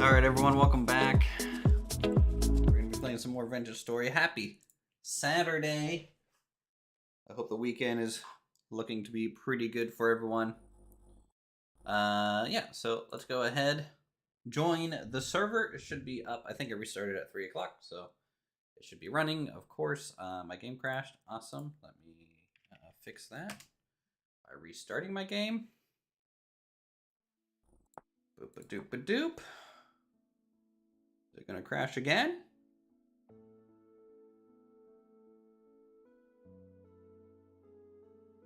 Alright everyone, welcome back. We're going to be playing some more Vintage Story. Happy Saturday. I hope the weekend is looking to be pretty good for everyone. Yeah, so let's go ahead. Join the server. It should be up. I think it restarted at 3 o'clock, so it should be running, of course. My game crashed. Awesome. Let me fix that by restarting my game. Boop-a-doop-a-doop. Is it gonna crash again?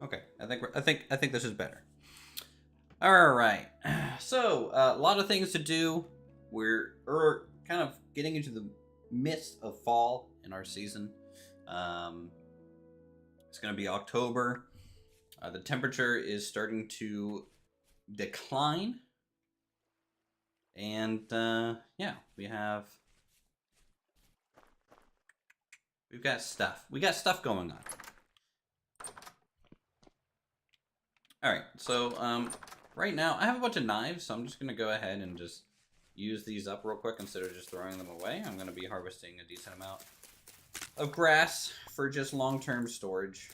Okay, I think this is better. All right, so a lot of things to do. We're kind of getting into the midst of fall in our season. It's gonna be October. The temperature is starting to decline. And, yeah, we've got stuff. We got stuff going on. Alright, so, right now, I have a bunch of knives, so I'm just going to go ahead and just use these up real quick instead of just throwing them away. I'm going to be harvesting a decent amount of grass for just long-term storage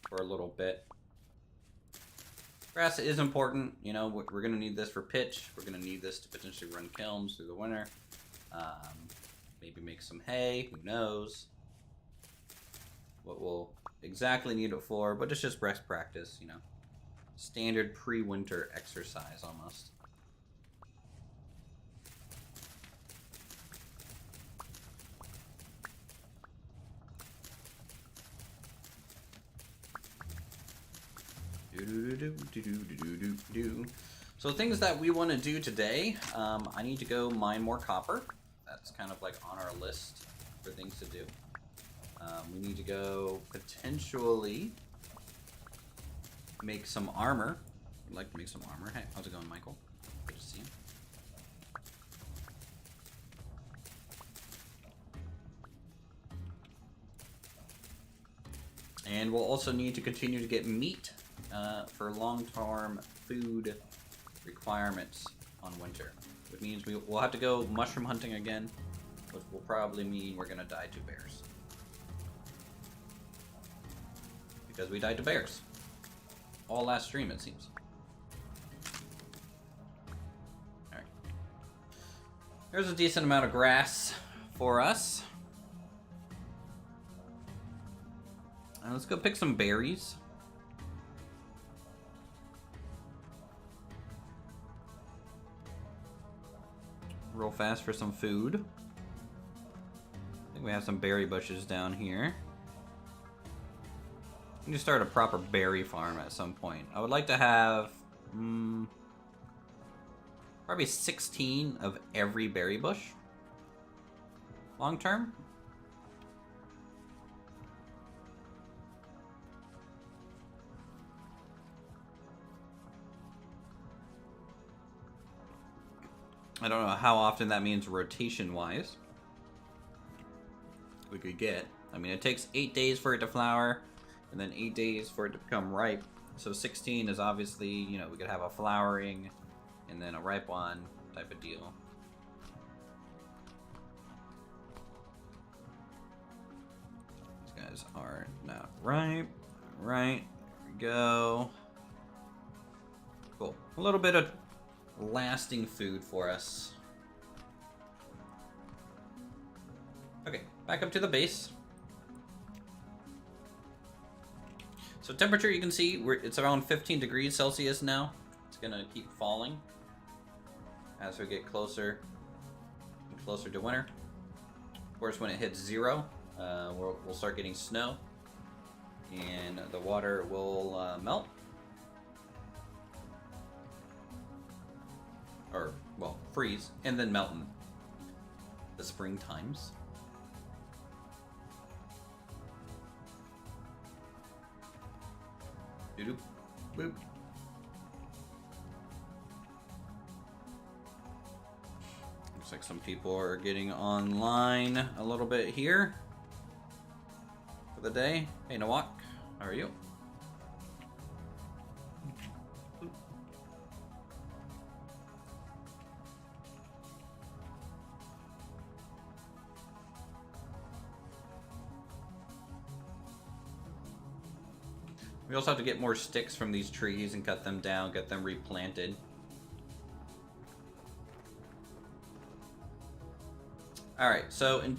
for a little bit. Grass is important, you know, we're going to need this for pitch. We're going to need this to potentially run kilns through the winter. Maybe make some hay, who knows what we'll exactly need it for, but it's just best practice, you know. Standard pre-winter exercise, almost. So things that we want to do today, I need to go mine more copper. That's kind of like on our list for things to do. We need to go potentially make some armor. I'd like to make some armor. Hey, how's it going, Michael? Good to see you. And we'll also need to continue to get meat for long-term food requirements on winter. Which means we'll have to go mushroom hunting again, which will probably mean we're gonna die to bears. Because we died to bears. All last stream, it seems. Alright. There's a decent amount of grass for us. And let's go pick some berries. Real fast for some food. I think we have some berry bushes down here. We need to start a proper berry farm at some point. I would like to have probably 16 of every berry bush. Long term. I don't know how often that means rotation-wise. We could get. I mean, it takes 8 days for it to flower, and then 8 days for it to become ripe. So 16 is obviously, you know, we could have a flowering, and then a ripe one type of deal. These guys are not ripe. Right. There we go. Cool. A little bit of lasting food for us. Okay, back up to the base. So temperature, you can see it's around 15 degrees Celsius now. It's gonna keep falling as we get closer and closer to winter. Of course, when it hits 0, we'll start getting snow, and the water will melt. Or, well, freeze, and then melt in the spring times. Doop, boop. Looks like some people are getting online a little bit here for the day. Hey, Nawak, how are you? We also have to get more sticks from these trees and cut them down, get them replanted. Alright, so in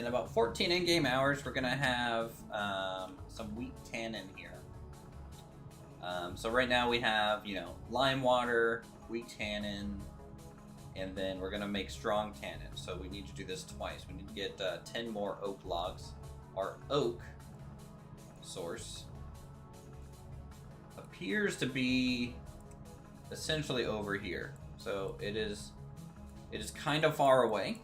about 14 in-game hours, we're going to have some wheat tannin here. So right now we have, you know, lime water, wheat tannin, and then we're going to make strong tannin. So we need to do this twice. We need to get 10 more oak logs. Our oak source appears to be essentially over here. So it is kind of far away.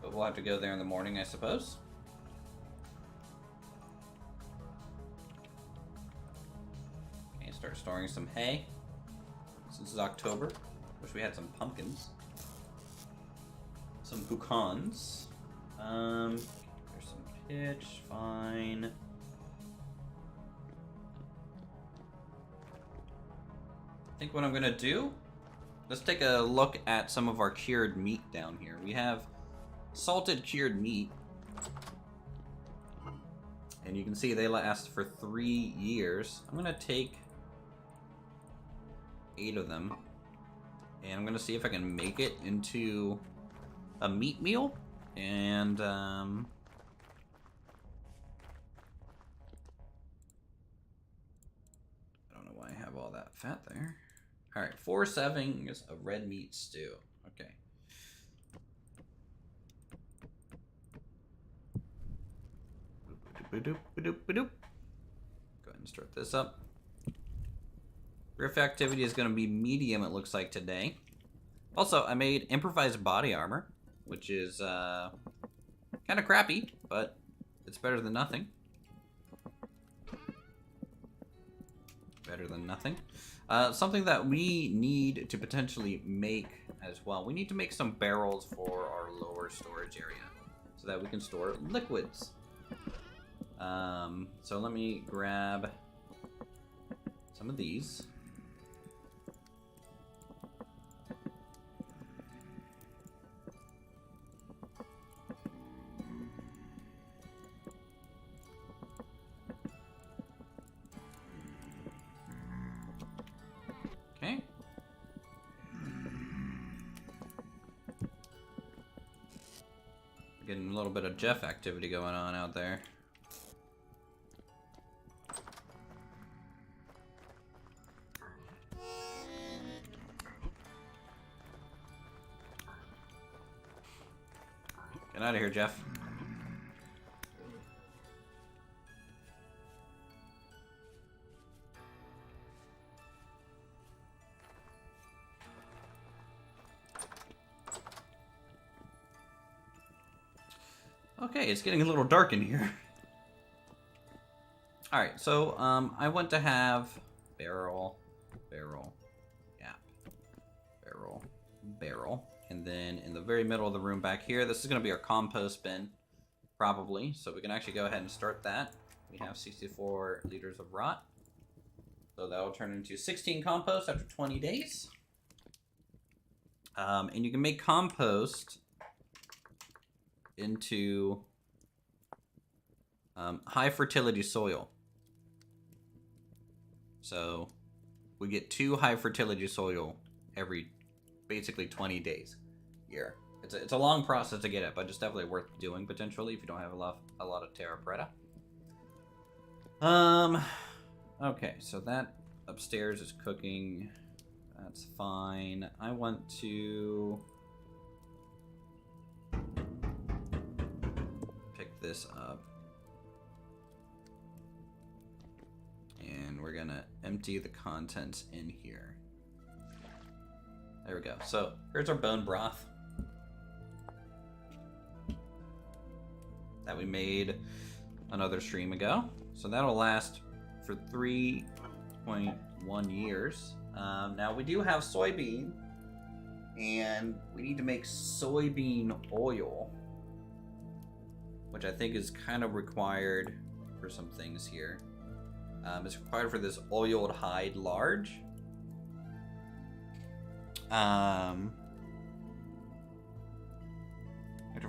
But we'll have to go there in the morning, I suppose. Okay, start storing some hay. Since it's October. Wish we had some pumpkins. Some pecans. There's some pitch, fine. I think what I'm gonna do, let's take a look at some of our cured meat down here. We have salted cured meat, and you can see they last for 3 years. I'm gonna take 8 of them, and I'm gonna see if I can make it into a meat meal. And I don't know why I have all that fat there. All right, 4 servings of red meat stew. Okay. Go ahead and start this up. Riff activity is going to be medium, it looks like, today. Also, I made improvised body armor, which is kind of crappy, but it's better than nothing. Better than nothing. Something that we need to potentially make as well. We need to make some barrels for our lower storage area so that we can store liquids. So let me grab some of these. Okay. Getting a little bit of Jeff activity going on out there. Get out of here, Jeff. Okay, it's getting a little dark in here. Alright, so I want to have barrel, gap, barrel. And then in the very middle of the room back here, this is going to be our compost bin, probably. So we can actually go ahead and start that. We have 64 liters of rot. So that will turn into 16 compost after 20 days. And you can make compost into high fertility soil. So we get 2 high fertility soil every basically 20 days here. It's a long process to get it, but it's definitely worth doing potentially if you don't have a lot of terra preta. Okay, so that upstairs is cooking. That's fine. I want to pick this up. And we're gonna empty the contents in here. There we go. So here's our bone broth that we made another stream ago. So that'll last for 3.1 years. Now we do have soybean, and we need to make soybean oil, which I think is kind of required for some things here. It's required for this oiled hide large. After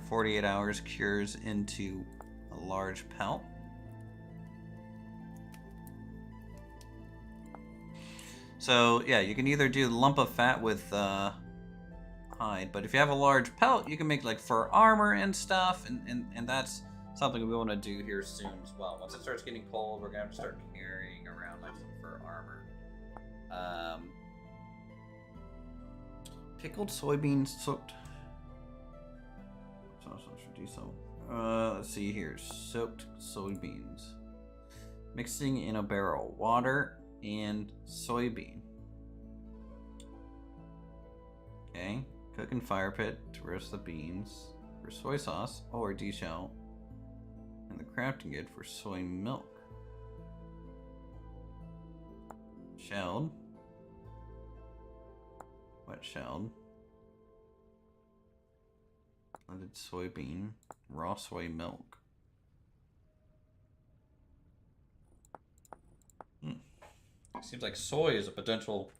48 hours, cures into a large pelt. So yeah, you can either do lump of fat with hide, but if you have a large pelt, you can make like fur armor and stuff, and that's something we want to do here soon as well. Once it starts getting cold, we're gonna have to start carrying around like some fur armor. Pickled soybeans soaked. Let's see here. Soaked soybeans. Mixing in a barrel. Water and soybean. Okay. Cook in fire pit to roast the beans for soy sauce or deshell. And the crafting kit for soy milk. Shelled. Wet shelled. Blended soybean. Raw soy milk. Seems like soy is a potential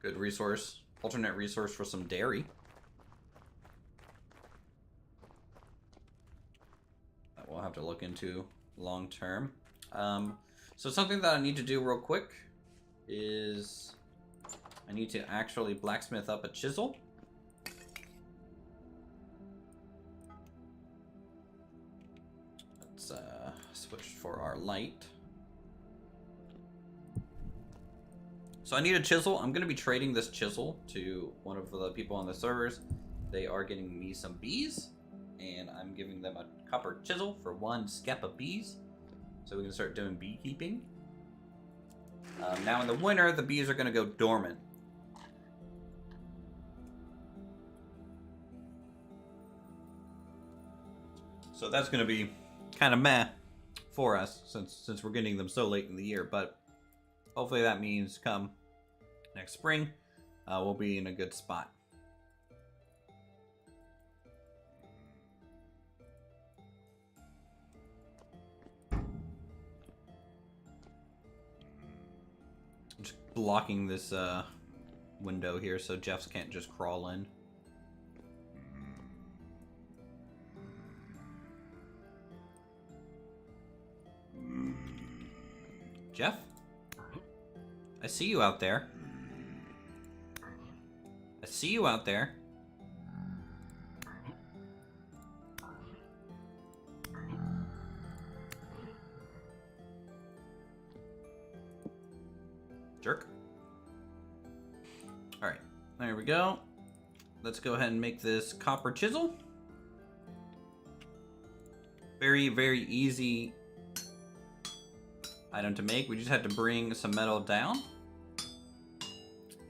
good resource. Alternate resource for some dairy. That we'll have to look into long term. So something that I need to do real quick is I need to actually blacksmith up a chisel. Let's switch for our light. So I need a chisel. I'm going to be trading this chisel to one of the people on the servers. They are getting me some bees, and I'm giving them a copper chisel for 1 skep of bees. So we can start doing beekeeping. Now in the winter, the bees are going to go dormant. So that's going to be kind of meh for us since we're getting them so late in the year. But hopefully that means come next spring, we'll be in a good spot. I'm just blocking this window here so Jeffs can't just crawl in. Jeff? I see you out there. I see you out there. Jerk. Alright, there we go. Let's go ahead and make this copper chisel. Very, very easy item to make. We just had to bring some metal down.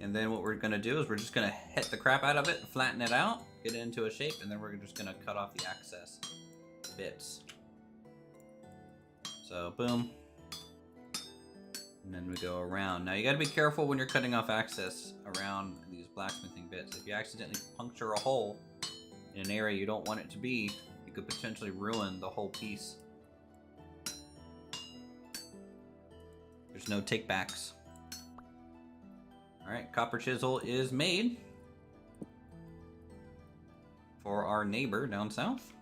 And then what we're going to do is we're just going to hit the crap out of it, flatten it out, get it into a shape, and then we're just going to cut off the excess bits. So, boom. And then we go around. Now, you got to be careful when you're cutting off excess around these blacksmithing bits. If you accidentally puncture a hole in an area you don't want it to be, you could potentially ruin the whole piece. There's no take-backs. Alright, copper chisel is made for our neighbor down south.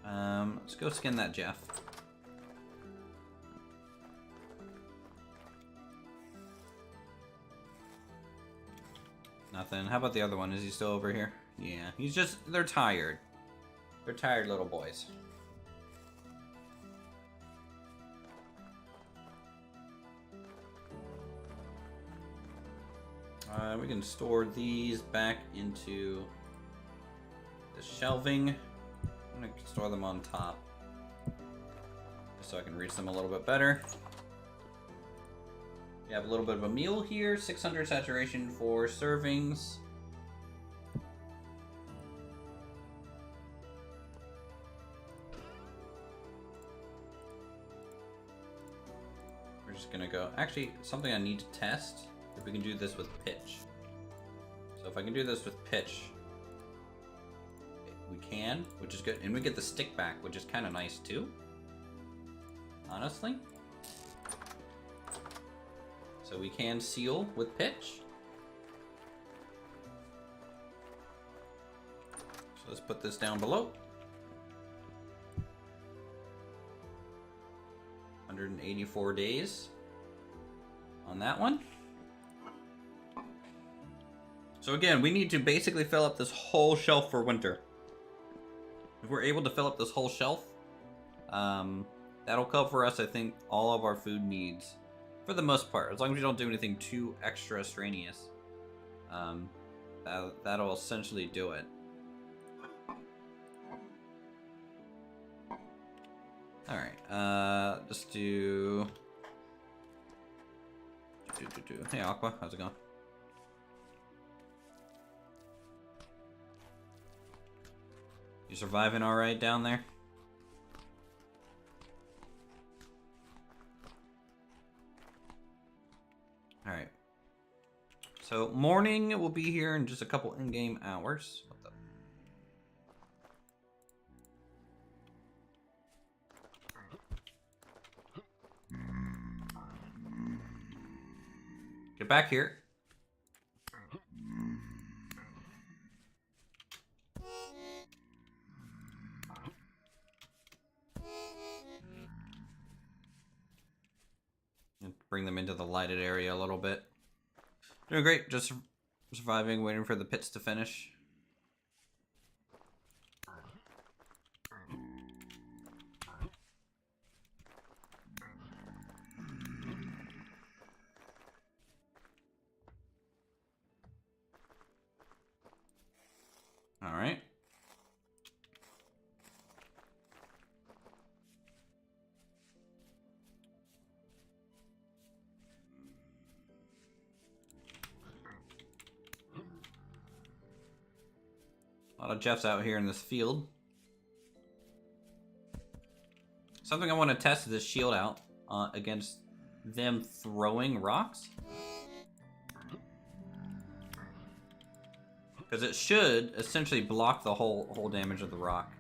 Let's go skin that Jeff. Nothing. How about the other one? Is he still over here? Yeah, he's just, they're tired. They're tired little boys. We can store these back into the shelving. I'm going to store them on top, just so I can reach them a little bit better. We have a little bit of a meal here, 600 saturation for servings. We're just going to go, actually, something I need to test, if we can do this with pitch. So if I can do this with pitch, we can, which is good. And we get the stick back, which is kind of nice too, honestly. So we can seal with pitch. So let's put this down below. 184 days on that one. So again, we need to basically fill up this whole shelf for winter. If we're able to fill up this whole shelf, that'll cover us, I think, all of our food needs for the most part. As long as we don't do anything too extra strenuous, that'll essentially do it. All right, just do. Hey, Aqua, how's it going? You surviving all right down there? All right. So morning will be here in just a couple in-game hours. What the? Get back here. And bring them into the lighted area a little bit. Doing great, just surviving, waiting for the pits to finish. All right. A lot of Jeffs out here in this field. Something I want to test is this shield out against them throwing rocks. Because it should essentially block the whole damage of the rock.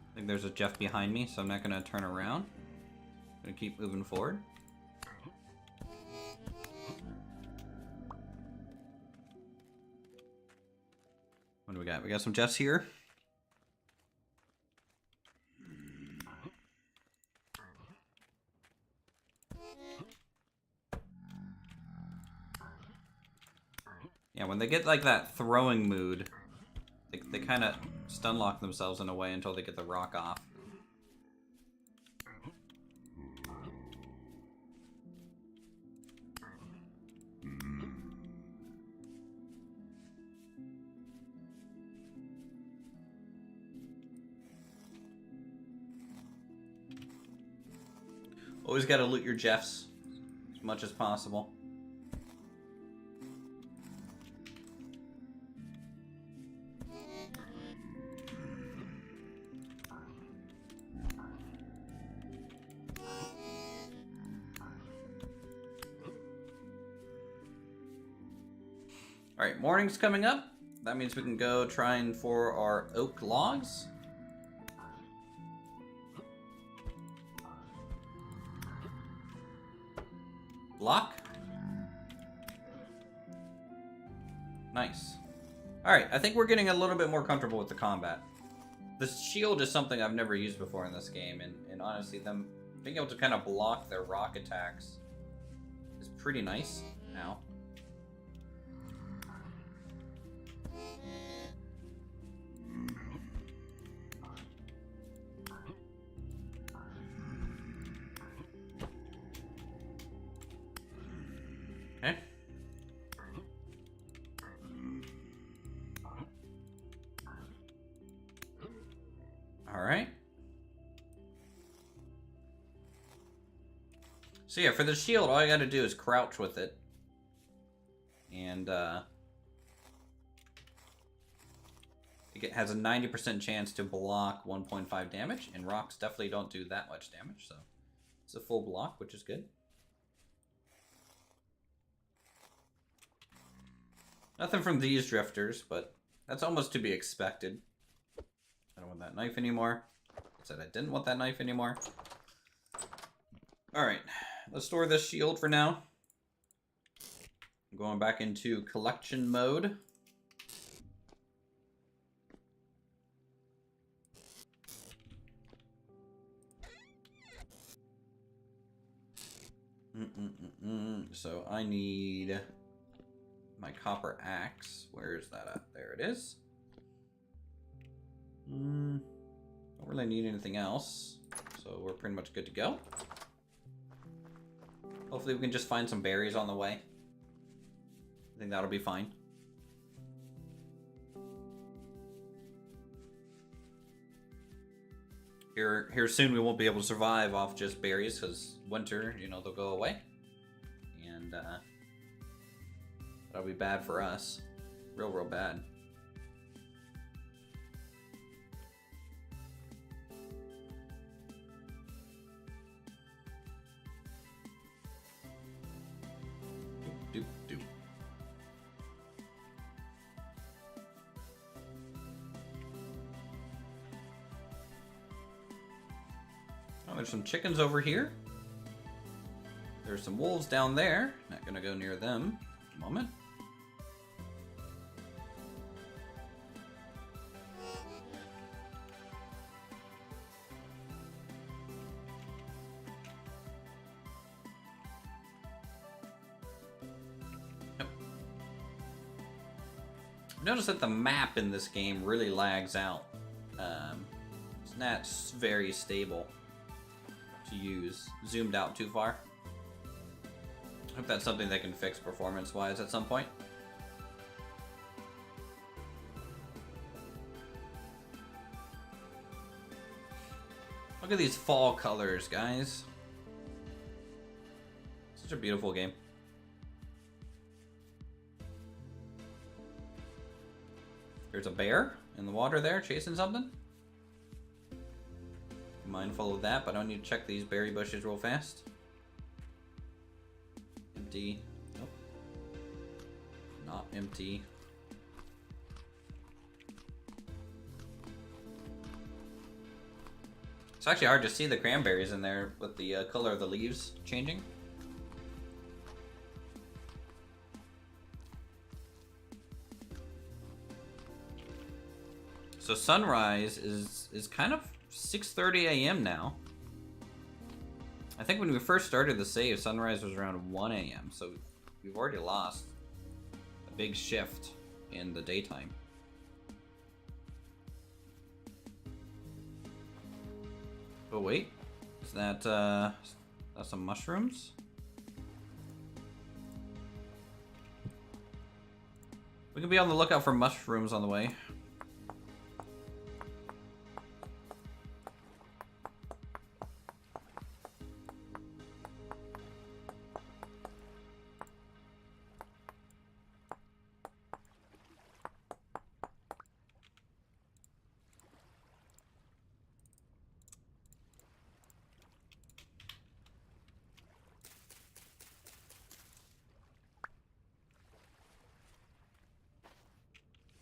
I think there's a Jeff behind me, so I'm not going to turn around. I'm going to keep moving forward. What do we got? We got some Jeffs here. Yeah, when they get like that throwing mood, they kind of stun lock themselves in a way until they get the rock off. Always got to loot your Jeffs as much as possible. Alright, morning's coming up. That means we can go trying for our oak logs. Block. Nice. Alright, I think we're getting a little bit more comfortable with the combat. This shield is something I've never used before in this game, and honestly, them being able to kind of block their rock attacks is pretty nice now. Okay. All right. So yeah, for the shield, all I got to do is crouch with it. And it has a 90% chance to block 1.5 damage, and rocks definitely don't do that much damage, so it's a full block, which is good. Nothing from these drifters, but that's almost to be expected. I don't want that knife anymore. I said I didn't want that knife anymore. Alright, let's store this shield for now. I'm going back into collection mode. So I need my copper axe. Where is that at? There it is. Don't really need anything else, so we're pretty much good to go. Hopefully we can just find some berries on the way. I think that'll be fine. Here soon we won't be able to survive off just berries because winter, you know, they'll go away. And that'll be bad for us. Real bad. Oh, there's some chickens over here. There's some wolves down there. Not gonna go near them at the moment. Yep. Notice that the map in this game really lags out. It's not very stable to use. Zoomed out too far. I hope that's something they can fix performance-wise at some point. Look at these fall colors, guys. Such a beautiful game. There's a bear in the water there chasing something. Be mindful of that, but I need to check these berry bushes real fast. Empty. Nope. Not empty. It's actually hard to see the cranberries in there with the color of the leaves changing. So sunrise is kind of 6:30 a.m. now. I think when we first started the save, sunrise was around 1 a.m. So we've already lost a big shift in the daytime. Oh wait, is that that's some mushrooms? We can be on the lookout for mushrooms on the way.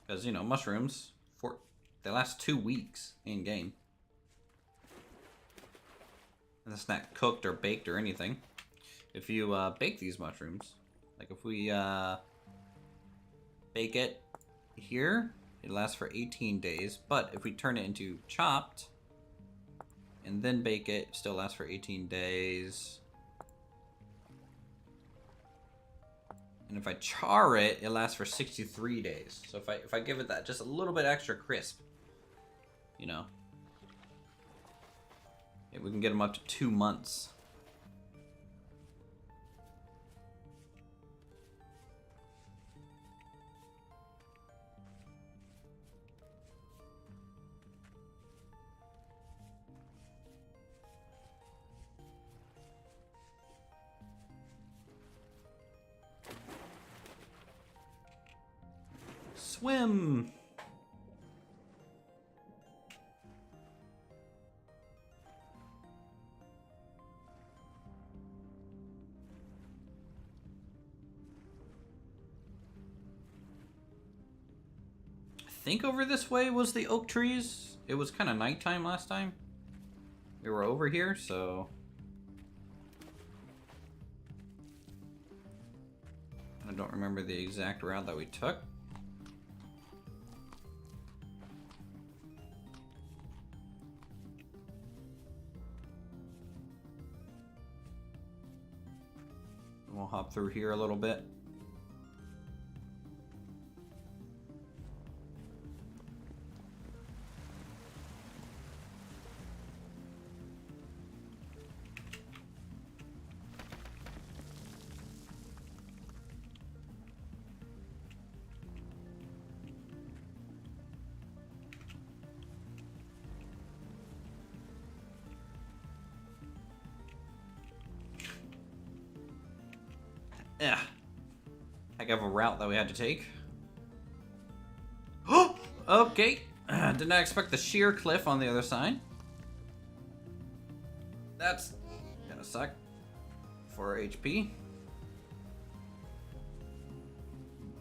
Because, you know, mushrooms, they last 2 weeks in game. And that's not cooked or baked or anything. If you bake these mushrooms, like if we bake it here, it lasts for 18 days. But if we turn it into chopped and then bake it, it still lasts for 18 days. And if I char it, it lasts for 63 days. So if I give it that just a little bit extra crisp, you know, we can get them up to 2 months. Swim! I think over this way was the oak trees. it was kind of nighttime last time we were over here, so I don't remember the exact route that we took. We'll hop through here a little bit. Yeah. Heck of a route that we had to take. Oh! Okay. Did not expect the sheer cliff on the other side. That's gonna suck for HP.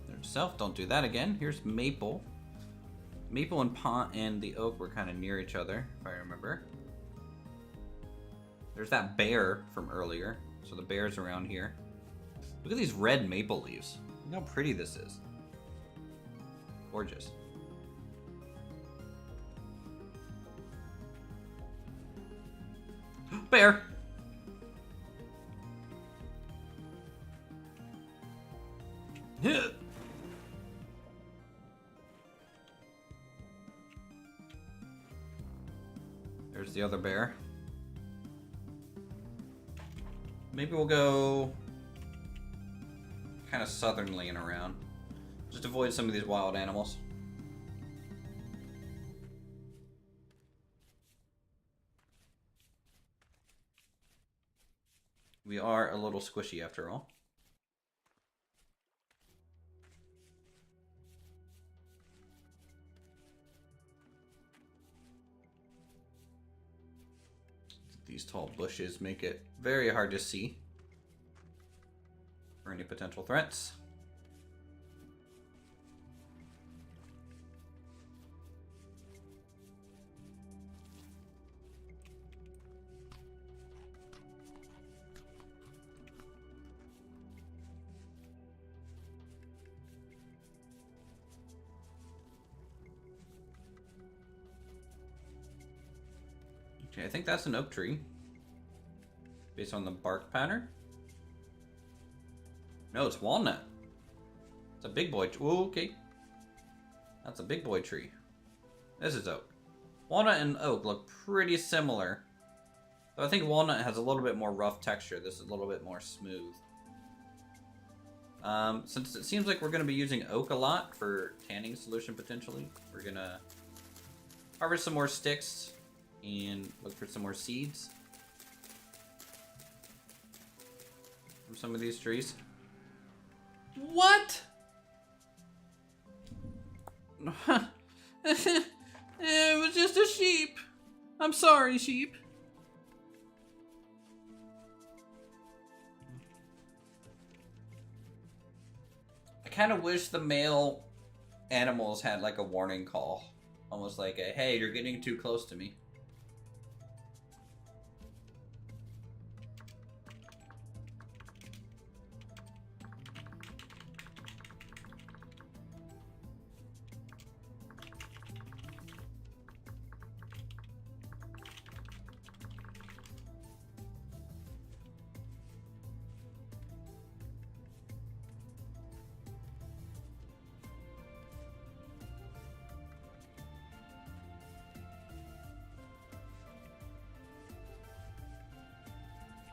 There's Self, don't do that again. Here's Maple. Maple and the oak were kind of near each other, if I remember. There's that bear from earlier. So the bear's around here. Look at these red maple leaves. Look how pretty this is. Gorgeous. Bear! There's the other bear. Maybe we'll go kind of southernly and around. Just avoid some of these wild animals. We are a little squishy after all. These tall bushes make it very hard to see for any potential threats. Okay, I think that's an oak tree based on the bark pattern. No, it's walnut. It's a big boy. Ooh, okay. That's a big boy tree. This is oak. Walnut and oak look pretty similar. Though I think walnut has a little bit more rough texture. This is a little bit more smooth. Since it seems like we're going to be using oak a lot for tanning solution potentially, we're going to harvest some more sticks and look for some more seeds from some of these trees. What? It was just a sheep. I'm sorry, sheep. I kind of wish the male animals had like a warning call. Almost like a, hey, you're getting too close to me.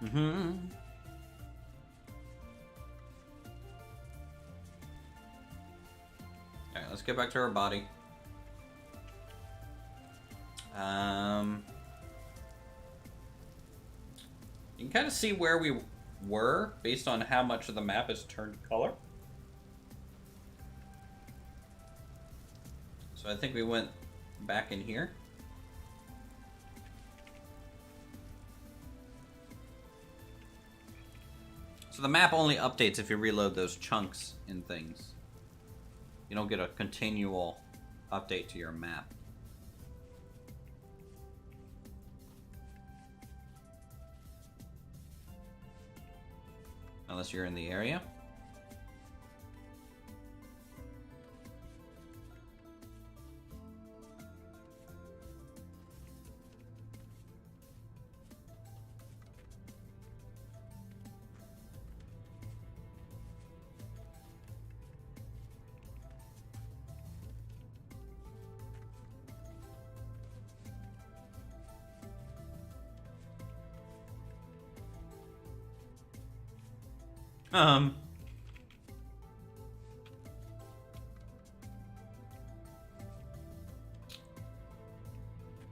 Mm-hmm. Alright, let's get back to our body. You can kind of see where we were based on how much of the map is turned color. So I think we went back in here. So the map only updates if you reload those chunks in things. You don't get a continual update to your map. unless you're in the area.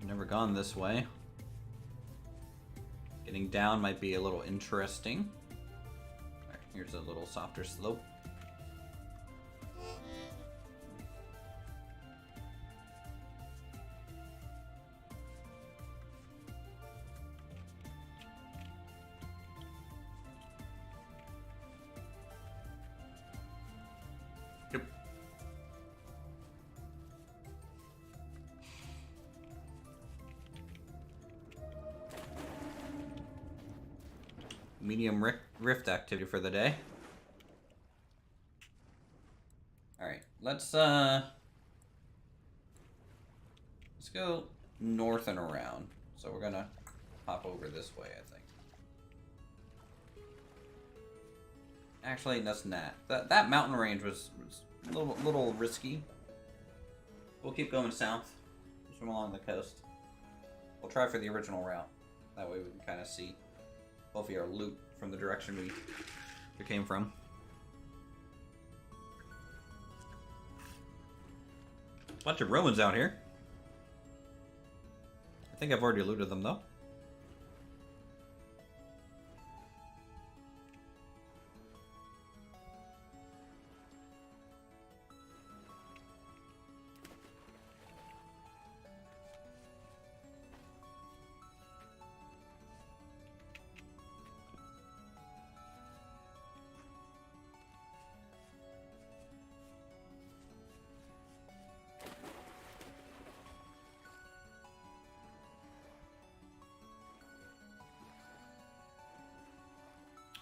Never gone this way. Getting down might be a little interesting. Alright, here's a little softer slope. Yep. Medium rift activity for the day. Alright, let's go north and around. So we're gonna hop over this way, I think. Actually, that's not. That mountain range was a little risky. We'll keep going south, just from along the coast. We'll try for the original route. That way we can kind of see, hopefully, our loop from the direction we came from. Bunch of Romans out here. I think I've already looted them, though.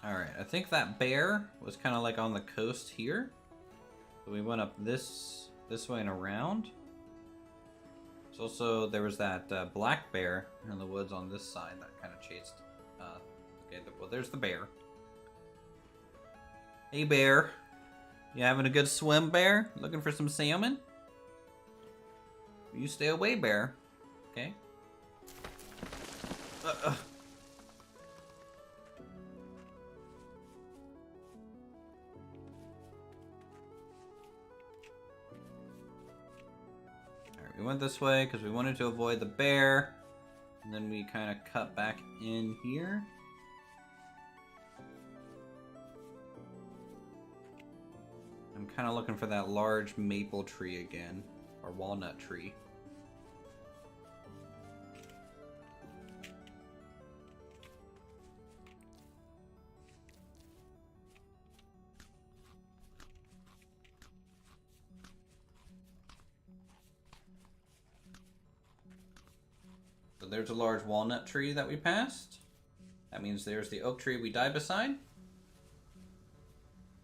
Alright, I think that bear was kind of like on the coast here. So we went up this way and around. There's also, there was that black bear in the woods on this side that kind of chased. Okay, well, there's the bear. Hey, bear. You having a good swim, bear? Looking for some salmon? You stay away, bear. Okay. We went this way because we wanted to avoid the bear, and then we kind of cut back in here. I'm kind of looking for that large maple tree again, or walnut tree. There's a large walnut tree that we passed. That means there's the oak tree we died beside.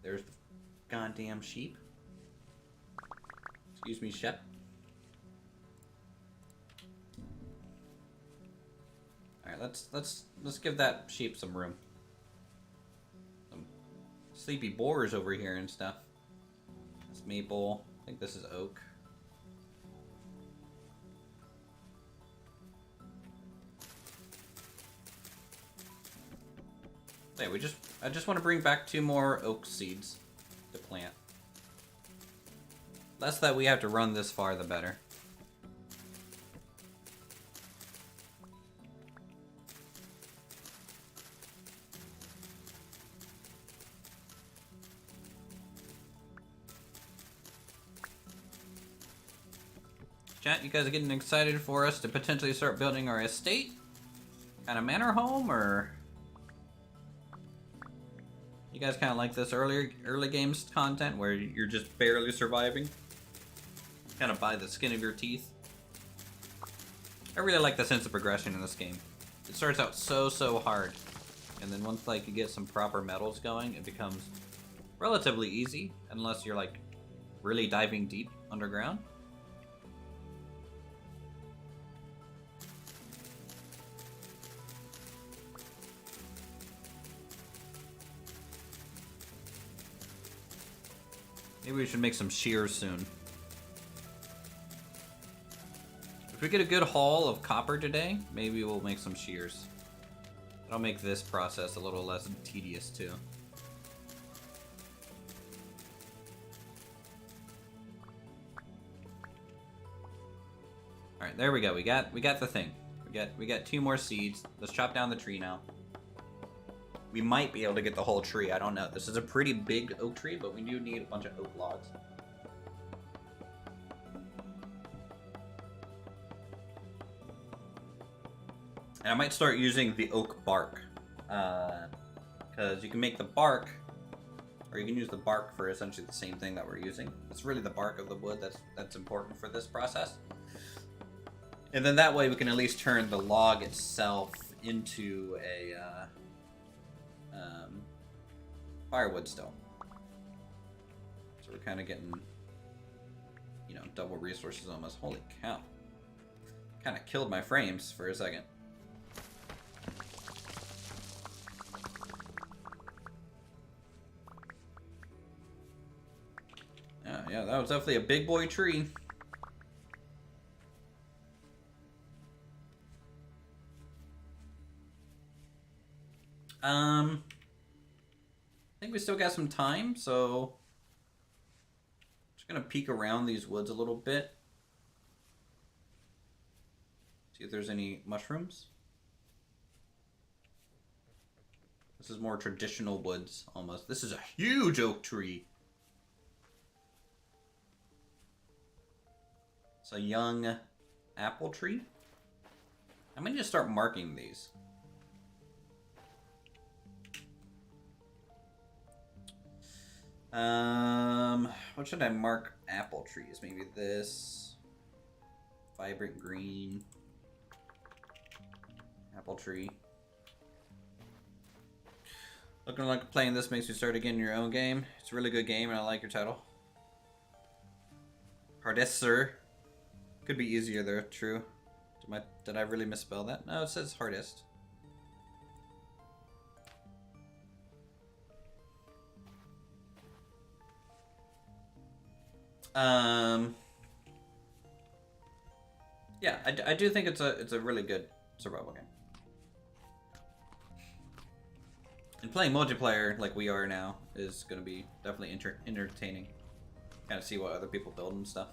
There's the goddamn sheep. Excuse me, Shep. Alright, let's give that sheep some room. Some sleepy boars over here and stuff. That's maple. I think this is oak. Hey, I just want to bring back 2 more oak seeds to plant. Less that we have to run this far, the better. Chat, you guys are getting excited for us to potentially start building our estate? Kind of manor home, or... You guys kind of like this early games content where you're just barely surviving? Kind of by the skin of your teeth? I really like the sense of progression in this game. It starts out so hard. And then once like you get some proper metals going, it becomes relatively easy, unless you're like really diving deep underground. Maybe we should make some shears soon. If we get a good haul of copper today, maybe we'll make some shears. That'll make this process a little less tedious too. All right, there we go. We got the thing. We got 2 more seeds. Let's chop down the tree now. We might be able to get the whole tree. I don't know. This is a pretty big oak tree, but we do need a bunch of oak logs. And I might start using the oak bark. Because you can make the bark, or you can use the bark for essentially the same thing that we're using. It's really the bark of the wood that's important for this process. And then that way we can at least turn the log itself into a firewood still. So we're kind of getting, you know, double resources almost. Holy cow. Kind of killed my frames for a second. Yeah, that was definitely a big boy tree. I think we still got some time, so just gonna peek around these woods a little bit. See if there's any mushrooms. This is more traditional woods, almost. This is a huge oak tree. It's a young apple tree. I might just start marking these. What should I mark apple trees? Maybe this. Vibrant green. Apple tree. Looking like playing this makes you start again your own game. It's a really good game and I like your title. Hardest-er. Could be easier there, true. Did I really misspell that? No, it says hardest. Yeah, I do think it's a really good survival game. And playing multiplayer like we are now is going to be definitely entertaining. Kind of see what other people build and stuff.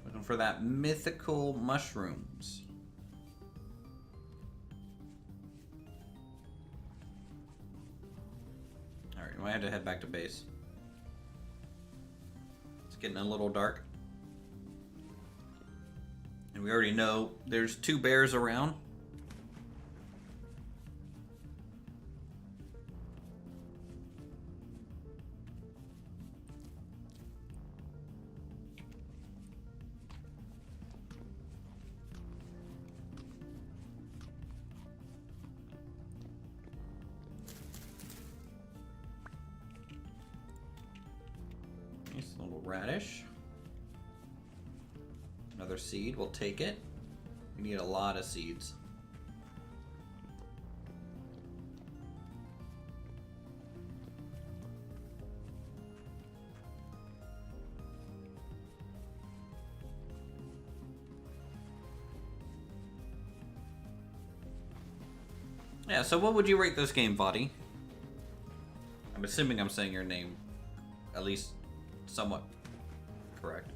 Looking for that mythical mushrooms. Alright, I had to head back to base. It's getting a little dark. And we already know there's 2 bears around. Nice little radish. Another seed, we'll take it. We need a lot of seeds. Yeah, so what would you rate this game, Vadi? I'm assuming I'm saying your name at least somewhat correct.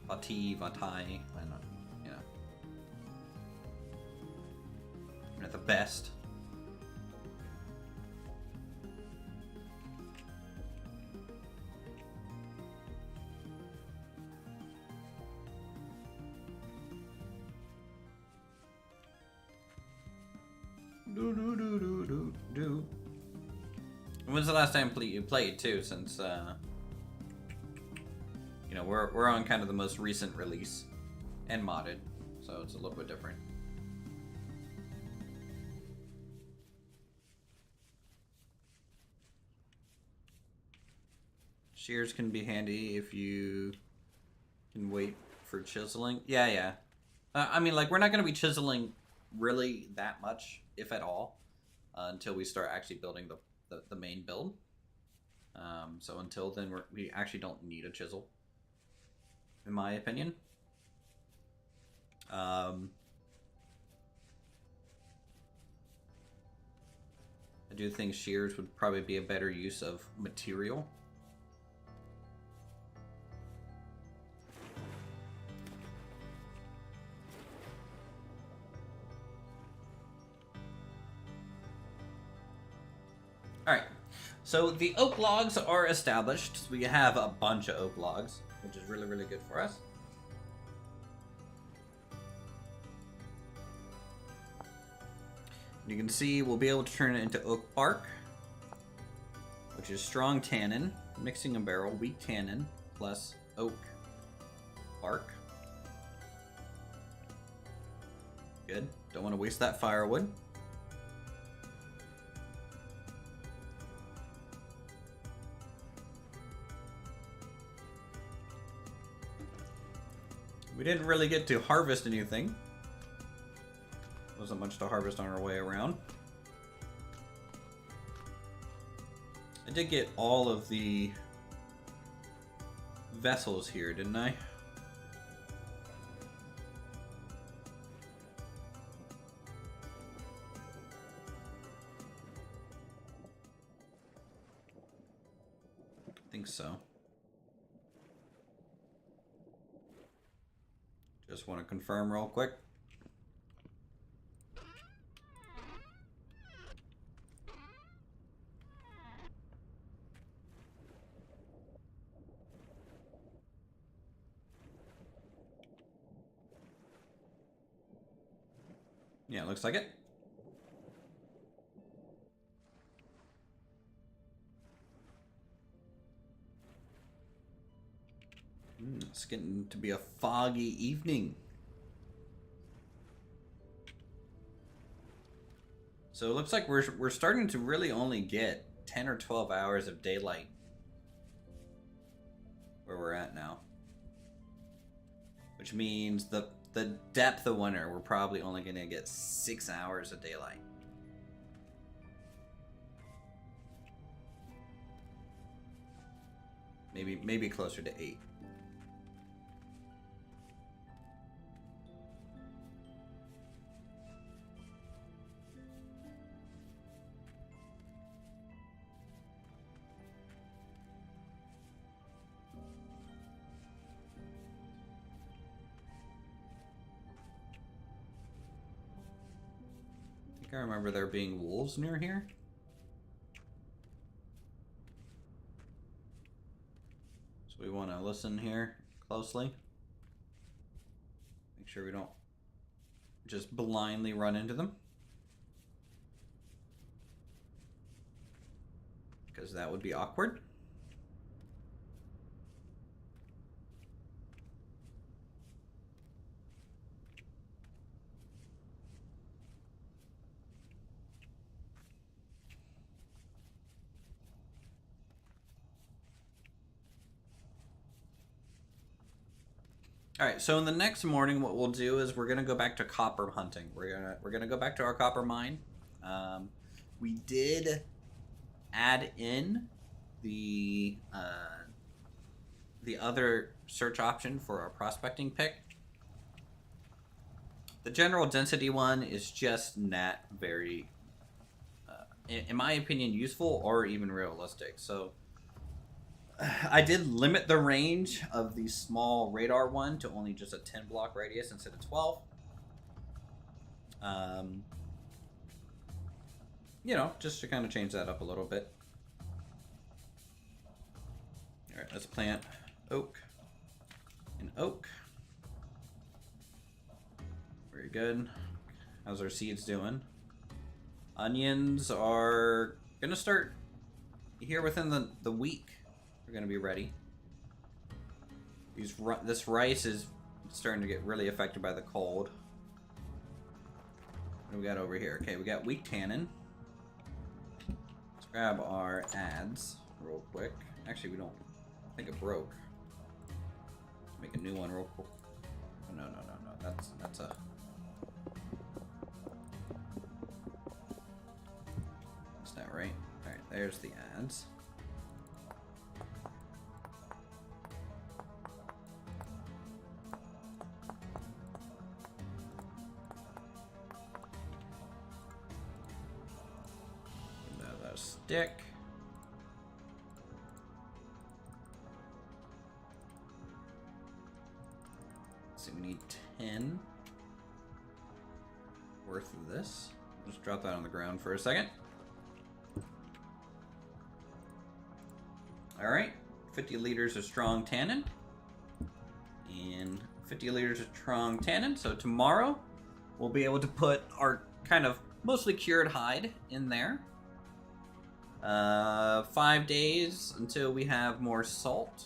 Vati, Vatai, I don't know, you know. You're at the best. When's the last time you played too? Since you know, we're on kind of the most recent release and modded, so it's a little bit different. Shears can be handy if you can wait for chiseling. Yeah. I mean, like, we're not going to be chiseling really that much, if at all, until we start actually building the main build. So until then, we actually don't need a chisel, in my opinion. I do think shears would probably be a better use of material. Alright, so the oak logs are established. We have a bunch of oak logs, which is really, really good for us. You can see we'll be able to turn it into oak bark, which is strong tannin, mixing a barrel, weak tannin, plus oak bark. Good. Don't want to waste that firewood. We didn't really get to harvest anything. Wasn't much to harvest on our way around. I did get all of the vessels here, didn't I? I think so. Just want to confirm real quick. Yeah, looks like it. It's getting to be a foggy evening. So it looks like we're starting to really only get 10 or 12 hours of daylight where we're at now. Which means the depth of winter, we're probably only going to get 6 hours of daylight. Maybe closer to 8. I remember there being wolves near here. So we want to listen here closely. Make sure we don't just blindly run into them, because that would be awkward. Alright, so in the next morning what we'll do is we're gonna go back to copper hunting. We're gonna go back to our copper mine. We did add in the other search option for our prospecting pick. The general density one is just not very, in my opinion, useful or even realistic. So I did limit the range of the small radar one to only just a 10 block radius instead of 12. You know, just to kind of change that up a little bit. Alright, let's plant oak and oak. Very good. How's our seeds doing? Onions are gonna start here within the week. We're gonna be ready. This rice is starting to get really affected by the cold. What do we got over here? Okay, we got weak tannin. Let's grab our ads real quick. Actually, we don't. I think it broke. Let's make a new one real quick. Oh, no. That's a. Is that right? All right. There's the ads. Another stick. So we need 10 worth of this. Just drop that on the ground for a second. Alright, 50 liters of strong tannin. And 50 liters of strong tannin. So tomorrow, we'll be able to put our kind of mostly cured hide in there. 5 days until we have more salt.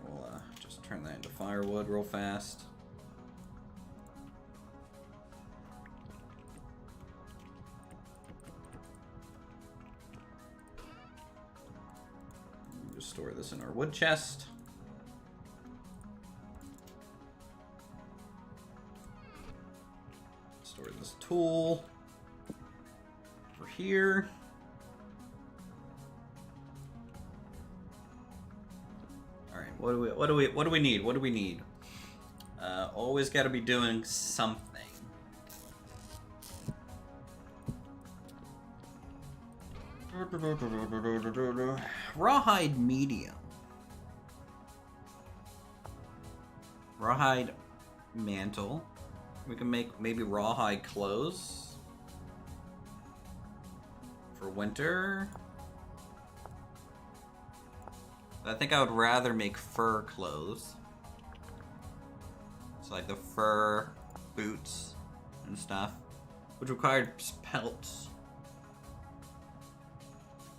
We'll just turn that into firewood real fast. Just store this in our wood chest. Store this tool over here. All right, what do we need? Always got to be doing something. Rawhide medium. Rawhide mantle. We can make maybe rawhide clothes for winter. I think I would rather make fur clothes. It's like the fur boots and stuff, which required pelts.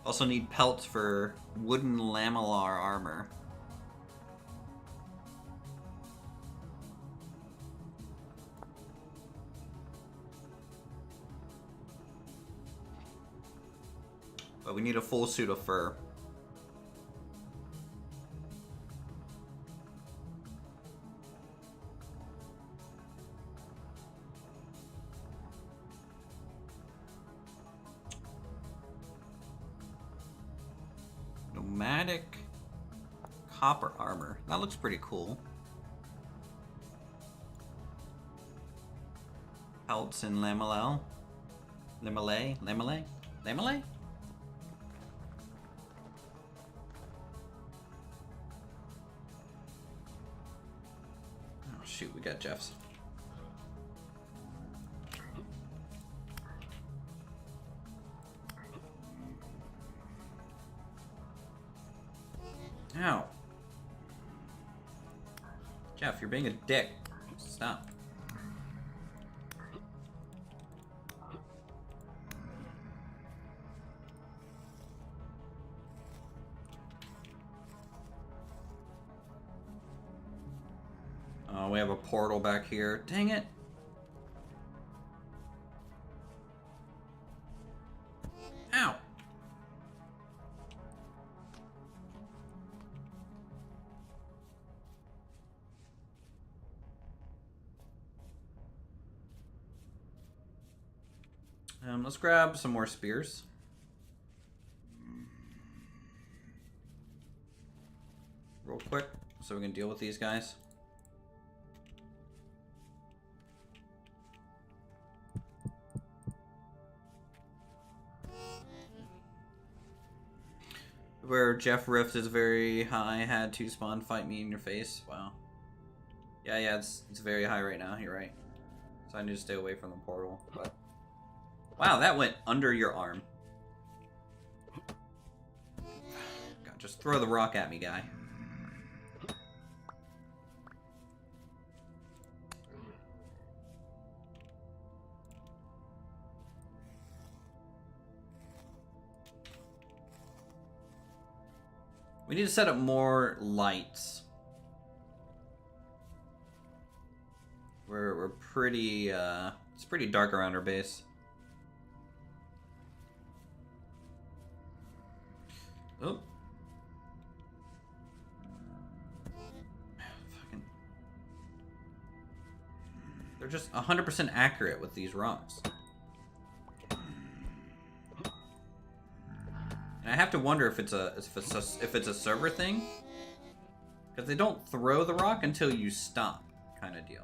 Also need pelts for wooden lamellar armor. But we need a full suit of fur. Nomadic copper armor. That looks pretty cool. Pelts in lamellay. Oh shoot, we got Jeff's. Ow. Jeff, you're being a dick. Stop. Oh, we have a portal back here. Dang it. Ow. Let's grab some more spears. Real quick, so we can deal with these guys. Where Jeff Rift is very high, had to spawn fight me in your face. Wow. Yeah, it's very high right now, you're right. So I need to stay away from the portal, but... Wow, that went under your arm. God, just throw the rock at me, guy. We need to set up more lights. We're pretty, it's pretty dark around our base. Oh. Fucking. They're just 100% accurate with these rocks. And I have to wonder if it's a server thing, because they don't throw the rock until you stop, kind of deal.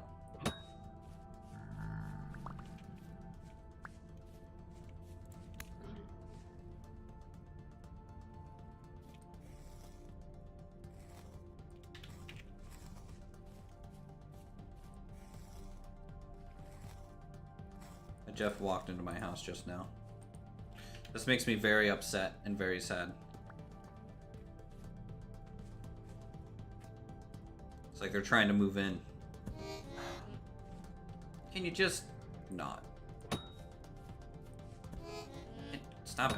Jeff walked into my house just now. This makes me very upset and very sad. It's like they're trying to move in. Can you just not? Stop it.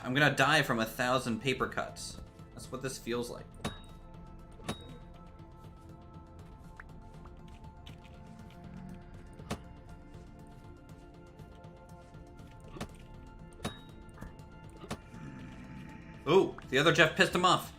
I'm gonna die from 1,000 paper cuts. That's what this feels like. Ooh, the other Jeff pissed him off.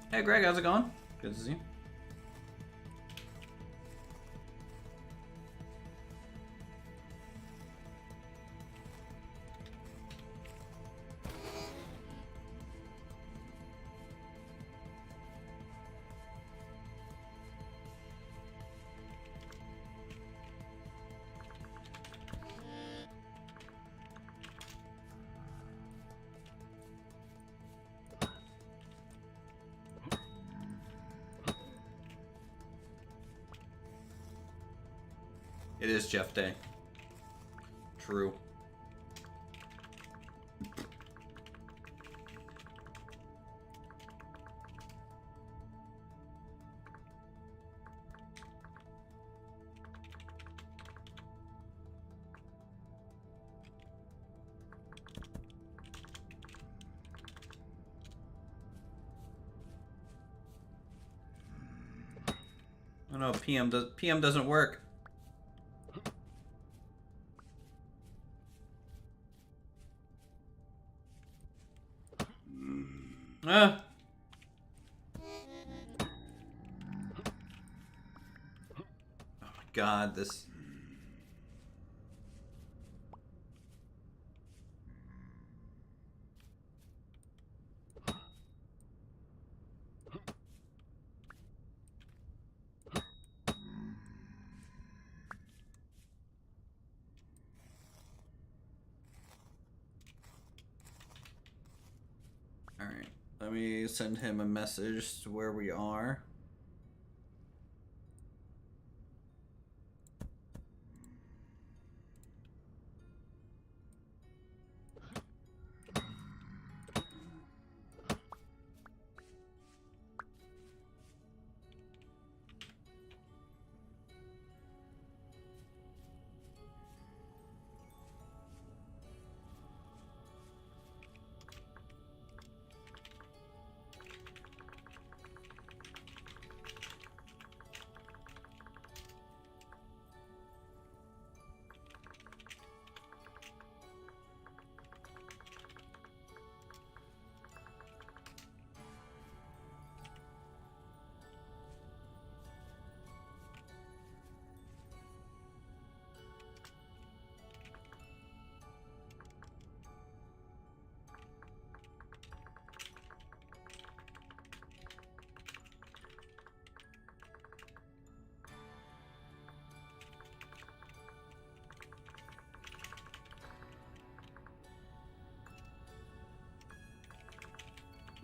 Hey Greg, how's it going? Good to see you. It is Jeff Day. True. Oh no, PM doesn't work. Ah. Oh my god, this. Alright, let me send him a message to where we are.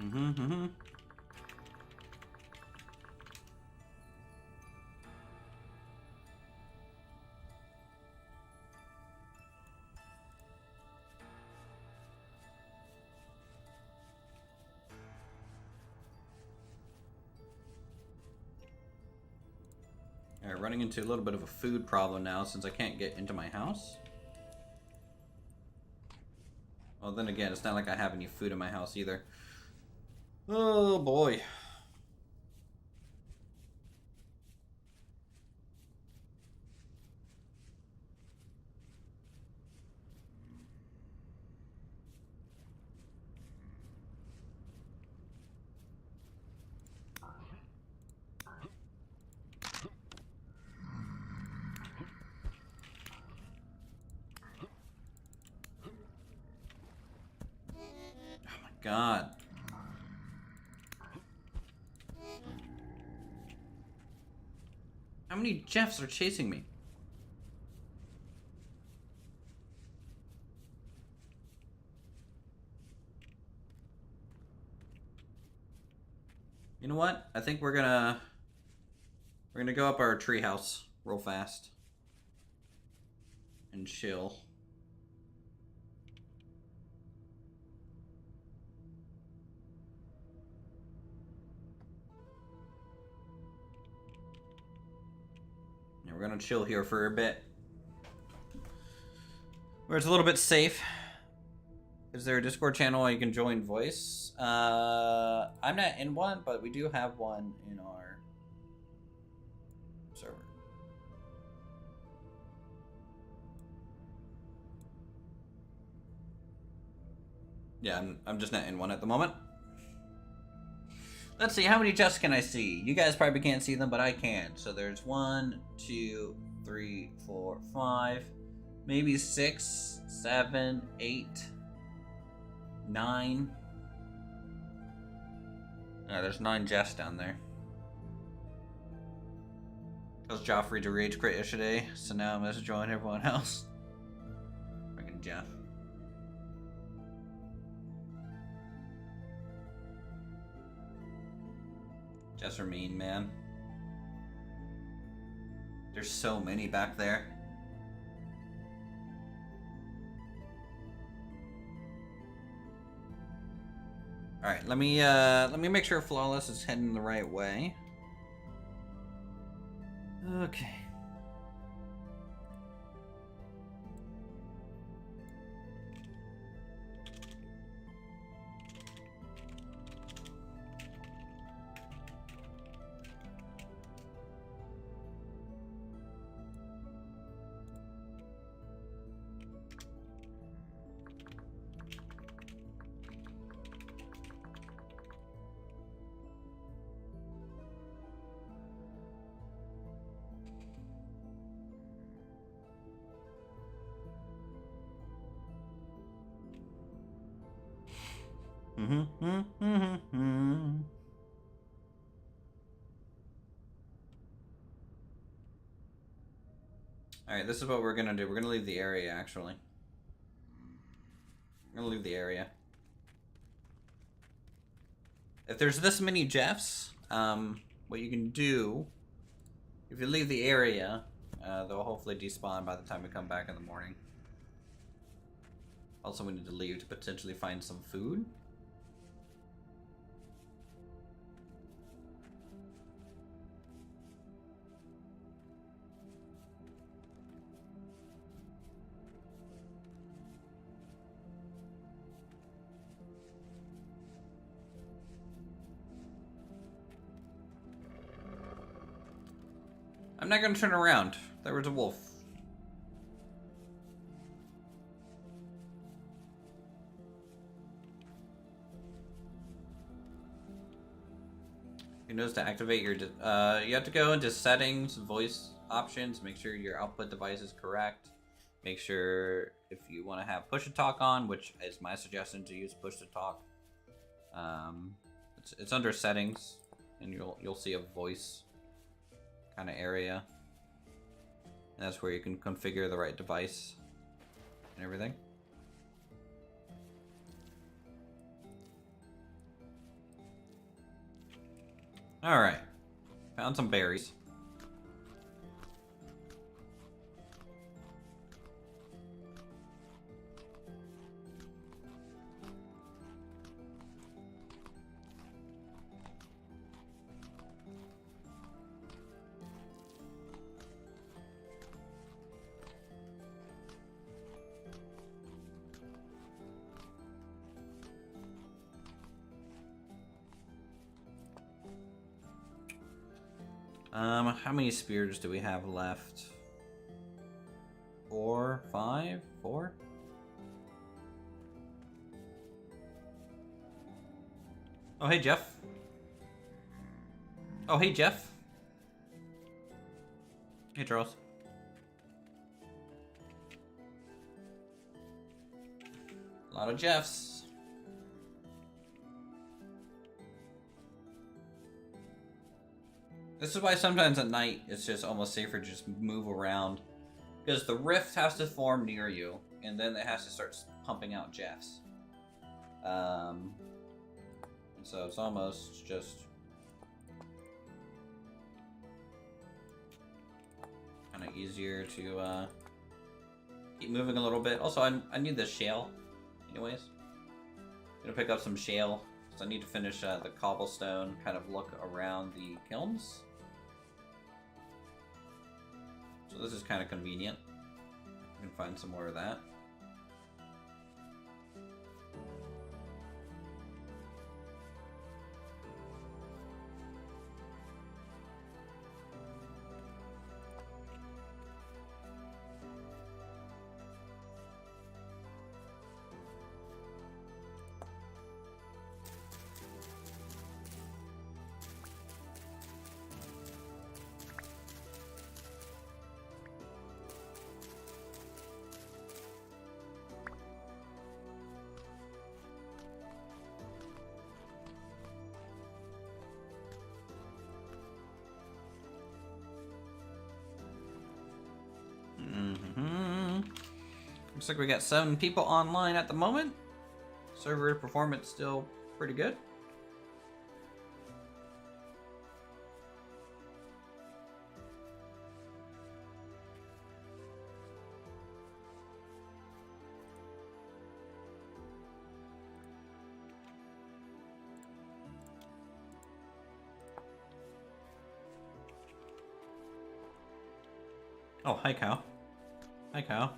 Alright, running into a little bit of a food problem now since I can't get into my house. Well, then again, it's not like I have any food in my house either. Oh boy. God. How many Jeffs are chasing me? You know what? I think we're gonna go up our treehouse real fast and chill. We're gonna chill here for a bit, where it's a little bit safe. Is there a Discord channel you can join voice? I'm not in one, but we do have one in our server. Yeah, I'm just not in one at the moment. Let's see, how many Jeffs can I see? You guys probably can't see them, but I can. So there's 1, 2, 3, 4, 5, maybe 6, 7, 8, 9. There's 9 Jeffs down there. I was Joffrey to rage quit yesterday, so now I'm just join everyone else. Freaking Jeff. Jeffs are mean, man. There's so many back there. All right, let me make sure Flawless is heading the right way. Okay. Alright, this is what we're gonna do. We're gonna leave the area, actually. We're gonna leave the area. If there's this many Jeffs, what you can do, if you leave the area, they'll hopefully despawn by the time we come back in the morning. Also, we need to leave to potentially find some food. I'm not gonna turn around. There was a wolf. You notice to activate your, you have to go into settings, voice options, make sure your output device is correct. Make sure if you want to have push to talk on, which is my suggestion to use push to talk. It's under settings, and you'll see a voice kind of area. And that's where you can configure the right device and everything. Alright. Found some berries. How many spears do we have left? 4, 5, 4? Oh, hey, Jeff. Oh, hey, Jeff. Hey, Charles. A lot of Jeffs. This is why sometimes at night it's just almost safer to just move around. Because the rift has to form near you, and then it has to start pumping out Jeffs. So it's almost just kind of easier to keep moving a little bit. Also, I need the shale, anyways. I'm gonna pick up some shale, so I need to finish the cobblestone, kind of look around the kilns. So this is kind of convenient. I can find some more of that. Looks like we got 7 people online at the moment. Server performance still pretty good. Oh, hi, cow. Hi, cow.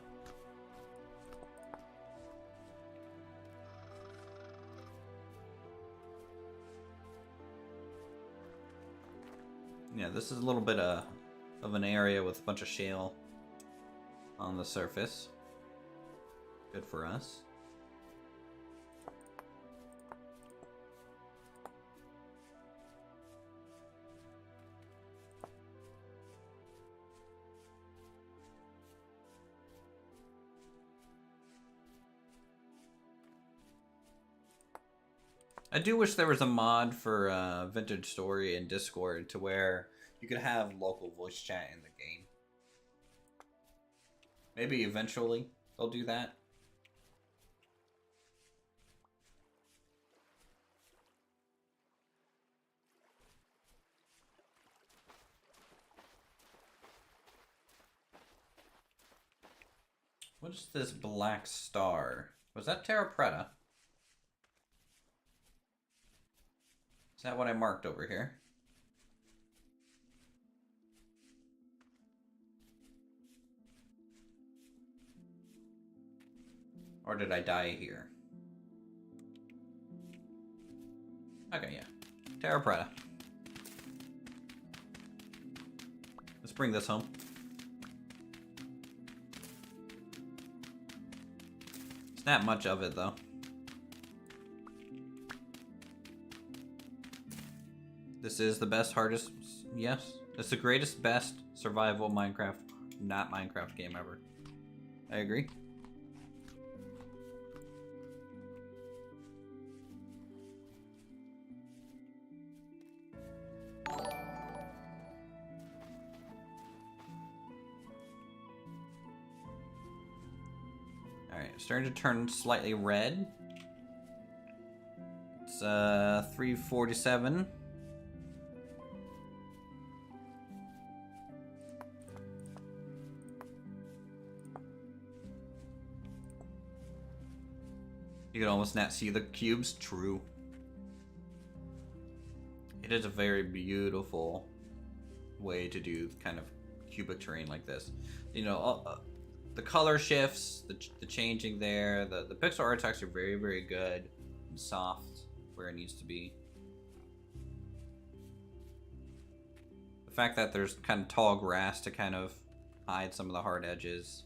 Yeah, this is a little bit of an area with a bunch of shale on the surface. Good for us. I do wish there was a mod for Vintage Story in Discord to where you could have local voice chat in the game. Maybe eventually they'll do that. What is this black star? Was that Terra Preta? Is that what I marked over here? Or did I die here? Okay, yeah. Terra Preta. Let's bring this home. It's not much of it, though. This is the best, hardest, yes. It's the greatest, best survival Minecraft, not Minecraft game ever. I agree. Alright, starting to turn slightly red. It's 3:47. You can almost not see the cubes. True. It is a very beautiful way to do kind of cubic terrain like this. You know, the color shifts, the changing there, the pixel art's actually very, very good and soft where it needs to be. The fact that there's kind of tall grass to kind of hide some of the hard edges.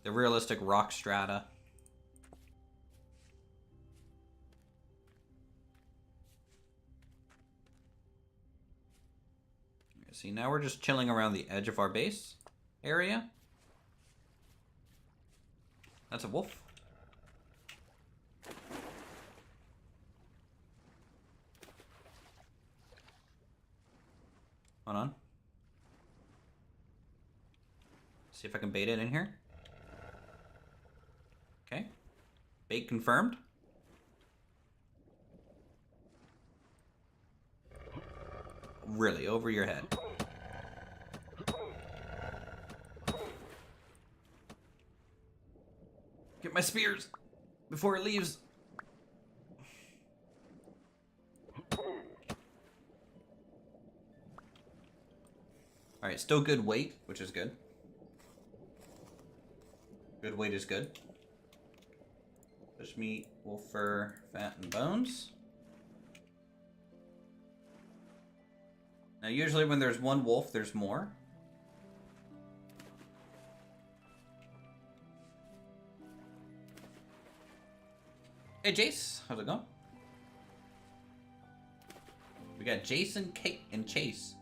The realistic rock strata. See, now we're just chilling around the edge of our base area. That's a wolf. Hold on. See if I can bait it in here. Okay. Bait confirmed. Really, over your head. Get my spears before it leaves. Alright, still good weight, which is good. Good weight is good. Fish meat, wolf fur, fat, and bones. Now, usually when there's one wolf, there's more. Hey, Jace. How's it going? We got Jason, Kate, and Chase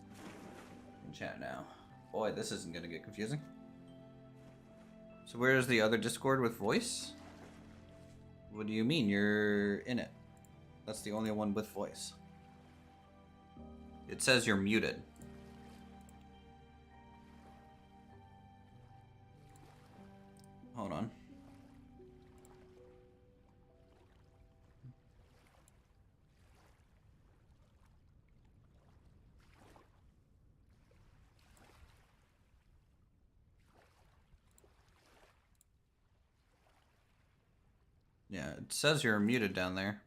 in chat now. Boy, this isn't going to get confusing. So where's the other Discord with voice? What do you mean? You're in it. That's the only one with voice. It says you're muted. Hold on. Yeah, it says you're muted down there.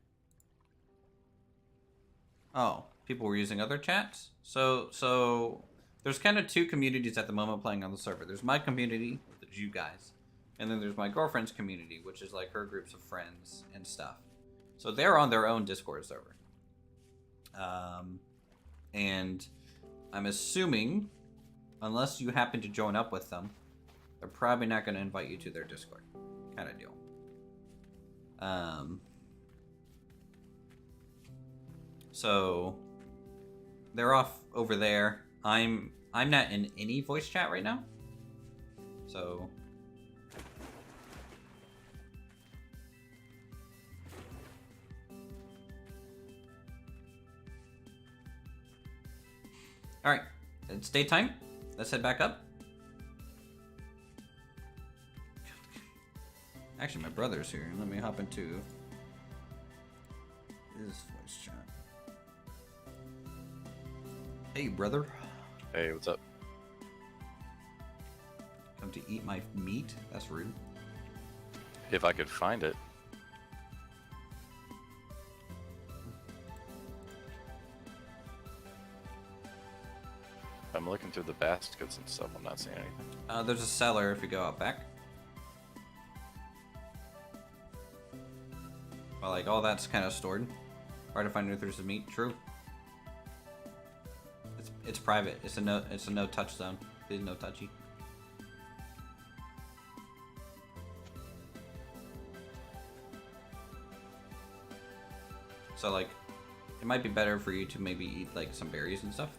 Oh, people were using other chats? So there's kind of two communities at the moment playing on the server. There's my community, which is you guys. And then there's my girlfriend's community, which is like her groups of friends and stuff. So they're on their own Discord server. And I'm assuming, unless you happen to join up with them, they're probably not going to invite you to their Discord kind of deal. So they're off over there. I'm not in any voice chat right now. So all right, it's daytime. Let's head back up. Actually, my brother's here. Let me hop into his voice chat. Hey, brother. Hey, what's up? Come to eat my meat? That's rude. If I could find it. I'm looking through the baskets and stuff. I'm not seeing anything. There's a cellar if you go out back. Well, like, all that's kind of stored. Hard to find Uthris' meat. True. It's private. It's a no touch zone. Please no touchy. So like, it might be better for you to maybe eat like some berries and stuff.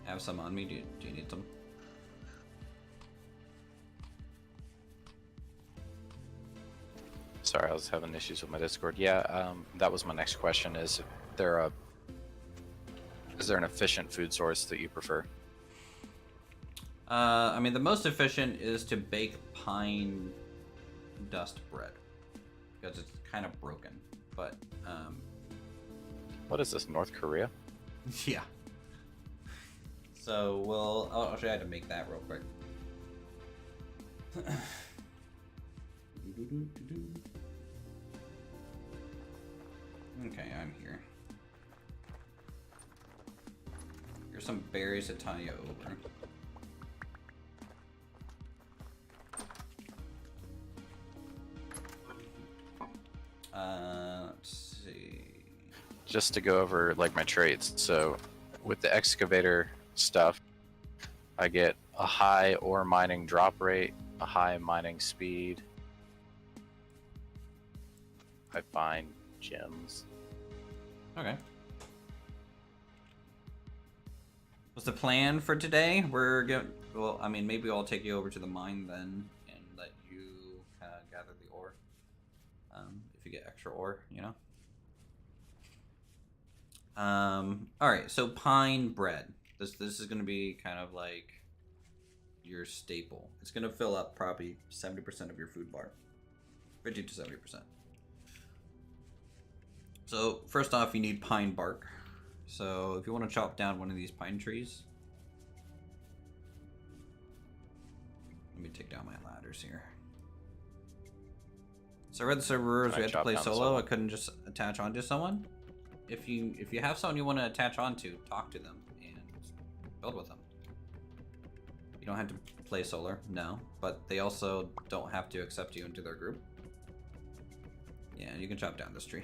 Have some on me. Do you need some? Sorry, I was having issues with my Discord. Yeah, that was my next question. Is there an efficient food source that you prefer? I mean, the most efficient is to bake pine dust bread because it's kind of broken. But what is this, North Korea? yeah, So I'll show you how to make that real quick. Okay, I'm here. Here's some berries to tie you over. Let's see. Just to go over like my traits. So with the excavator stuff, I get a high ore mining drop rate, a high mining speed. I find gems. Okay. What's the plan for today? We're going. Well, I mean, maybe I'll take you over to the mine then, and let you gather the ore. If you get extra ore, you know. All right. So pine bread. This is gonna be kind of like your staple. It's gonna fill up probably 70% of your food bar, 50 to 70%. So first off, you need pine bark. So if you want to chop down one of these pine trees, let me take down my ladders here. So I read the server rules. We had to play solo. I couldn't just attach onto someone. If you have someone you want to attach onto, talk to them and build with them. You don't have to play solo, no, but they also don't have to accept you into their group. Yeah, you can chop down this tree.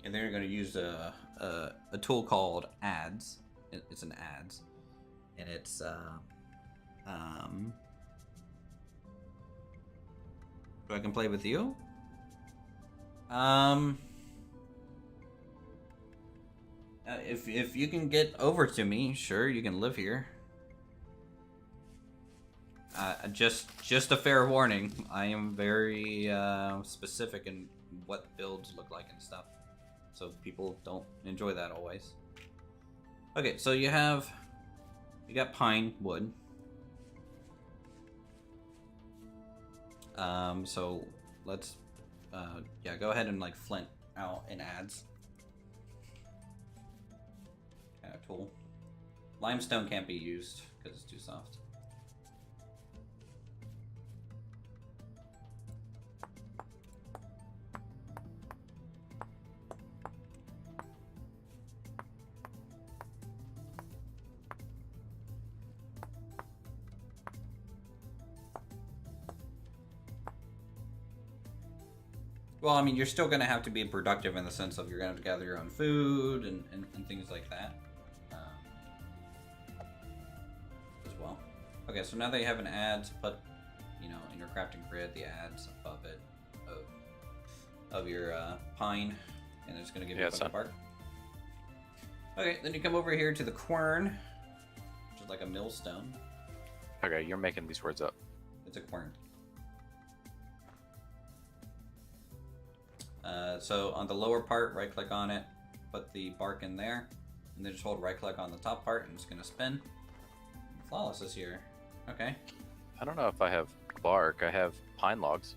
And then you're going to use a tool called ads. It's an ads, and it's so I can play with you. If you can get over to me, sure, you can live here. Just a fair warning. I am very specific in what builds look like and stuff. So people don't enjoy that always. Okay, so you got pine wood. So let's yeah, go ahead and like flint out in ads. Kind of tool. Limestone can't be used because it's too soft. Well, I mean, you're still going to have to be productive in the sense of you're going to have to gather your own food and things like that as well. Okay, so now that you have an ads, put, you know, in your crafting grid, the ads above it of your pine, and it's going to give you a bunch of bark. Okay, then you come over here to the quern, which is like a millstone. Okay, you're making these words up. It's a quern. So on the lower part, right click on it, put the bark in there, and then just hold right click on the top part and it's gonna spin. Flawless is here. Okay. I don't know if I have bark. I have pine logs.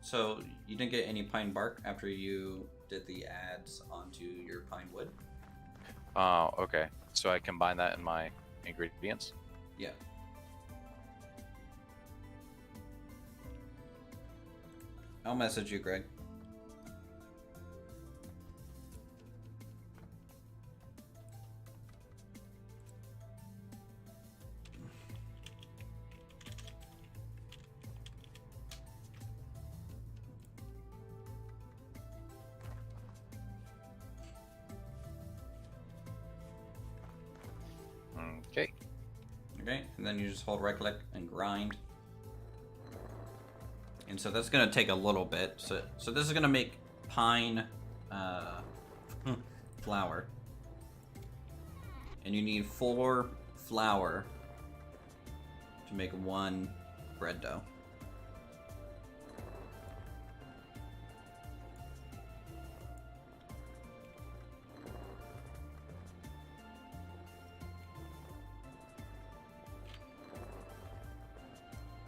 So you didn't get any pine bark after you did the ads onto your pine wood? Oh, okay. So I combine that in my ingredients? Yeah. I'll message you, Greg. Okay. Okay, and then you just hold right click and grind. And so that's gonna take a little bit. So this is gonna make pine flour. And you need 4 flour to make 1 bread dough.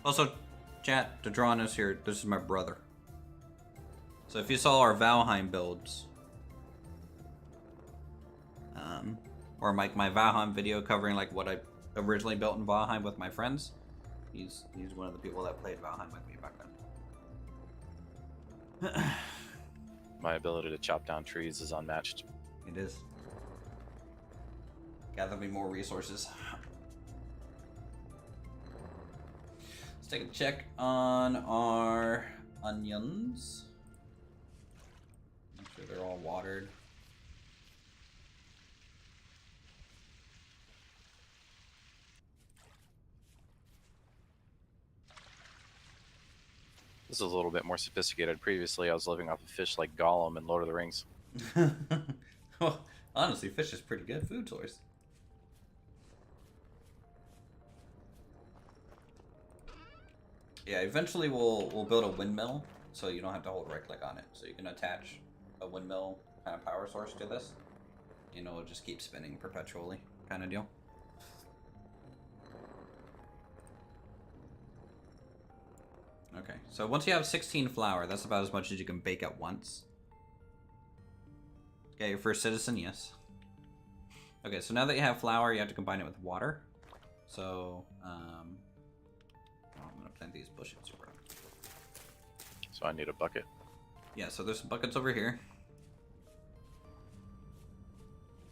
Also, chat, Dodronis here, this is my brother. So if you saw our Valheim builds, or my Valheim video covering like what I originally built in Valheim with my friends, he's one of the people that played Valheim with me back then. My ability to chop down trees is unmatched. It is. Gather me more resources. Let's take a check on our onions. Make sure they're all watered. This is a little bit more sophisticated. Previously, I was living off of fish like Gollum in Lord of the Rings. Well, honestly, fish is pretty good food source. Yeah, eventually we'll build a windmill, so you don't have to hold right click on it. So you can attach a windmill kind of power source to this. You know, it'll just keep spinning perpetually, kind of deal. Okay, so once you have 16 flour, that's about as much as you can bake at once. Okay, your first citizen, yes. Okay, so now that you have flour, you have to combine it with water. So, I'm gonna plant these bushes, bro. So I need a bucket. Yeah, so there's some buckets over here.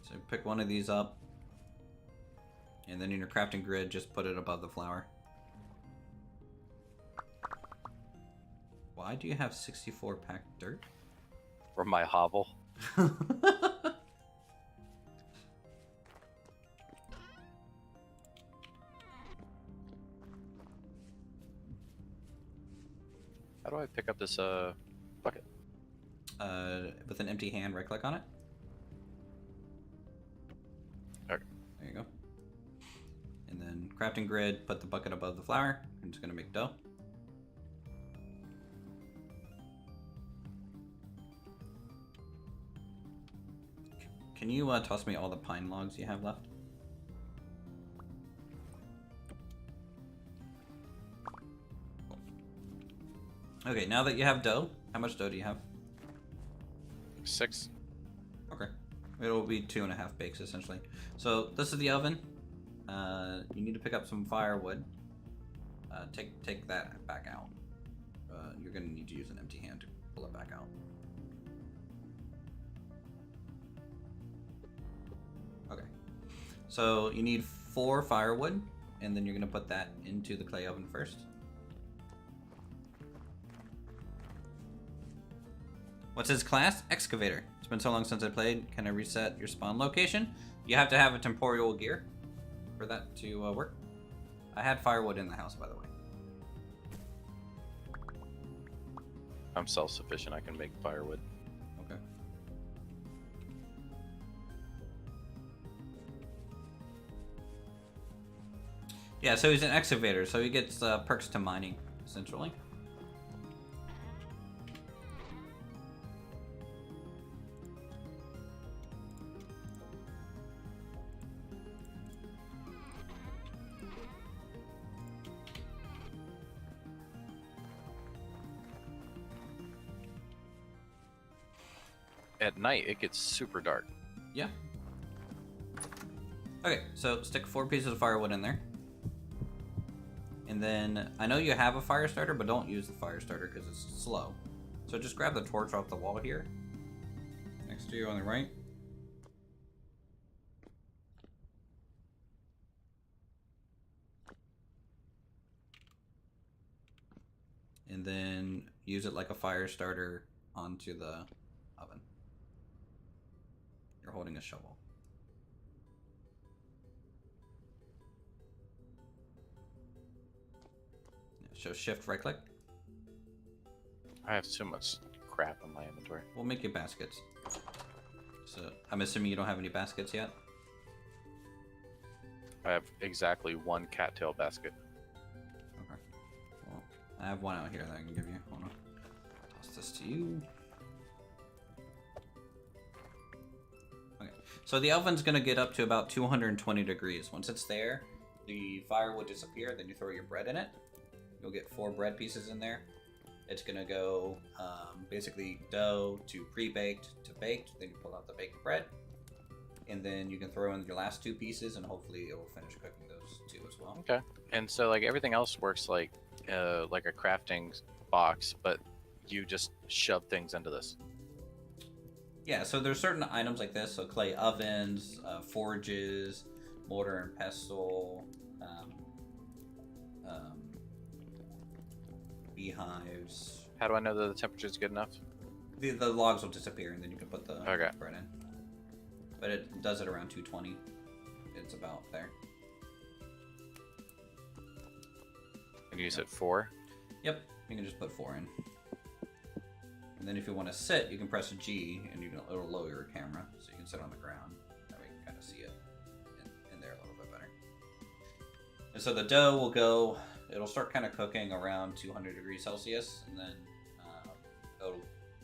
So pick one of these up. And then in your crafting grid, just put it above the flour. Why do you have 64 packed dirt? From my hovel. Okay, How do I pick up this bucket? with an empty hand, right click on it. Okay. There you go. And then crafting grid, put the bucket above the flour. I'm just gonna make dough. Can you toss me all the pine logs you have left? Okay, now that you have dough, how much dough do you have? 6. Okay. It'll be 2.5 bakes, essentially. So, this is the oven. You need to pick up some firewood. Take that back out. You're going to need to use an empty hand to pull it back out. Okay. So, you need 4 firewood, and then you're going to put that into the clay oven first. What's his class? Excavator. It's been so long since I played. Can I reset your spawn location? You have to have a temporal gear for that to work. I had firewood in the house, by the way. I'm self-sufficient. I can make firewood. Okay. Yeah, so he's an excavator, so he gets perks to mining, essentially. At night, it gets super dark. Yeah. Okay, so stick 4 pieces of firewood in there. And then, I know you have a fire starter, but don't use the fire starter because it's slow. So just grab the torch off the wall here. Next to you on the right. And then use it like a fire starter onto the oven. You're holding a shovel. So shift right click. I have too much crap in my inventory. We'll make you baskets. So I'm assuming you don't have any baskets yet? I have exactly 1 cattail basket. Okay. Well, I have one out here that I can give you. Hold on. Toss this to you. Okay. So the oven's gonna get up to about 220 degrees. Once it's there, the fire will disappear, then you throw your bread in it. you'll get 4 bread pieces in there. It's gonna go basically dough to pre-baked to baked. Then you pull out the baked bread, and then you can throw in your last 2 pieces, and hopefully it will finish cooking those 2 as well. Okay. And so like everything else works like a crafting box, but you just shove things into this. Yeah, so there's certain items like this, so clay ovens, forges, mortar and pestle, beehives. How do I know that the temperature is good enough? The logs will disappear, and then you can put the Okay. bread in. But it does it around 220. It's about there. And you said 4? Yep, you can just put 4 in. And then if you want to sit, you can press a G, and it'll lower your camera, so you can sit on the ground. That way you can kind of see it in there a little bit better. And so the dough will go, it'll start kind of cooking around 200 degrees Celsius, and then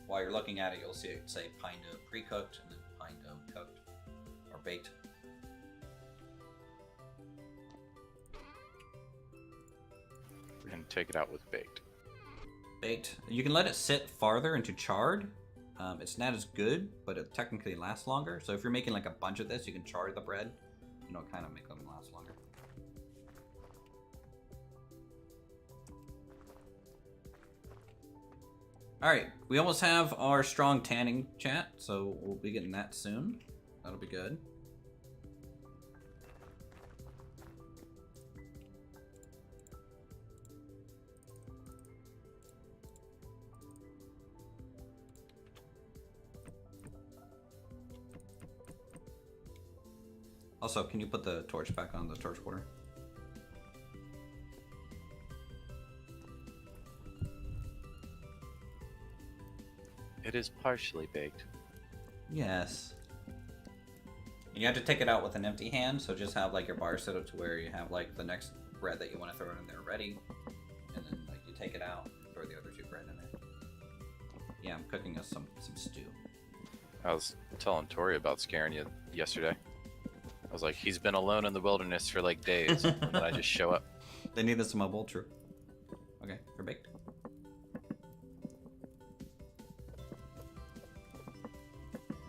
while you're looking at it, you'll see it say pine dough pre-cooked, and then pine dough cooked or baked. We're going to take it out with baked. Baked. You can let it sit farther into charred. It's not as good, but it technically lasts longer. So if you're making like a bunch of this, you can char the bread. Kind of make them last longer. All right, we almost have our strong tanning chat, so we'll be getting that soon. That'll be good. Also, can you put the torch back on the torch quarter? It is partially baked. Yes. And you have to take it out with an empty hand, so just have like your bar set up to where you have like the next bread that you want to throw in there ready, and then like you take it out, and throw the other 2 bread in there. Yeah, I'm cooking us some stew. I was telling Tori about scaring you yesterday. I was like, he's been alone in the wilderness for like days, and then I just show up. They need this mobile, true. Okay, they're baked.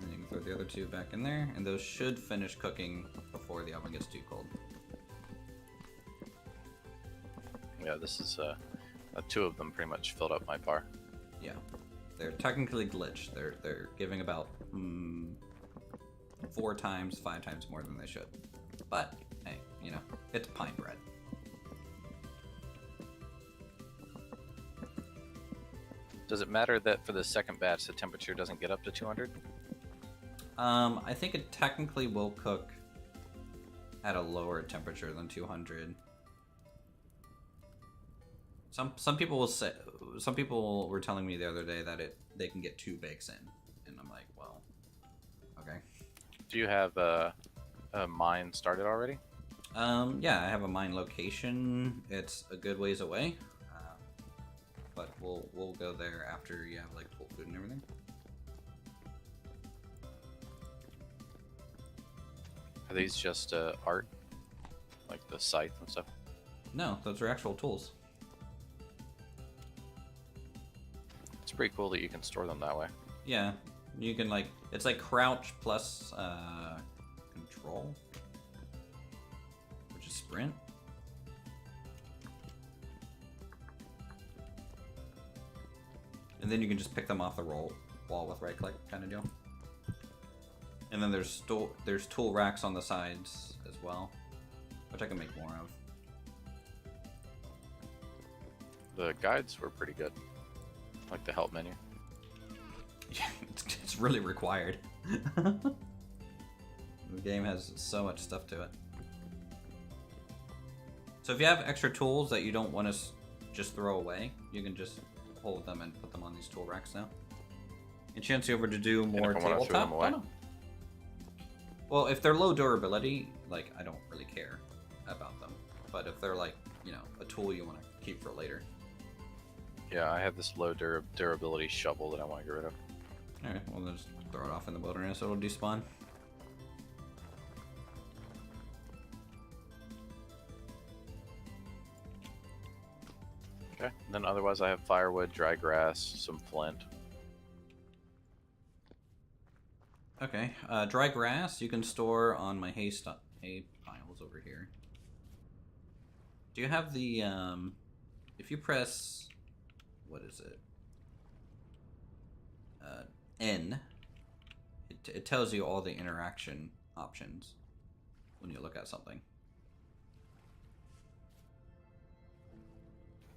And you can throw the other 2 back in there, and those should finish cooking before the oven gets too cold. Yeah, this is 2 of them pretty much filled up my bar. Yeah, they're technically glitched. They're giving about 4 times, 5 times more than they should. But hey, it's pine bread. Does it matter that for the second batch the temperature doesn't get up to 200? I think it technically will cook at a lower temperature than 200. Some people will say, some people were telling me the other day that they can get 2 bakes in, and I'm like, well, okay. Do you have a mine started already? Yeah, I have a mine location. It's a good ways away, but we'll go there after you have like full food and everything. Are these just art, like the scythe and stuff? No, those are actual tools. It's pretty cool that you can store them that way. Yeah, you can like, it's like crouch plus control, which is sprint. And then you can just pick them off the wall with right click kind of deal. And then there's tool racks on the sides as well, which I can make more of. The guides were pretty good, like the help menu. Yeah, it's really required. The game has so much stuff to it. So if you have extra tools that you don't want to just throw away, you can just hold them and put them on these tool racks now. And chance you over to do more tabletop. Oh, no. Well, if they're low durability, like, I don't really care about them. But if they're like, a tool you want to keep for later. Yeah, I have this low durability shovel that I want to get rid of. Alright, well then just throw it off in the wilderness, it'll despawn. Then otherwise I have firewood, dry grass, some flint. Okay, dry grass you can store on my hay piles over here. Do you have the, if you press, what is it? N, it tells you all the interaction options when you look at something.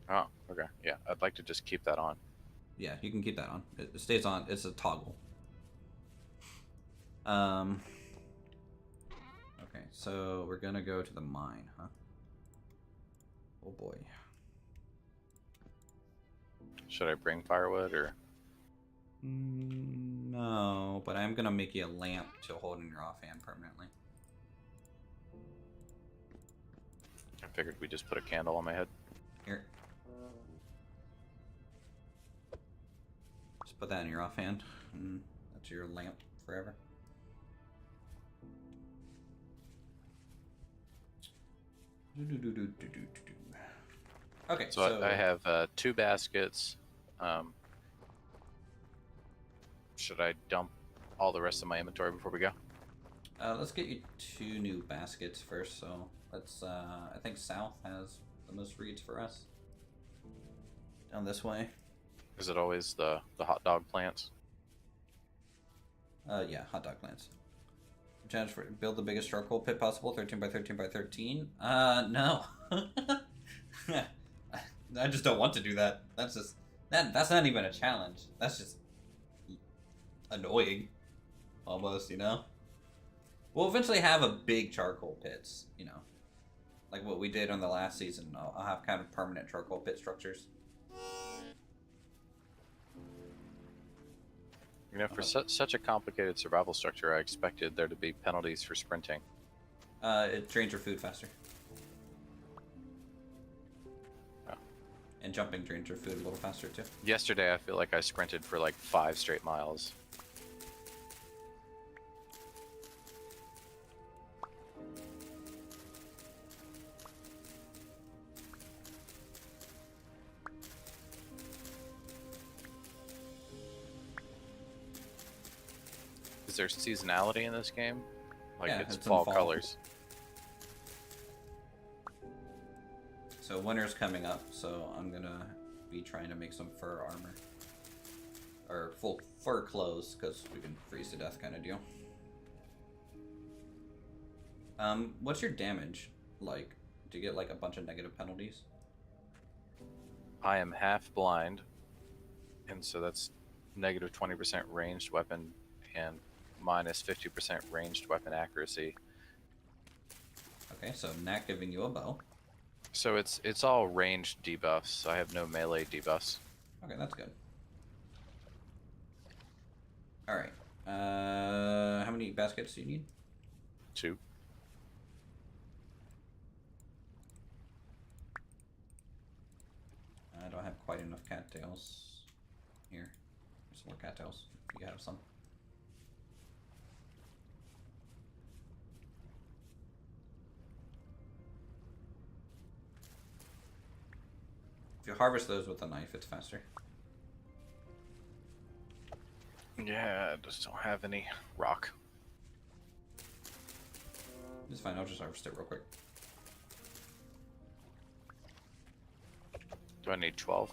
Oh, okay. Yeah, I'd like to just keep that on. Yeah, you can keep that on. It stays on. It's a toggle. Okay, so we're gonna go to the mine, huh? Oh boy. Should I bring firewood or? No, but I'm gonna make you a lamp to hold in your offhand permanently. I figured we just put a candle on my head. Here. Just put that in your offhand, and that's your lamp forever. Okay, so I have 2 baskets. Should I dump all the rest of my inventory before we go? Let's get you 2 new baskets first. So let's. I think south has the most reeds for us. Down this way. Is it always the hot dog plants? Yeah, hot dog plants. Challenge for build the biggest charcoal pit possible, 13 by 13 by 13. No. I just don't want to do that. That's just that's not even a challenge. That's just annoying, almost. You know. We'll eventually have a big charcoal pits. You know, like what we did on the last season. I'll have kind of permanent charcoal pit structures. You know, for such a complicated survival structure, I expected there to be penalties for sprinting. It drains your food faster. Oh. And jumping drains your food a little faster too. Yesterday, I feel like I sprinted for like 5 straight miles. Is there seasonality in this game? Like, yeah, it's in fall colors. So winter's coming up, so I'm gonna be trying to make some fur armor. Or full fur clothes, because we can freeze to death kind of deal. What's your damage like? Do you get like a bunch of negative penalties? I am half blind, and so that's negative 20% ranged weapon and minus 50% ranged weapon accuracy. Okay, so Nat giving you a bow. So it's all ranged debuffs. I have no melee debuffs. Okay, that's good. All right. How many baskets do you need? 2. I don't have quite enough cattails. Here, there's some more cattails. You have some. If you harvest those with a knife, it's faster. Yeah, I just don't have any rock. It's fine, I'll just harvest it real quick. Do I need 12?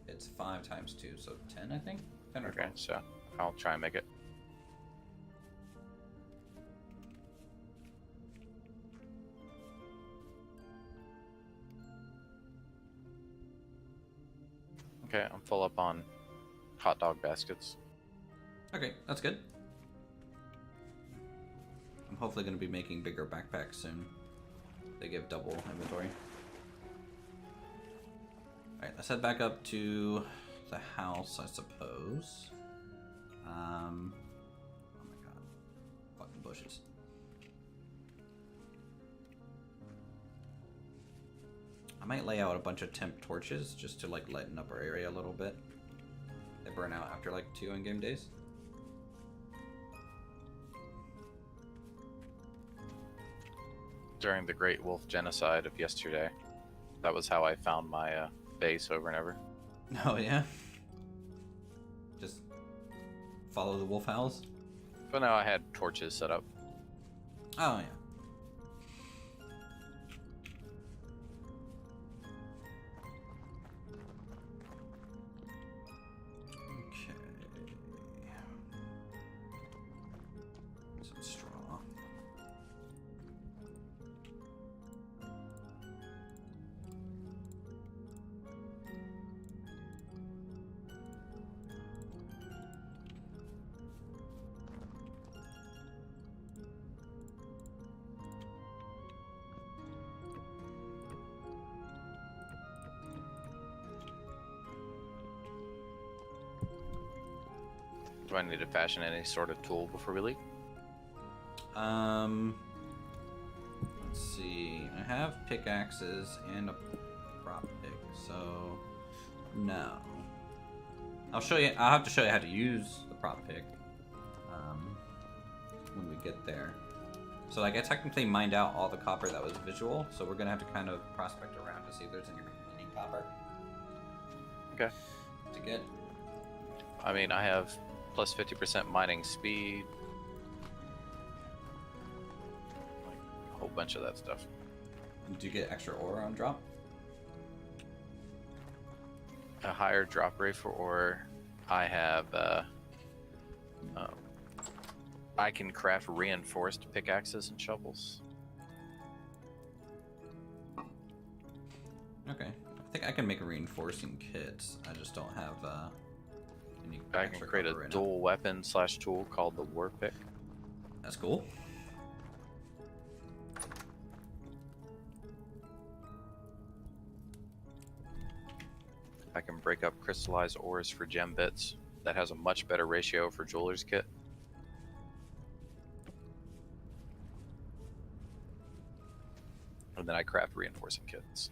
It's 5 times 2, so 10, I think? 10 or 12. Okay, so I'll try and make it. Okay, I'm full up on hot dog baskets. Okay, that's good. I'm hopefully going to be making bigger backpacks soon. They give double inventory. Alright, let's head back up to the house, I suppose. Oh my god. Fucking bushes. I might lay out a bunch of temp torches just to like lighten up our area a little bit. They burn out after like 2 in-game days. During the Great Wolf Genocide of yesterday. That was how I found my base over and over. Oh yeah. Just follow the wolf howls. But now I had torches set up. Oh yeah. Okay. Some straw. Do I need to fashion any sort of tool before we leave? Let's see. I have pickaxes and a prop pick, so no. I'll show you. I'll have to show you how to use the prop pick when we get there. So like I technically mined out all the copper that was visual, so we're gonna have to kind of prospect around to see if there's any remaining copper. Okay. To get. I mean, I have plus 50% mining speed. Like a whole bunch of that stuff. Do you get extra ore on drop? A higher drop rate for ore. I have I can craft reinforced pickaxes and shovels. Okay. I think I can make reinforcing kits. I just don't have any I can extra create a copper right now. dual weapon / tool called the war pick. That's cool. I can break up crystallized ores for gem bits. That has a much better ratio for jeweler's kit. And then I craft reinforcing kits.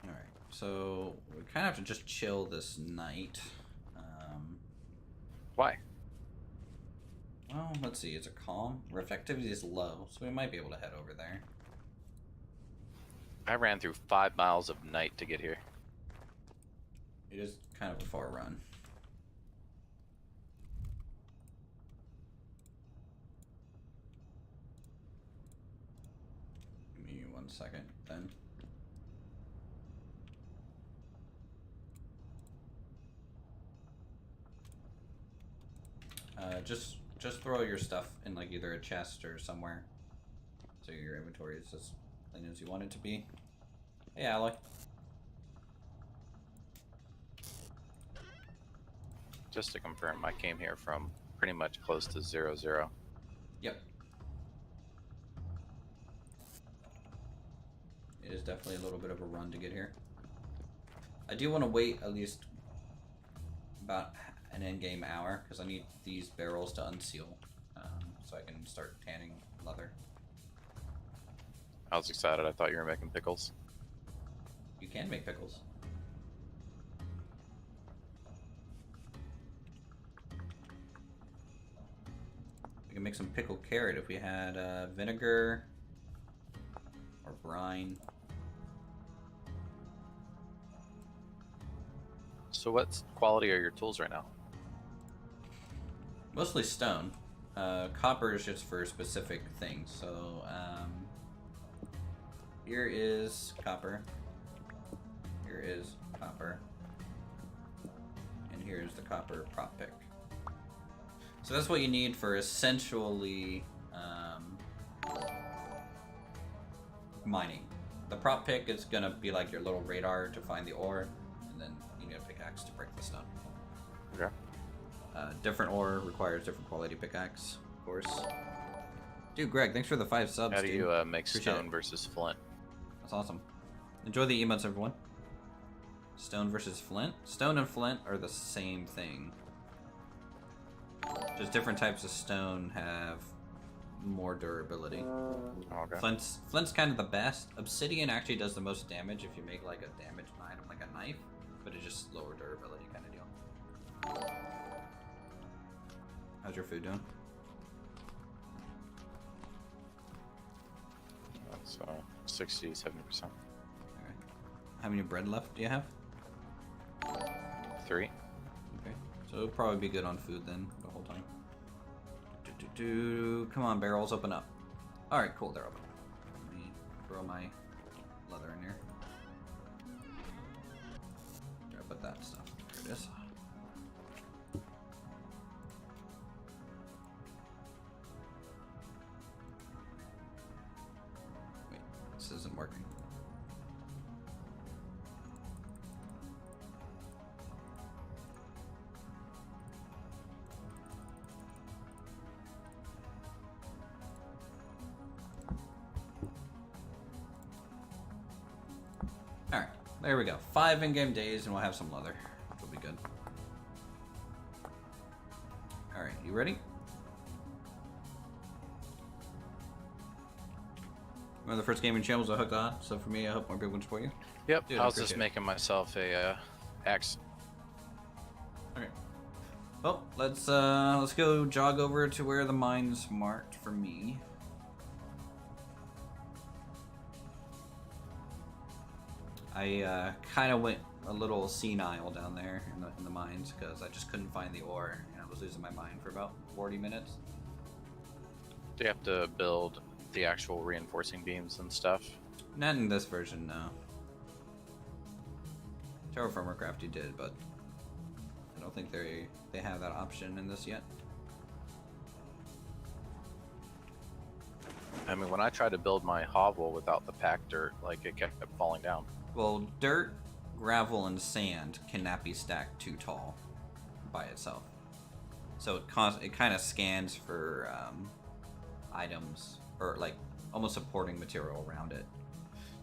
Alright, so we kind of have to just chill this night. Why? Well, let's see, it's a calm. Reflectivity is low, so we might be able to head over there. I ran through 5 miles of night to get here. It is kind of a far run. Give me 1 second, then. Just throw your stuff in like either a chest or somewhere, so your inventory is as clean as you want it to be. Hey, Alloy. Just to confirm, I came here from pretty much close to 0-0. Yep. It is definitely a little bit of a run to get here. I do want to wait at least about an in-game hour, because I need these barrels to unseal, so I can start tanning leather. I was excited. I thought you were making pickles. You can make pickles. We can make some pickled carrot if we had vinegar or brine. So what quality are your tools right now? Mostly stone. Copper is just for specific things. So here is copper. Here is copper. And here's the copper prop pick. So that's what you need for essentially mining. The prop pick is gonna be like your little radar to find the ore, and then you need a pickaxe to break the stone. Okay. Different ore requires different quality pickaxe, of course. Dude, Greg, thanks for the 5 subs. How do dude. you make Appreciate stone it. versus flint? That's awesome. Enjoy the emotes, everyone. Stone versus flint. Stone and flint are the same thing. Just different types of stone have more durability. Okay. Flint's kind of the best. Obsidian actually does the most damage if you make like a damaged item, like a knife. but it's just lower durability kind of deal. How's your food doing? That's 60, 70%. Okay. How many bread left do you have? 3. Okay, so it'll probably be good on food then the whole time. Come on, barrels, open up. Alright, cool, they're open. Let me throw my leather in here. Where I put that stuff? There it is. Wait, this isn't working. Alright, there we go. 5 in-game days and we'll have some leather, which will be good. Alright, you ready? One of the first gaming channels I hooked on, so for me, I hope more people can support you. Yep, Dude, I was just making myself a axe. Okay. Well, let's go jog over to where the mine's marked for me. I kind of went a little senile down there in the mines because I just couldn't find the ore and I was losing my mind for about 40 minutes. Do you have to build the actual reinforcing beams and stuff? Not in this version, no. Terraformer Crafty did, but I don't think they have that option in this yet. I mean, when I tried to build my hovel without the packed dirt, like it kept falling down. Well, dirt, gravel, and sand cannot be stacked too tall by itself. So it kind of scans for items or like almost supporting material around it.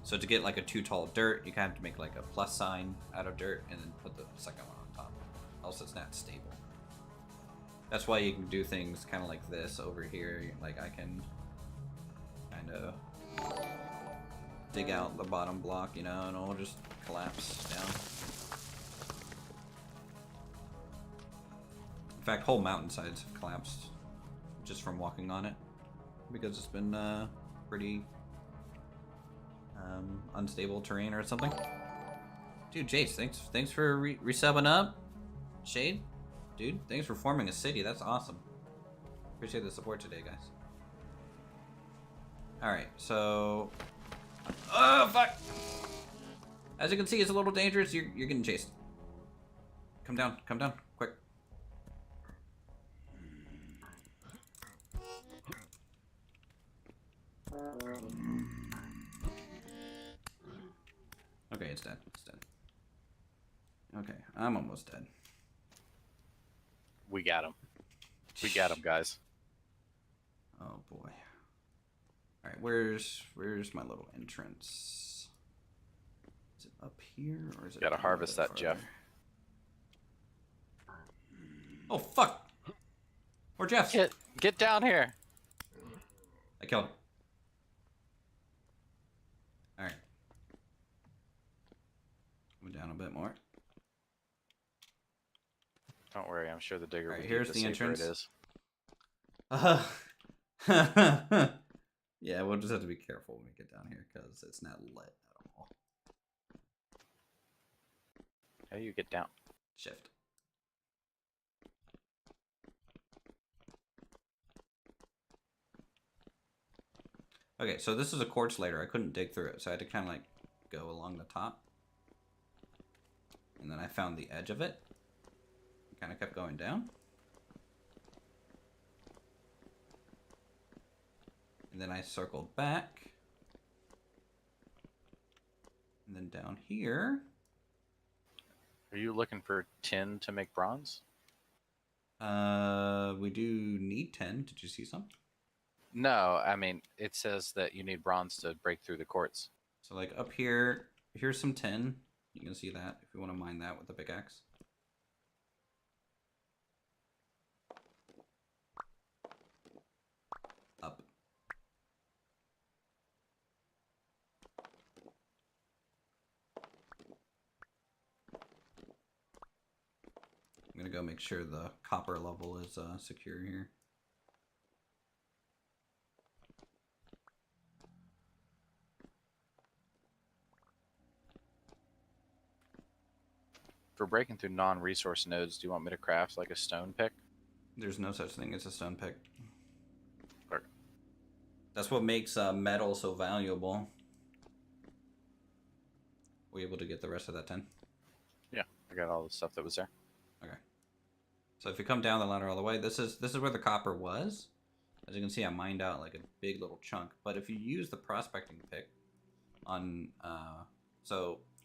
So to get like a too tall dirt, you kind of have to make like a plus sign out of dirt and then put the second one on top. Else it's not stable. That's why you can do things kind of like this over here. Like I can kind of dig out the bottom block, you know, and it'll just collapse down. In fact, whole mountainsides have collapsed just from walking on it because it's been pretty unstable terrain or something. Dude, Jace, thanks for resubbing up. Shade, dude, thanks for forming a city. That's awesome. Appreciate the support today, guys. All right, so. Oh, fuck! As you can see, it's a little dangerous. You're getting chased. Come down, quick. Okay, it's dead. Okay, I'm almost dead. We got him. We got him, guys. Oh boy. All right, where's my little entrance? Is it up here or is it? Gotta harvest that, Jeff. Oh fuck! Or Jeff. Get down here. I killed him. All right. Move down a bit more. Don't worry, I'm sure the digger. Right, will here's keep the entrance. It is. Yeah, we'll just have to be careful when we get down here because it's not lit at all. How do you get down? Shift. Okay, so this is a quartz layer. I couldn't dig through it, so I had to kind of like go along the top. And then I found the edge of it. Kind of kept going down. And then I circled back. And then down here. Are you looking for tin to make bronze? We do need 10. Did you see some? No, I mean, it says that you need bronze to break through the quartz. So like up here, here's some tin. You can see that if you want to mine that with a pickaxe. Up. gonna go make sure the copper level is secure here. For breaking through non-resource nodes, do you want me to craft like a stone pick? There's no such thing as a stone pick. Or, That's what makes metal so valuable. We able to get the rest of that 10? yeah, I got all the stuff that was there. Okay. So if you come down the ladder all the way, this is where the copper was. As you can see, I mined out like a big little chunk. But if you use the prospecting pick on,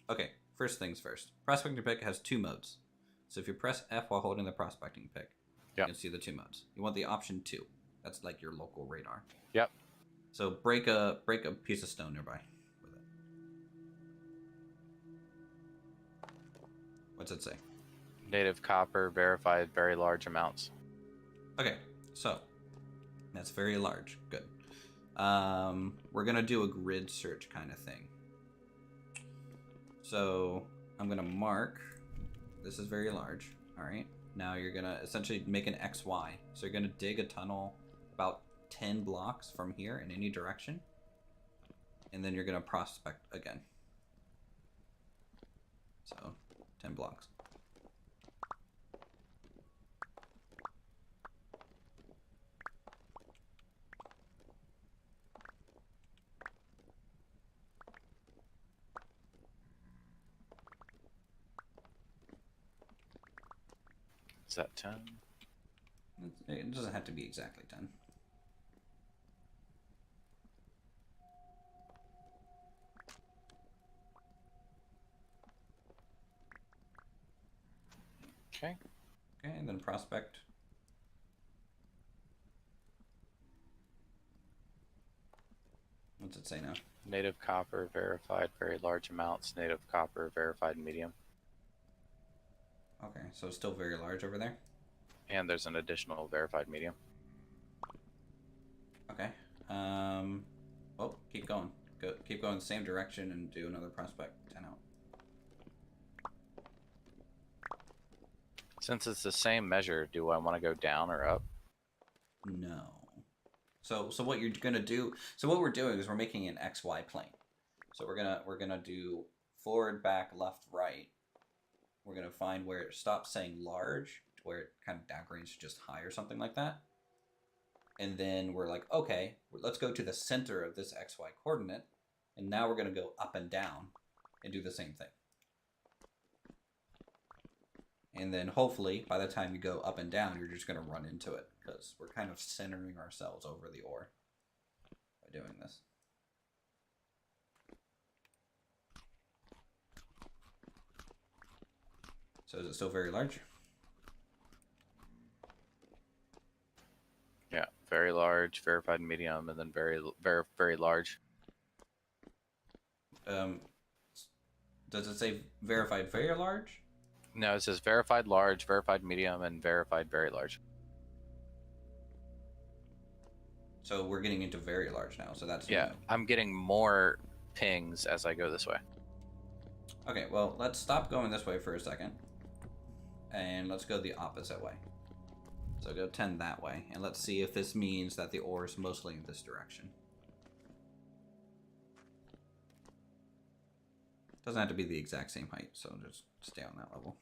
okay, first things first. Prospecting pick has 2 modes. So if you press F while holding the prospecting pick, you can see the 2 modes. You want the option 2. That's like your local radar. Yep. So break a piece of stone nearby with it. What's it say? Native copper, verified, very large amounts. Okay, so that's very large. Good. We're gonna do a grid search kind of thing. So I'm gonna mark. This is very large. All right. Now you're gonna essentially make an XY. So you're gonna dig a tunnel about 10 blocks from here in any direction, and then you're gonna prospect again. So 10 blocks. Is that 10? It doesn't have to be exactly 10. Okay. Okay, and then prospect. What's it say now? Native copper, verified, very large amounts. Native copper, verified, medium. Okay, so it's still very large over there. And there's an additional verified medium. Okay. Oh, keep going. Keep going the same direction and do another prospect. 10 out. Since it's the same measure, do I want to go down or up? No. So what you're gonna do? So what we're doing is we're making an XY plane. So we're gonna do forward, back, left, right. We're gonna find where it stops saying large to where it kind of downgrades to just high or something like that. And then we're like, okay, let's go to the center of this XY coordinate, and now we're gonna go up and down and do the same thing. And then hopefully, by the time you go up and down, you're just going to run into it, because we're kind of centering ourselves over the ore by doing this. So is it still very large? Yeah, very large, verified medium, and then very large. Does it say verified very large? No, it says verified large, verified medium, and verified very large. So we're getting into very large now, so that's... Yeah, I'm getting more pings as I go this way. Okay, well, let's stop going this way for a second. And let's go the opposite way. So go 10 that way, and let's see if this means that the ore is mostly in this direction. Doesn't have to be the exact same height, so just stay on that level.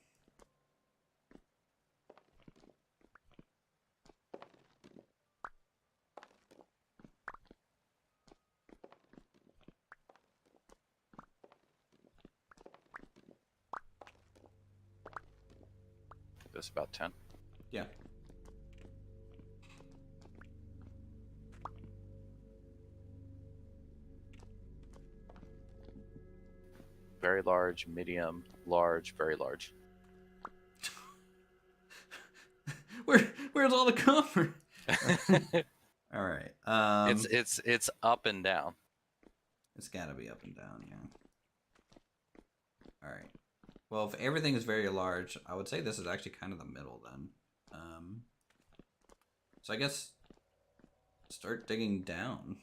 This about 10. Yeah. Very large, medium, large, very large. Where's all the copper? All right. It's up and down. It's gotta be up and down, yeah. All right. Well, if everything is very large, I would say this is actually kind of the middle then. So I guess start digging down.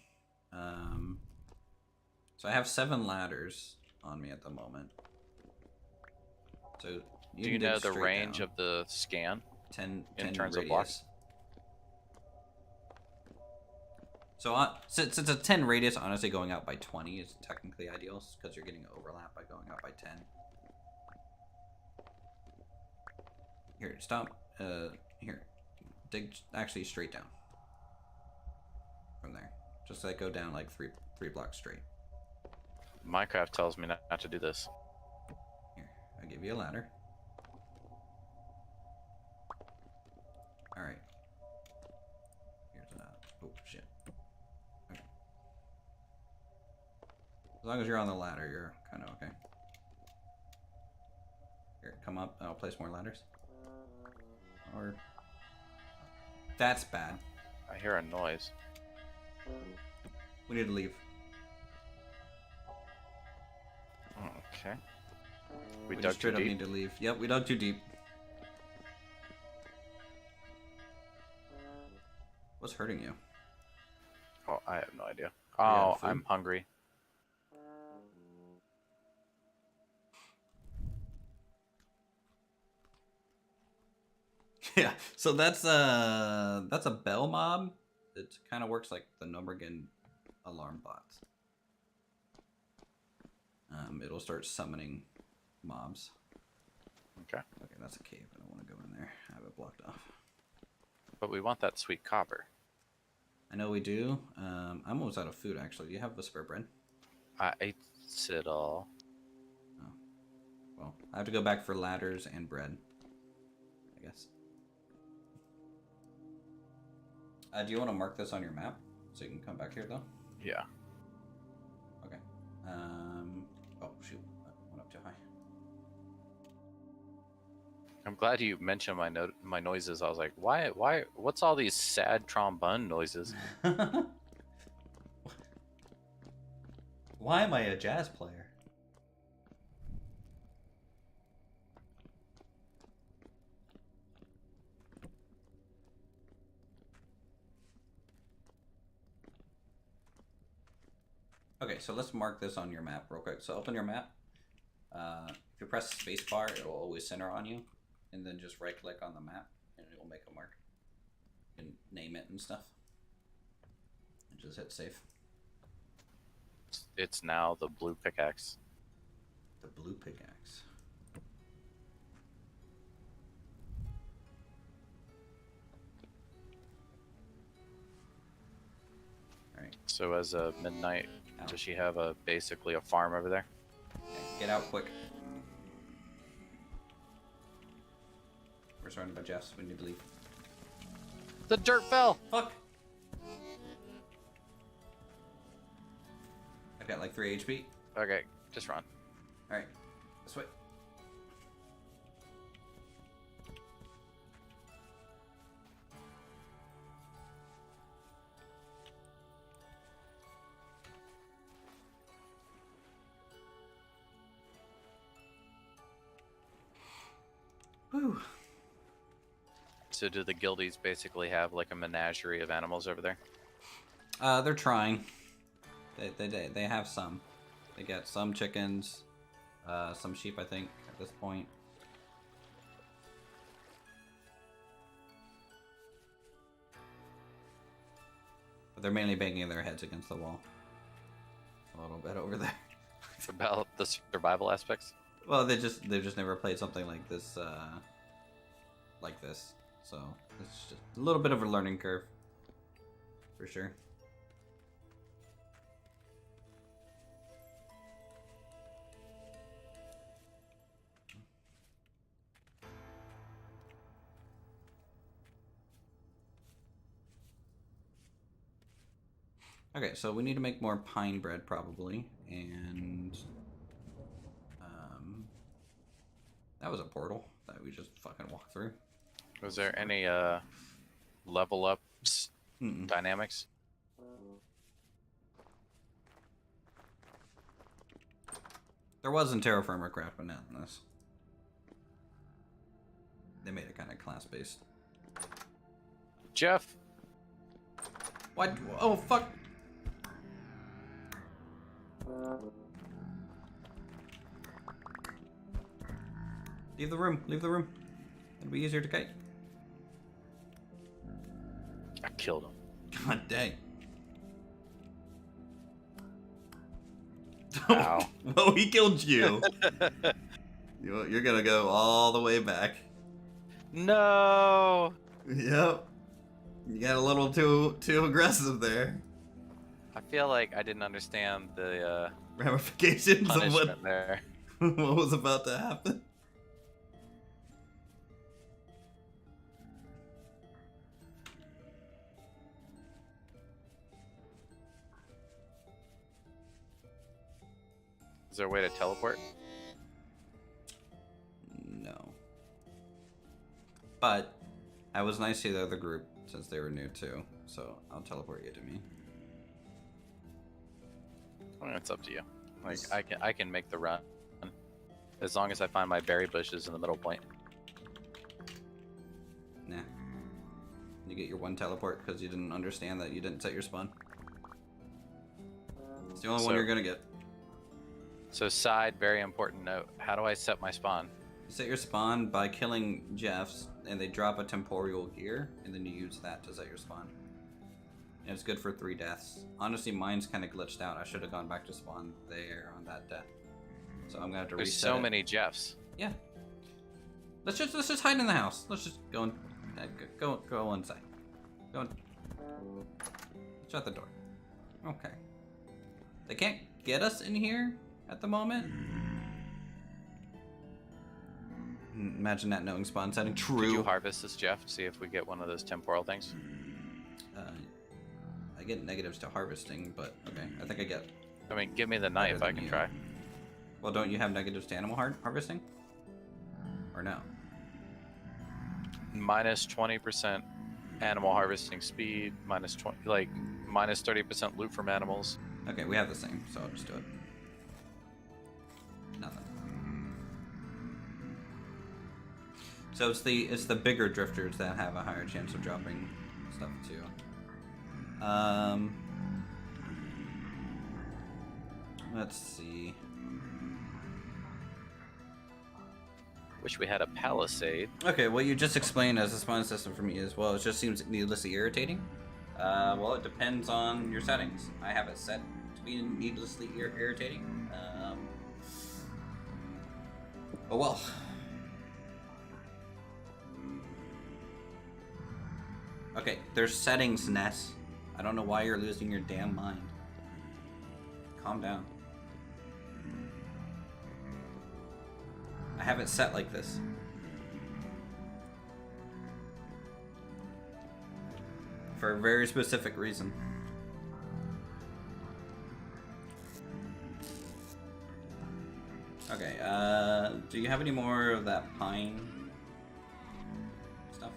So I have 7 ladders on me at the moment. So You Do can you dig know the straight range down. of the scan 10 in terms radius. of blocks? So since it's a 10 radius, honestly, going out by 20 is technically ideal because you're getting overlap by going out by 10. Here, stop. Here, dig actually straight down from there. Just like go down like three blocks straight. Minecraft tells me not to do this. Here, I'll give you a ladder. All right. Here's an oh shit. Okay. As long as you're on the ladder, you're kind of okay. Here, come up. I'll place more ladders. Or that's bad. I hear a noise. We need to leave. Okay. We We dug just straight too up deep. need to leave. Yep, we dug too deep. What's hurting you? Oh, I have no idea. got Oh, food? I'm hungry. Yeah, so that's a bell mob. It kind of works like the Numbergen alarm bots. It'll start summoning mobs. Okay. Okay, that's a cave. I don't want to go in there. I have it blocked off. But we want that sweet copper. I know we do. I'm almost out of food, actually. Do you have the spare bread? I ate it all. Oh. Well, I have to go back for ladders and bread, I guess. Do you want to mark this on your map so you can come back here, though? Yeah. Okay. Oh, shoot. I went up too high. I'm glad you mentioned my noises. I was like, why? What's all these sad trombone noises? Why am I a jazz player? Okay, so let's mark this on your map real quick. So open your map. If you press spacebar, it will always center on you. And then just right click on the map and it will make a mark. You can name it and stuff. And just hit save. It's now the blue pickaxe. The blue pickaxe. Alright. So as a midnight, Ow. does she have basically a farm over there? Okay, get out quick. We're surrounded by Jeffs. We need to leave. The dirt fell. Fuck! I've got like 3 HP. Okay, just run. Alright, this way. Whew. So do the guildies basically have like a menagerie of animals over there? They're trying. They have some. They got some chickens, some sheep, I think, at this point. But they're mainly banging their heads against the wall. A little bit over there. About the survival aspects? Well, they've just never played something like this, So it's just a little bit of a learning curve, for sure. Okay, so we need to make more pine bread probably, and that was a portal that we just fucking walked through. Was there any level ups dynamics? There was in Terra Firma Craft, but not in this. They made it kind of class-based. Jeff! What? Oh, fuck! Leave the room. Leave the room. It'll be easier to kite. I killed him. God dang. Ow. Well, he killed you. You're gonna go all the way back. No. Yep. You got a little too aggressive there. I feel like I didn't understand the Ramifications of punishment there. what was about to happen. Is there a way to teleport? No. But I was nice to the other group since they were new too, so I'll teleport you to me. I mean, it's up to you. Like I can make the run as long as I find my berry bushes in the middle point. Nah. You get your one teleport because you didn't understand that you didn't set your spawn. It's the only one you're gonna get. So side, very important note. How do I set my spawn? You set your spawn by killing Jeffs, and they drop a temporal gear, and then you use that to set your spawn. And it's good for 3 deaths. Honestly, mine's kind of glitched out. I should have gone back to spawn there on that death. So I'm gonna have to There's reset so it. many Jeffs. Yeah. Let's just hide in the house. Let's just go inside. Go in. Shut the door. Okay. They can't get us in here at the moment. Imagine that knowing spawn setting. True. Could you harvest this, Jeff? See if we get one of those temporal things. I get negatives to harvesting, but okay. I think I get. I mean, give me the knife. I can try. Well, don't you have negatives to animal harvesting? Or no? Minus 20% animal harvesting speed. Minus 20, like minus 30% loot from animals. Okay, we have the same, so I'll just do it. Nothing. So it's the bigger drifters that have a higher chance of dropping stuff too. Let's see. Wish we had a palisade. Okay, what you just explained as a spawn system for me as well, it just seems needlessly irritating. Well, it depends on your settings. I have it set to be needlessly irritating. Oh well. Okay, there's settings, Ness. I don't know why you're losing your damn mind. Calm down. I have it set like this. For a very specific reason. Okay, do you have any more of that pine stuff?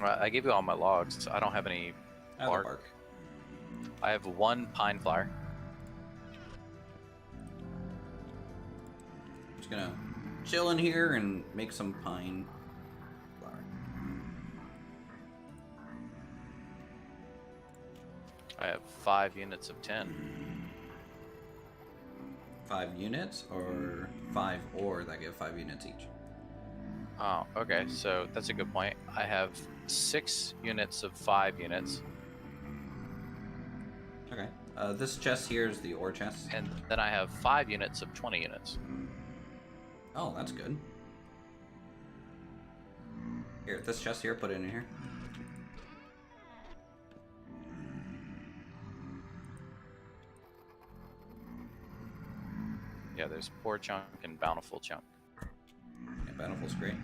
I gave you all my logs. I don't have any I have the bark. bark. I have 1 pine flower. Just gonna chill in here and make some pine flour. I have 5 units of 10. 5 units or 5 ore that give 5 units each? Oh, okay. So that's a good point. I have 6 units of 5 units. Okay. This chest here is the ore chest. And then I have 5 units of 20 units. Oh, that's good. Here, this chest here, put it in here. Yeah, there's poor chunk and bountiful chunk. Yeah, Bountiful's great.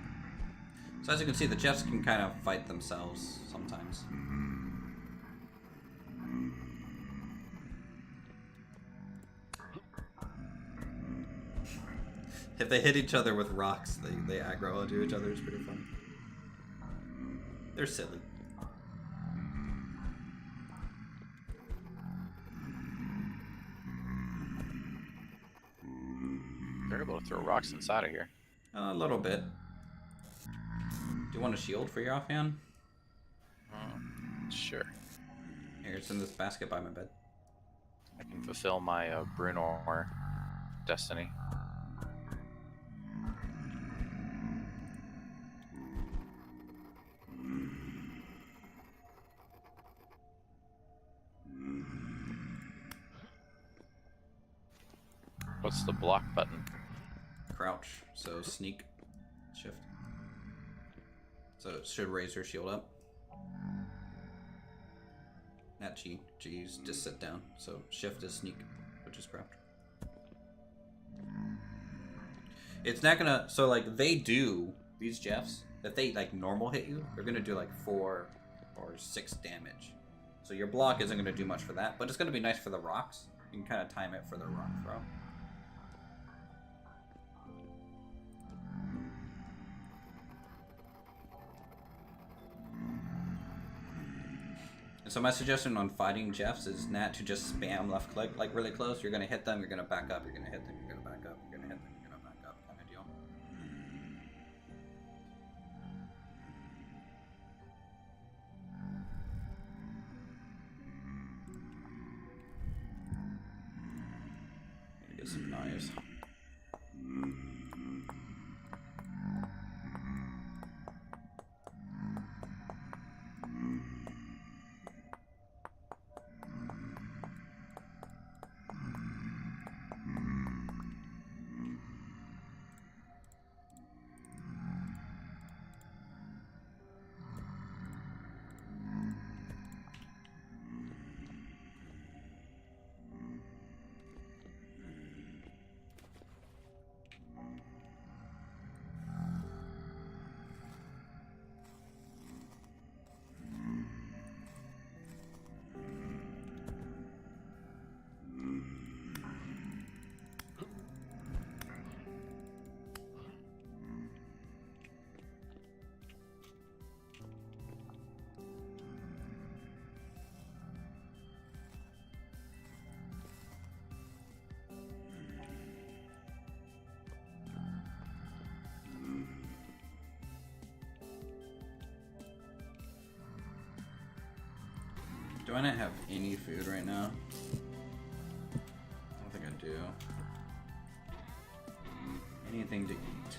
So as you can see, the chests can kind of fight themselves sometimes. If they hit each other with rocks, they aggro onto each other. It's pretty funny. They're silly. They're able to throw rocks inside of here. A little bit. Do you want a shield for your offhand? Sure. Here, it's in this basket by my bed. I can fulfill my Brunor destiny. What's the block button? Crouch. So sneak. Shift. So it should raise her shield up. Not G. G's just sit down. So shift is sneak, which is crouch. It's not gonna. So like they do these Jeffs. If they like normal hit you, they're gonna do like 4 or 6 damage. So your block isn't gonna do much for that, but it's gonna be nice for the rocks. You can kind of time it for the rock throw. And so my suggestion on fighting Jeffs is not to just spam left click like really close. You're gonna hit them, you're gonna back up, you're gonna hit them, you're gonna back up, you're gonna hit them, you're gonna back up, kind of deal. Get some knives. Do I not have any food right now? I don't think I do. Anything to eat.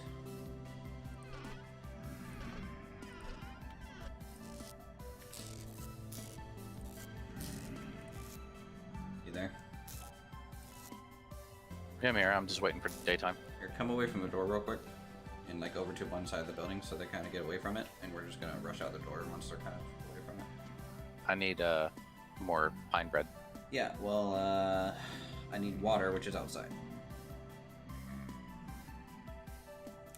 You there? Yeah, I'm here. I'm just waiting for daytime. Here, come away from the door real quick. And like over to one side of the building so they kind of get away from it. And we're just gonna rush out the door once they're kind of away from it. I need more pine bread. Yeah, well, I need water, which is outside.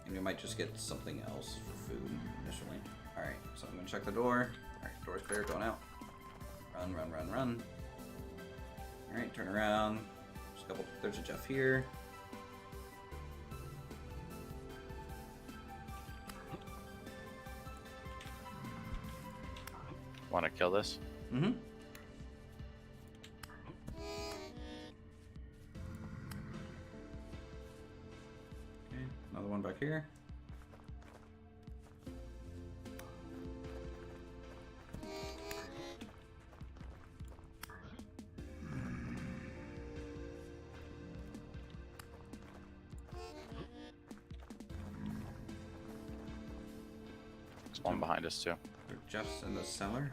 And we might just get something else for food initially. Alright, so I'm gonna check the door. Alright, door's clear, going out. Run, run, run, run. Alright, turn around. There's a Jeff here. Want to kill this? Mm-hmm. Okay, another one back here. There's one behind us too. Jeff's in the cellar.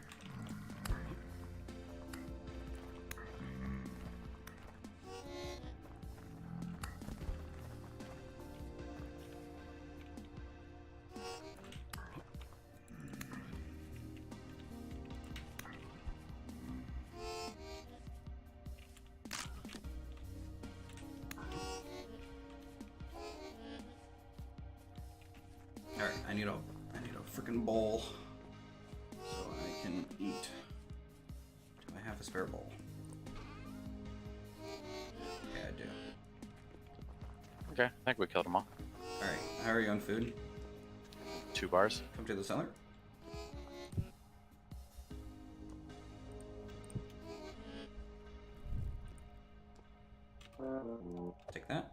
Alright, I need a freaking bowl. So I can eat. Do I have a spare bowl? Yeah, I do. Okay, I think we killed them all. Alright, how are you on food? 2 bars. Come to the cellar. Take that.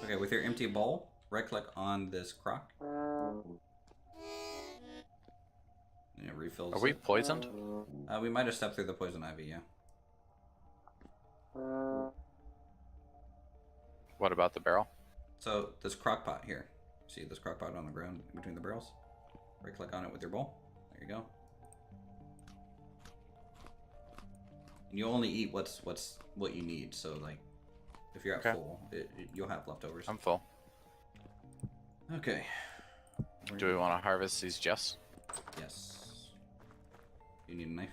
Okay, with your empty bowl, right-click on this crock. And it refills. Are we poisoned? We might have stepped through the poison ivy, yeah. What about the barrel? So, this crock pot here. See this crock pot on the ground between the barrels? Right-click on it with your bowl. There you go. And you only eat what you need. So like, if you're at full, you'll have leftovers. I'm full. Okay. Do we want to harvest these Jeffs? Yes. You need a knife.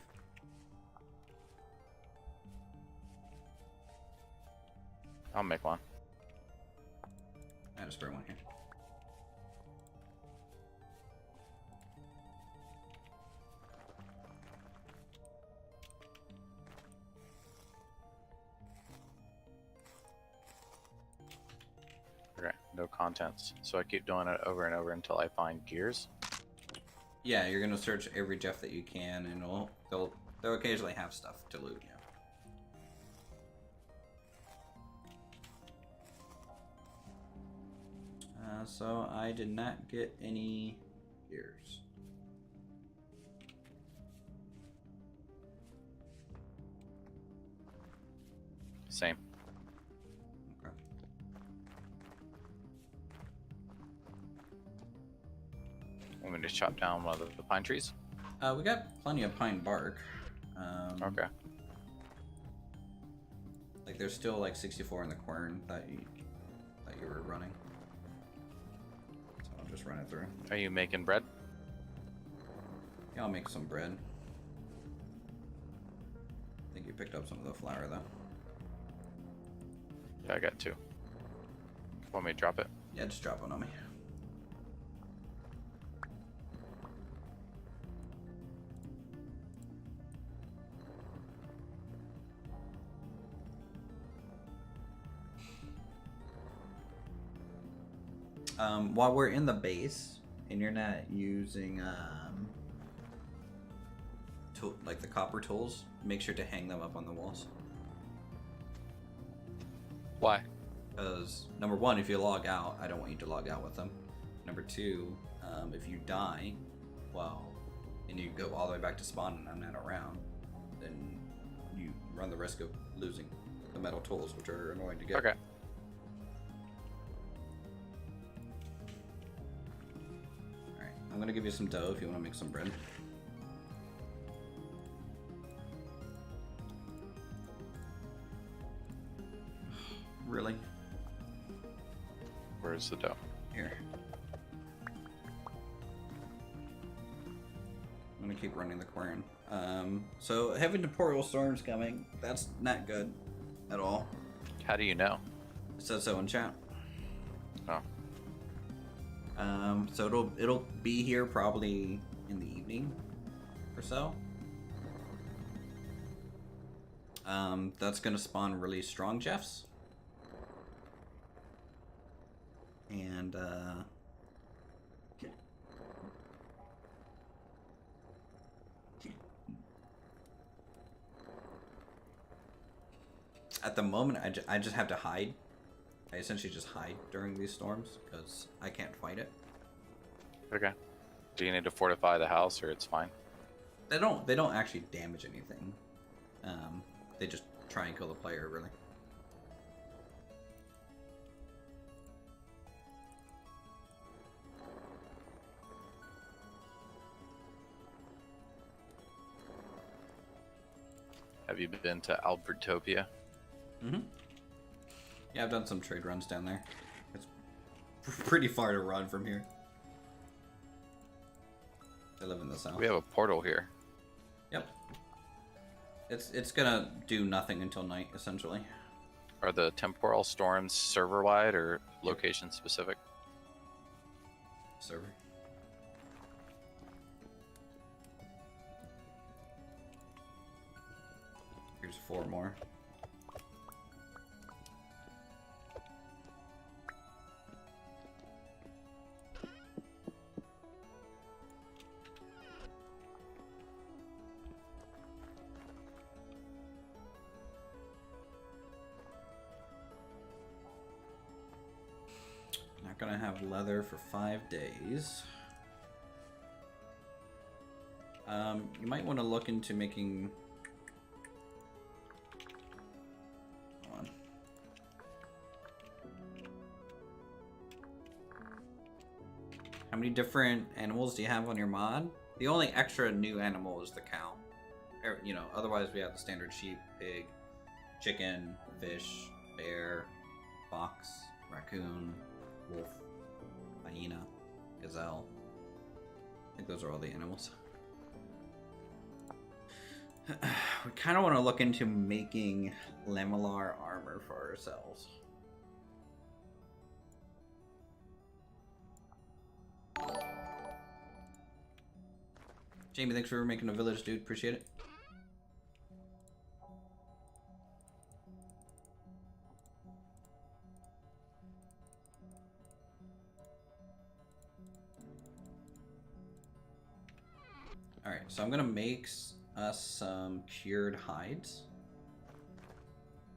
I'll make one. I had a spare one here. Okay, no contents. So I keep doing it over and over until I find gears. Yeah, you're gonna search every Jeff that you can, and they'll occasionally have stuff to loot. Yeah. So I did not get any gears. Same. Okay. Want me to chop down one of the pine trees? We got plenty of pine bark. Okay. Like there's still like 64 in the quern that you were running. So I'll just run it through. Are you making bread? Yeah, I'll make some bread. I think you picked up some of the flour though. Yeah, I got 2. Want me to drop it? Yeah, just drop one on me. While we're in the base and you're not using like the copper tools, make sure to hang them up on the walls. Why? Because number one, if you log out, I don't want you to log out with them. Number two, if you die, well, and you go all the way back to spawn and I'm not around, then you run the risk of losing the metal tools, which are annoying to get. Okay. Alright, I'm gonna give you some dough if you want to make some bread. Really? Where's the dough? Here. I'm gonna keep running the quern. So heavy temporal storms coming. That's not good at all. How do you know? It says so in chat. Oh. So it'll be here probably in the evening or so. That's gonna spawn really strong Jeffs. And at the moment, I just have to hide. I essentially just hide during these storms because I can't fight it. Okay. Do you need to fortify the house, or it's fine? They don't actually damage anything. They just try and kill the player, really. Have you been to Albertopia? Mm-hmm. Yeah, I've done some trade runs down there. It's pretty far to run from here. I live in the south. We have a portal here. Yep. It's gonna do nothing until night, essentially. Are the temporal storms server-wide or location-specific? Server. Here's 4 more. Not gonna have leather for 5 days. You might want to look into making. Hold on. How many different animals do you have on your mod? The only extra new animal is the cow. You know, otherwise we have the standard sheep, pig, chicken, fish, bear, fox, raccoon, wolf, hyena, gazelle. I think those are all the animals. We kind of want to look into making lamellar armor for ourselves. Jamie, thanks for making a village, dude. Appreciate it. Alright, so I'm gonna make us some cured hides,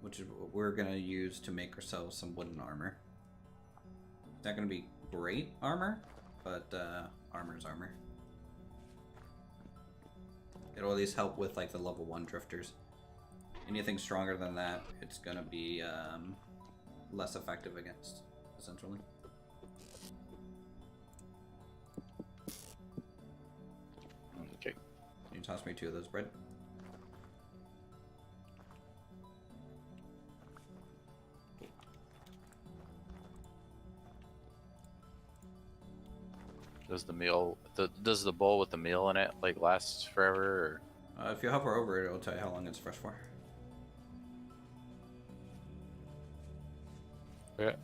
which is what we're gonna use to make ourselves some wooden armor. It's not gonna be great armor, but armor's armor. It'll at least help with like the level 1 drifters. Anything stronger than that, it's gonna be less effective against, essentially. Okay. Can you toss me 2 of those bread? Does the meal, does the bowl with the meal in it like last forever? Or? If you hover over it, it'll tell you how long it's fresh for. Yeah.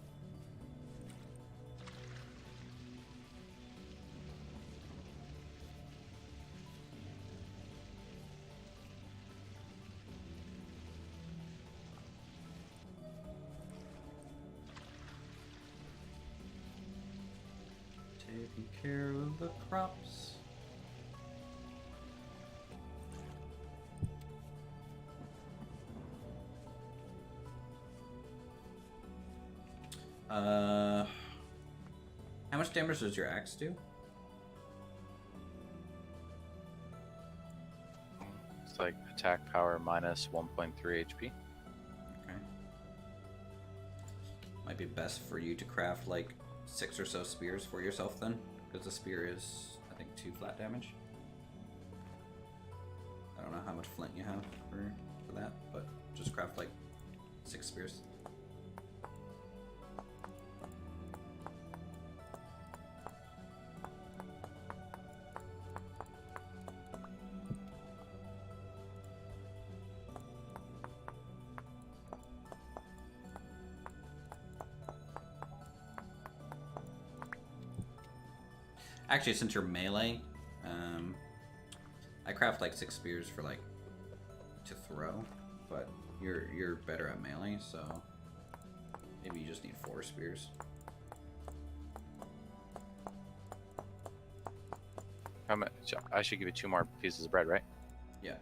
Taking care of the crops. How much damage does your axe do? It's like attack power minus 1.3 HP. Okay. Might be best for you to craft like 6 or so spears for yourself then, because the spear is, I think, 2 flat damage. I don't know how much flint you have for that, but just craft like 6 spears. Actually, since you're melee, I craft like 6 spears for like to throw, but you're better at melee, so maybe you just need 4 spears. How much? I should give you 2 more pieces of bread, right? Yeah.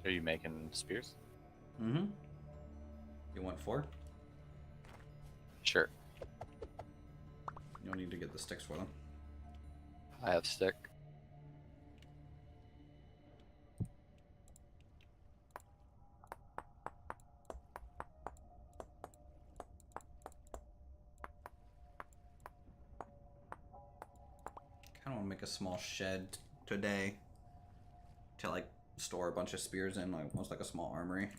Are you making spears? Mm-hmm. You want 4? Sure. You'll need to get the sticks for them. I have stick. Kind of want to make a small shed today to like store a bunch of spears in, like almost like a small armory.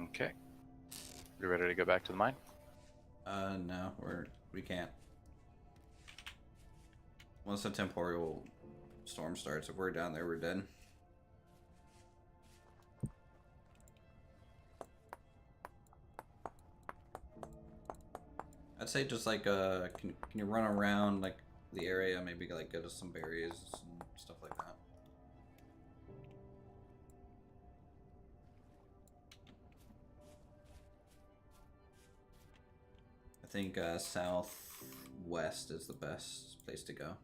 Okay. You ready to go back to the mine? No, we can't. Once the temporal storm starts, if we're down there, we're dead. I'd say just like can you run around like the area, maybe like go to some berries and stuff like that. I think west is the best place to go.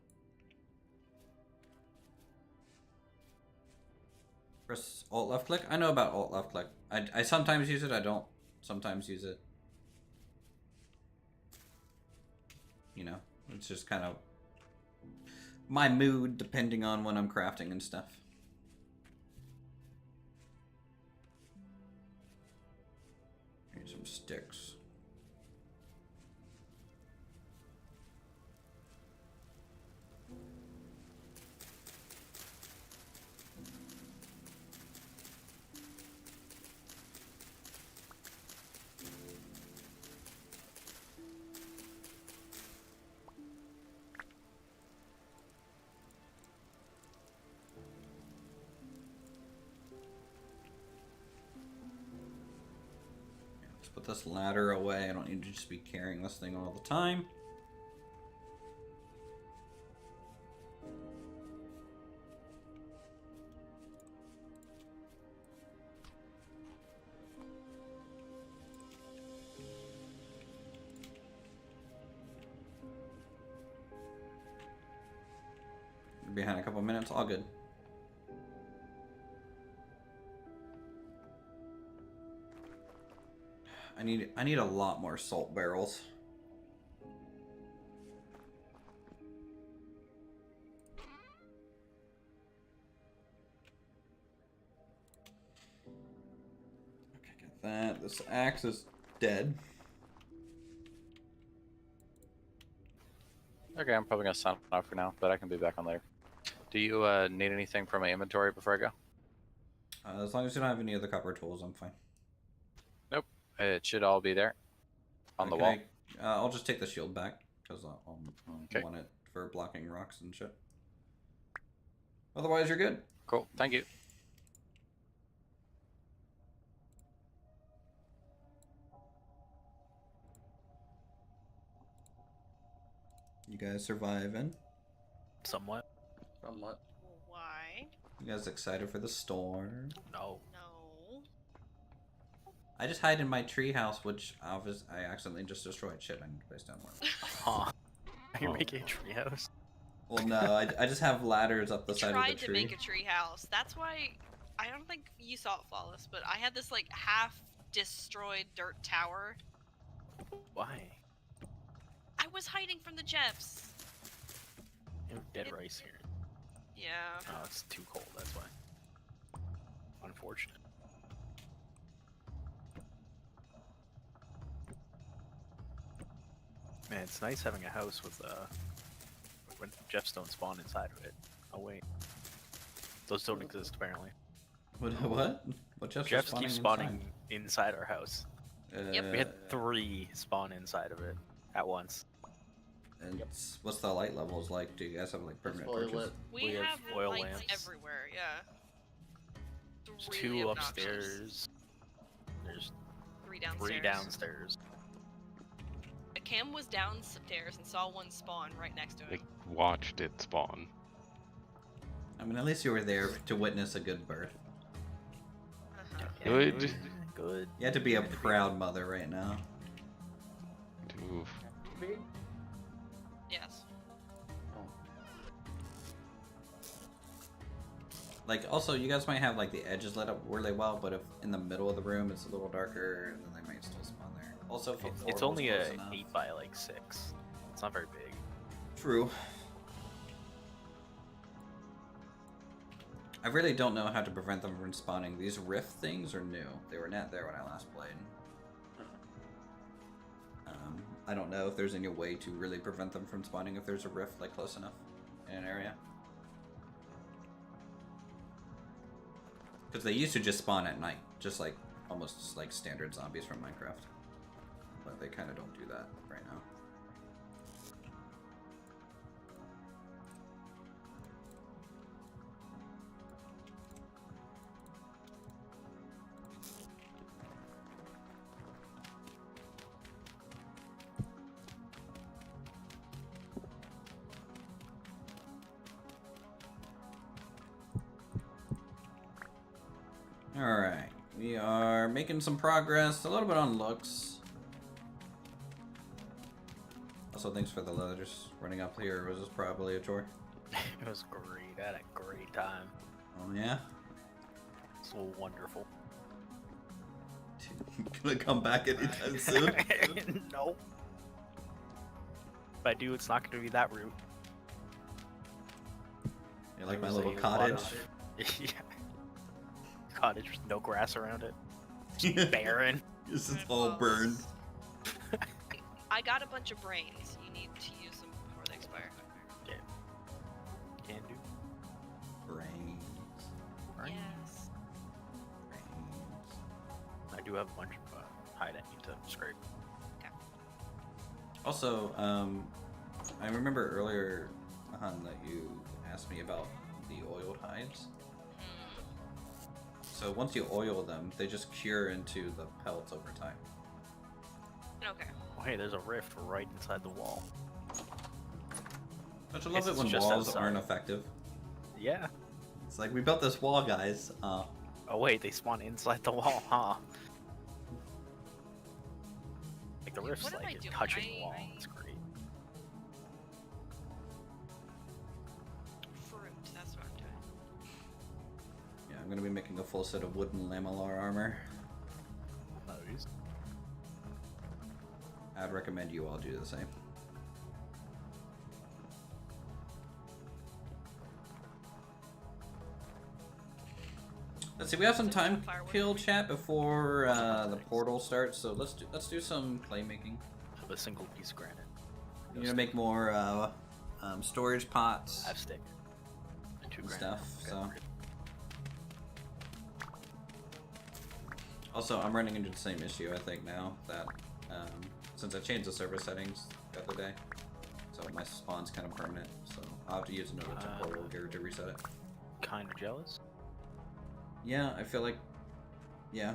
Press Alt left click. I know about Alt left click. I sometimes use it. I don't sometimes use it. You know, it's just kind of my mood depending on when I'm crafting and stuff. Here's some sticks. Put this ladder away. I don't need to just be carrying this thing all the time. Behind a couple minutes, all good. I need a lot more salt barrels. Okay, get that. This axe is dead. Okay, I'm probably gonna sign off for now, but I can be back on later. Do you need anything from my inventory before I go? As long as you don't have any other copper tools, I'm fine. Nope. It should all be there on the wall. I'll just take the shield back because I'll Okay. want it for blocking rocks and shit. Otherwise, you're good. Cool. Thank you. You guys surviving? Somewhat. Somewhat. Why? You guys excited for the storm? No. No. I just hide in my treehouse, which obviously I accidentally just destroyed. Shit, I need to place down more. Huh. You're making a treehouse? Well, no, I just have ladders up the side of the Tried to tree. make a tree house. That's why I don't think you saw it, Flawless, but I had this like half destroyed dirt tower. Why? I was hiding from the Jeffs. You have dead rice here. Yeah. Oh, it's too cold, that's why. Unfortunate. Man, it's nice having a house with when Jeffs don't spawn inside of it. Oh wait. Those don't exist apparently. What? What Jeffs keep spawning inside our house. Yep. We had 3 spawn inside of it at once. And what's the light levels like? Do you guys have like permanent fully torches? lit. We We have have oil lights lamps. everywhere, yeah. There's It's 2 really obnoxious. upstairs. There's 3 downstairs. 3 downstairs. Cam was downstairs and saw one spawn right next to him. I watched it spawn. I mean, at least you were there to witness a good birth. Uh-huh. Yeah, Good. Good. You had to be a proud mother right now. Oof. Yes. Like, also, you guys might have like the edges lit up really well, but if in the middle of the room it's a little darker, then they might still spawn there. Also, if It's floor was only close a enough. 8 by like 6. It's not very big. True. I really don't know how to prevent them from spawning. These rift things are new. They were not there when I last played. I don't know if there's any way to really prevent them from spawning if there's a rift like close enough in an area. Because they used to just spawn at night, just like almost like standard zombies from Minecraft. But they kind of don't do that right now. Alright, we are making some progress, a little bit on looks. Also, thanks for the letters running up here. Was this probably a chore? It was great. I had a great time. Oh yeah. So wonderful. Gonna come back anytime soon? Nope. If I do, it's not gonna be that route. You like my There was little a lot cottage? of- yeah. Cottage with no grass around it. Just barren. This is Red all balls. burned. I got a bunch of brains. You need to use them before they expire. Can do. Brains. Yes. Brains. I do have a bunch of hide I need to scrape. Also, I remember earlier, Han, that you asked me about the oiled hides. So once you oil them, they just cure into the pelts over time. Okay. Oh, hey, there's a rift right inside the wall. Don't you love Guess it it's when just walls outside. aren't effective? Yeah. It's like, we built this wall, guys. Oh wait, they spawn inside the wall, huh? Like the Wait, rift's what am I like doing? touching the wall. I- It's great. Fruit. That's what I'm doing. Yeah, I'm gonna be making a full set of wooden lamellar armor. Nice. I'd recommend you all do the same. Let's see, we have some time kill chat before the portal starts, so let's do some clay making. Have a single piece of granite. You gonna make more storage pots I have stick. And 2 and granite. stuff. Okay, So great. also, I'm running into the same issue. I think now that since I changed the server settings the other day, so my spawn's kind of permanent. So I'll have to use another temporal gear to reset it. Kind of jealous. Yeah, I feel like, yeah.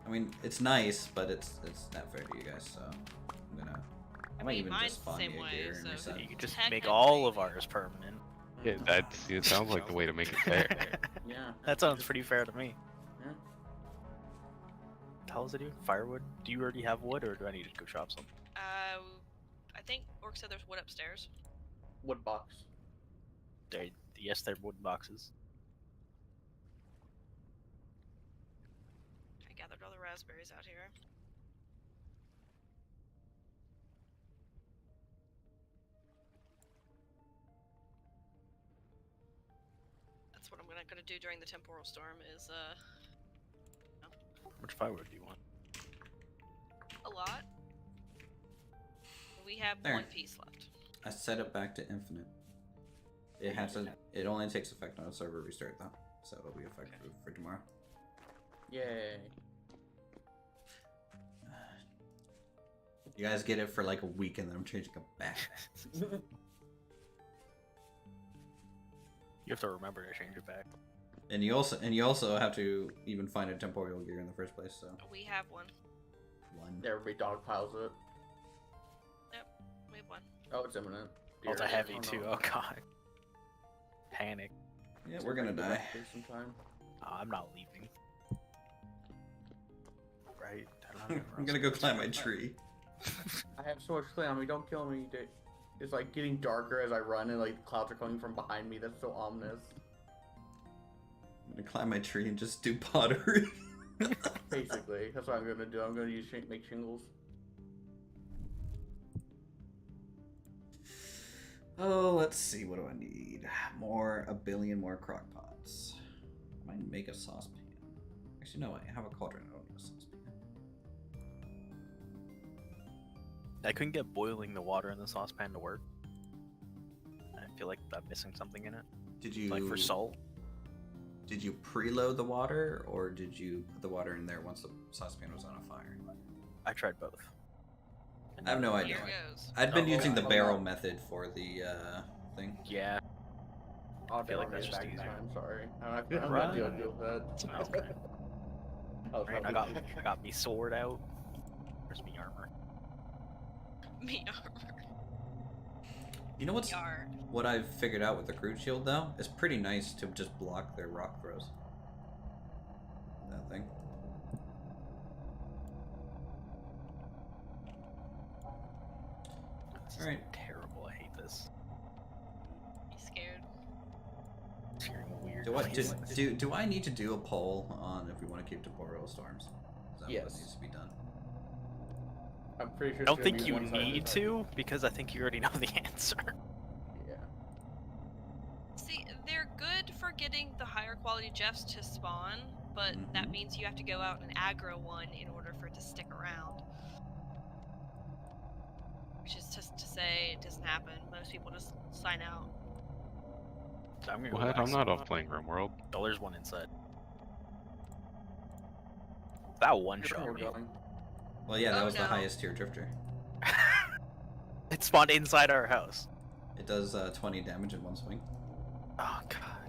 I mean, it's nice, but it's not fair to you guys. So I'm gonna. I might mean, even mine's just the spawn same me a way, gear and so- reset. You could just Technically- make all of ours permanent. Yeah, it sounds like the way to make it fair. Yeah. That sounds pretty fair to me. Yeah. What the hell does it do? Firewood? Do you already have wood, or do I need to go chop some? I think Orc said there's wood upstairs. Wood box. Yes, they're wooden boxes. I gathered all the raspberries out here. That's what I'm gonna do during the temporal storm is How much firewood do you want? a lot. We have There. one piece left. I set it back to infinite. It has to. It only takes effect on a server restart though, so it'll be effective for tomorrow. Yay. You guys get it for like a week, and then I'm changing it back. You have to remember to change it back. And you also have to even find a temporal gear in the first place. So We have one. one. Everybody dog piles it. We have one. Oh, it's imminent. Oh, it's a Dear. heavy Oh, too. no. Oh god. Panic. Yeah, we're gonna die. Take some time. I'm not leaving. Right? I don't know I'm gonna go climb my tree. I have so much clay on me. Don't kill me. It's like getting darker as I run, and like the clouds are coming from behind me. That's so ominous. I'm gonna climb my tree and just do pottery. Basically, that's what I'm gonna do. I'm gonna use make shingles. Oh, let's see. What do I need? A billion more crock pots. I might make a saucepan. Actually, no. I have a cauldron. I don't need a saucepan. I couldn't get boiling the water in the saucepan to work. I feel like I'm missing something in it. Did you Like for salt. Did you preload the water, or did you put the water in there once the saucepan was on a fire? I tried both. I have no idea. Here goes. I'd been Oh, using the hold barrel on. method for the thing. Yeah. I'll feel like get that's back just in easier. time. Sorry. I'm Right. not deal with that. Smells great. I was Right, I got me sword out. Where's me armor? Me armor. You know Yar. what I've figured out with the crude shield though? It's pretty nice to just block their rock throws. That thing. is Alright. terrible. I hate this. You scared? It's hearing weird Do noises. I need to do a poll on if we want to keep temporal storms? Is that what Yes. needs to be done? I'm pretty sure. I don't it's gonna think be you one-sided. need to, because I think you already know the answer. Yeah. See, they're good for getting the higher quality Jeffs to spawn, but that Mhm. means you have to go out and aggro one in order for it to stick around. Which is just to say it doesn't happen. Most people just sign out. I'm gonna go What? back I'm not some- off playing RimWorld. Oh, there's one inside. That one Where shot we're me. going. Well, yeah, that Oh, was the no. highest tier drifter. It spawned inside our house. It does 20 damage in one swing. Oh god.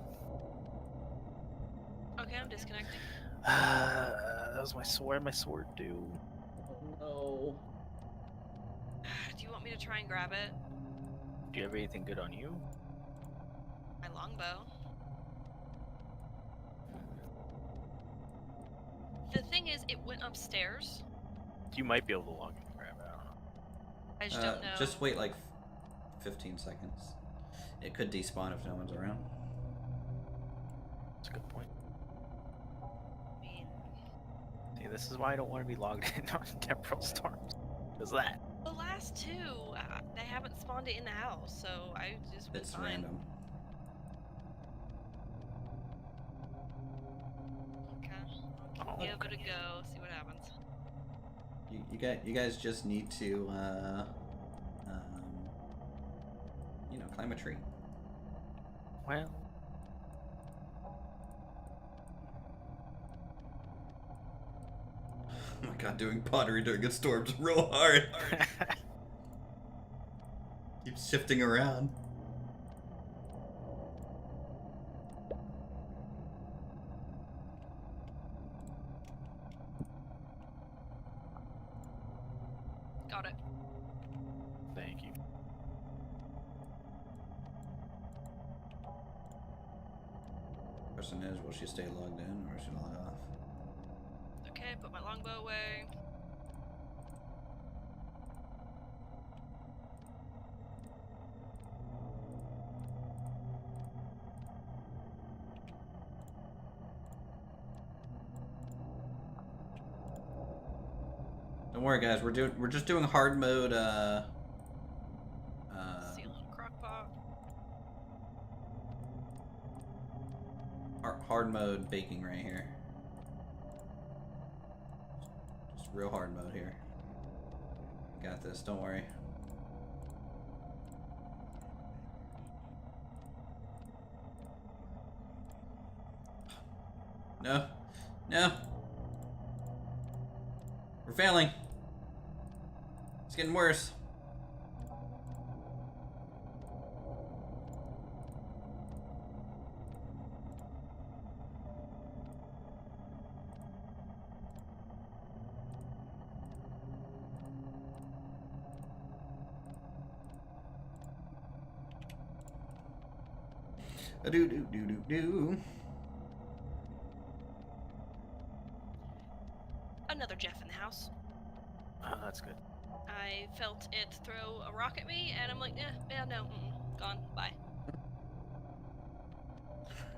Okay, I'm disconnecting. That was my sword. My sword do. Oh Do you want me to try and grab it? Do you have anything good on you? My longbow. The thing is, it went upstairs. You might be able to log in and grab it. I don't know. I just don't know. Just wait like 15 seconds. It could despawn if no one's around. That's a good point. I mean, See, this is why I don't want to be logged in on temporal storms. Because that. the last two, they haven't spawned it in the house, so I just went It's fine. random. Okay, Oh, give okay. it a go. See what happens. You guys just need to climb a tree. Well. Oh my god, doing pottery during a storm's real hard. Keeps shifting around. Got it. Thank you. Question is, will she stay logged in or will she log off? Okay, put my longbow away. Don't worry, guys. We're just doing hard mode. See a little crock pot. Hard mode baking right here. Just real hard mode here. Got this. Don't worry. No. No. We're failing. It's getting worse. A do do do do do. Another Jeff in the house. That's good. I felt it throw a rock at me, and I'm like, yeah, no, gone, bye.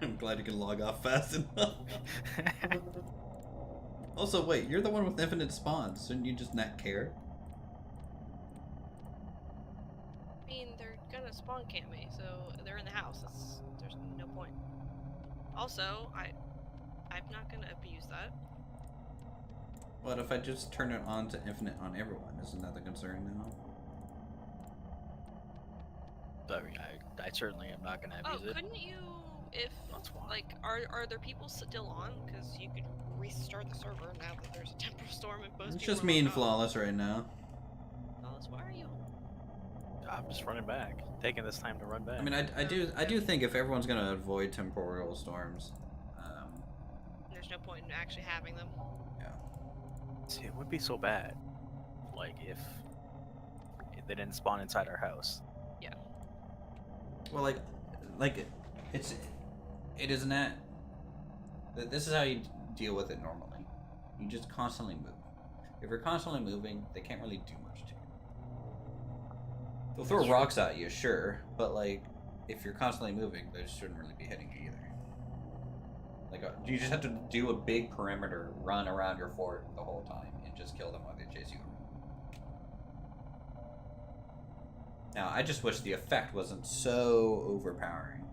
I'm glad you can log off fast enough. Also, wait, you're the one with infinite spawns. Shouldn't you just not care? I mean, they're gonna spawn camp me, so they're in the house. There's no point. Also, I'm not gonna abuse that. What if I just turn it on to infinite on everyone? Isn't that the concern now? I mean, I certainly am not gonna Oh, abuse it. couldn't you, if, That's fine. like, are there people still on? Because you could restart the server now that there's a temporal storm and most It's people just are me and logged off. Flawless right now. Flawless, why are you? I'm just running back. Taking this time to run back. I mean, I do think if everyone's gonna avoid temporal storms, There's no point in actually having them. yeah. See, it would be so bad. Like, if they didn't spawn inside our house. Well, like, it is not. This is how you deal with it normally. You just constantly move. If you're constantly moving, they can't really do much to you. They'll throw rocks at you, sure, but like, if you're constantly moving, they shouldn't really be hitting you either. Like, you just have to do a big perimeter run around your fort the whole time and just kill them while they chase you around. Now, I just wish the effect wasn't so overpowering.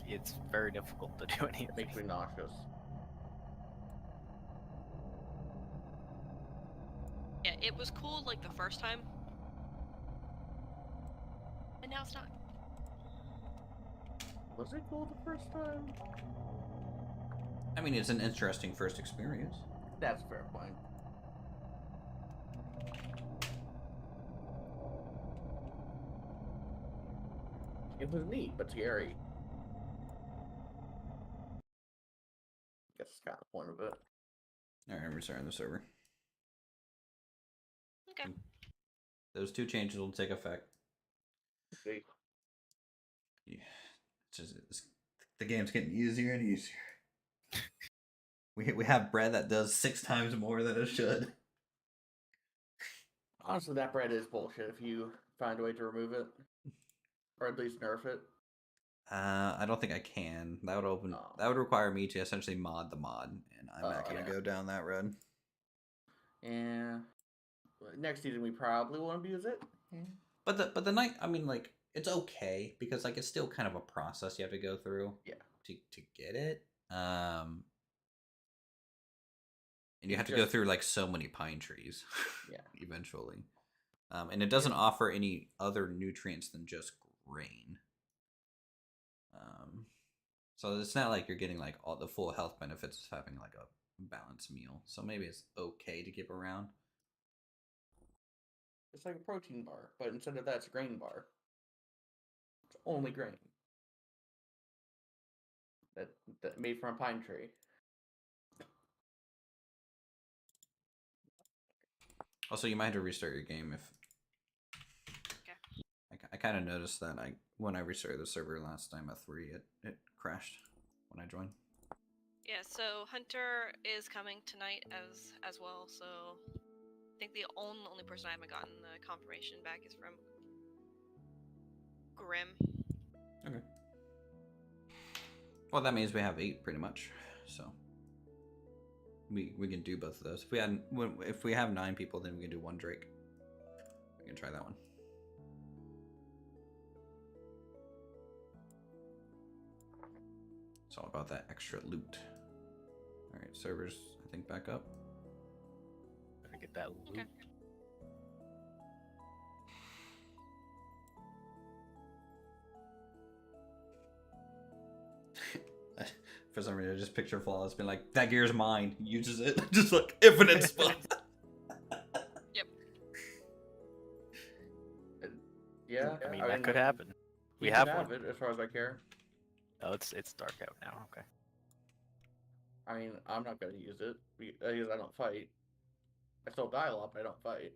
It's very difficult to do It anything. makes me nauseous. Yeah, it was cool like the first time. And now it's not. Was it cool the first time? I mean, it's an interesting first experience. That's a fair point. It was neat, but scary. Guess that's kind of the point of it. Alright, I'm restarting the server. Okay. Those 2 changes will take effect. See? Yeah, the game's getting easier and easier. We have bread that does 6 times more than it should. Honestly, that bread is bullshit if you find a way to remove it. Or at least nerf it. I don't think I can. That would open. Oh. That would require me to essentially mod the mod, and I'm not gonna yeah. go down that road. Yeah. Next season we probably won't abuse it. Yeah. But the night, I mean, like, it's okay because like it's still kind of a process you have to go through. Yeah. To get it. And you It's have to go just- through like so many pine trees. Yeah. Eventually. And it doesn't offer any other nutrients than just grain. So it's not like you're getting like all the full health benefits of having like a balanced meal. So maybe it's okay to keep around. It's like a protein bar, but instead of that, it's a grain bar. It's only grain. That made from a pine tree. Also, you might have to restart your game if. Okay. I kind of noticed that when I restarted the server last time at 3, it crashed when I joined. Yeah, so Hunter is coming tonight as well, so I think the only person I haven't gotten the confirmation back is from Grim. Okay. Well, that means we have 8 pretty much. So we can do both of those. If we have 9 people, then we can do 1 Drake. We can try that one. It's all about that extra loot. All right, servers, I think back up. Gotta get that loot. Okay. For some reason, I just picture Flawless being like, that gear's mine. Uses it. Just like infinite spot. Yeah, I mean, that could happen. We you have can one. it as far as I care. Oh, it's dark out now. Okay. I mean, I'm not gonna use it because I don't fight. I still die a lot, but I don't fight.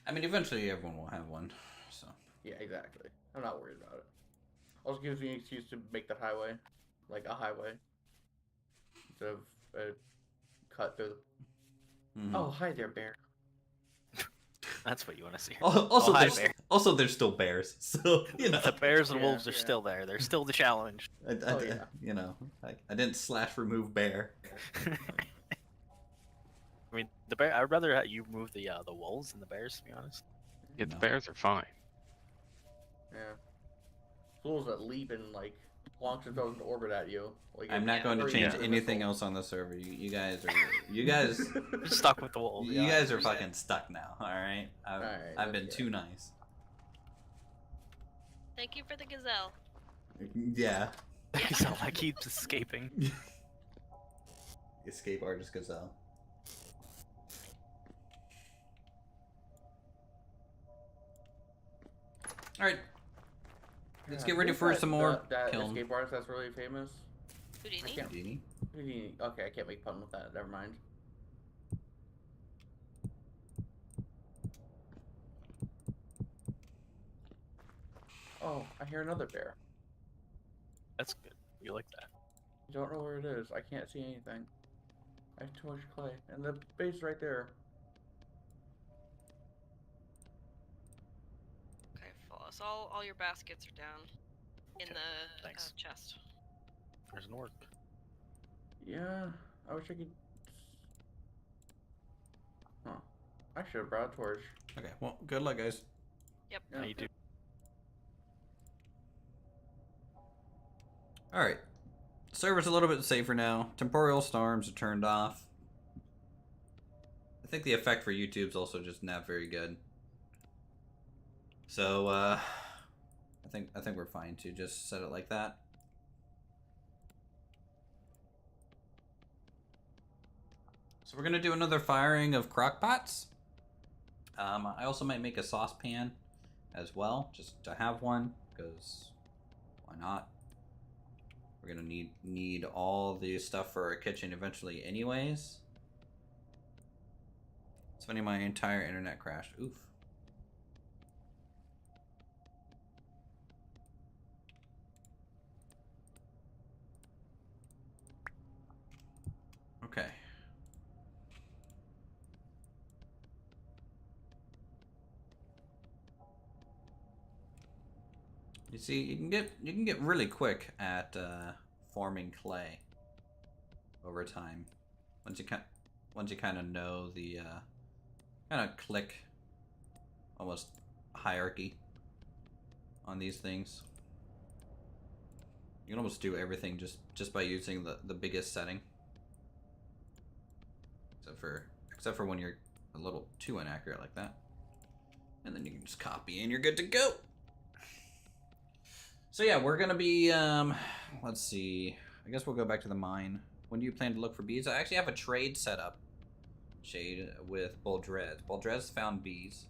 I mean, eventually everyone will have one. So Yeah, exactly. I'm not worried about it. Also gives me an excuse to make that highway, like a highway, instead of a cut through. Mhm. Oh, hi there, bear. That's what you want to see. Also, hi, there's, bear. also, there's still bears. So you know, The bears and Yeah, wolves are yeah. still there. They're still the challenge. Oh, yeah. you know, I didn't slash remove bear. I mean, the bear. I'd rather you move the wolves than the bears, to be honest. Yeah, the No. bears are fine. Yeah. Fools that leap and like launch themselves into orbit at you. Like I'm not going to or change use a anything missile. else on the server. You guys are We're stuck with the wolves. you yeah, guys are 100%. fucking stuck now. All right, Alright, I've been that's too good. nice. Thank you for the gazelle. Yeah. So I keeps escaping. Escape artist gazelle. All right, let's get ready Who's for that- some more that kiln. escape artist that's really famous. Houdini? can't- Houdini. Okay, I can't make fun with that. Never mind. Oh, I hear another bear. That's good. You like that? I don't know where it is. I can't see anything. I have too much clay. And the base is right there. Okay, Plus, all your baskets are down in Okay, the thanks. chest. There's an orc. Yeah, I wish I could. Huh. I should have brought a torch. Okay, well, good luck, guys. Yep. How you do? Alright. Server's a little bit safer now. Temporal storms are turned off. I think the effect for YouTube's also just not very good. So, I think we're fine to just set it like that. So we're gonna do another firing of crockpots. I also might make a saucepan as well, just to have one, because why not? We're gonna need all the stuff for our kitchen eventually anyways. It's funny, my entire internet crashed. Oof. Okay. You see, you can get really quick at forming clay over time. Once you kind of know the kind of click almost hierarchy on these things. You can almost do everything just by using the biggest setting. Except for when you're a little too inaccurate like that. And then you can just copy and you're good to go. So yeah, we're gonna be let's see. I guess we'll go back to the mine. When do you plan to look for bees? I actually have a trade set up. Shade with Boldrez. Boldrez found bees.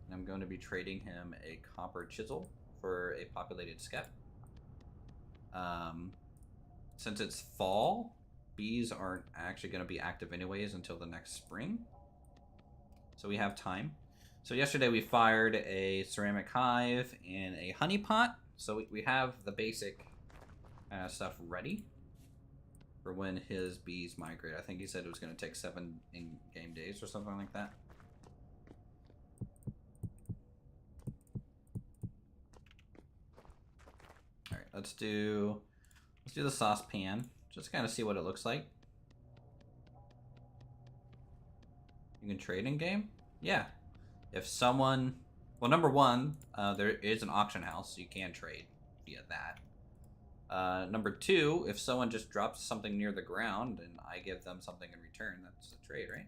And I'm going to be trading him a copper chisel for a populated skep. Since it's fall, bees aren't actually going to be active anyways until the next spring. So we have time. So yesterday we fired a ceramic hive and a honey pot. So we have the basic stuff ready for when his bees migrate. I think he said it was going to take 7 in-game days or something like that. All right, let's do the saucepan. Just kind of see what it looks like. You can trade in game? Yeah. If someone, well, number one, there is an auction house, so you can trade via that. Number two, if someone just drops something near the ground and I give them something in return, that's a trade, right?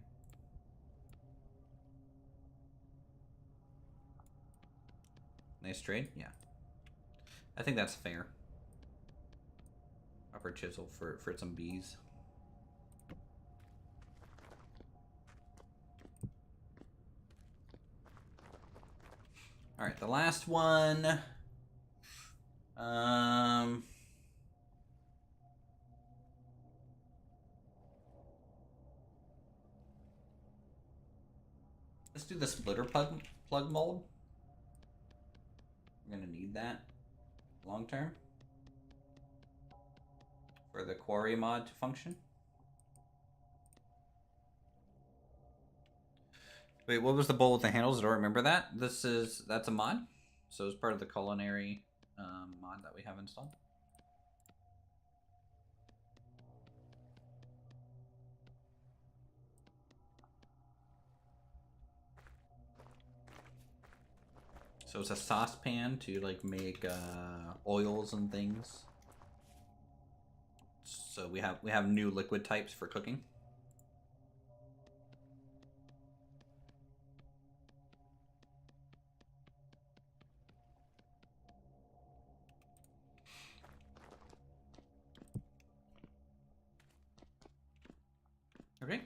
Nice trade? Yeah. I think that's fair. Upper chisel for some bees. All right, the last one. Let's do the splitter plug mold. We're gonna need that long term for the quarry mod to function. Wait, what was the bowl with the handles? I don't remember that. That's a mod, so it's part of the culinary mod that we have installed. So it's a saucepan to like make oils and things. So we have new liquid types for cooking. Okay.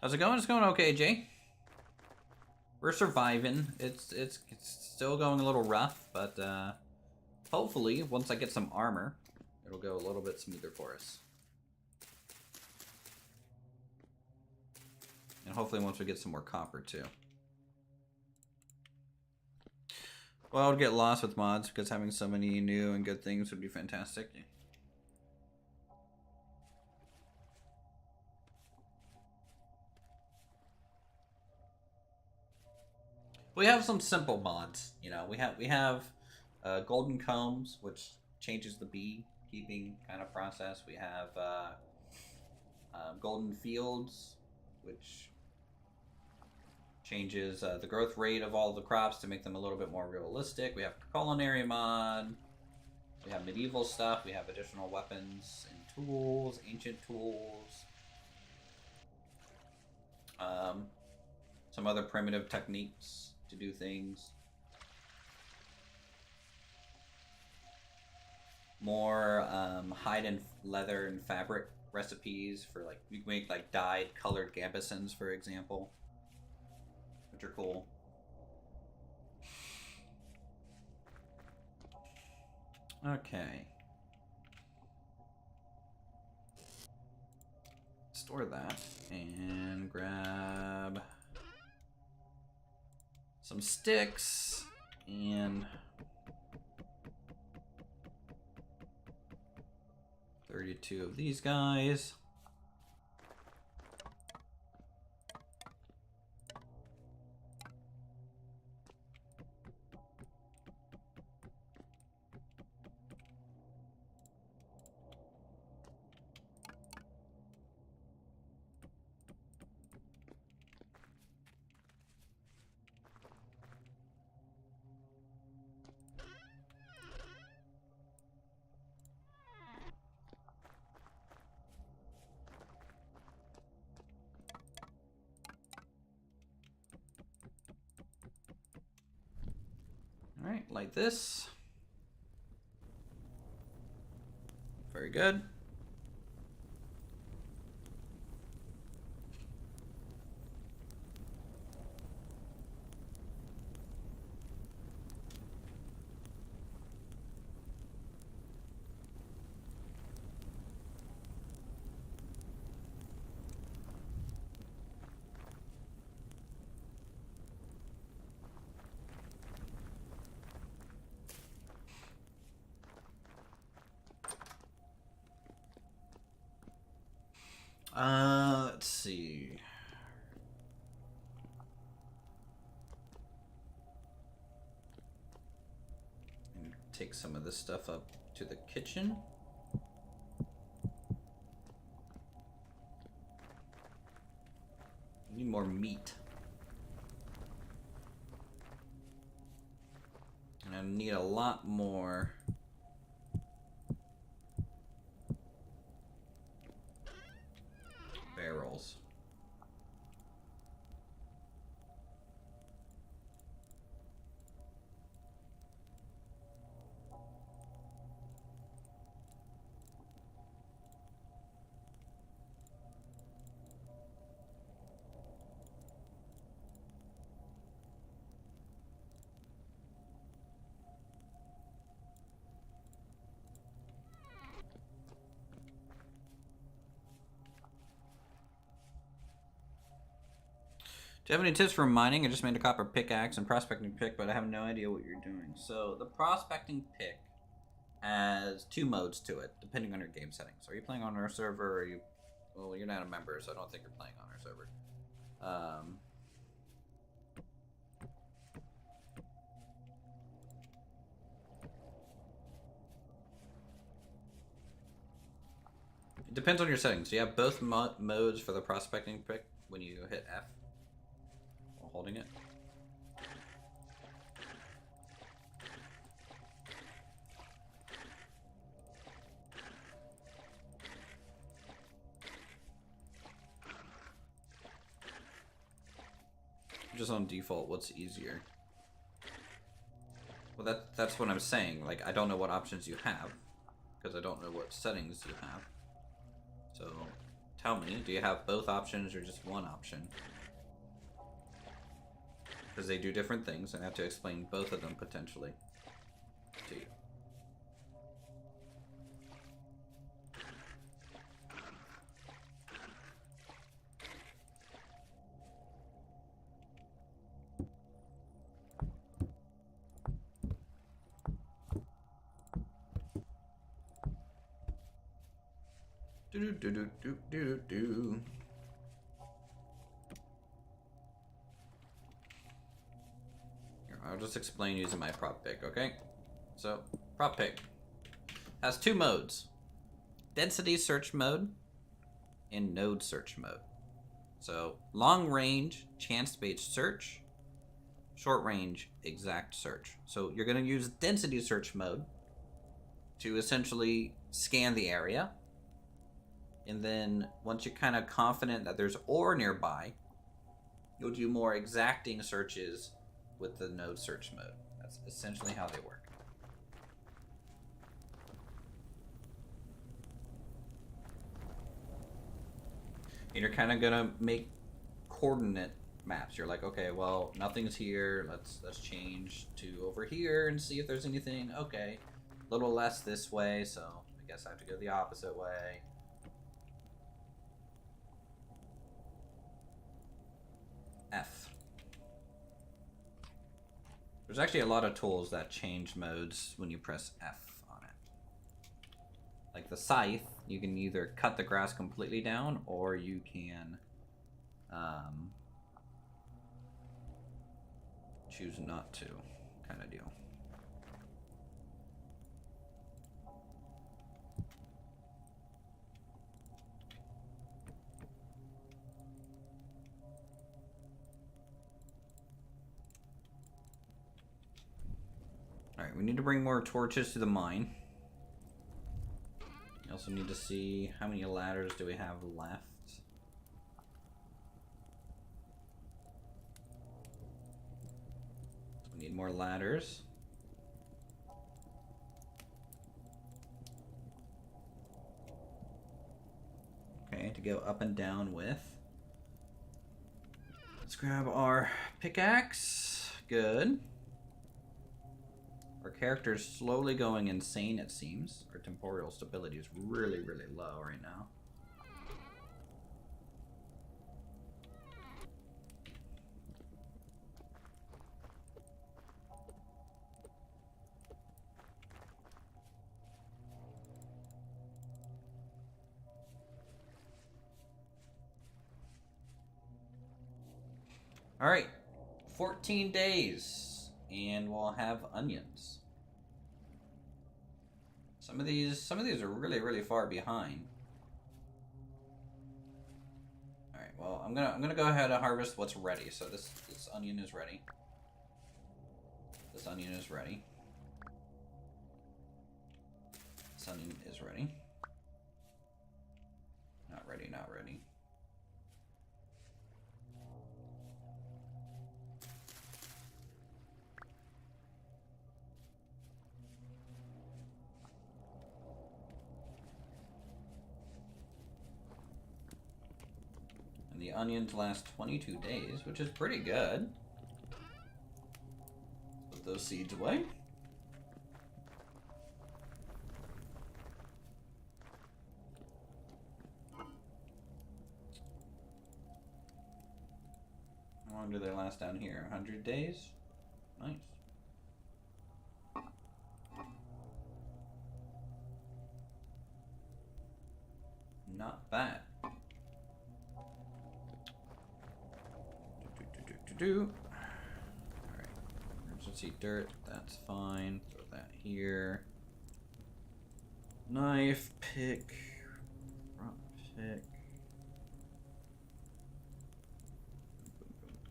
How's it going? It's going okay, Jay. We're surviving. It's still going a little rough, but hopefully once I get some armor, it'll go a little bit smoother for us. And hopefully once we get some more copper too. Well, I would get lost with mods because having so many new and good things would be fantastic. We have some simple mods. You know, we have golden combs, which changes the beekeeping kind of process. We have golden fields, which changes the growth rate of all the crops to make them a little bit more realistic. We have culinary mod. We have medieval stuff. We have additional weapons and tools, ancient tools. Some other primitive techniques to do things. More hide and leather and fabric recipes for, like, you can make like dyed colored gambesons, for example, which are cool. Okay. Store that and grab some sticks and 32 of these guys. Alright, like this. Very good. Let's see. And take some of this stuff up to the kitchen. Need more meat. And I need a lot more barrels. Do you have any tips for mining? I just made a copper pickaxe and prospecting pick, but I have no idea what you're doing. So the prospecting pick has 2 modes to it, depending on your game settings. Are you playing on our server, or are you... Well, you're not a member, so I don't think you're playing on our server. It depends on your settings. Do you have both modes for the prospecting pick when you hit F? Holding it. Just on default, what's easier? Well, that's what I'm saying. Like, I don't know what options you have, because I don't know what settings you have. So, tell me, do you have both options or just one option? Because they do different things, and I have to explain both of them potentially to you. Do do do do do do. I'll just explain using my prop pick, okay? So, prop pick has two modes. Density search mode and node search mode. So, long range, chance-based search, short range, exact search. So, you're going to use density search mode to essentially scan the area. And then, once you're kind of confident that there's ore nearby, you'll do more exacting searches with the node search mode. That's essentially how they work. And you're kind of gonna make coordinate maps. You're like, okay, well, nothing's here. Let's change to over here and see if there's anything. Okay, a little less this way, so I guess I have to go the opposite way. F. There's actually a lot of tools that change modes when you press F on it. Like the scythe, you can either cut the grass completely down, or you can choose not to, kind of deal. Alright, we need to bring more torches to the mine. We also need to see how many ladders do we have left. So we need more ladders. Okay, to go up and down with. Let's grab our pickaxe. Good. Our character's slowly going insane, it seems. Our temporal stability is really, really low right now. Alright, 14 days, and we'll have onions. Some of these are really, really far behind. Alright, well, I'm gonna go ahead and harvest what's ready. So this onion is ready. This onion is ready. This onion is ready. Not ready, not ready. And the onions last 22 days, which is pretty good. Put those seeds away. How long do they last down here? 100 days? Nice. Not bad. Alright. Emergency dirt, that's fine. Throw that here. Knife, pick, rock pick.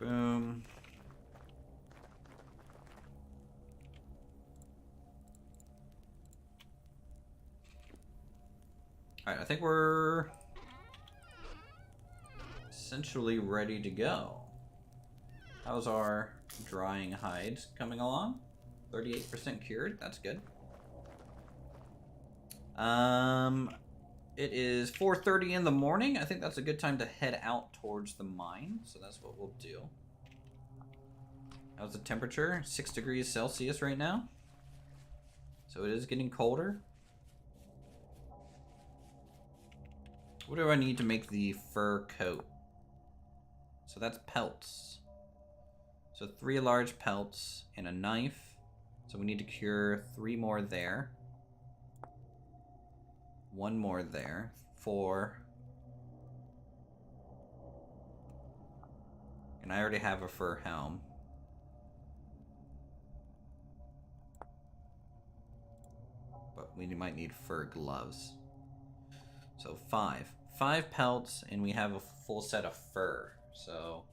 Boom, boom, boom. Alright, I think we're essentially ready to go. How's our drying hides coming along? 38% cured, that's good. It is 4:30 in the morning. I think that's a good time to head out towards the mine, so that's what we'll do. How's the temperature? 6 degrees Celsius right now. So it is getting colder. What do I need to make the fur coat? So that's pelts. So 3 large pelts and a knife. So we need to cure 3 more there. 1 more there. 4. And I already have a fur helm. we might need fur gloves. So 5. 5 pelts, and we have a full set of fur. So,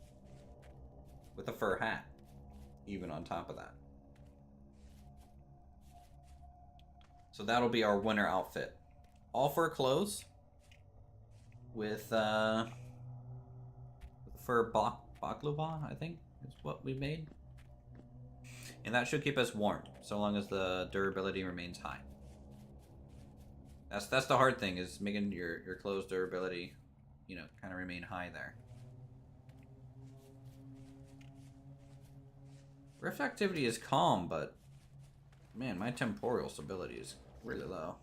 with a fur hat, even on top of that. So that'll be our winter outfit. All fur clothes with fur baklava, I think is what we made. And that should keep us warm, so long as the durability remains high. That's the hard thing, is making your clothes durability, you know, kind of remain high there. Rift activity is calm, but man, my temporal stability is really low.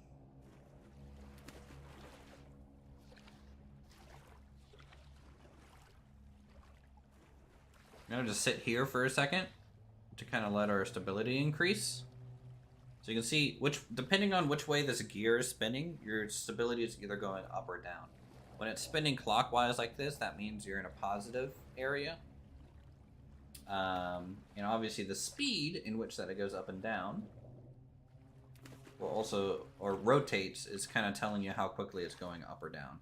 I'm gonna just sit here for a second to kind of let our stability increase. So you can see depending on which way this gear is spinning, your stability is either going up or down. When it's spinning clockwise like this, that means you're in a positive area. And obviously the speed in which that it goes up and down will also, or rotates, is kind of telling you how quickly it's going up or down.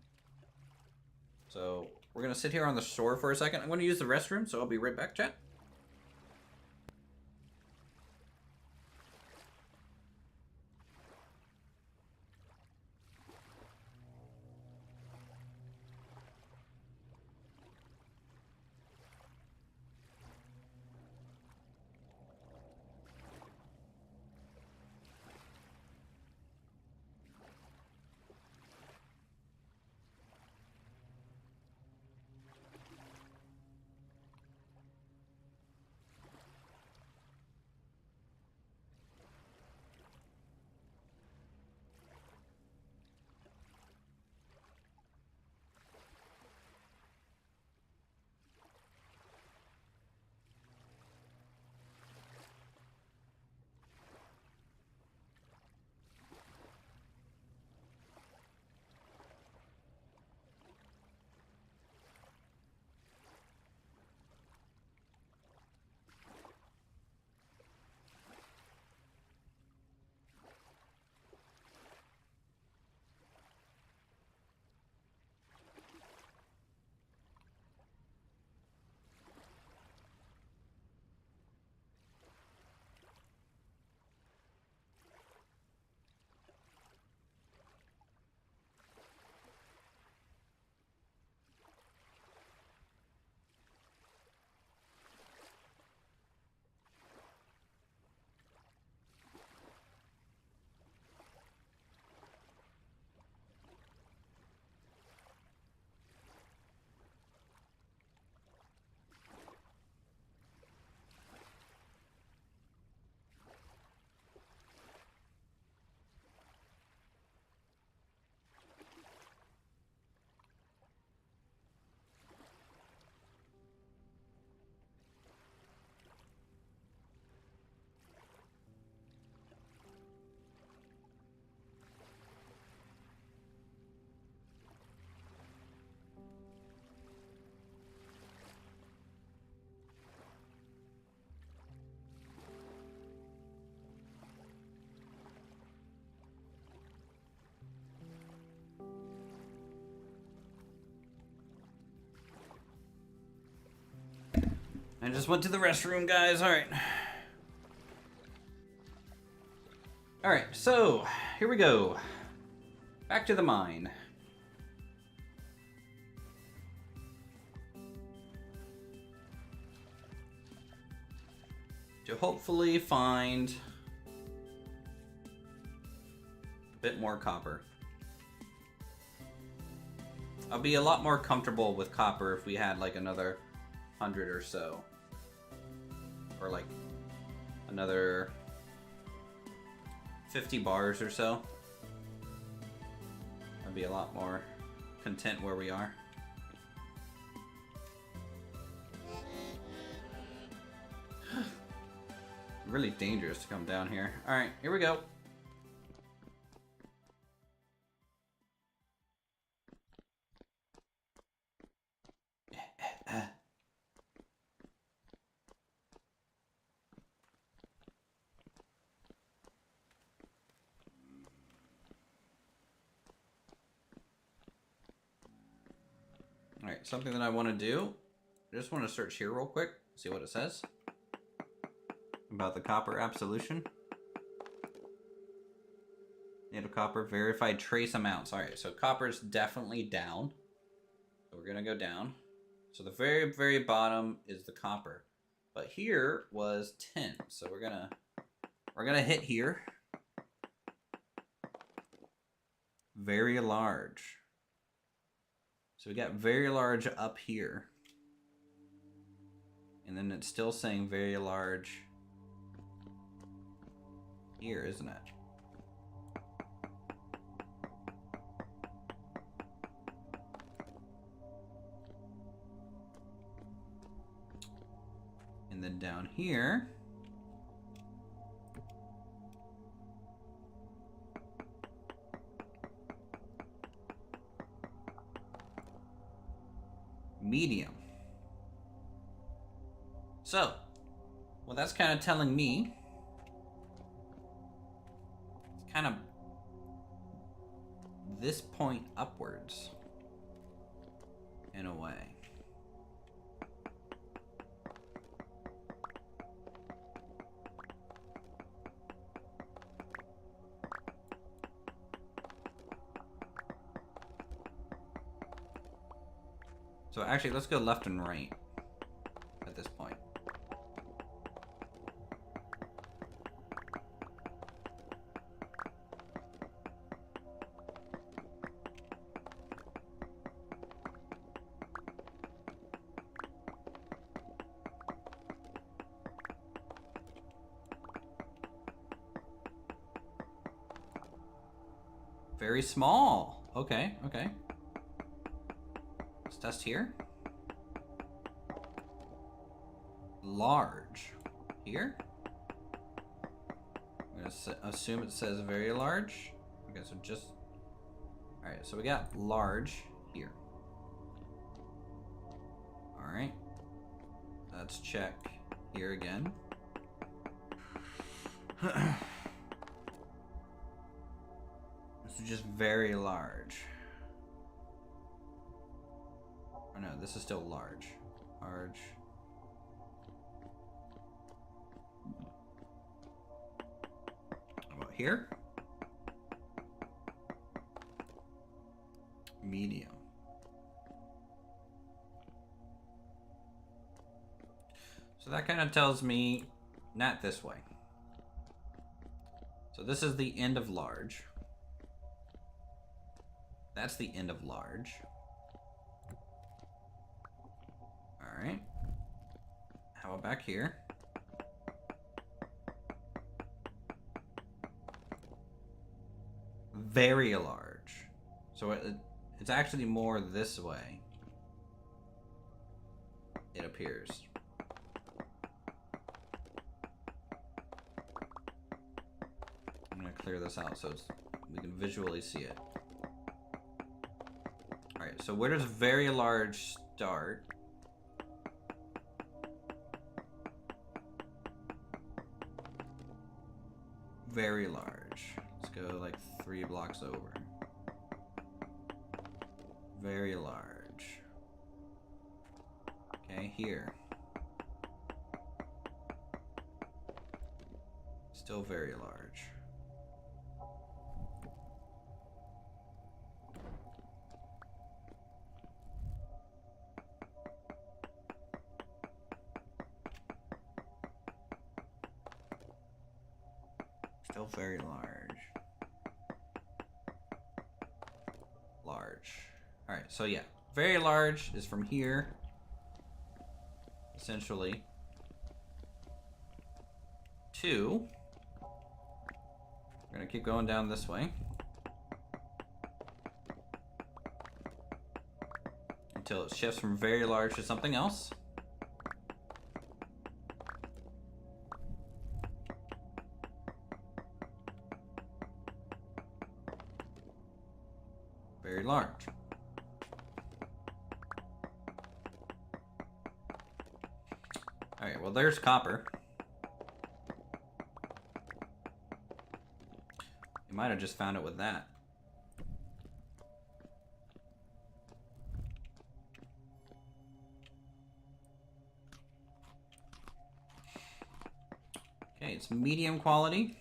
So we're gonna sit here on the shore for a second. I'm gonna use the restroom, so I'll be right back, chat. I just went to the restroom, guys. All right. All right, so here we go. Back to the mine. To hopefully find a bit more copper. I'll be a lot more comfortable with copper if we had like another 100 or so. Or like another 50 bars or so. I'd be a lot more content where we are. Really dangerous to come down here. Alright, here we go. Alright, something that I want to do. I just want to search here real quick, see what it says about the copper absolution. Native copper, verified trace amounts. Alright, so copper's definitely down. So we're gonna go down. So the very, very bottom is the copper. But here was 10. So we're gonna hit here. Very large. So we got very large up here. And then it's still saying very large here, isn't it? And then down here, medium. So, well, that's kind of telling me it's kind of this point upwards in a way. So actually, let's go left and right at this point. Very small. Okay, okay. Let's test here. Large. Here? I'm gonna assume it says very large. Okay, so just... Alright, so we got large here. Alright. Let's check here again. This is just very large. Oh no, this is still large. Large. How about here? Medium. So that kind of tells me not this way. So this is the end of large. That's the end of large. Alright. How about back here? Very large. So it's actually more this way. It appears. I'm gonna clear this out so we can visually see it. Alright, so where does very large start? Very large. Let's go like 3 blocks over. Very large. Okay, here. Still very large. Still very large. Large. Alright, so yeah. Very large is from here. Essentially. To. We're gonna keep going down this way. Until it shifts from very large to something else. Very large. Alright, well there's copper. You might have just found it with that. It's medium quality.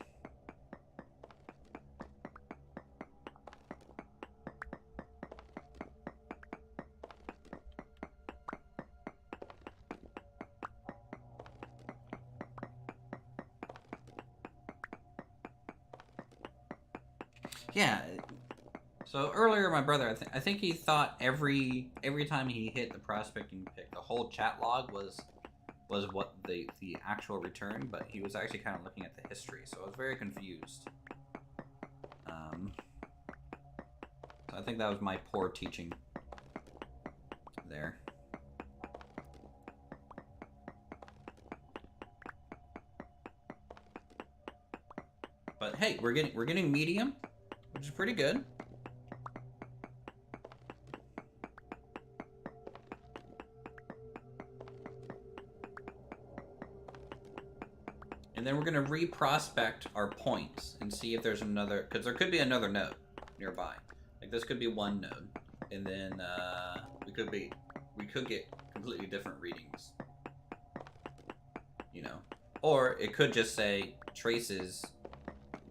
Yeah. So earlier, my brother, I think he thought every time he hit the prospecting pick, the whole chat log was what the actual return, but he was actually kind of looking at the history, so I was very confused. So I think that was my poor teaching there. But hey, we're getting medium, which is pretty good. And then we're going to re-prospect our points and see if there's another, because there could be another node nearby. Like this could be one node, and then we could get completely different readings. You know, or it could just say traces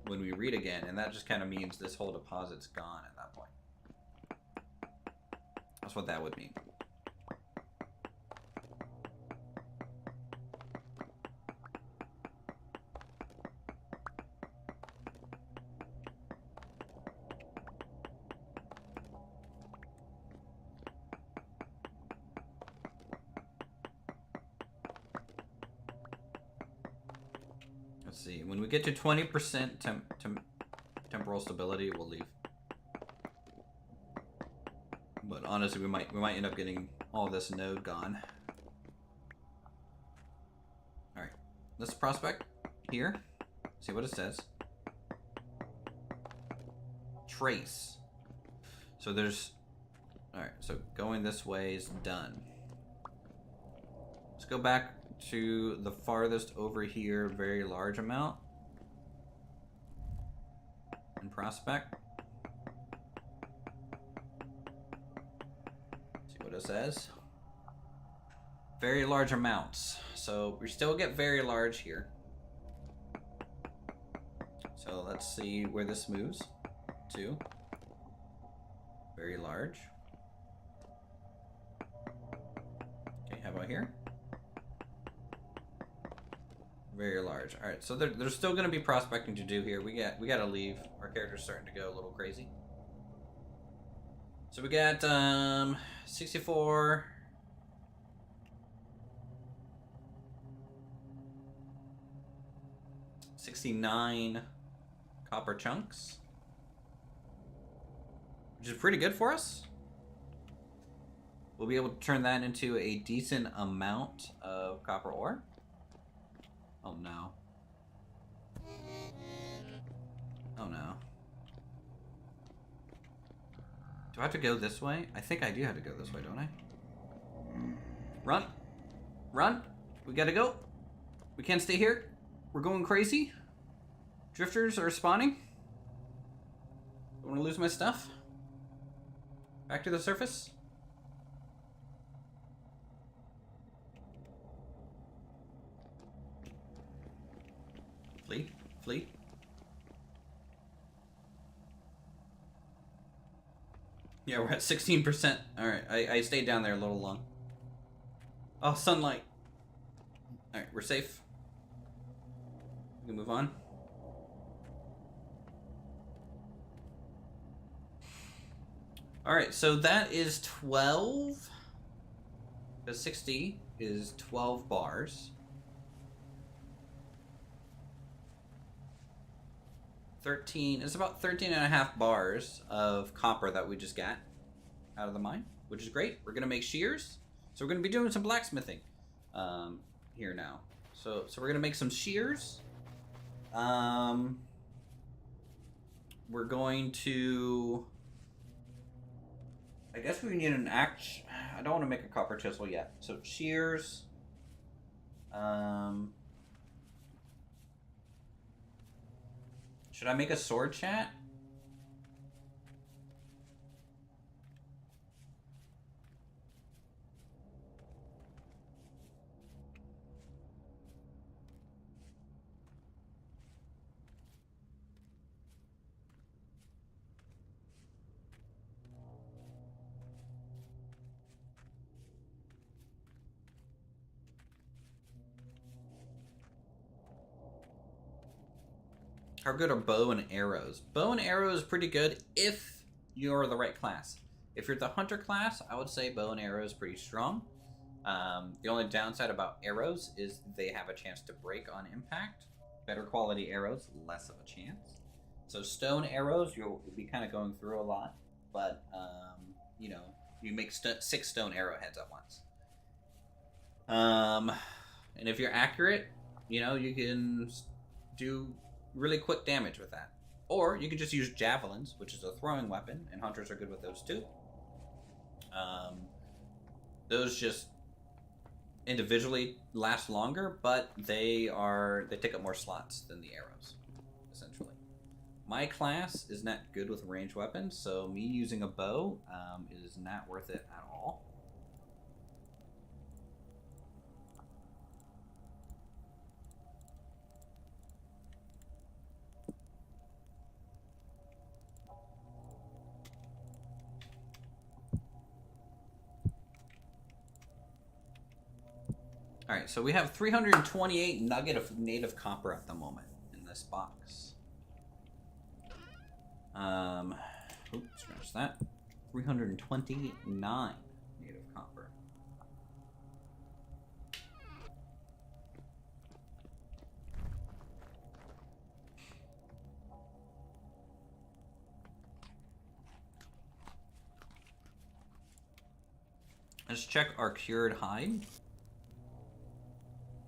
when we read again, and that just kind of means this whole deposit's gone at that point. That's what that would mean. Let's see. When we get to 20% temporal stability, we'll leave. But honestly, we might end up getting all this node gone. All right, let's prospect here. See what it says. Trace. So there's. All right. So going this way is done. Let's go back to the farthest over here, very large amount, and prospect. See what it says. Very large amounts. So we still get very large here. So let's see where this moves to. Very large. Okay, how about here? Very large. All right, so there's still going to be prospecting to do here. We got to leave. Our character's starting to go a little crazy. So we got 64. $69 copper chunks, which is pretty good for us. We'll be able to turn that into a decent amount of copper ore. Oh no. Oh no. Do I have to go this way? I think I do have to go this way, don't I? Run! Run! We gotta go! We can't stay here. We're going crazy. Drifters are spawning. Don't want to lose my stuff. Back to the surface. Flee. Flee. Yeah, we're at 16%. Alright, I stayed down there a little long. Oh, sunlight. Alright, we're safe. We can move on. Alright, so that is 12. Because 60 is 12 bars. 13, it's about 13 and a half bars of copper that we just got out of the mine, which is great. We're gonna make shears, so we're gonna be doing some blacksmithing here now. So we're gonna make some shears. We're going to, I guess we need an axe. I don't want to make a copper chisel yet. So shears. Should I make a sword, chat? How good are bow and arrows? Bow and arrow is pretty good if you're the right class. If you're the hunter class, I would say bow and arrow is pretty strong. The only downside about arrows is they have a chance to break on impact. Better quality arrows, less of a chance. So stone arrows, you'll be kind of going through a lot, but you know, you make 6 stone arrowheads at once. And if you're accurate, you know, you can do really quick damage with that. Or you can just use javelins, which is a throwing weapon, and hunters are good with those too. Those just individually last longer, but they take up more slots than the arrows, essentially. My class is not good with ranged weapons, so me using a bow is not worth it at all. Alright, so we have 328 nugget of native copper at the moment in this box. Oops, scratch that. 329 native copper. Let's check our cured hide.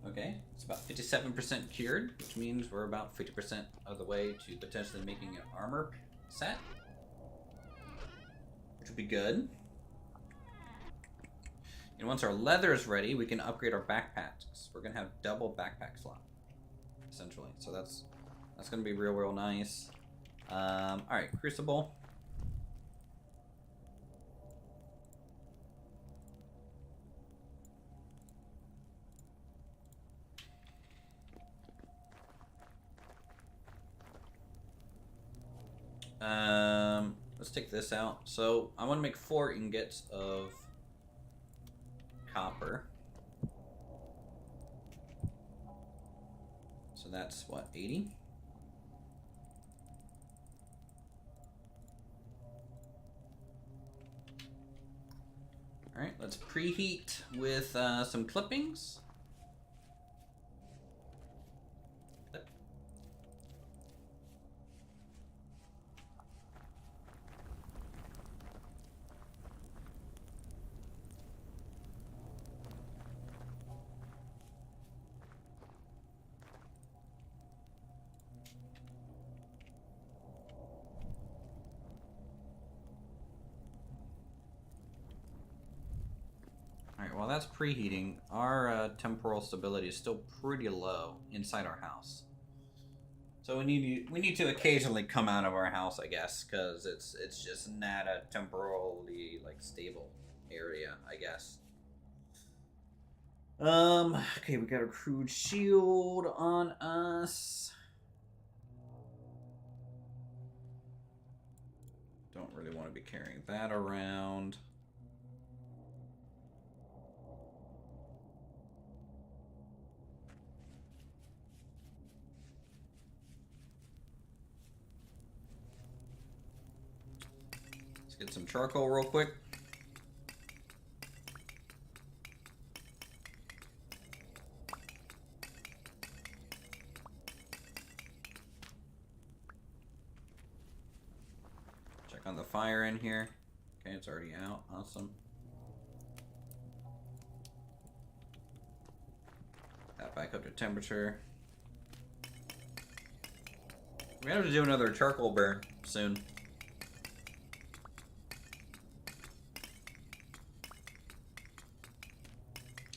Okay, it's about 57% cured, which means we're about 50% of the way to potentially making an armor set, which would be good. And once our leather is ready, we can upgrade our backpacks. We're gonna have double backpack slot, essentially. So that's gonna be real nice. All right, crucible. Let's take this out. So I want to make 4 ingots of copper. So that's what, 80? All right, let's preheat with some clippings. Alright, while that's preheating, our temporal stability is still pretty low inside our house. So we need to occasionally come out of our house, I guess, because it's just not a temporally stable area, I guess. Okay, we got a crude shield on us. Don't really want to be carrying that around. Get some charcoal real quick. Check on the fire in here. Okay, it's already out. Awesome. That back up to temperature. We have to do another charcoal burn soon.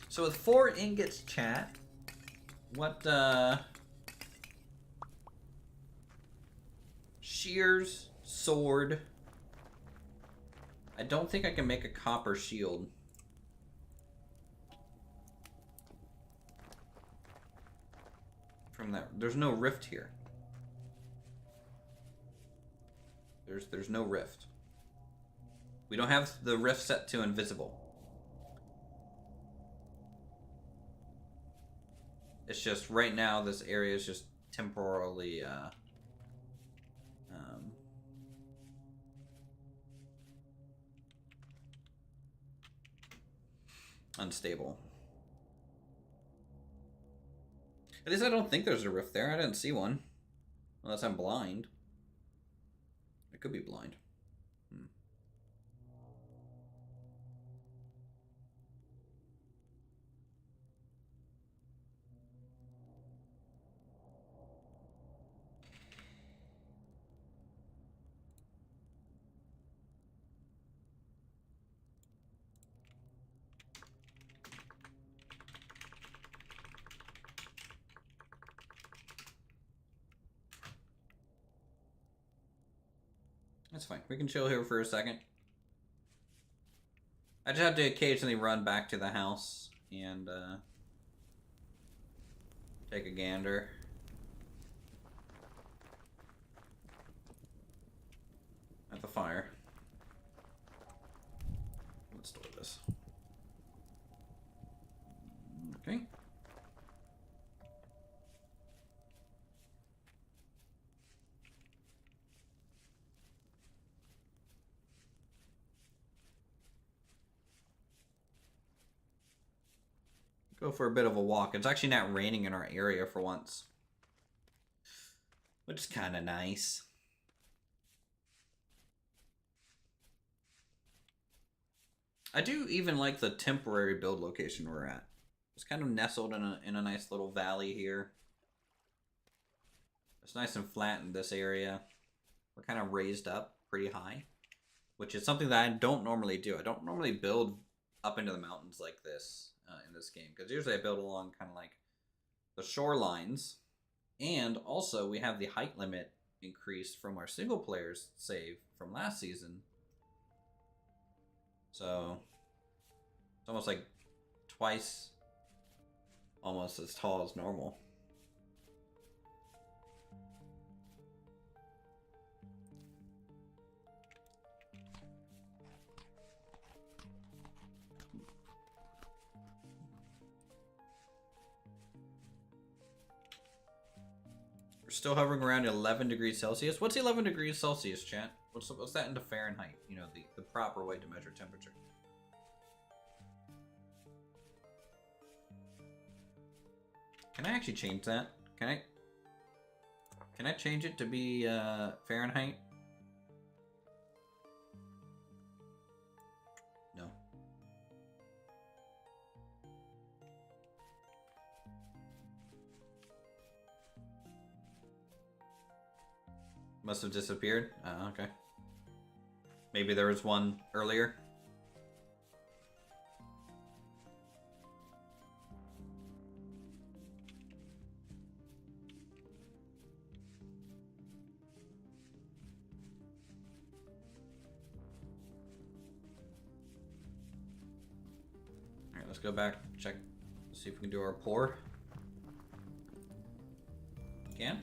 So with 4 ingots, chat, what, shears, sword. I don't think I can make a copper shield. From that, there's no rift here. There's no rift. We don't have the rift set to invisible. It's just right now this area is just temporarily unstable. At least I don't think there's a rift there. I didn't see one. Unless I'm blind. I could be blind. That's fine. We can chill here for a second. I just have to occasionally run back to the house and take a gander. At the fire. Let's store this. Okay. Go for a bit of a walk. It's actually not raining in our area for once, which is kind of nice. I do even like the temporary build location we're at. It's kind of nestled in a nice little valley here. It's nice and flat in this area. We're kind of raised up pretty high, which is something that I don't normally do. I don't normally build up into the mountains like this. In this game, because usually I build along kind of like the shorelines, and also we have the height limit increased from our single players save from last season, so it's almost like twice almost as tall as normal. Still hovering around 11 degrees Celsius. What's 11 degrees Celsius, chat? What's that into Fahrenheit? You know, the proper way to measure temperature. Can I actually change that? Can I change it to be Fahrenheit? No. Must have disappeared. Okay. Maybe there was one earlier. Alright, let's go back, check, see if we can do our pour. Can?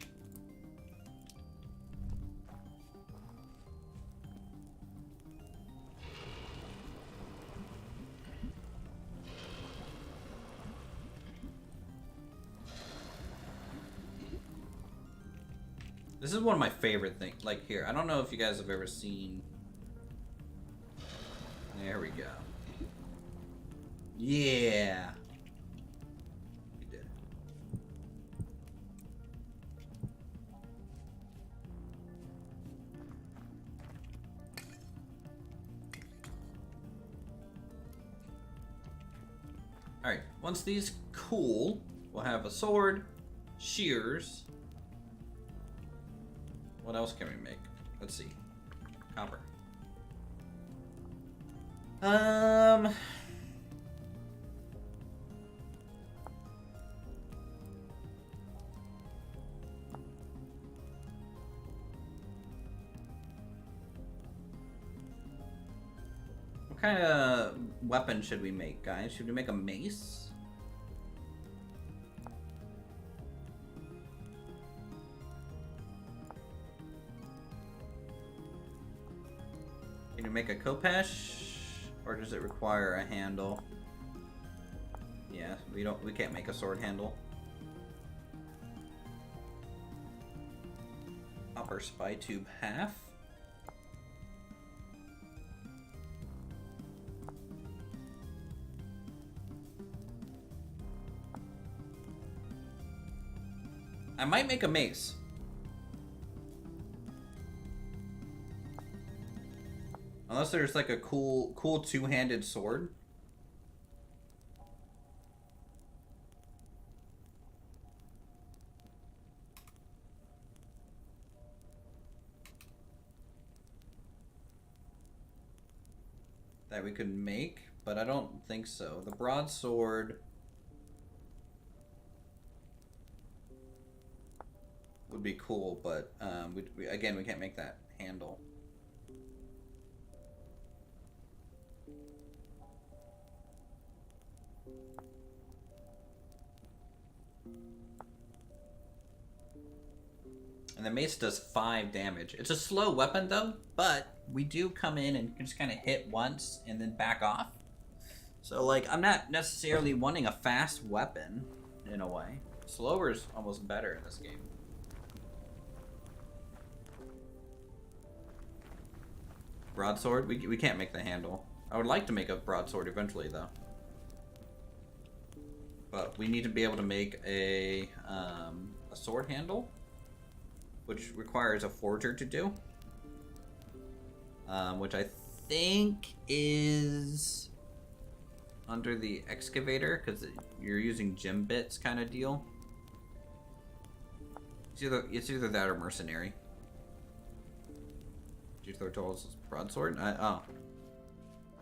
This is one of my favorite things. Like here, I don't know if you guys have ever seen. There we go. Yeah. We did it. All right. Once these cool, we'll have a sword, shears. What else can we make? Let's see. Copper. What kind of weapon should we make, guys? Should we make a mace? Can you make a Kopesh, or does it require a handle? Yeah, we can't make a sword handle. Copper spy tube half. I might make a mace. Unless there's like a cool two-handed sword. That we could make, but I don't think so. The broadsword would be cool, but again, we can't make that handle. And the mace does 5 damage. It's a slow weapon though, but we do come in and just kind of hit once and then back off. So like, I'm not necessarily wanting a fast weapon in a way. Slower is almost better in this game. Broadsword? We can't make the handle. I would like to make a broadsword eventually though. But we need to be able to make a sword handle, which requires a forger to do. Which I think is under the excavator, because you're using gem bits kind of deal. It's either that or mercenary. Uthris Toll's broadsword? Oh.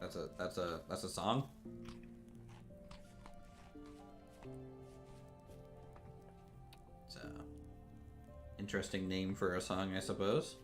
That's a song? It's a interesting name for a song, I suppose.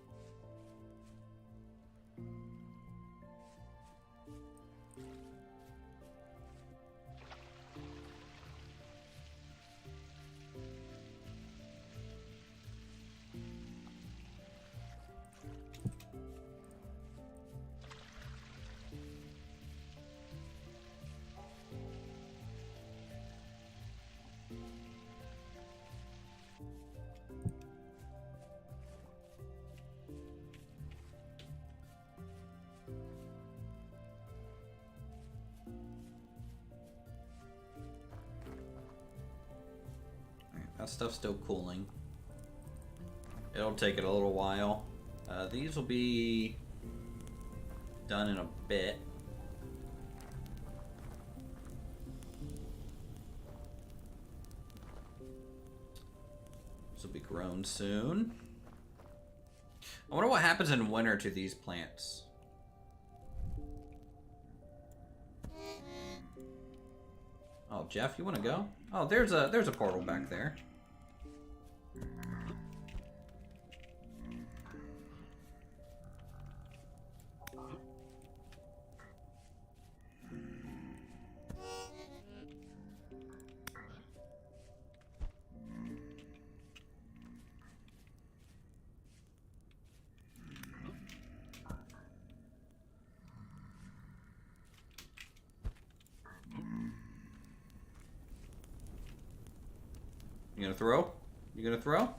That stuff's still cooling. It'll take it a little while. These will be done in a bit. This will be grown soon. I wonder what happens in winter to these plants. Oh, Jeff, you want to go? Oh, there's a portal back there. You gonna throw? You gonna throw?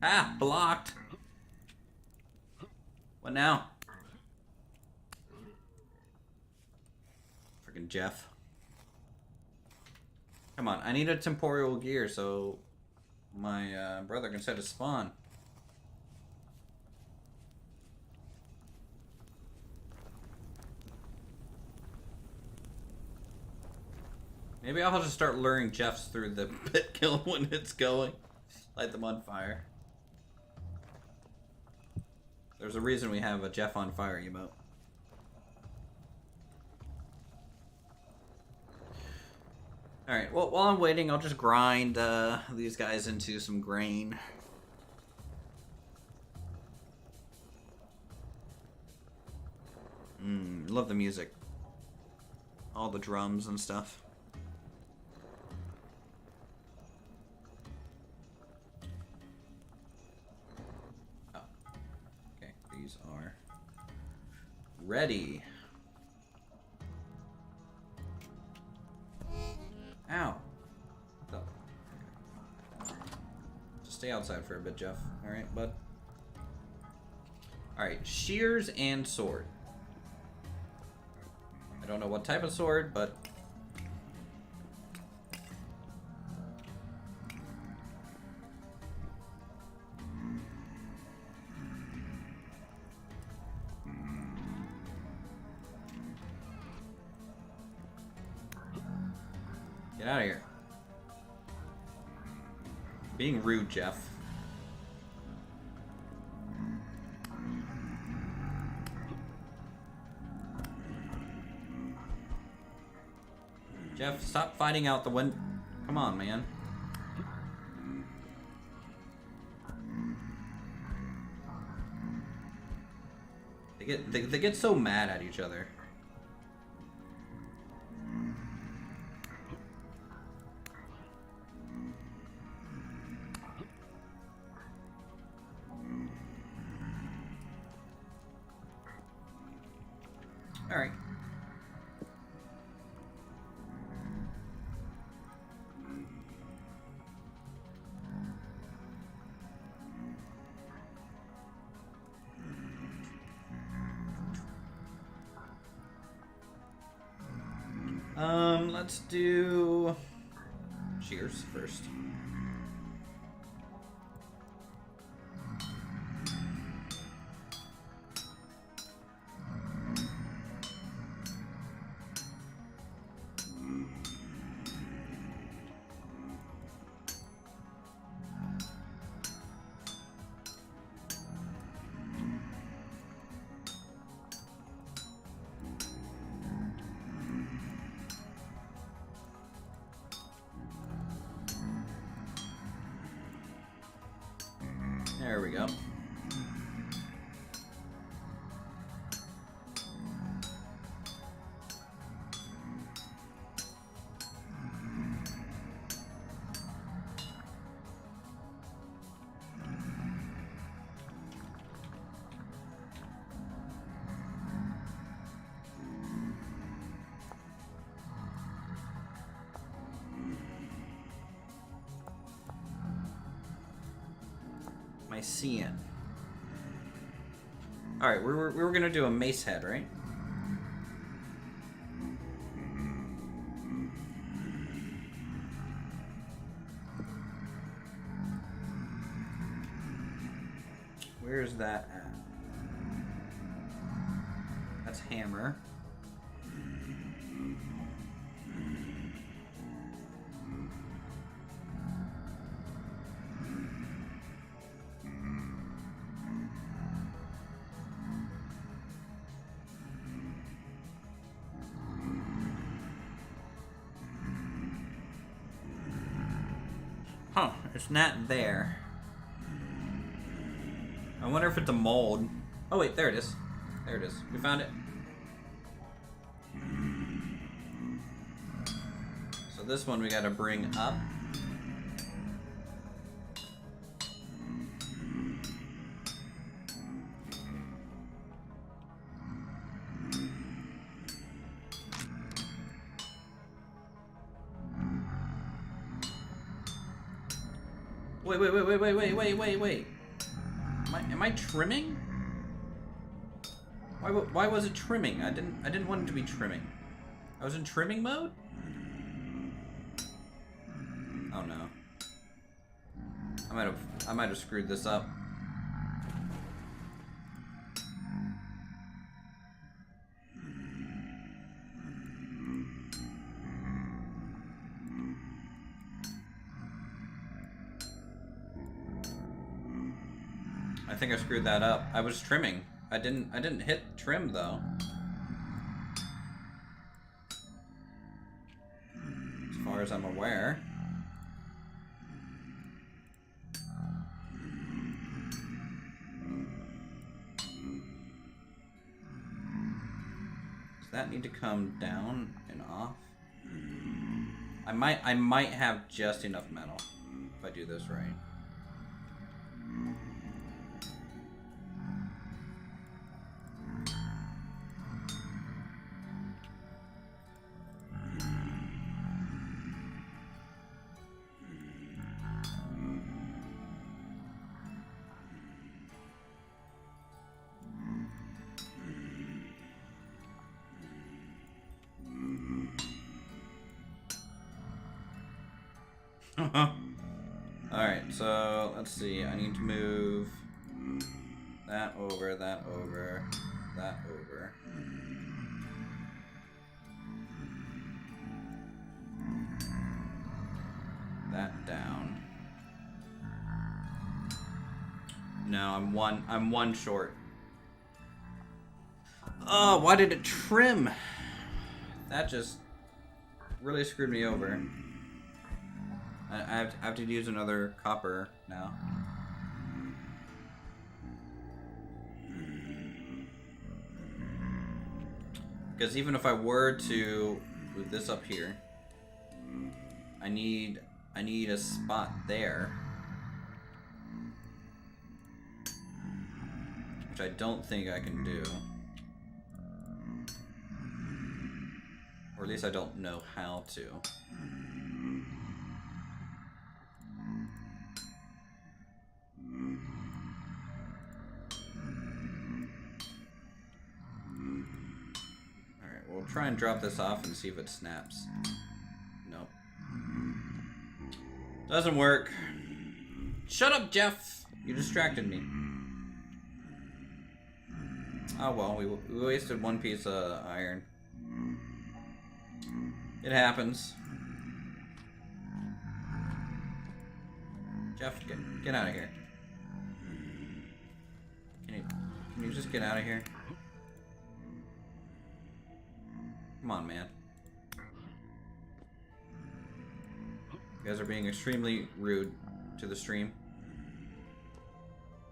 Ah, blocked. What now? Freaking Jeff. Come on, I need a temporal gear so my brother can set a spawn. Maybe I'll just start luring Jeffs through the pit kill when it's going. Light them on fire. There's a reason we have a Jeff on fire emote. Alright, well, while I'm waiting, I'll just grind these guys into some grain. Love the music. All the drums and stuff. Oh. Okay, these are ready. Ow. Stay outside for a bit, Jeff. Alright, bud? Alright, shears and sword. I don't know what type of sword, but... Get out of here. Being rude, Jeff. Jeff, stop fighting out the wind. Come on, man. They get so mad at each other. All right. Let's do shears first. There we go. Seeing. All right, we were gonna do a mace head, right? Where's that at? That's hammer. Huh, it's not there. I wonder if it's a mold. Oh wait, there it is. There it is. We found it. So this one we gotta bring up. Wait. Am I trimming? Why was it trimming? I didn't want it to be trimming. I was in trimming mode? Oh no. I might have screwed this up. I think I screwed that up. I was trimming. I didn't hit trim though. As far as I'm aware. Does that need to come down and off? I might have just enough metal if I do this right. Alright, so let's see. I need to move that over, that over, that over. That down. No, I'm one short. Oh, why did it trim? That just really screwed me over. I have to use another copper now. Because even if I were to move this up here, I need a spot there, which I don't think I can do. Or at least I don't know how to. Alright, we'll try and drop this off and see if it snaps. Nope. Doesn't work. Shut up, Jeff! You distracted me. Oh well, we wasted one piece of iron. It happens. Jeff, get out of here. Can you just get out of here? Come on, man. You guys are being extremely rude to the stream.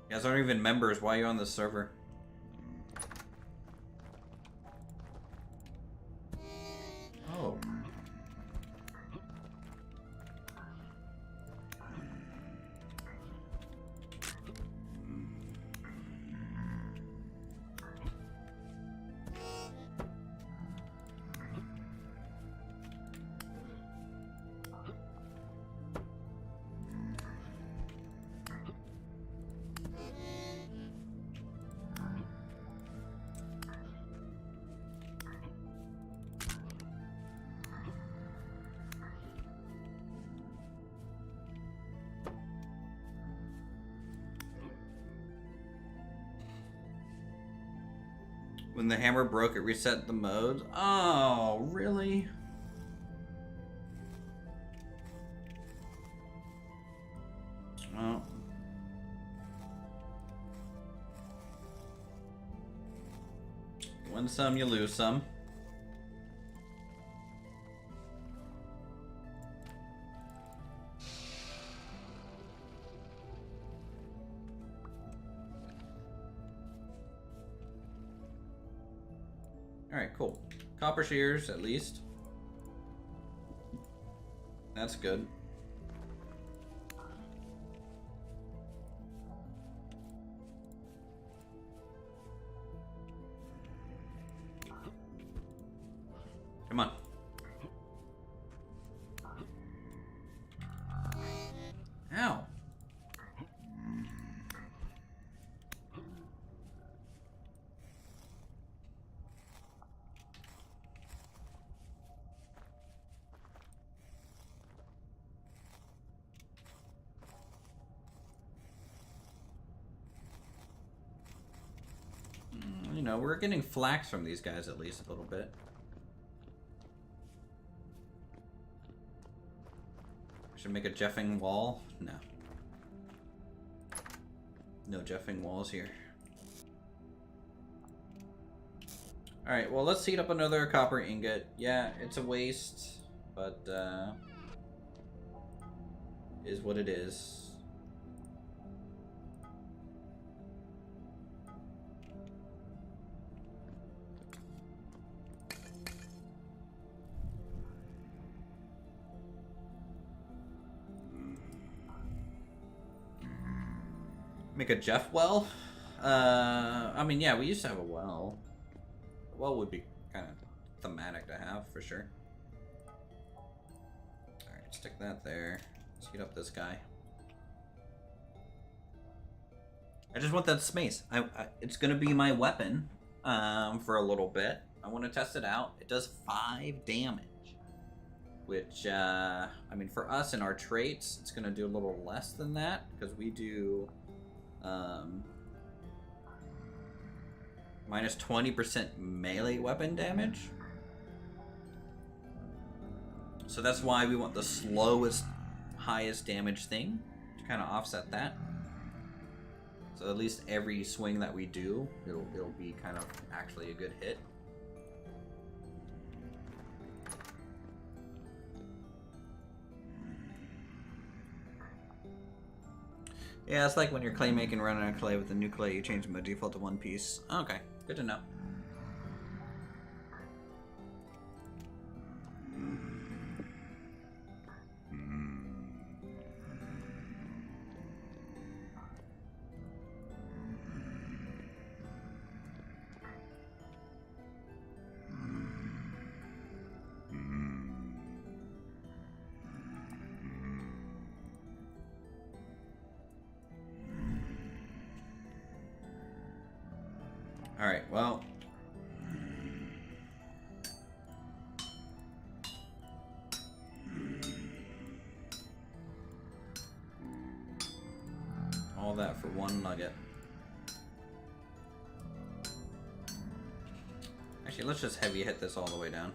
You guys aren't even members. Why are you on this server? Oh. When the hammer broke, it reset the mode. Oh, really? Well. You win some, you lose some. Alright, cool. Copper shears, at least. That's good. Come on. Ow. You know, we're getting flax from these guys at least a little bit. Should make a jeffing wall? No. No jeffing walls here. Alright, well let's heat up another copper ingot. Yeah, it's a waste, but is what it is. Make a Jeff well? I mean, yeah, we used to have a well. A well would be kind of thematic to have, for sure. Alright, stick that there. Let's heat up this guy. I just want that space. It's gonna be my weapon for a little bit. I want to test it out. It does 5 damage. which, I mean, for us in our traits, it's going to do a little less than that, because we do minus 20% melee weapon damage. So that's why we want the slowest, highest damage thing to kind of offset that. So at least every swing that we do, it'll be kind of actually a good hit. Yeah, it's like when you're clay making, running on clay with the new clay, you change them by default to one piece. Okay, good to know. Alright, well. All that for one nugget. Actually, let's just heavy hit this all the way down.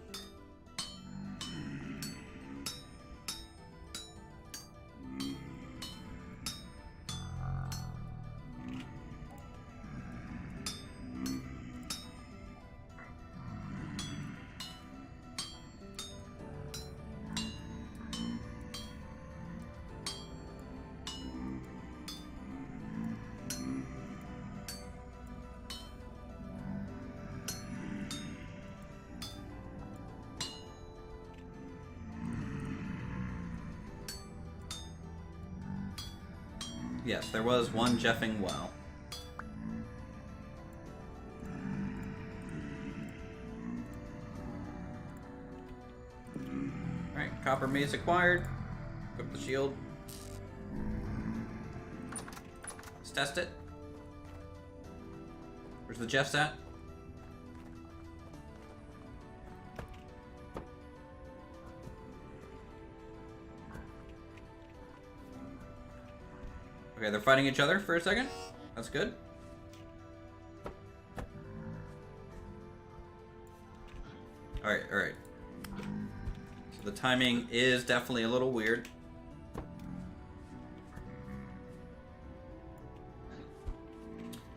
Yes, there was one jeffing well. Alright, copper mace acquired. Equip the shield. Let's test it. Where's the Jeffs at? Okay, they're fighting each other for a second. That's good. Alright, alright. So the timing is definitely a little weird.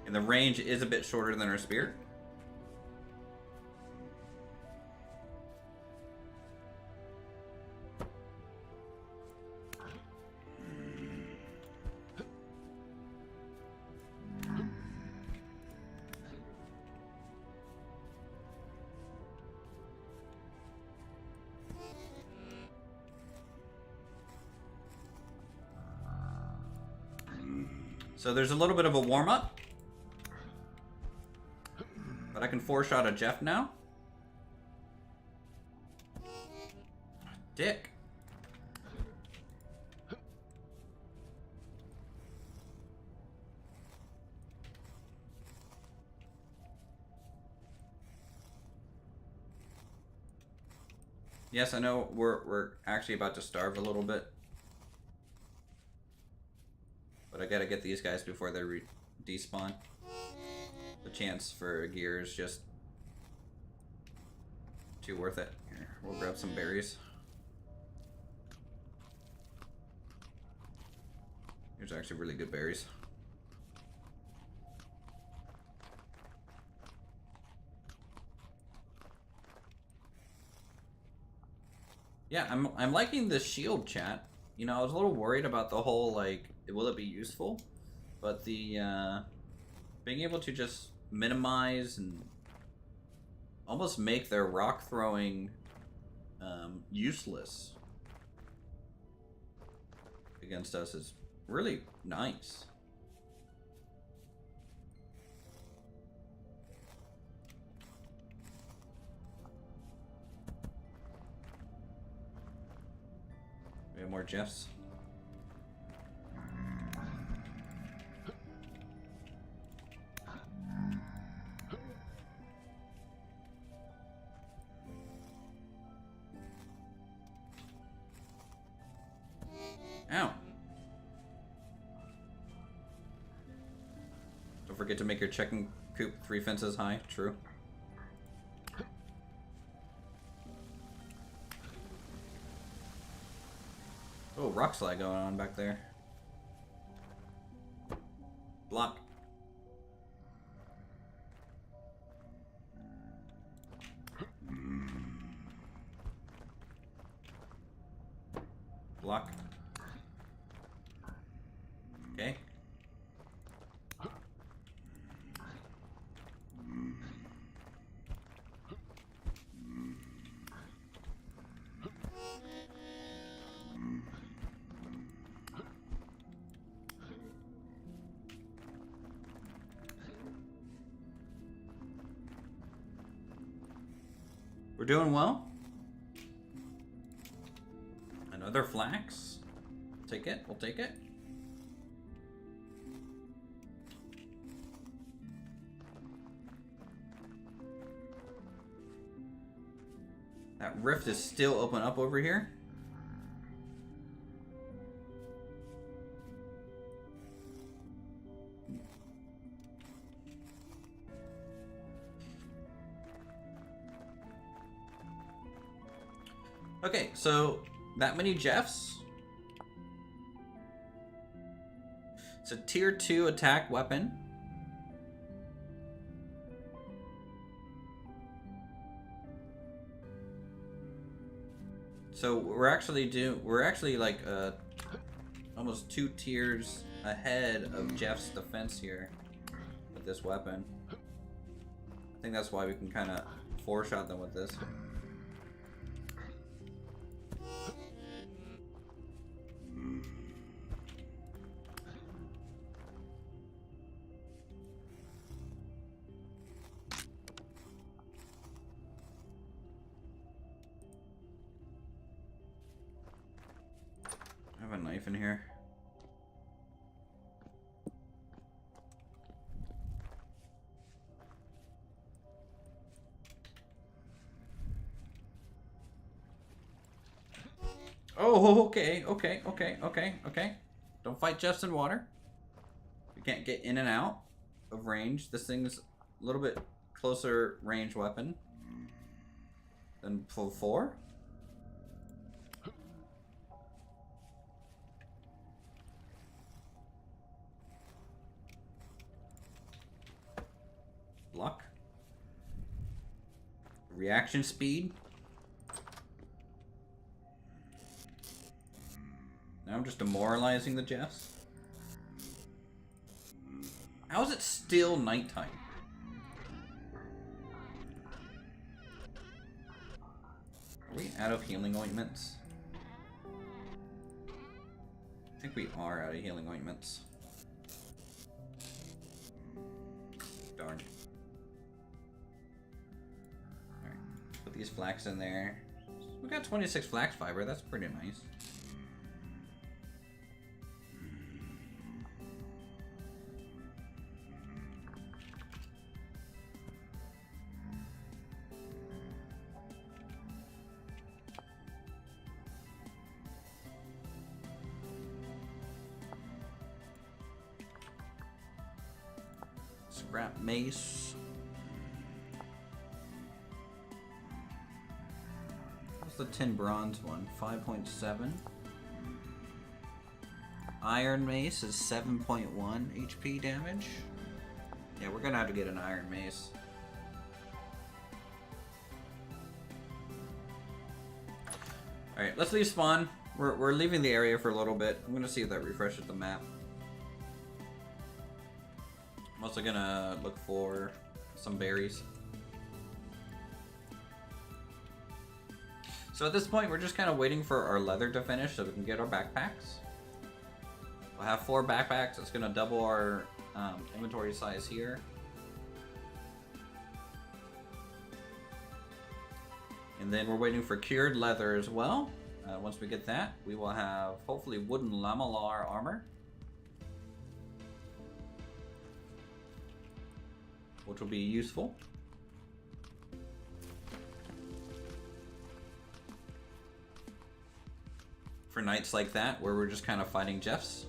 And the range is a bit shorter than our spear. So there's a little bit of a warm-up. But I can four-shot a Jeff now. Dick. Yes, I know we're actually about to starve a little bit. But I gotta get these guys before they despawn. The chance for gear is just too worth it. Here, we'll grab some berries. Here's actually really good berries. Yeah, I'm liking this shield, chat. You know, I was a little worried about the whole, like, will it be useful? But the, being able to just minimize and almost make their rock throwing, useless against us is really nice. We have more Jeffs. Don't forget to make your chicken coop 3 fences high. True. Oh, rock slide going on back there. Block. Block. Okay. We're doing well. Another flax. Take it. We'll take it. That rift is still open up over here. Okay, so that many Jeffs. It's a tier 2 attack weapon. So we're actually like almost 2 tiers ahead of Jeff's defense here with this weapon. I think that's why we can kind of 4-shot them with this. I have a knife in here. Oh, okay. Don't fight Jeffs in water. We can't get in and out of range. This thing's a little bit closer range weapon than full 4. Block. Reaction speed. Now I'm just demoralizing the Jeffs. How is it still nighttime? Are we out of healing ointments? I think we are out of healing ointments. Darn. Alright, put these flax in there. We got 26 flax fiber, that's pretty nice. Scrap mace. What's the tin bronze one? 5.7. Iron mace is 7.1 HP damage. Yeah, we're gonna have to get an iron mace. Alright, let's leave spawn. We're leaving the area for a little bit. I'm gonna see if that refreshes the map. I'm also gonna look for some berries. So at this point, we're just kind of waiting for our leather to finish so we can get our backpacks. We'll have 4 backpacks. It's gonna double our inventory size here. And then we're waiting for cured leather as well. Once we get that, we will have hopefully wooden lamellar armor, which will be useful for nights like that where we're just kind of fighting Jeffs.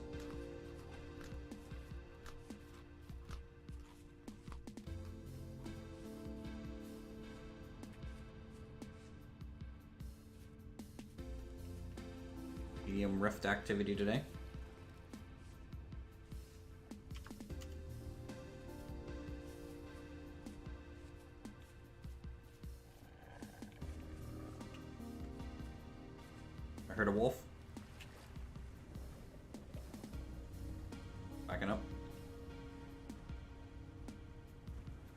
medium rift activity today. I heard a wolf. Backing up.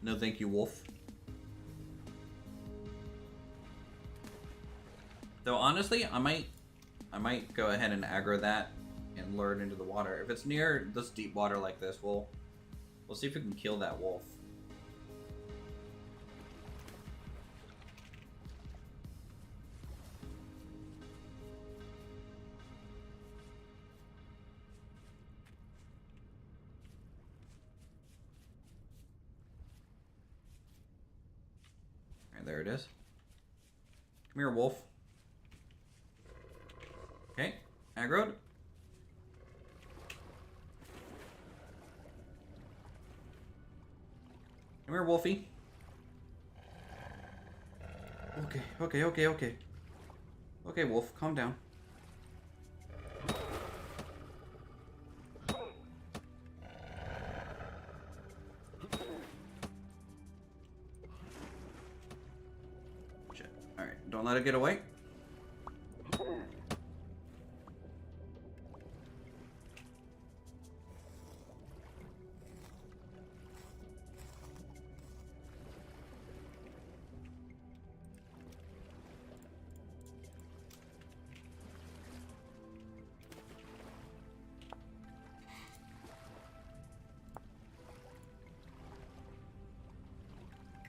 No thank you, wolf. Though honestly, I might go ahead and aggro that and lure it into the water. If it's near this deep water like this, we'll see if we can kill that wolf. Alright, there it is. Come here, wolf. Okay, aggroed. Come here, Wolfie. Okay. Okay, Wolf, calm down. Shit. Alright, don't let it get away.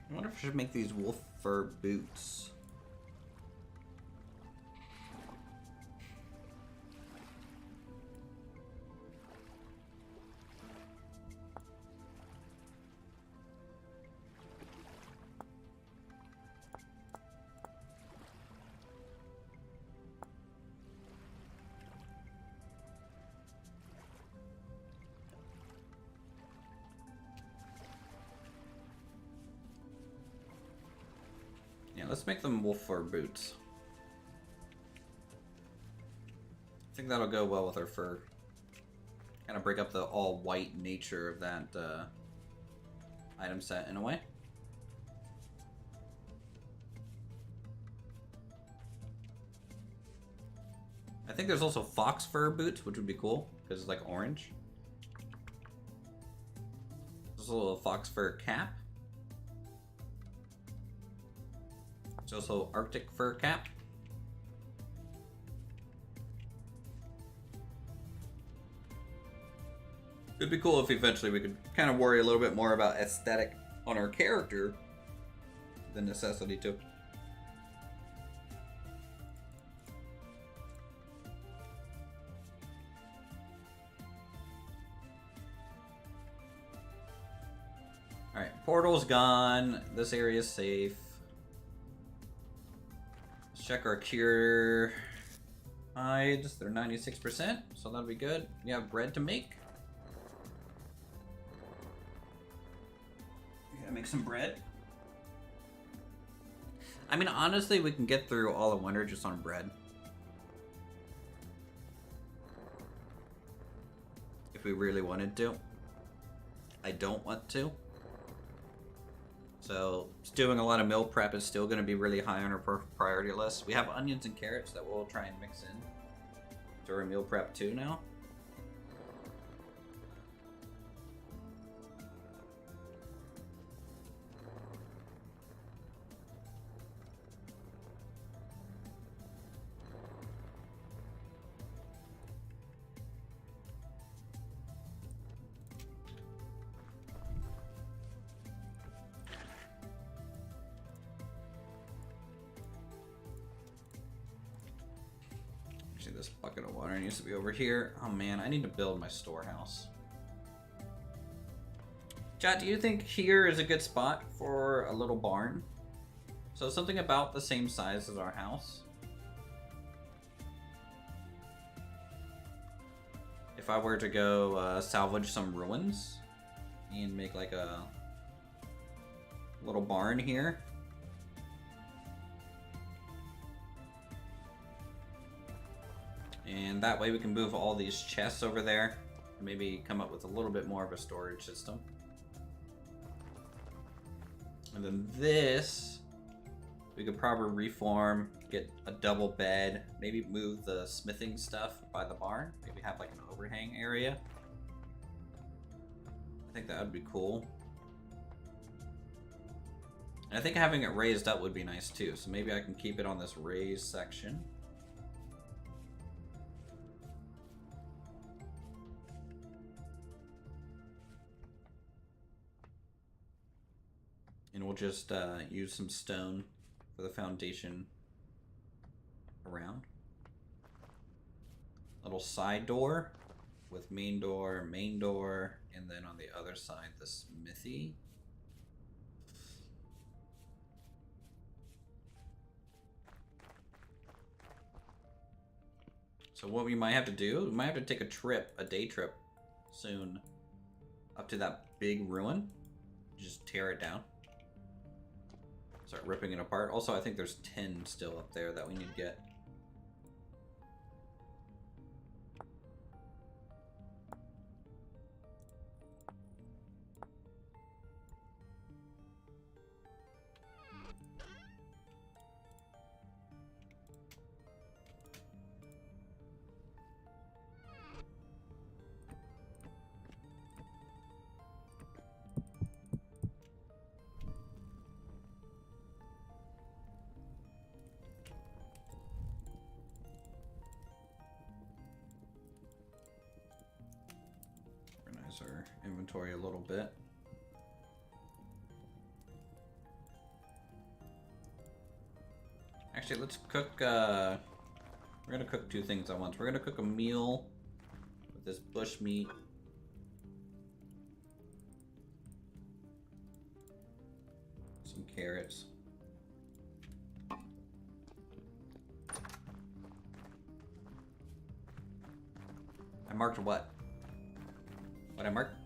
I wonder if I should make these wolf fur boots. Yeah, let's make them wolf fur boots. I think that'll go well with our fur. Kind of break up the all white nature of that item set in a way. I think there's also fox fur boots, which would be cool because it's like orange. There's a little fox fur cap. There's also Arctic fur cap. It'd be cool if eventually we could kind of worry a little bit more about aesthetic on our character than necessity to. Alright, portal's gone. This area is safe. Let's check our cure hides. They're 96%, so that'll be good. We have bread to make. Gotta make some bread. I mean, honestly, we can get through all of winter just on bread. If we really wanted to. I don't want to. So, doing a lot of meal prep is still going to be really high on our priority list. We have onions and carrots that we'll try and mix in to our meal prep too now. This bucket of water needs to be over here. Oh man, I need to build my storehouse. Chat, do you think here is a good spot for a little barn? So something about the same size as our house. If I were to go salvage some ruins and make like a little barn here. And that way we can move all these chests over there. And maybe come up with a little bit more of a storage system. And then this, we could probably reform, get a double bed, maybe move the smithing stuff by the barn. Maybe have like an overhang area. I think that would be cool. And I think having it raised up would be nice too. So maybe I can keep it on this raised section. And we'll just use some stone for the foundation around. Little side door with main door, and then on the other side the smithy. So what we might have to do, we might have to take a trip, a day trip soon, up to that big ruin. Just tear it down. Start ripping it apart. Also, I think there's 10 still up there that we need to get. Our inventory a little bit. Actually, let's cook, we're gonna cook 2 things at once. We're gonna cook a meal with this bush meat. Some carrots. I marked what? What I marked?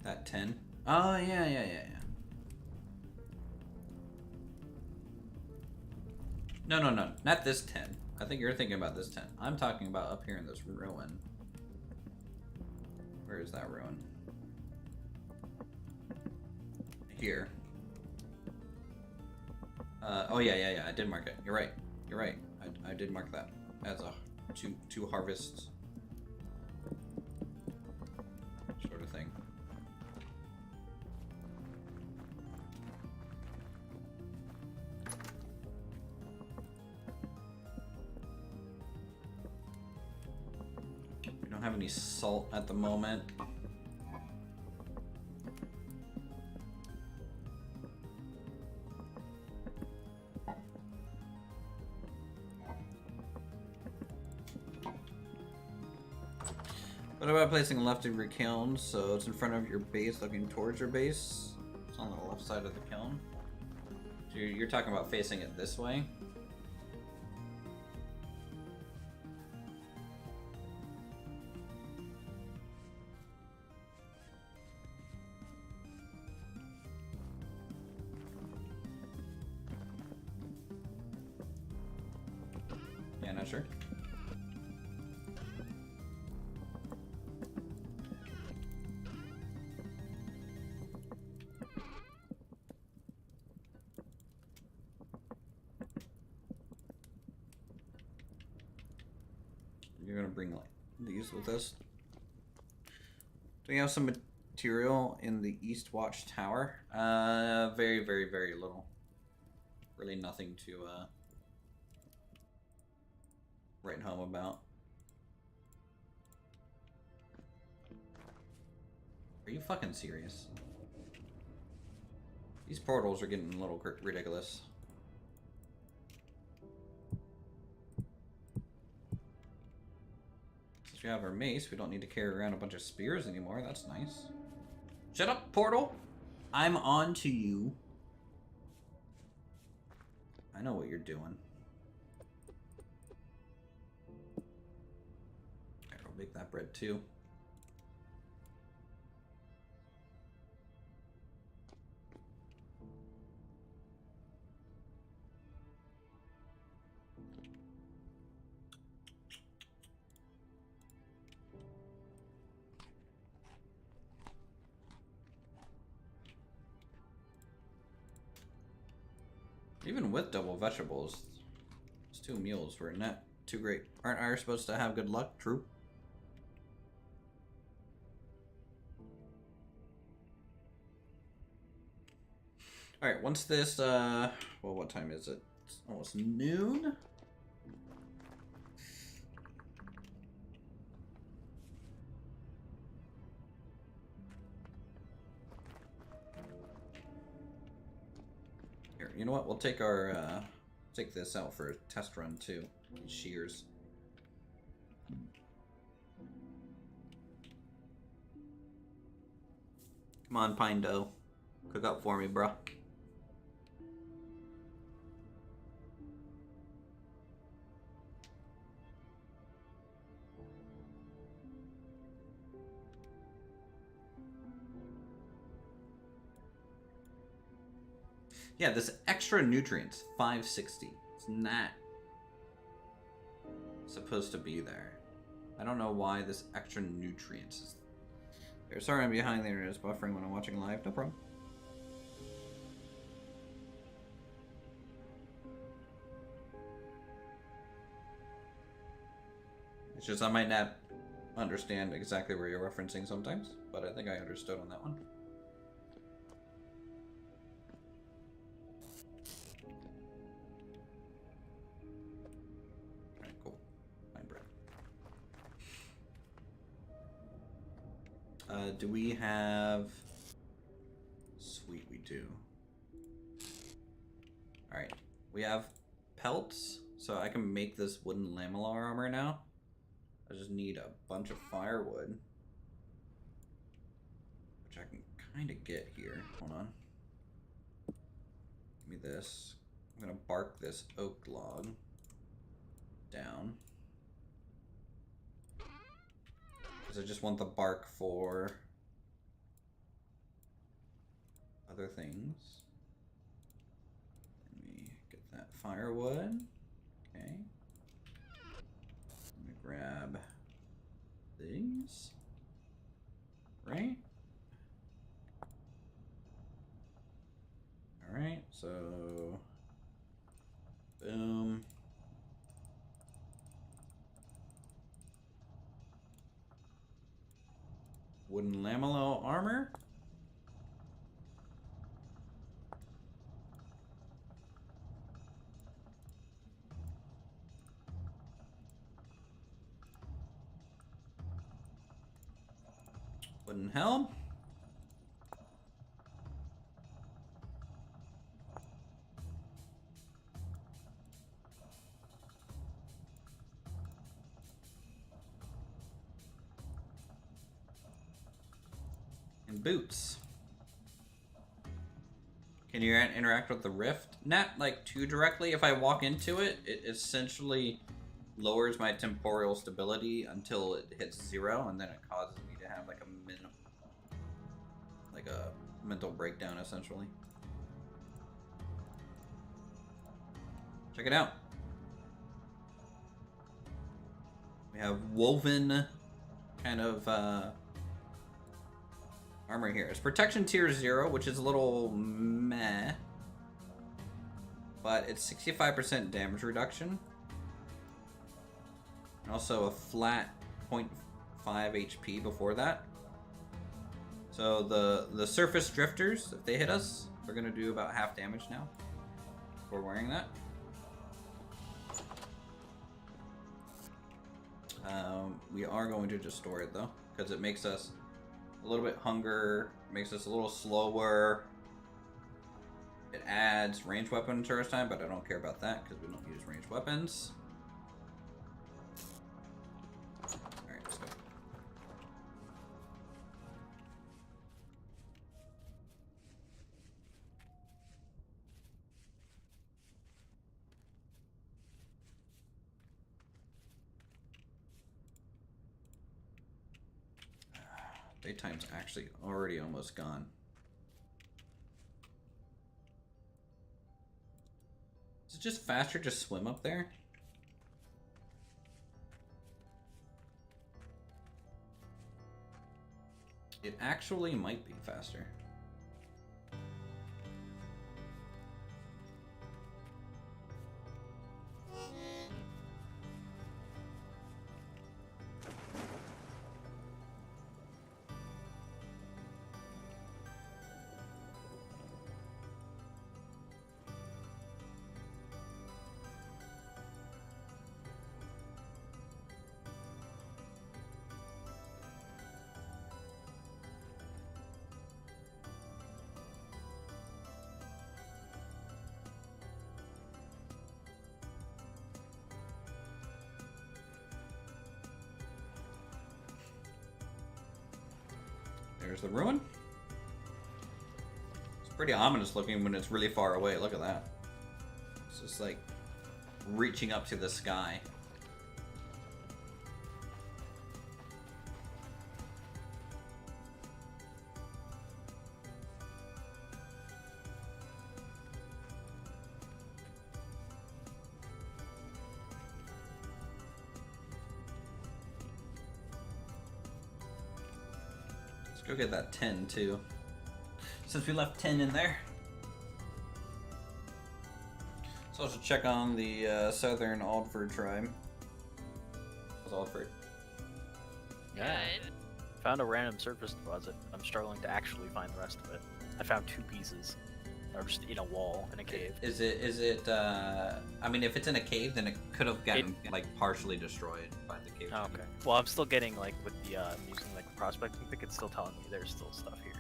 That 10? Oh, yeah. No. Not this 10. I think you're thinking about this 10. I'm talking about up here in this ruin. Where is that ruin? Here. Oh yeah. I did mark it. You're right. I did mark that as a two harvests sort of thing. We don't have any salt at the moment. What about placing left of your kiln so it's in front of your base looking towards your base? It's on the left side of the kiln. So you're talking about facing it this way? Yeah, not sure. You're gonna bring like these with us. Do we have some material in the East Watch Tower? Very little. Really nothing to write home about. Are you fucking serious? These portals are getting a little ridiculous. Since we have our mace, we don't need to carry around a bunch of spears anymore. That's nice. Shut up, portal! I'm on to you. I know what you're doing. Make that bread too. Even with double vegetables, those 2 meals were not too great. Aren't I supposed to have good luck? True. Alright, once this, well, what time is it? It's almost noon? Here, you know what? We'll take our, take this out for a test run, too. These shears. Come on, Pine Dough. Cook up for me, bruh. Yeah, this extra nutrients, 560. It's not supposed to be there. I don't know why this extra nutrients is there. Sorry I'm behind the internet. It's buffering when I'm watching live. No problem. It's just I might not understand exactly where you're referencing sometimes, but I think I understood on that one. Alright, cool. Fine bread. Do we have... Sweet, we do. Alright, we have pelts, so I can make this wooden lamellar armor now. I just need a bunch of firewood, which I can kind of get here. Hold on. Give me this. I'm gonna bark this oak log down, because I just want the bark for other things. Let me get that firewood. Okay. Let me grab these. Right? Alright, so boom. Wooden lamelo armor. Wooden helm. And boots. Can you interact with the rift? Not like too directly. If I walk into it, it essentially lowers my temporal stability until it hits 0, and then it causes me to have like a mental breakdown essentially. Check it out. We have woven kind of armor here. It's protection tier 0, which is a little meh, but it's 65% damage reduction. And also a flat 0.5 HP before that. So the surface drifters, if they hit us, they're gonna do about half damage now. We're wearing that. We are going to just store it though, because it makes us a little bit hunger, makes us a little slower. It adds ranged weapon turret time, but I don't care about that because we don't use ranged weapons. Alright, let's go. Daytime's actually already almost gone. Is it just faster to swim up there? It actually might be faster. There's the ruin. It's pretty ominous looking when it's really far away. Look at that. It's just like reaching up to the sky. Go get that 10 too. Since we left 10 in there. So I should check on the southern Aldford tribe. What's Aldford? Yeah. Good. Found a random surface deposit. I'm struggling to actually find the rest of it. I found 2 pieces. They're just in a wall in a cave. Is it I mean, if it's in a cave, then it could have gotten like partially destroyed by the cave. Oh, okay. Well, I'm still getting like with the using like the prospecting pick, it's still telling me there's still stuff here.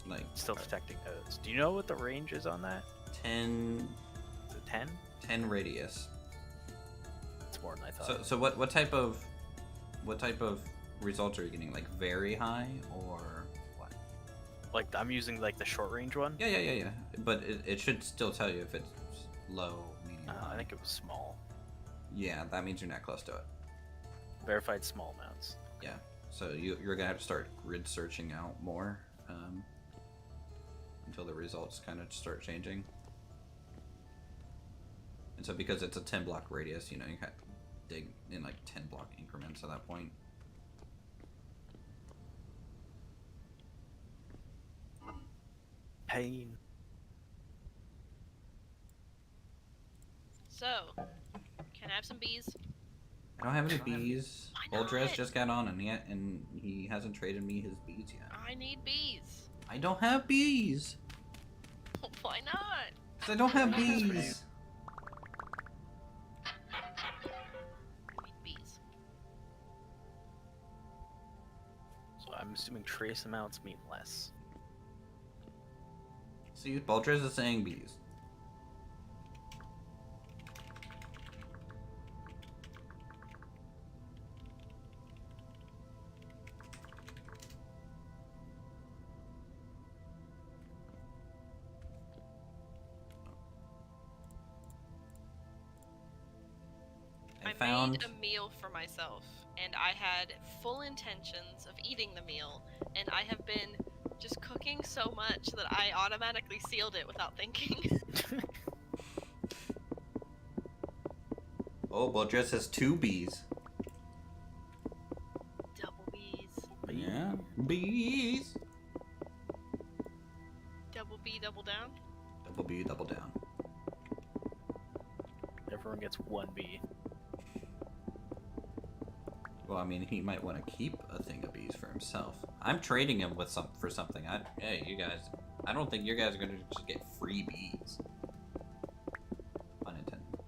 Like Still detecting those. Do you know what the range is on that? 10 Is it 10? 10 radius. It's more than I thought. So what type of results are you getting? Like very high or what? Like I'm using like the short range one. Yeah. But it should still tell you if it's low, medium, high. I think it was small. Yeah, that means you're not close to it. Verified small amounts. Yeah. So you're gonna have to start grid searching out more until the results kind of start changing. And so because it's a 10 block radius, you know, you have to dig in like 10 block increments at that point. Pain. So, can I have some bees? I don't have any bees. Why not? Uthris just got on and he hasn't traded me his bees yet. I need bees. I don't have bees. Why not? 'Cause I don't have bees. I need bees. So I'm assuming trace amounts mean less. See, Uthris is saying bees. I made a meal for myself, and I had full intentions of eating the meal, and I have been just cooking so much that I automatically sealed it without thinking. Oh, Uthris has 2 bees. Double bees. Yeah, bees. Double B, double down. Double B, double down. Everyone gets 1 bee. Well, I mean, he might want to keep a thing of bees for himself. I'm trading him with for something. Hey, you guys. I don't think you guys are gonna just get free bees. Pun intended.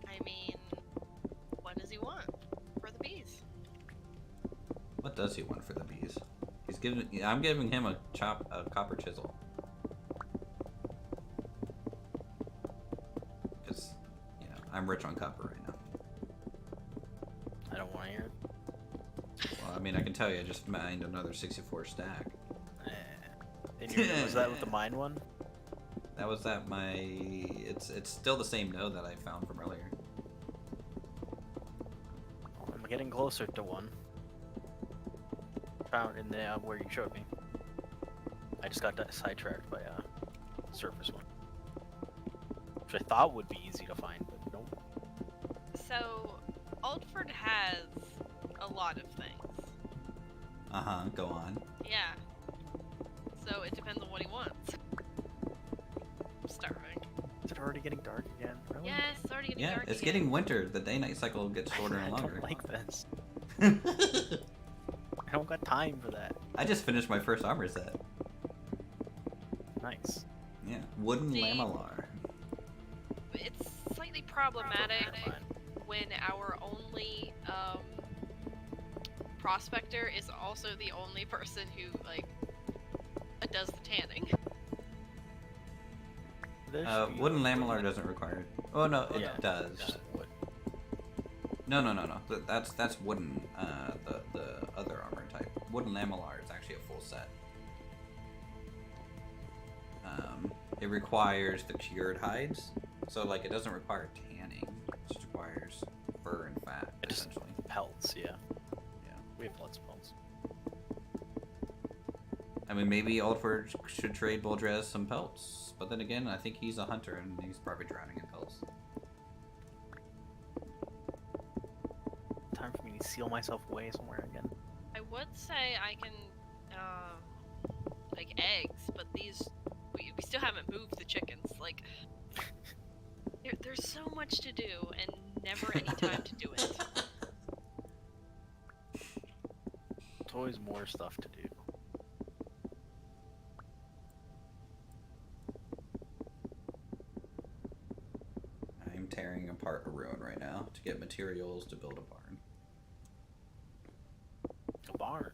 I mean, what does he want for the bees? What does he want for the bees? I'm giving him a copper chisel. Because, you know, I'm rich on copper right now. I don't want to hear it. Well, I mean, I can tell you, I just mined another 64 stack. Was that with the mine one? That was it's still the same node that I found from earlier. I'm getting closer to one. found in the where you showed me. I just got sidetracked by surface one, which I thought would be easy to find, but nope. So, Aldford has a lot of things. Go on. Yeah. So it depends on what he wants. I'm starving. Is it already getting dark again? Really? Yes, it's already getting Yeah, dark it's again. getting winter. The day-night cycle gets shorter and I longer. don't like this. I don't got time for that. I just finished my first armor set. Nice. Yeah, wooden See, lamellar. It's slightly problematic Fine. when our only prospector is also the only person who like does the tanning. There should be Wooden a- lamellar doesn't require it. Oh no, it Yeah, does. just wood. No. That's wooden. The other armor type. Wooden lamellar is actually a full set. It requires the cured hides, so like it doesn't require tanning. It just requires fur and fat, It just- essentially. Pelts, yeah. Yeah. We have lots of pelts. I mean, maybe Aldford should trade Boldrez some pelts, but then again, I think he's a hunter and he's probably drowning in pelts. Time for me to seal myself away somewhere again. I would say I can like eggs, but these we still haven't moved the chickens. Like there's so much to do and never any time to do it. There's always more stuff to do. I'm tearing apart a ruin right now to get materials to build a barn. A barn.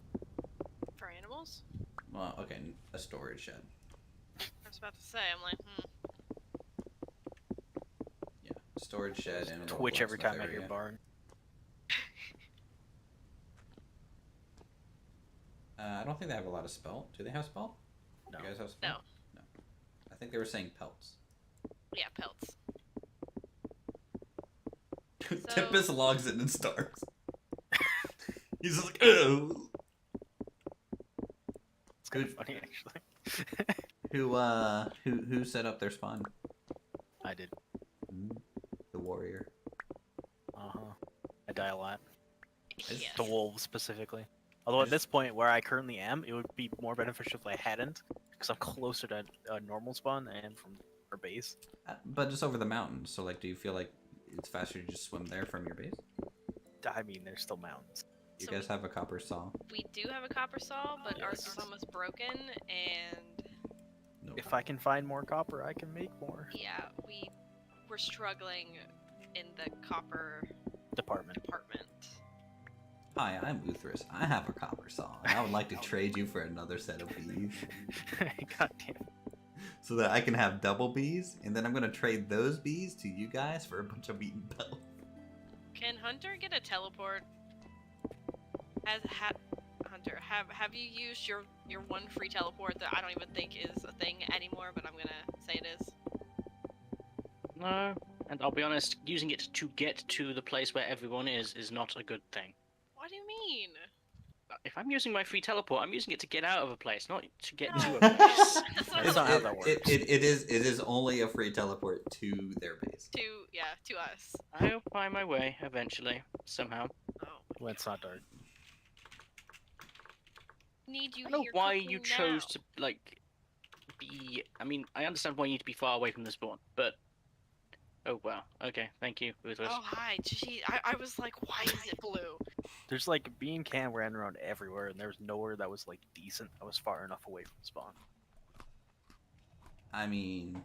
For animals? Well, okay, a storage shed. I was about to say, I'm like, Yeah, storage shed and a little Twitch every blacksmith time I hear area. barn. I don't think they have a lot of spelt. Do they have spelt? No. You guys have spelt? No. I think they were saying pelts. yeah, pelts. Tempest logs in and starts. He's just like, oh. It's kind of funny, actually. Who set up their spawn? I did. The warrior. Uh-huh. I die a lot. Yes. The wolves, specifically. Although at this point, where I currently am, it would be more beneficial if I hadn't, because I'm closer to a normal spawn than I am from our base. But just over the mountains. So, like, do you feel like it's faster to just swim there from your base? I mean, there's still mountains. You So guys have a copper saw? we do have a copper saw, but ours Yes. is almost broken, and No. If I can find more copper, I can make more. yeah, we're struggling in the copper Department. department. Hi, I'm Uthris. I have a copper saw, and I would like to trade you for another set of bees, God damn. so that I can have double bees, and then I'm gonna trade those bees to you guys for a bunch of meat and pelts. Can Hunter get a teleport? Hunter, have you used your one free teleport that I don't even think is a thing anymore, but I'm gonna say it is? No, and I'll be honest, using it to get to the place where everyone is not a good thing. What do you mean? If I'm using my free teleport, I'm using it to get out of a place, not to get No. to a place. That's not That's not how that works. It is only a free teleport to their base. to us. I'll find my way eventually, somehow. Oh. When it's not dark. Need you I don't know here why cooking you chose now. to be. I mean, I understand why you need to be far away from the spawn, but oh wow. Okay, thank you, Uthris. Oh hi, gee, I was like, why is it blue? There's like bean can ran around everywhere, and there was nowhere that was like decent. I was far enough away from spawn. I mean,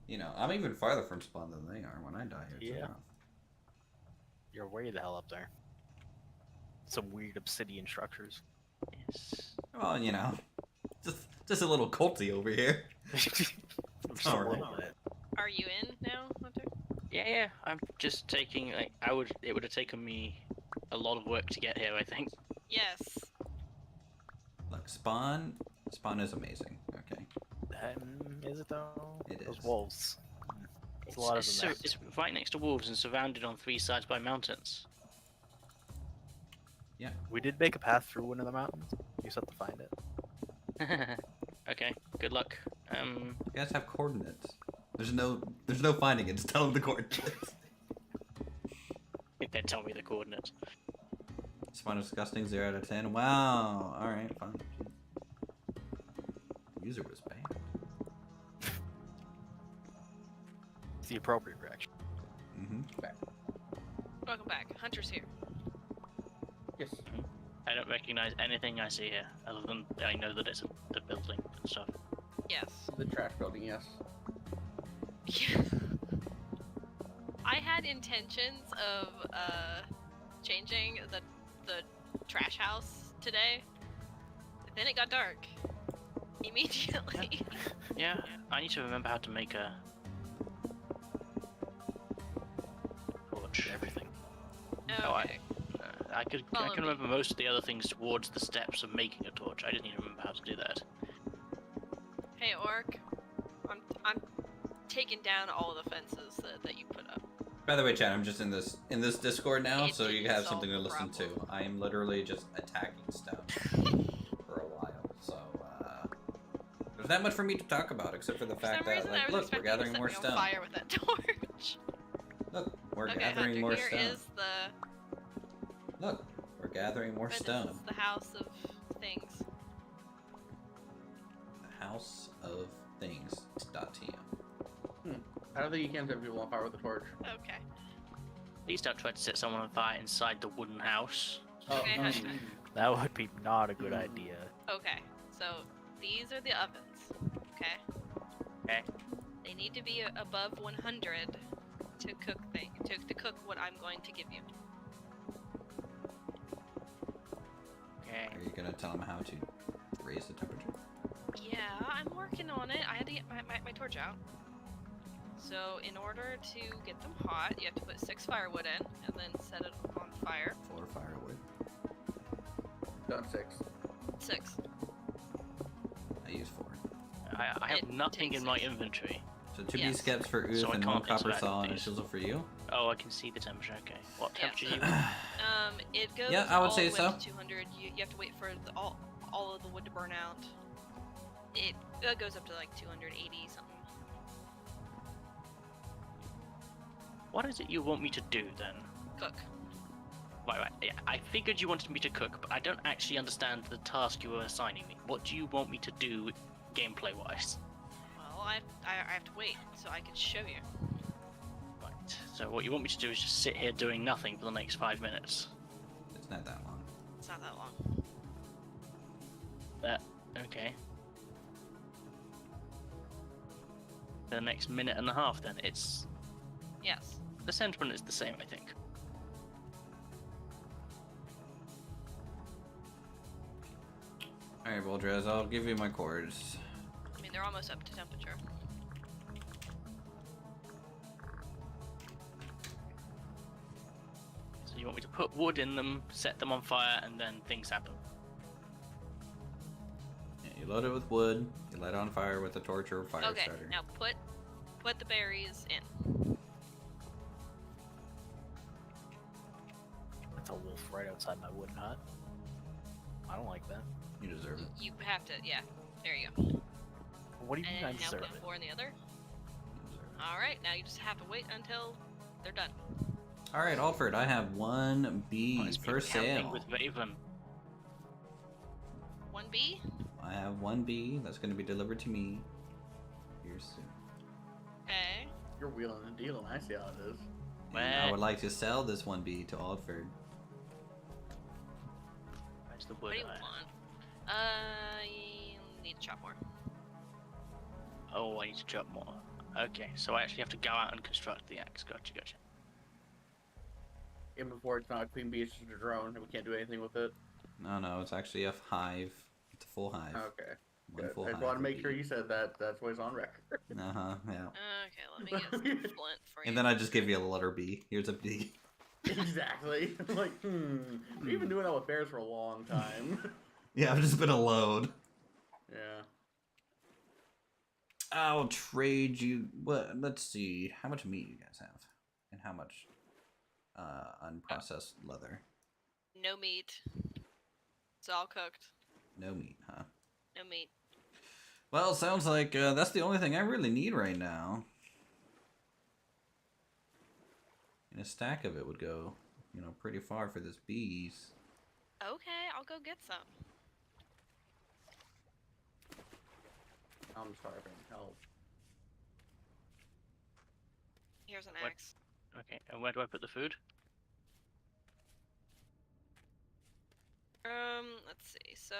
you know, I'm even farther from spawn than they are when I die here. Yeah. You're way the hell up there. Some weird obsidian structures. Yes. Well, you know, just a little culty over here. I'm just a Alright. little bit. Are you in now, Hunter? Yeah. I'm just taking. Like, it would have taken me a lot of work to get here. I think. Yes. Look, spawn is amazing. Okay. Is it though? It Those is. wolves. There's a lot of them there. It's right next to wolves and surrounded on 3 sides by mountains. We did make a path through one of the mountains. You just have to find it. Okay, good luck. You guys have coordinates. There's no finding it. Just tell them the coordinates. Then tell me the coordinates. Spawn disgusting 0 out of 10. Wow. All right, fine. User was banned. It's the appropriate reaction. Welcome back. Hunter's here. Yes. I don't recognize anything I see here, other than I know that it's the building and stuff. Yes. The trash building, yes. Yeah. I had intentions of changing the trash house today. Then it got dark. Immediately. Yeah, I need to remember how to make a torch. Everything. Oh, Okay. I Follow can me. remember most of the other things towards the steps of making a torch. I didn't even remember how to do that. Hey, Orc. I'm taking down all the fences that you put up. By the way, Chad, I'm just in this Discord now, It so you didn't have solve something to the listen to. problem. I am literally just attacking stuff for a while, so there's not much for me to talk about except for the For some fact that, reason, I like, was look, we're expecting you to gathering set more me on stone. fire with that torch. Look, we're Okay, gathering Hunter, more here stone. is the Look, we're gathering more this stone. is the house of things. The House of Things. .tm. I don't think you can set people on fire with a torch. Okay. Please don't try to set someone on fire inside the wooden house. Okay, Oh, Hunter. That would be not a good idea. Okay, so these are the ovens. Okay. Okay. They need to be above 100 to cook to cook what I'm going to give you. Okay. Are you gonna tell them how to raise the temperature? Yeah, I'm working on it. I had to get my torch out. So in order to get them hot, you have to put 6 firewood in and then set it on fire. 4 firewood. Done 6. 6. I use 4. I have It nothing takes in my six. inventory. So 2 Yes. skeps for Uth So I and can't 1 copper interact saw with and a these. chisel for you. Oh, I can see the temperature. Okay. What Yeah, temperature so- do you want? It goes Yeah, I would all say the way so. to 200. You have to wait for all of the wood to burn out. It goes up to like 280 something. What is it you want me to do then? Cook. Right. Yeah, I figured you wanted me to cook, but I don't actually understand the task you were assigning me. What do you want me to do, gameplay-wise? Well, I have to wait so I can show you. Right. So what you want me to do is just sit here doing nothing for the next 5 minutes. It's not that long. It's not that long. Okay. The next minute and a half, then it's Yes. the sentiment is the same, I think. Alright, Boldrez, I'll give you my cords. I mean, they're almost up to temperature. So you want me to put wood in them, set them on fire, and then things happen. Yeah, you load it with wood, you light it on fire with a torch or a fire Okay, starter. now put the berries in. That's a wolf right outside my wooden hut. I don't like that. You deserve it. You have to, yeah. There you go. What do you mean I And now deserve put it? 4 in the other. You deserve it. All right, now you just have to wait until they're done. Alright, Alfred, I have 1 bee Honest for people camping sale. with Raven. 1B. I have 1 bee that's going to be delivered to me here soon. Okay. You're wheeling and dealing. I see how it is. And I Where- would like to sell this 1 bee to Alfred. Where's the What wood? do you want? You need to chop more. Oh, I need to chop more. Okay, so I actually have to go out and construct the axe. Gotcha. Even before it's not a queen bee, it's just a drone, and we can't do anything with it. No, it's actually a hive. It's a full hive. Okay. One Good. full I hive. just want to of make sure bee. you said that. That's what's on record. Uh-huh, yeah. Okay, let me get some flint for you. And then I just give you a letter B. Here's a B. Exactly. Like, we've been doing that with bears for a long time. Yeah, I've just been a load. Yeah. I'll trade you. What? Let's see. How much meat you guys have, and how much unprocessed leather? No meat. It's all cooked. No meat, huh? No meat. Well, sounds like that's the only thing I really need right now. And a stack of it would go, you know, pretty far for this bees. Okay, I'll go get some. I'm sorry if I can help. Here's an What? axe. Okay, and where do I put the food? Let's see. So,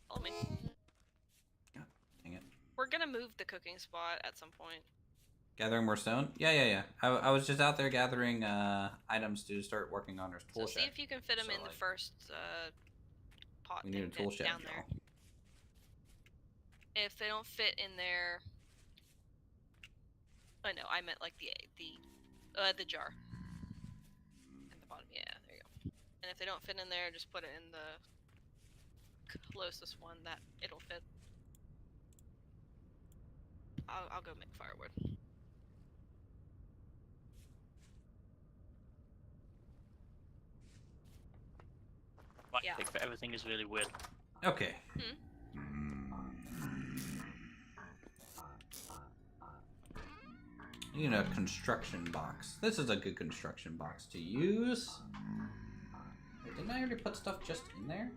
follow me. God dang it. We're gonna move the cooking spot at some point. Gathering more stone? Yeah. I was just out there gathering items to start working on our So tool see shed. if you can fit them So, in the like, first pot We need a thing tool shed, down there. y'all. If they don't fit in there, I know I meant like the jar at the bottom. Yeah, there you go. And if they don't fit in there, just put it in the closest one that it'll fit. I'll go make firewood. Right Yeah. click for everything is really weird. Okay. You know, construction box. This is a good construction box to use. Wait, didn't I already put stuff just in there?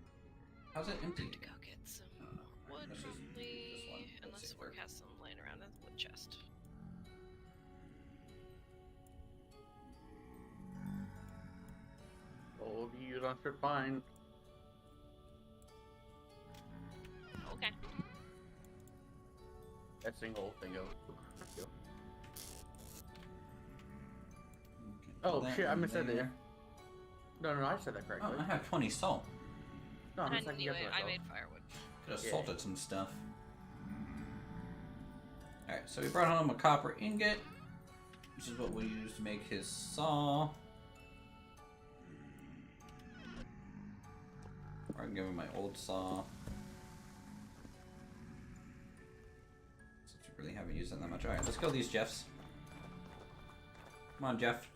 How's it empty? To go get some wood, This is- probably, this one. Let's unless see, work where- has some laying around in the wood chest. All of you don't fit fine. Okay. That single thing of. Oh That shit! I in missaid there. it. No, I said that correctly. Oh, I have 20 salt. No, I'm I second knew it. guessing I myself. made firewood. Could have Yeah. salted some stuff. Alright, so we brought home a copper ingot, which is what we use to make his saw. Or I can give him my old saw. Since we really haven't used it that much. Alright, let's kill these Jeffs. Come on, Jeff.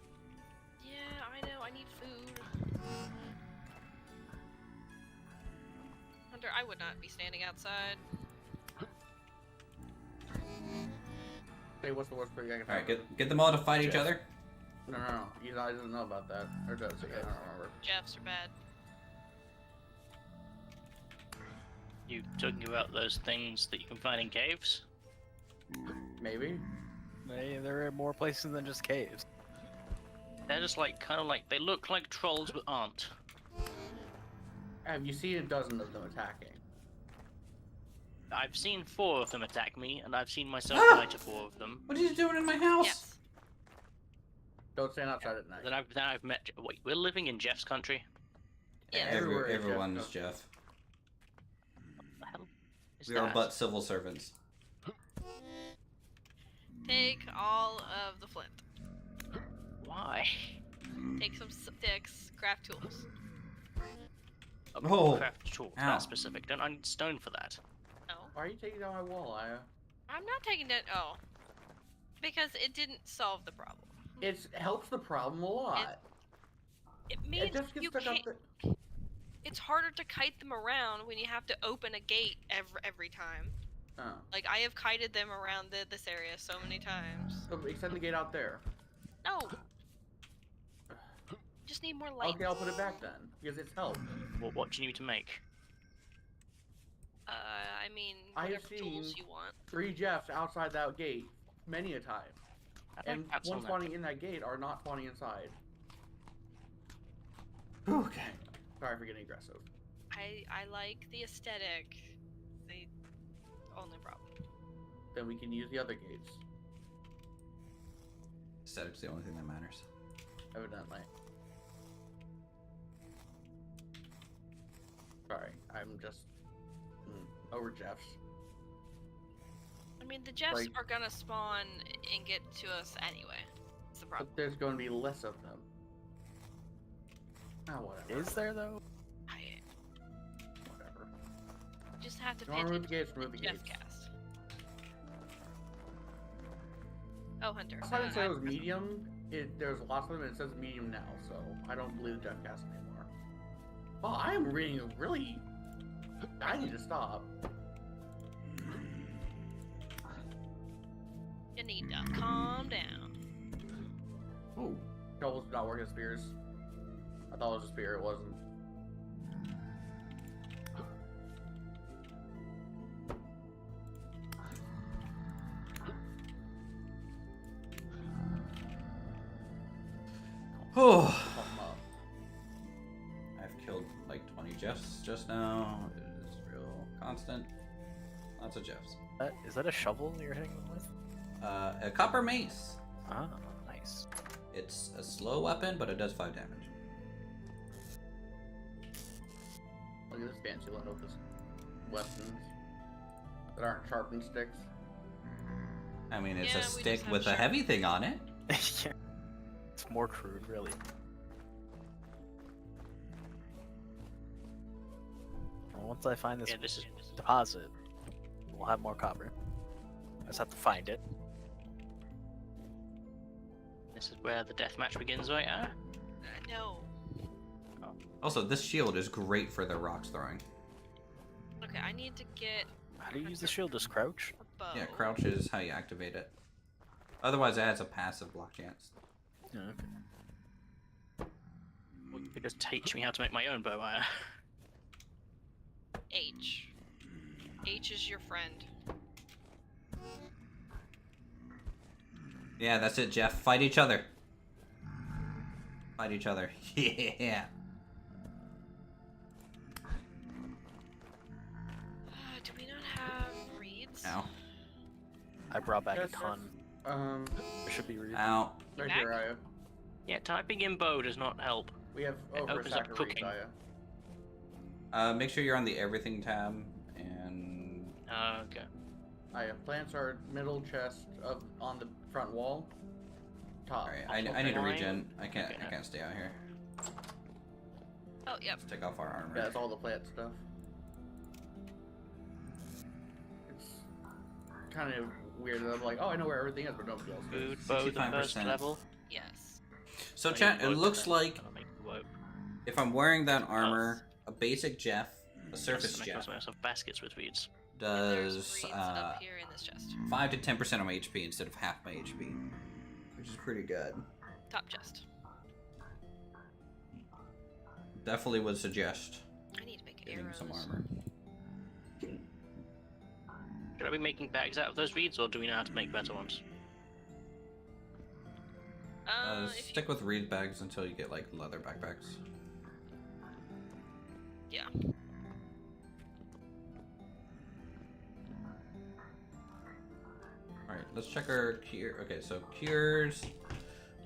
Yeah, I know. I need food. Hunter, I would not be standing outside. Hey, what's the worst thing I can Alright, have? get them all to fight each Jeff. other. No. He doesn't know about that. Or does he? I don't remember. Jeffs are bad. You talking about those things that you can find in caves? Maybe. There are more places than just caves. They're just like kind of like they look like trolls but aren't. Have you seen a dozen of them attacking? I've seen 4 of them attack me, and I've seen myself Ah! die to 4 of them. What are you doing in my house? Yes. Don't stand outside at night. Then I've met. Wait, we're living in Jeff's country. Yeah. Everywhere is Everyone Jeff. is Jeff. What the hell is We are that? but civil servants. Take all of the flint. Why? Take some sticks. Craft tools. Oh, Craft tools. ow. That's specific. Don't I need stone for that? No. Why are you taking down my wall, Aya? I'm not taking it. Oh. Because it didn't solve the problem. It helps the problem a lot. It means It just gets you stuck can't. up there. It's harder to kite them around when you have to open a gate every time. Oh. Like I have kited them around this area so many times. So extend the gate out there. No. Just need more light. Okay, I'll put it back then, because it's helped. What do you need to make? I mean, I have whatever tools seen- you want. 3 Jeffs outside that gate many a time. I don't And that's one on that. spawning in that gate are not spawning inside. okay. Sorry for getting aggressive. I like the aesthetic. The only problem. Then we can use the other gates, Aesthetic's the only thing that matters. evidently. Sorry, I'm just over Jeffs. I mean, the Jeffs Like- are gonna spawn and get to us anyway. That's the problem. But there's going to be less of them. Ah, whatever. Is there though? I Whatever. just have to You pay wanna remove attention the gates, to remove the Jeff gates. cast. Oh, Hunter. I thought it said it was I- medium there's lots of them, and it says medium now, so I don't believe the Jeff cast anymore. Oh, I am reading really. I need to stop. You need to calm down. Ooh, Trouble's not working spears. I thought it was a spear, it wasn't. Oh, Pump 'em up. I've killed like 20 Jeffs just now. It is real constant. Lots of Jeffs. Is that a shovel you're hitting them with? A copper mace. Ah, nice. It's a slow weapon, but it does 5 damage. Look at this fancy one with this weapons that aren't sharpened sticks. I mean, it's Yeah, a we just stick have with a sharp- heavy thing on it. Yeah. It's more crude, really. Well, once I find this Yeah, this is deposit, we'll have more copper. I just have to find it. where the deathmatch begins, right? No. Also, this shield is great for the rocks throwing. Okay, I need to get How do you use the shield? Just crouch? a bow. Yeah, crouch is how you activate it. Otherwise, it has a passive block chance. Yeah, okay. Well, you could just teach me how to make my own bow. H. H is your friend. Yeah, that's it, Jeff. Fight each other. Fight each other. Yeah. Do we not have reeds? Ow. I brought back Yes, a ton. There should be reason. Ow. Right Back? here, Aya. Yeah, typing in bow does not help. We have It over a opens up stack of reeds, cooking. Aya. Make sure you're on the everything tab, and Okay. Aya, plants are middle chest of on the front wall. Top. alright, I need to Line. regen. I can't Okay. stay out here. Oh, yep. Let's take off our armor. Yeah, that's all the plant stuff. It's kind of weird that I'm like, oh, I know where everything is, but nobody else Food, does. bow, the first 65%. level. Yes. So I chat, need it wood, looks then like I'll make wood. if I'm wearing that armor, a basic Jeff, a surface Make Jeff, myself baskets with reeds. There's does reeds up here in this chest. 5 to 10% of my HP instead of half my HP, which is pretty good. Top chest. Definitely would suggest I need to make getting arrows. some armor. Should I be making bags out of those reeds, or do we know how to make better ones? If Stick with reed bags until you get like leather backpacks. Yeah. Alright, let's check our cure. Okay, so cures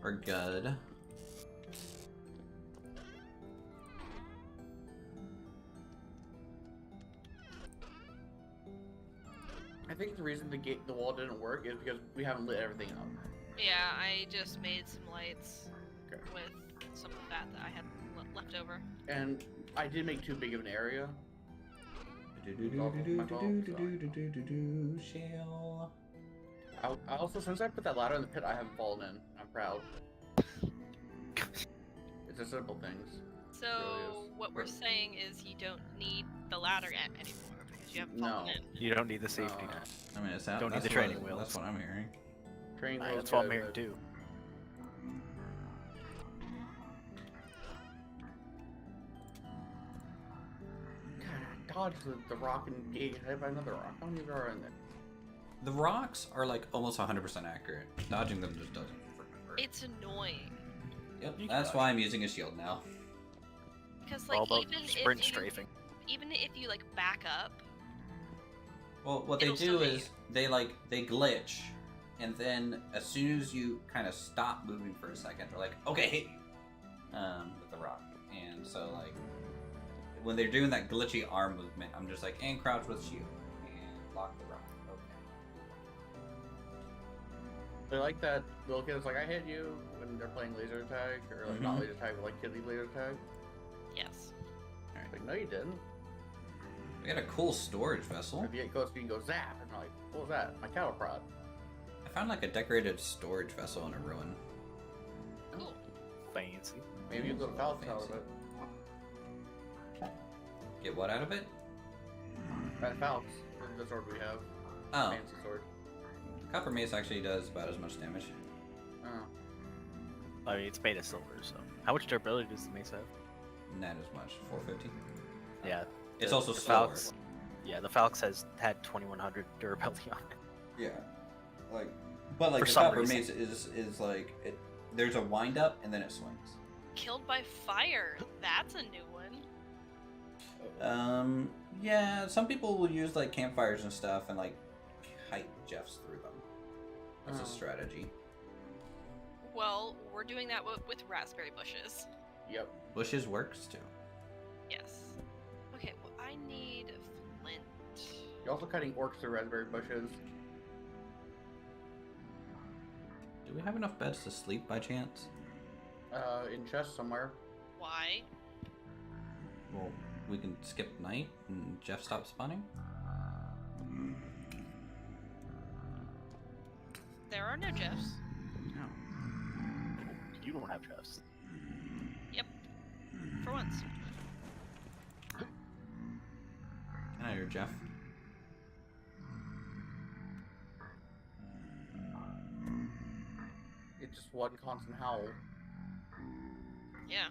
are good. I think the reason the wall didn't work is because we haven't lit everything up. Yeah, I just made some lights Okay. with some fat that I had left over. And I did make too big of an area. Shell. I also, since I put that ladder in the pit, I haven't fallen in. I'm proud. It's the simple things. So really is. what we're saying is you don't need the ladder anymore because you haven't fallen No. in. You don't need the safety No. net. I mean, it's out. Don't need that's the training what, wheels. That's what I'm hearing. Training Aye, wheels that's what I'm good, hearing but- too. God, dodge the rock and get hit by another rock. How many are in there? The rocks are like almost 100% accurate. Dodging them just doesn't freaking work. It's annoying Yep, You can that's dodge. why I'm using a shield now. because All like about even sprint if you, strafing. even if you like back up, Well, what they It'll do still hit is they glitch, and then as soon as you kind of stop moving for a second, they're like, okay, with the rock. And so like when they're doing that glitchy arm movement, I'm just like, and crouch with shield and lock the rock. Okay. They like that little kid is like, I hit you when they're playing laser tag, or like not Mhm. laser tag, but like kiddie laser tag. yes. It's like, no, you didn't. We got a cool storage vessel. If you get close, you can go zap, and they're like, what was that? My cattle prod. I found like a decorated storage vessel in a ruin. Cool. Fancy. Maybe you go to Falcon out of it. Get what out of it? That Falcon, the sword we have. Oh, Fancy sword. copper mace actually does about as much damage. Oh. I mean, it's made of silver, so. How much durability does the mace have? Not as much. 450. Yeah. It's the- also the slower. Falx- Yeah, the Falx had 2100 durability on it. Yeah, like, but like For the some copper reason. mace is like it. There's a wind up and then it swings. Killed by fire. That's a new one. Yeah. Some people will use like campfires and stuff and like hike Jeffs through them. That's a Oh. strategy. Well, we're doing that with raspberry bushes. Yep. Bushes works too. Yes. Okay, well, I need flint. You're also cutting orcs through raspberry bushes. Do we have enough beds to sleep by chance? In chest somewhere. Why? Well, we can skip night and Jeff stops spawning. There are no Jeffs. No. You don't have chests. Yep. For once. I hear Jeff. It's just one constant howl. Yeah.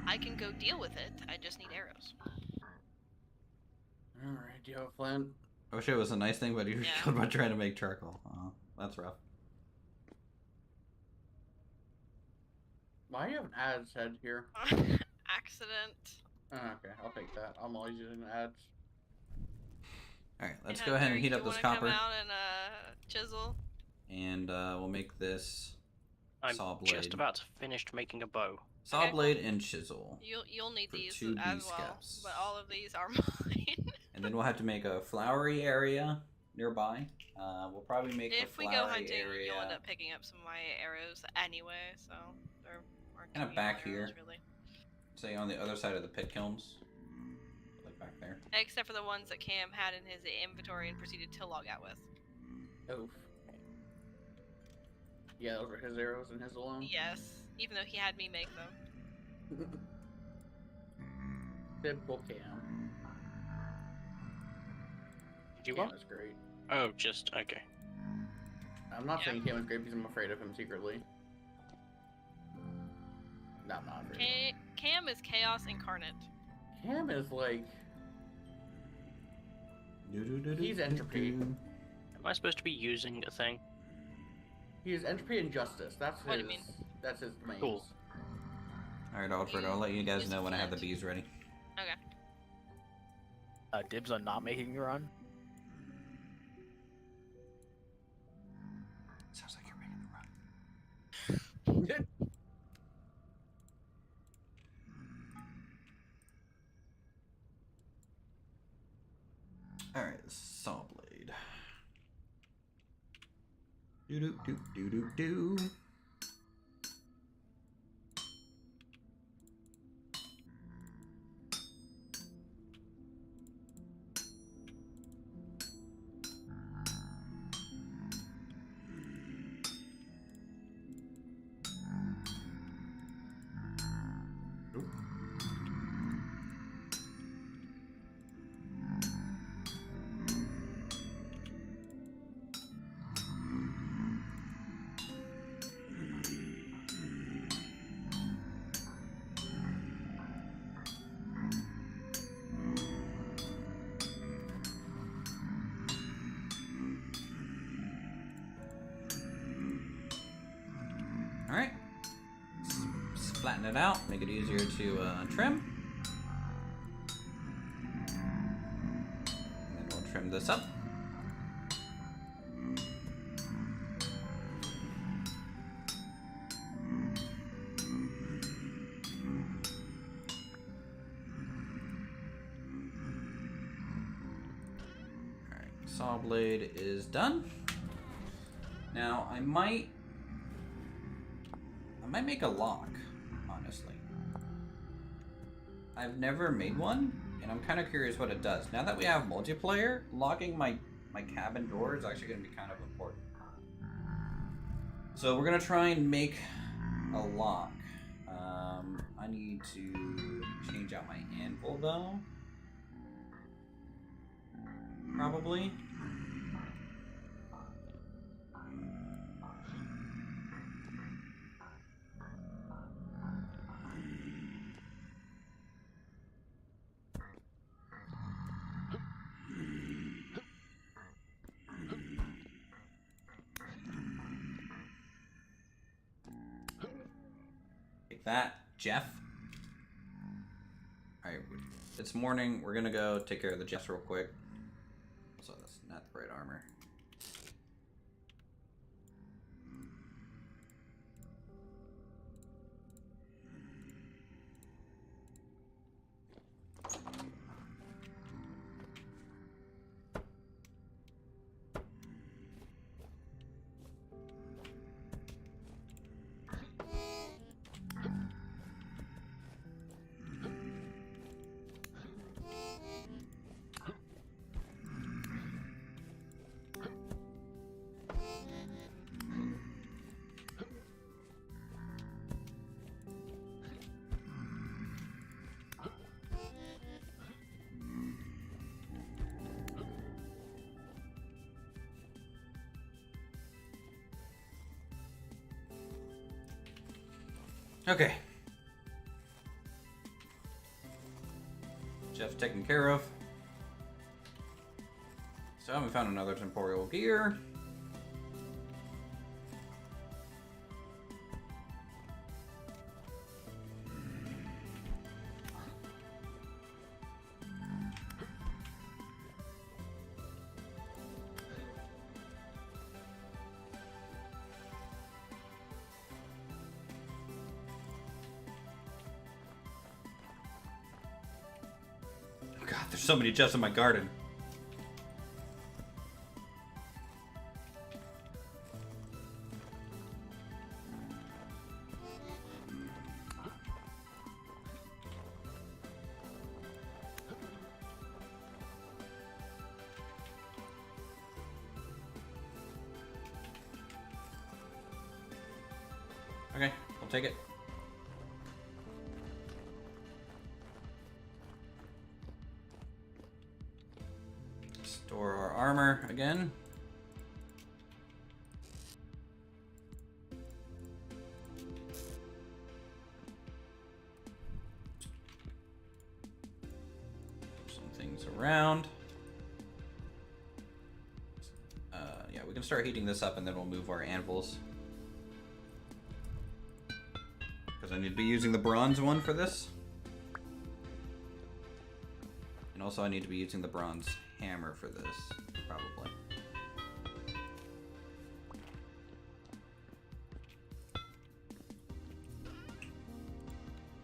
I can go deal with it. I just need arrows. Alright, do you have a flint? I wish it was a nice thing, but you're Yeah. about trying to make charcoal. Oh, that's rough. Why do you have an ads head here? Accident. Okay, I'll take that. I'm always using ads. Alright, let's Hey, go ahead Hunter, and heat you up this wanna copper. Come out and chisel. And we'll make this I'm saw blade. just about to finish making a bow. Saw Okay. blade and chisel. You'll need For these 2 as bee well. scaps. But all of these are mine. And then we'll have to make a flowery area nearby. We'll probably make If a we flowery go hunting, area you'll end up picking up some of my arrows anyway, so there aren't Kinda gonna be back no arrows, here. really. say on the other side of the pit kilns. Like back there. Except for the ones that Cam had in his inventory and proceeded to log out with. Oof. Yeah, those were his arrows and his alone. Yes, even though he had me make them. Typical Cam. You Cam what? is great. Oh, just okay. I'm not Yeah. saying Cam is great because I'm afraid of him secretly. No, I'm not afraid of him. Cam is chaos incarnate. Cam is like... He's entropy. Am I supposed to be using a thing? He's entropy and justice. That's What do his... you mean? That's his main. Cool. Alright, Alfred, I'll let you guys Use know when I have the flint. bees ready. Okay. Dibs on not making a run. Sounds like you're making the run. Alright, saw blade. Do do do do do do. Alright. Just flatten it out, make it easier to trim. And then we'll trim this up. Alright, saw blade is done. Now I might make a lock, honestly. I've never made one, and I'm kind of curious what it does. Now that we have multiplayer, locking my cabin door is actually going to be kind of important. So we're going to try and make a lock. I need to change out my anvil though. Probably. Take that, Jeff. Alright, it's morning. We're gonna go take care of the Jeffs real quick. So that's not the right armor. Okay. Jeff taken care of. So we found another temporal gear. God, there's so many Jeffs in my garden. Okay, I'll take it. Store our armor again. Some things around. Yeah, we can start heating this up and then we'll move our anvils. Because I need to be using the bronze one for this. And also I need to be using the bronze hammer for this, probably.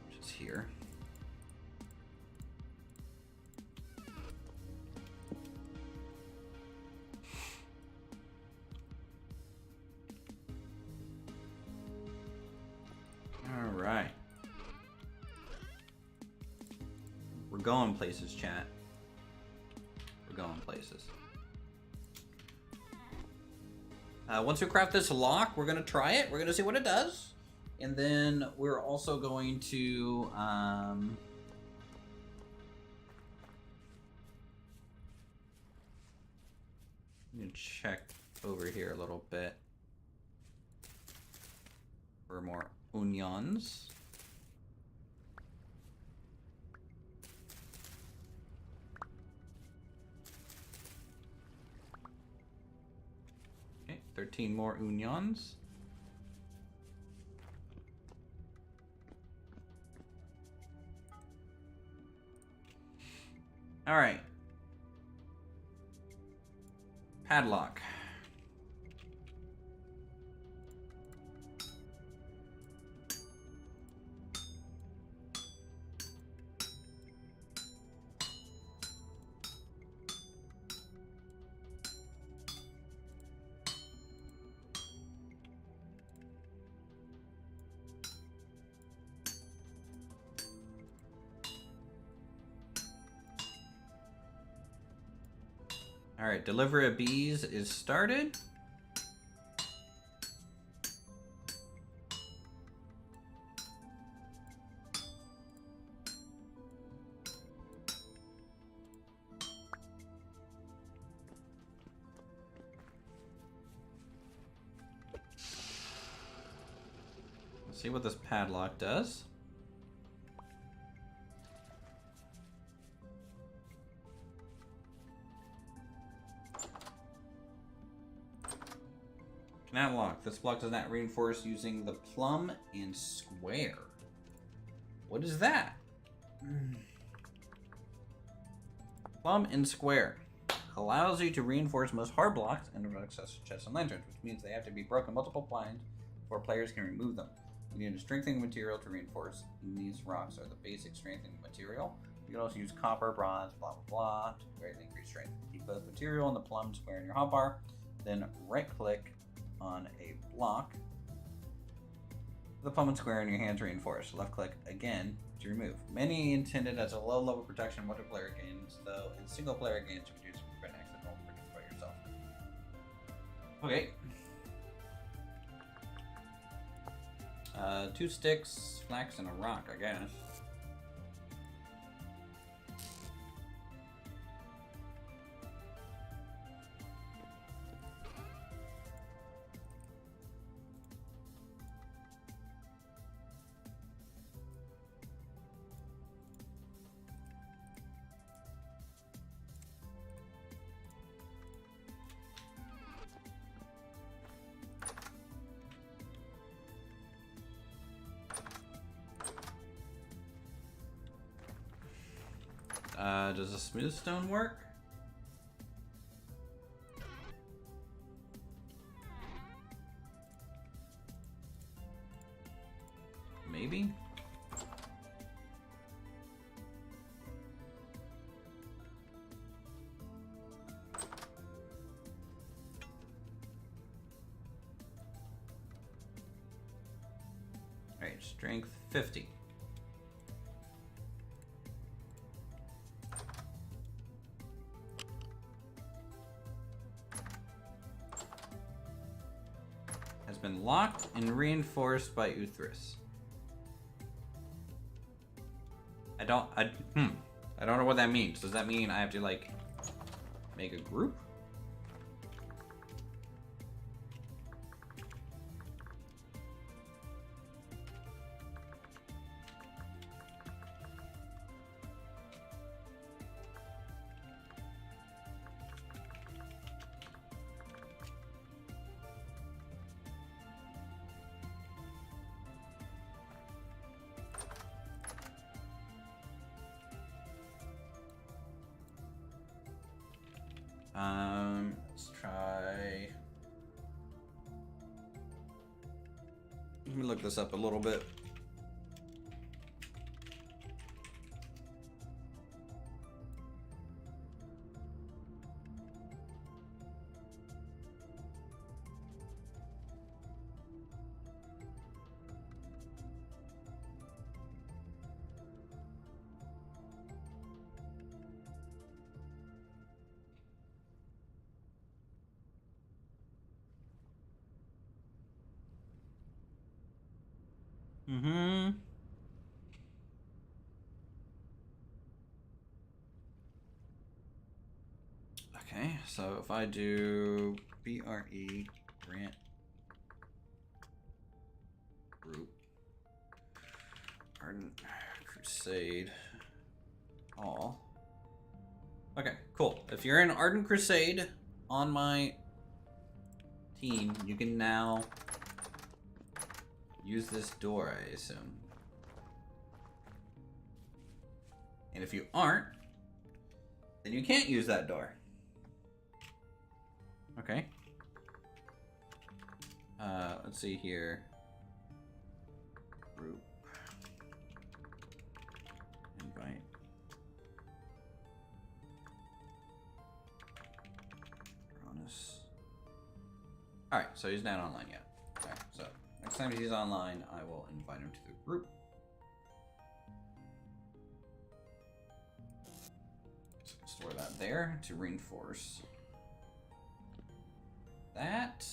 Which is here. All right. We're going places, chat. We're going places. Once we craft this lock, we're going to try it. We're going to see what it does. And then we're also going to... let me check over here a little bit for more onions. Okay, 13 more onions. All right. Padlock. All right, delivery of bees is started. see what this padlock does. Cannot lock. This block does not reinforce using the plumb and square. What is that? Plumb and square allows you to reinforce most hard blocks and access chests and lanterns, which means they have to be broken multiple times before players can remove them. You need a strengthening material to reinforce. These rocks are the basic strengthening material. You can also use copper, bronze, blah blah blah to greatly increase strength. Keep both material and the plumb square in your hotbar, then right-click on a block. The plumb and square in your hand to reinforce. Left-click again to remove. Many intended as a low-level protection multiplayer games, though in single-player games you can do some prevent accidental breaking by yourself. Okay. 2 sticks, flax, and a rock, I guess. Does a smooth stone work? Maybe? Alright, strength 50. Been locked and reinforced by Uthris. I don't know what that means. Does that mean I have to like make a group? Let's try. Let me look this up a little bit. Okay, so if I do BRE grant group Ardent Crusade all. Okay, cool. If you're in Ardent Crusade on my team, you can now use this door, I assume. And if you aren't, then you can't use that door. Okay. Let's see here. Group. Invite. Cronus. Alright, so he's not online yet. Alright, so next time he's online, I will invite him to the group. So store that there to reinforce that.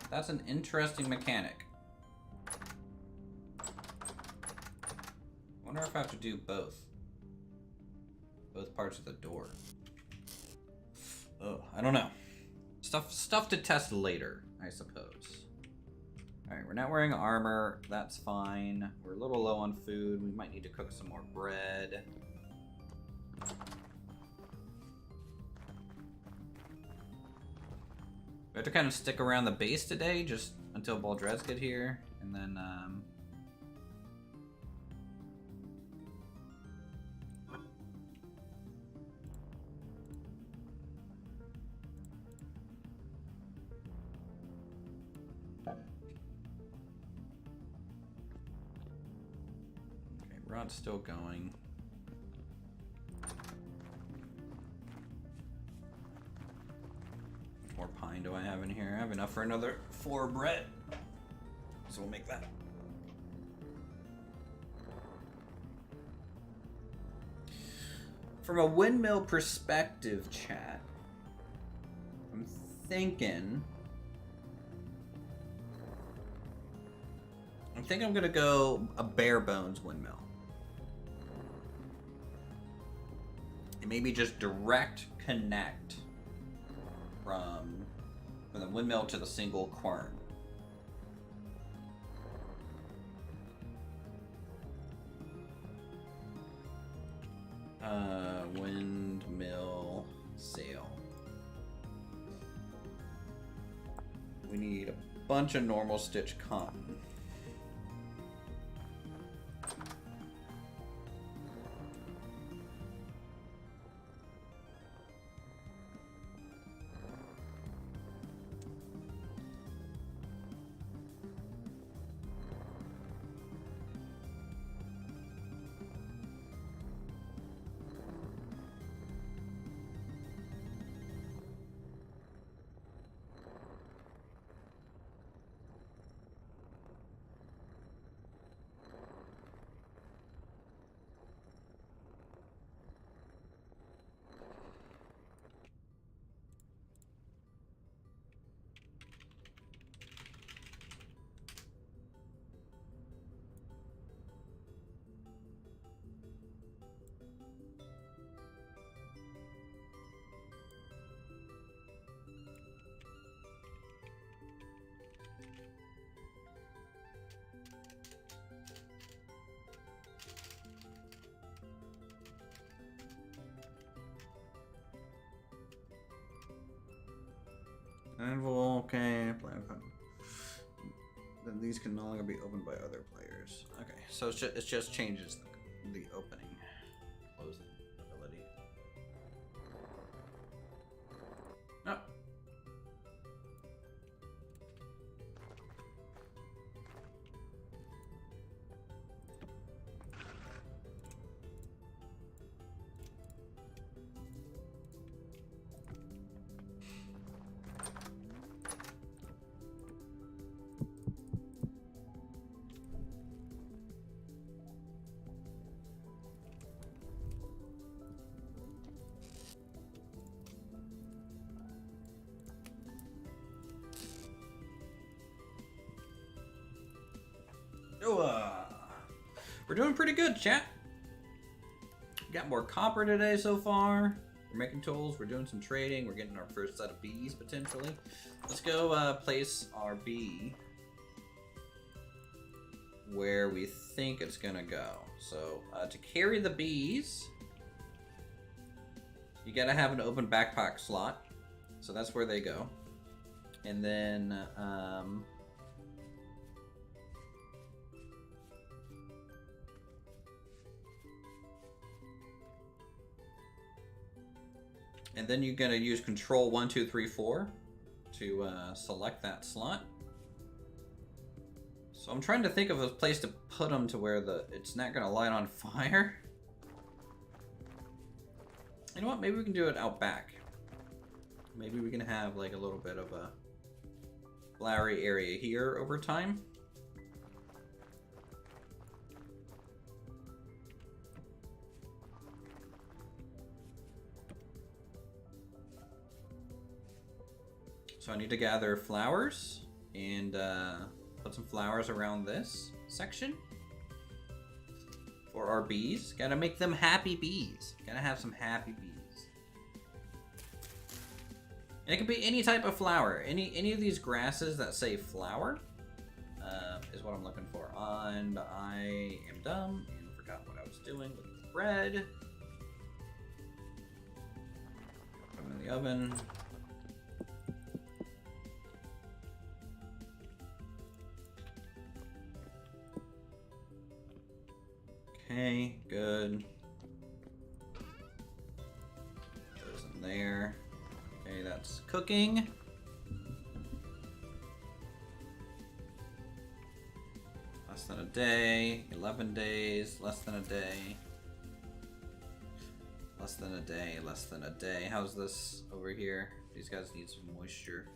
That's an interesting mechanic. I wonder if I have to do both parts of the door. Oh, I don't know. Stuff to test later, I suppose. Alright, we're not wearing armor. That's fine. We're a little low on food. We might need to cook some more bread. We have to kind of stick around the base today, just until Baldrez get here, and then, okay, Rod's still going. How much more pine do I have in here? I have enough for another 4 bread. So we'll make that. From a windmill perspective, chat, I'm thinking I'm gonna go a bare bones windmill. And maybe just direct connect from the windmill to the single quern. Windmill sail. We need a bunch of normal stitch cotton. Okay. Then these can no longer be opened by other players. Okay, so it just changes the opening, closing ability. Oh. We're doing pretty good, chat. Got more copper today so far. We're making tools. We're doing some trading. We're getting our first set of bees potentially. Let's go place our bee where we think it's gonna go. So to carry the bees, you gotta have an open backpack slot. So that's where they go. And then you're gonna use Control 1, 2, 3, 4 to select that slot. So I'm trying to think of a place to put them to where it's not gonna light on fire. You know what? Maybe we can do it out back. Maybe we can have like a little bit of a flowery area here over time. So I need to gather flowers and put some flowers around this section for our bees. Gotta make them happy bees. Gotta have some happy bees. And it can be any type of flower. Any of these grasses that say flower, is what I'm looking for. And I am dumb and forgot what I was doing with the bread. Put them in the oven. Okay, good. Those in there. Okay, that's cooking. Less than a day, 11 days, less than a day. Less than a day, less than a day. How's this over here? These guys need some moisture.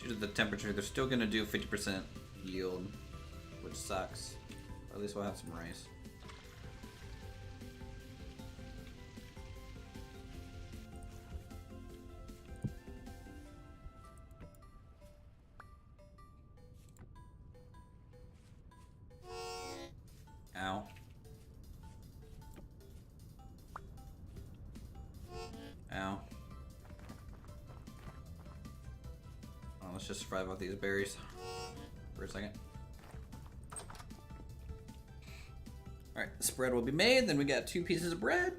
Due to the temperature, they're still gonna do 50% yield, which sucks. But at least we'll have some rice. Ow. Ow. Oh, let's just survive off these berries for a second. Alright, the spread will be made, then we got 2 pieces of bread.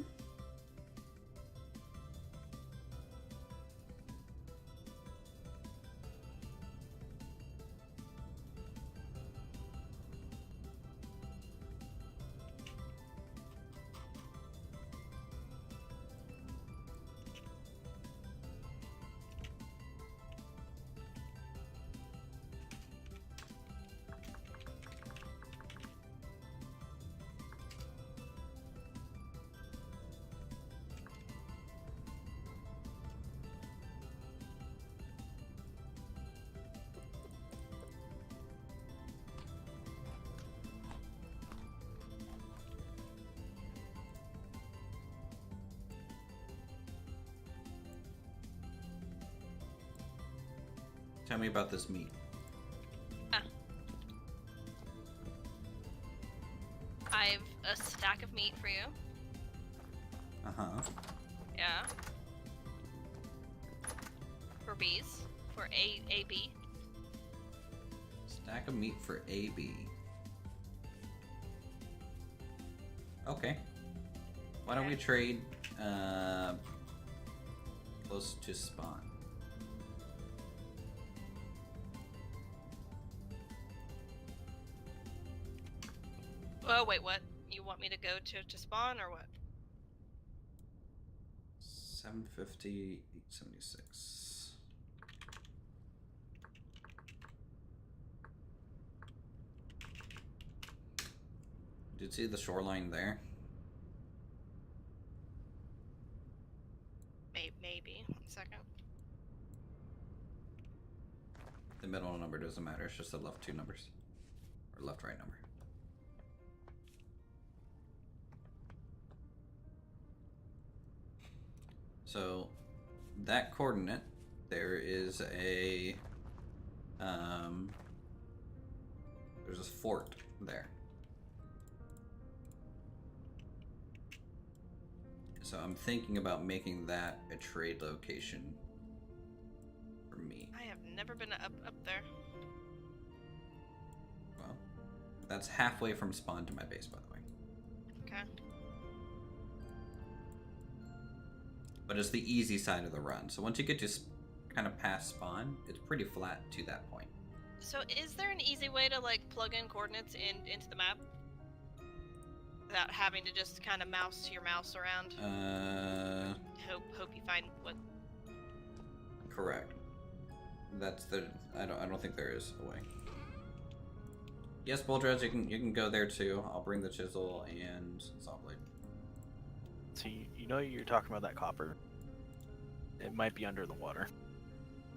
Tell me about this meat. I've a stack of meat for you. Uh-huh. Yeah. For B's. For A-B. Stack of meat for AB. Okay. Why don't we trade close to spawn? Oh, wait, what? You want me to go to spawn or what? 750, 876. Did you see the shoreline there? Maybe. 1 second. The middle number doesn't matter, it's just the left 2 numbers. Or left right number. So that coordinate, there is a there's a fort there. So I'm thinking about making that a trade location for me. I have never been up there. Well, that's halfway from spawn to my base, by the way. Okay. But it's the easy side of the run. So once you get to kind of past spawn, it's pretty flat to that point. So is there an easy way to like plug in coordinates into the map? Without having to just kind of mouse your mouse around? Hope you find what... Correct. That's the... I don't think there is a way. Yes, Bulldrez, you can go there too. I'll bring the chisel and saw blade. So you know you're talking about that copper? It might be under the water.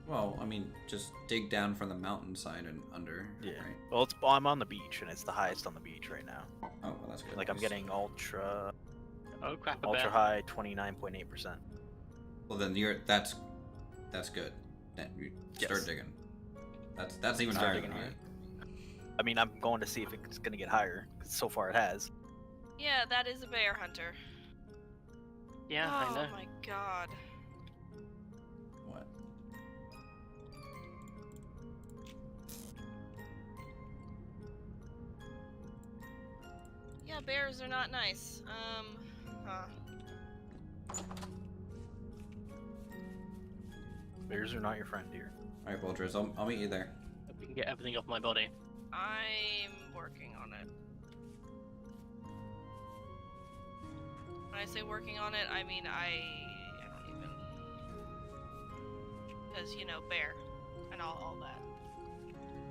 Well, I mean, just dig down from the mountainside and under. Yeah. Right? Well, I'm on the beach, and it's the highest on the beach right now. Oh, well, that's good. Like I'm getting ultra Oh crap! a ultra bear. high 29.8%. Well, then that's good. Then you start Yes. digging. That's even Start higher digging than here. I mean, I'm going to see if it's going to get higher. 'Cause so far, it has. Yeah, that is a bear hunter. Yeah, oh I know. my god. What? Yeah, bears are not nice. Huh. Bears are not your friend, dear. Alright, Vultures, I'll meet you there. Hope we can get everything off my body. I'm working on it. When I say working on it, I mean I don't even, because you know, bear and all that.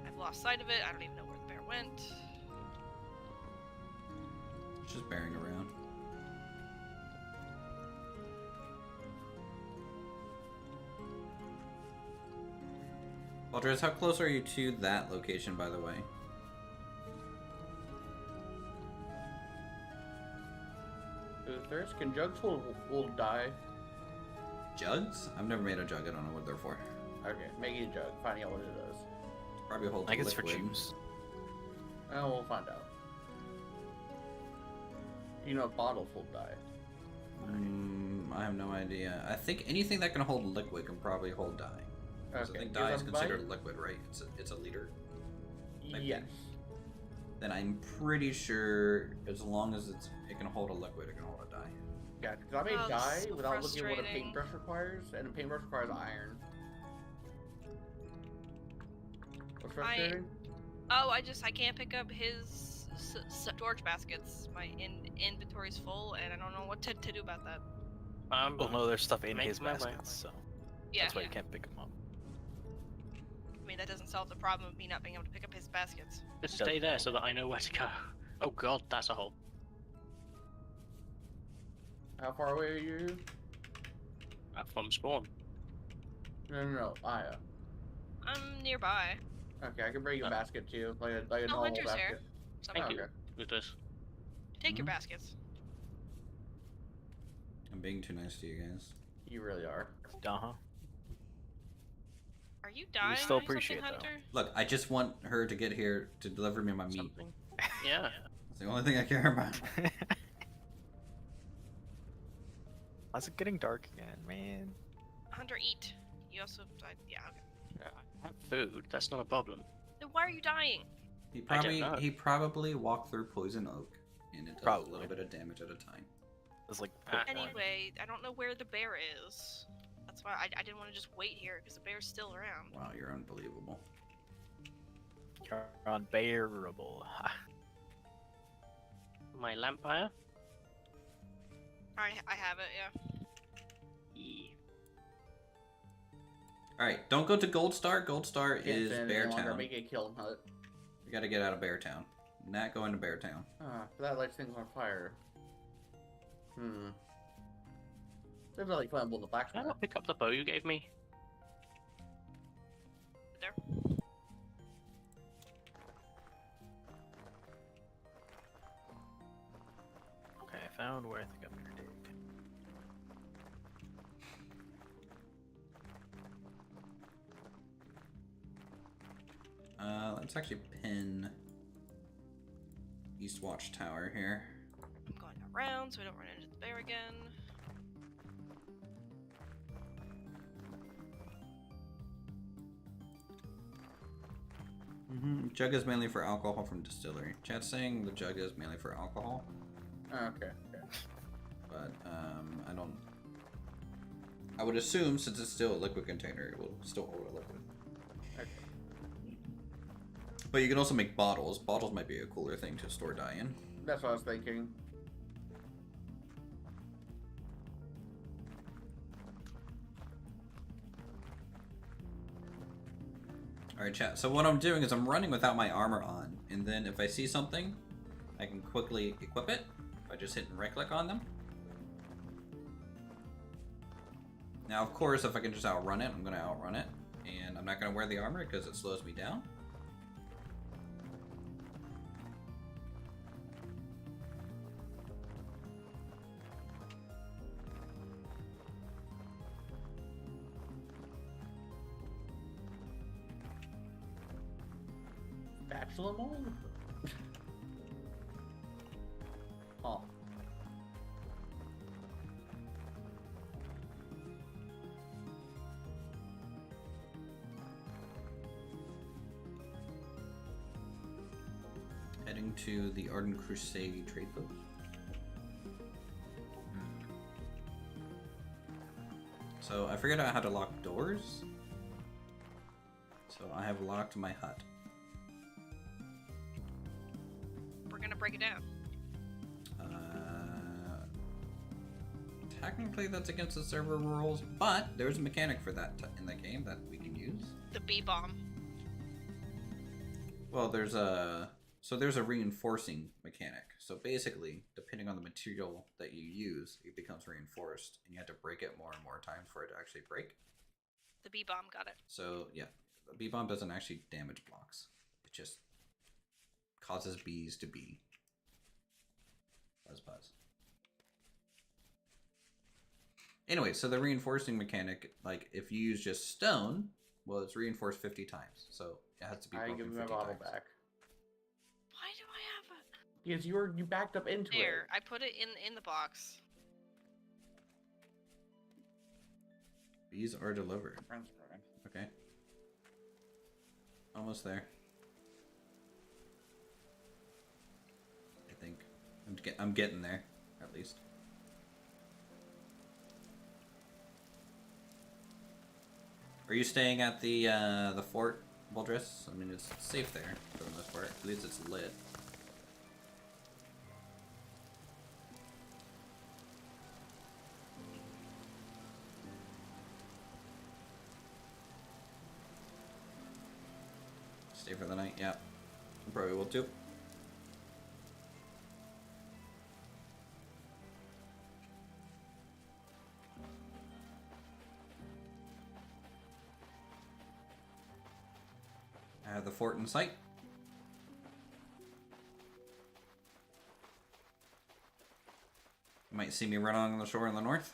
I've lost sight of it. I don't even know where the bear went. It's just bearing around. Vultures, how close are you to that location, by the way? Uthris, can jugs will die? Jugs? I've never made a jug. I don't know what they're for. Okay, making a jug, finding out what it does. Probably hold I think it's for liquid. juice. Oh, we'll find out. You know, bottles will die. I have no idea. I think anything that can hold liquid can probably hold dye. 'Cause Okay. I think dye is Give us a considered bite? liquid, right? It's a liter. Type Yes. thing. Then I'm pretty sure as long as it can hold a liquid, it can hold a dye. Yeah, because I made Oh, dye so without looking at what a frustrating. paintbrush requires, and a paintbrush requires iron. What's frustrating? Oh, I can't pick up his storage baskets. My inventory's full, and I don't know what to do about that. Well, no, there's stuff in Make his my way. baskets, so Yeah, that's why yeah. you can't pick them up. I mean, that doesn't solve the problem of me not being able to pick up his baskets. Just stay there so that I know where to go. Oh god, that's a hole. How far away are you? From spawn. No, Aya. I'm nearby. Okay, I can bring you a Oh. basket too, like a No, normal Hunter's basket. here. Thank you. Okay. With this. Take your baskets. I'm being too nice to you guys. You really are. Uh-huh. Are you dying? still or something, appreciate, though. Hunter? Look, I just want her to get here to deliver me my meat. Something. Yeah. It's the only thing I care about. Why's it getting dark again, man? Hunter, eat. You also died. Yeah. Okay. I have food. That's not a problem. Then why are you dying? know. He probably walked through poison oak, and it does a Probably. little bit of damage at a time. It's like Anyway, I don't know where the bear is. That's why I didn't want to just wait here because the bear's still around. Wow, you're unbelievable. you're unbearable. My lampire? I have it. Yeah. Yeah. All right, don't go to Gold Star. Gold Star Can't is stand Bear any longer, Town. Make it a killing hut. We gotta get out of Bear Town. Not going to Bear Town. That lights things on fire. They're really flammable in the Can I blacksmith. not pick up the bow you gave me? There. Okay, I found where I think I'm gonna dig. Let's actually pin East Watchtower here. I'm going around so I don't run into the bear again. Jug is mainly for alcohol from distillery. Chat's saying the jug is mainly for alcohol, Okay. but I don't. I would assume since it's still a liquid container, it will still hold a liquid. Okay. But you can also make bottles. Bottles might be a cooler thing to store dye in. That's what I was thinking. Alright, chat. So what I'm doing is I'm running without my armor on, and then if I see something, I can quickly equip it by just hitting right click on them. Now, of course, if I can just outrun it, I'm going to outrun it, and I'm not going to wear the armor because it slows me down. Bachelor mold? Huh. heading to the Ardent Crusade trade post. So I figured out how to lock doors. So I have locked my hut. We're gonna break it down. Technically that's against the server rules, but there's a mechanic for that in the game that we can use. The bee bomb. Well, there's a reinforcing mechanic. So basically, depending on the material that you use, it becomes reinforced, and you have to break it more and more times for it to actually break. The bee bomb got it. So yeah, the bee bomb doesn't actually damage blocks. It just causes bees to bee. Buzz buzz. Anyway, so the reinforcing mechanic, like if you use just stone, well, it's reinforced 50 times, so it has to be broken 50 times. I give my bottle back. Why do I have it? Because you backed up into it. There, I put it in the box. Bees are delivered. Okay. Almost there. I think I'm getting there, at least. Are you staying at the fort, Uthris? I mean, it's safe there for the most part. At least it's lit. Stay for the night, yeah. I probably will too. I have the fort in sight. You might see me run along the shore in the north.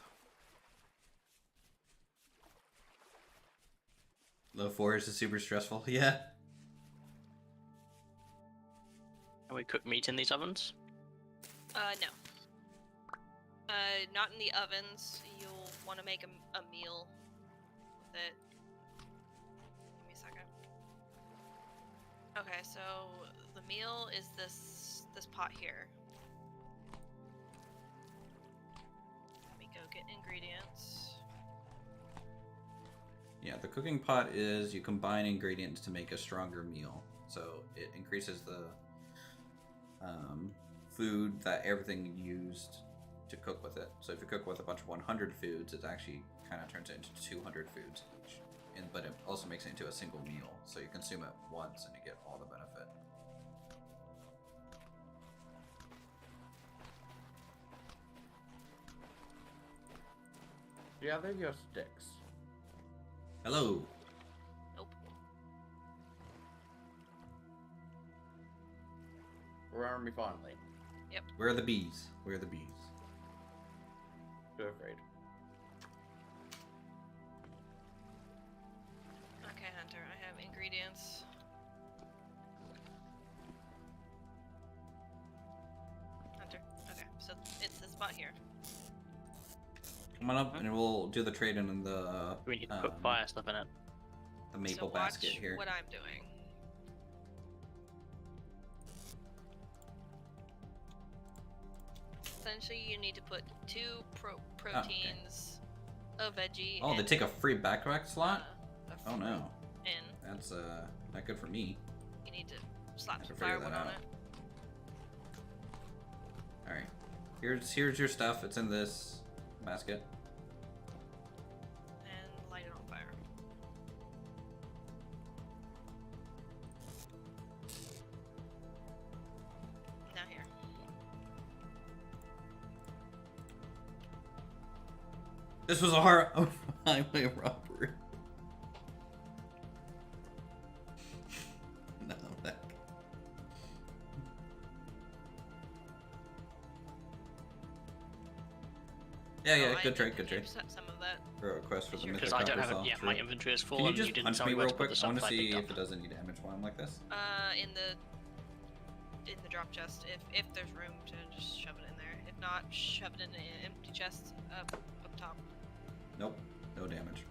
Low forest is super stressful, yeah. Can we cook meat in these ovens? No. Not in the ovens. You'll want to make a meal with it. Give me a second. Okay, so the meal is this pot here. Let me go get ingredients. Yeah, the cooking pot is you combine ingredients to make a stronger meal. So it increases the food that everything used to cook with it. So if you cook with a bunch of 100 foods, it actually kind of turns it into 200 foods each. But it also makes it into a single meal. So you consume it once and you get all the benefit. Yeah, they're your sticks. Hello. Nope. Remember me fondly. Yep. Where are the bees? Where are the bees? Too afraid. Okay, Hunter, I have ingredients. Hunter, okay, so it's this spot here. Come on up and we'll do the trade in the We need to put fire stuff in it. the maple So basket watch here. what I'm doing. Essentially, you need to put 2 proteins, a veggie. Oh, they and, take a free backpack slot? a Oh no. in. That's not good for me. You need to slap Have some to figure firewood that on out. it. Alright. Here's your stuff. It's in this basket. And light it on fire. Now here. This was a highway robbery. No, that. Yeah, good trade, good trade. Some of that. For a request for the mythic Because I don't have copper yeah, saw. my True. inventory is full Can you and just you didn't punch tell me me where real to put quick? the I want stuff to I see picked if up. it doesn't need damage while I'm like this. In the drop chest, if there's room to just shove it in there. If not, shove it in an empty chest up top. Nope, no damage.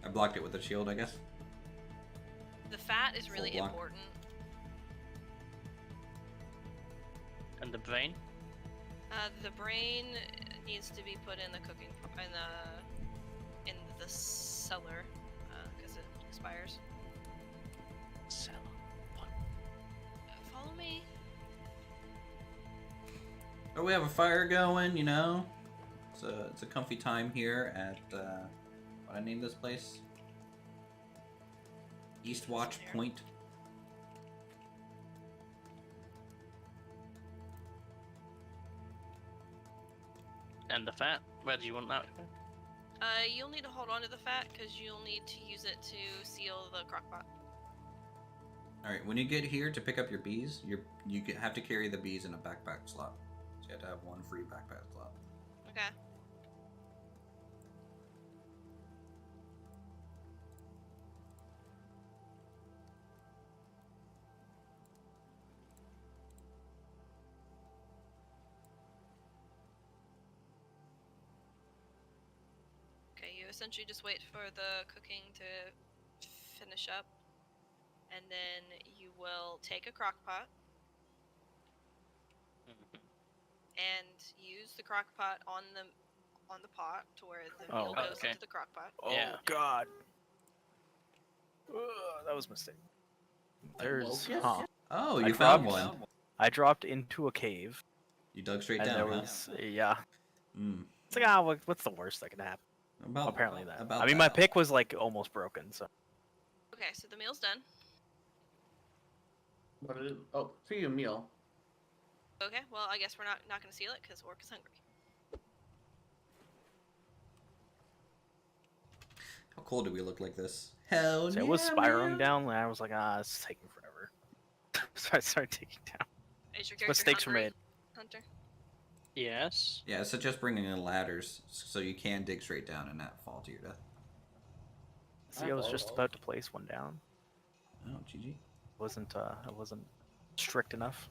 I blocked it with a shield, I guess. The fat is really block. important. And the brain? The brain needs to be put in the cooking in the cellar because it expires. Cell. What? Follow me. Oh, we have a fire going, you know. It's a comfy time here at what I named this place? East Watch Point. And the fat? Where do you want that? You'll need to hold on to the fat because you'll need to use it to seal the crockpot. All right, when you get here to pick up your bees, you have to carry the bees in a backpack slot. So you have to have one free backpack slot. Okay. Okay, you essentially just wait for the cooking to finish up, and then you will take a crock pot and use the crock pot on the pot to where the meal goes okay. into the crock pot. Oh Yeah. God. Ugh, that was a mistake. There's Locust? Oh, I you found dropped- one. I dropped into a cave, You dug straight and down, there huh? was yeah. Mm. It's like what's the worst that can happen? About, Apparently that. about I mean, my that. pick was like almost broken, so Okay, so the meal's done. What is? Oh, see a meal. Okay, well I guess we're not gonna seal it because Orc is hungry. How cool do we look like this? Hell so yeah, it was spiraling man. down, and I was like, it's taking forever. So I started taking down. Is your character Mistakes were hungry, made. Hunter? Yes. Yeah, suggest bringing in ladders so you can dig straight down and not fall to your death. See, I was just about to place one down. Oh, GG. I wasn't strict enough.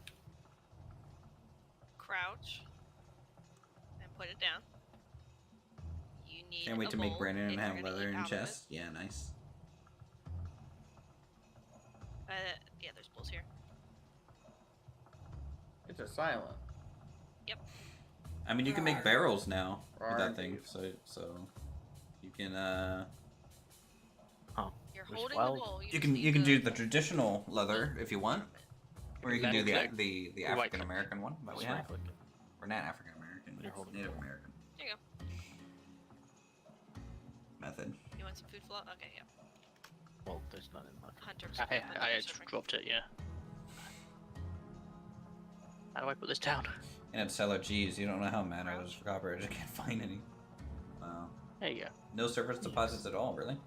Crouch and put it down. You need. Can't wait a to make bowl Brandon if and you're have gonna leather eat and out of chest. Yeah, nice. it. Yeah, there's bowls here. It's a silent. I mean, you can make barrels now with Rawr. that thing, so you can You're There's holding wild- the bowl. you just can need you can to- do the traditional leather if you want, or you can do Left click. the Or right African American one that we Just right have. click. Or not African American, You're holding Native the bowl. American There you go. method. You want some food flow? Okay, yeah. Well, there's none in my. Hunter. I dropped it, yeah. How do I put this down? And it's cellar cheese. You don't know how mad I was for copper. I just can't find any. Wow. There you go. No surface deposits at all, really.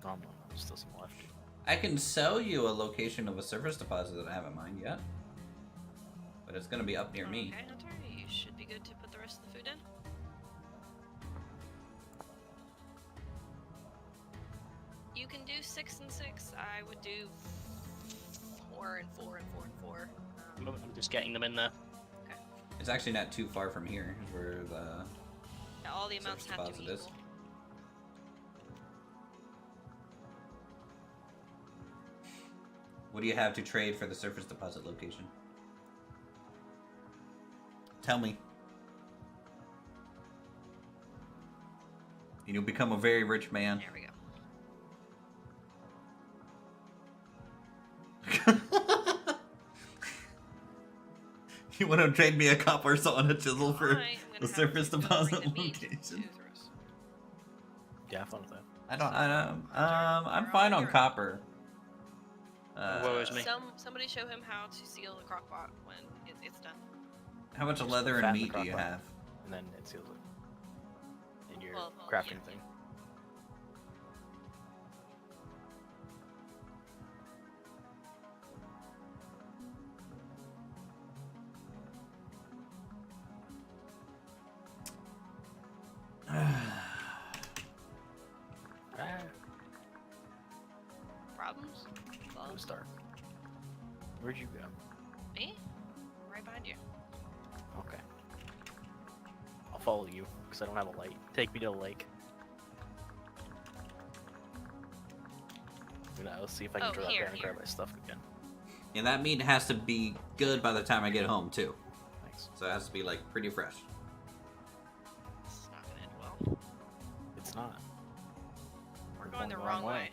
No, there's still some left. I can sell you a location of a surface deposit that I haven't mined yet. But it's gonna be up near me. Okay, Hunter, you should be good to put the rest of the food in. You can do 6 and 6. I would do 4 and 4 and 4 and 4. I'm just getting them in there. It's actually not too far from here, is where the Yeah, all the amounts surface have to be deposit is. equal. What do you have to trade for the surface deposit location? Tell me. And you'll become a very rich man. There we go. You want to trade me a copper saw and a chisel for Alright, I'm the gonna have surface to go deposit bring the meat location? to Uthris. Yeah, have fun with that. I'm fine on copper. Woe is me. Somebody show him how to seal the crock pot when it's done. How much Just leather fat and in the meat do you crock pot. have? And then it seals it in your Well, crafting yeah. thing. Problems? Go Bugs? start. Where'd you go? Me? Right behind you. Okay. I'll follow you because I don't have a light. Take me to the lake. Let's see if I can Oh, draw here, down and here. grab my stuff again. And that meat has to be good by the time I get home too. Thanks. So it has to be like pretty fresh. It's not gonna end well. It's not. We're going the wrong way.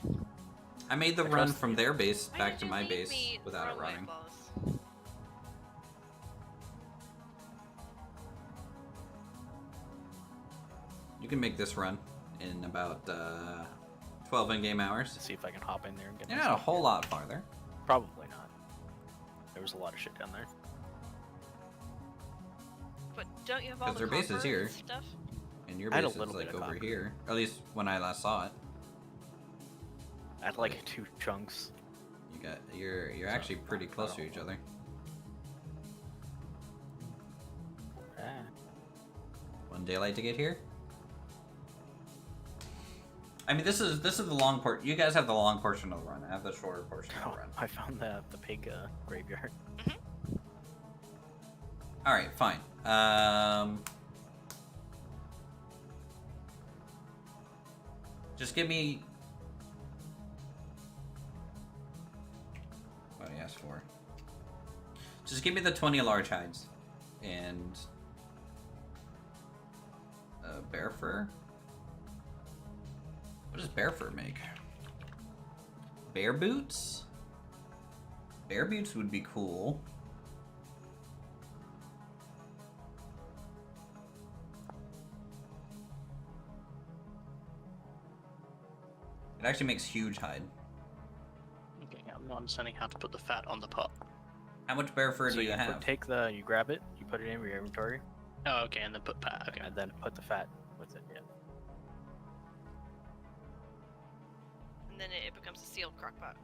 I made the I run trust from you. their base Why back did to you my leave base me without it wrong way, running. Flawless? You can make this run in about 12 in-game hours. To see if I can hop in there and get. You're my not a stuff whole here. lot farther. Probably not. There was a lot of shit down there. But don't you have all 'Cause the their base is copper here. stuff? And your I had a base is little bit like of over copper. here. At least when I last saw it. I had like 2 chunks. You're So, actually pretty not close a to whole each other. Ah. One daylight to get here. I mean, this is the long part. You guys have the long portion of the run. I have the shorter portion of Oh, the run. I found the pig graveyard. All right, fine. Just give me. What do you ask for? Just give me the 20 large hides, and bear fur. What does bear fur make? Bear boots? Bear boots would be cool. It actually makes huge hide. Okay, I'm not understanding how to put the fat on the pot. How much bear fur So do you you have? you grab it, you put it in your inventory, Oh, okay, and then put fat. Okay. and then put the fat with it. Yeah. And then it becomes a sealed crockpot.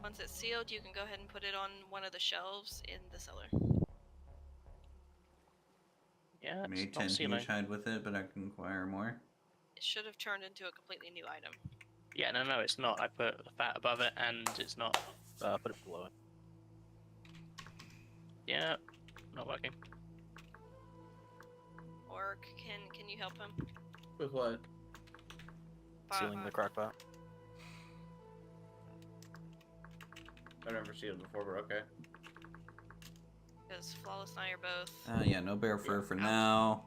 Once it's sealed, you can go ahead and put it on one of the shelves in the cellar. Yeah, I may it's not 10 sealing. huge hide with it, but I can acquire more. It should have turned into a completely new item. Yeah, no, it's not. I put the fat above it, and it's not. Put it below it. Yeah, not working. Or can you help him? With what? Sealing the crockpot. I've never seen it before, but okay. Because Flawless and I are both. Yeah, no bear fur Yeah. for now.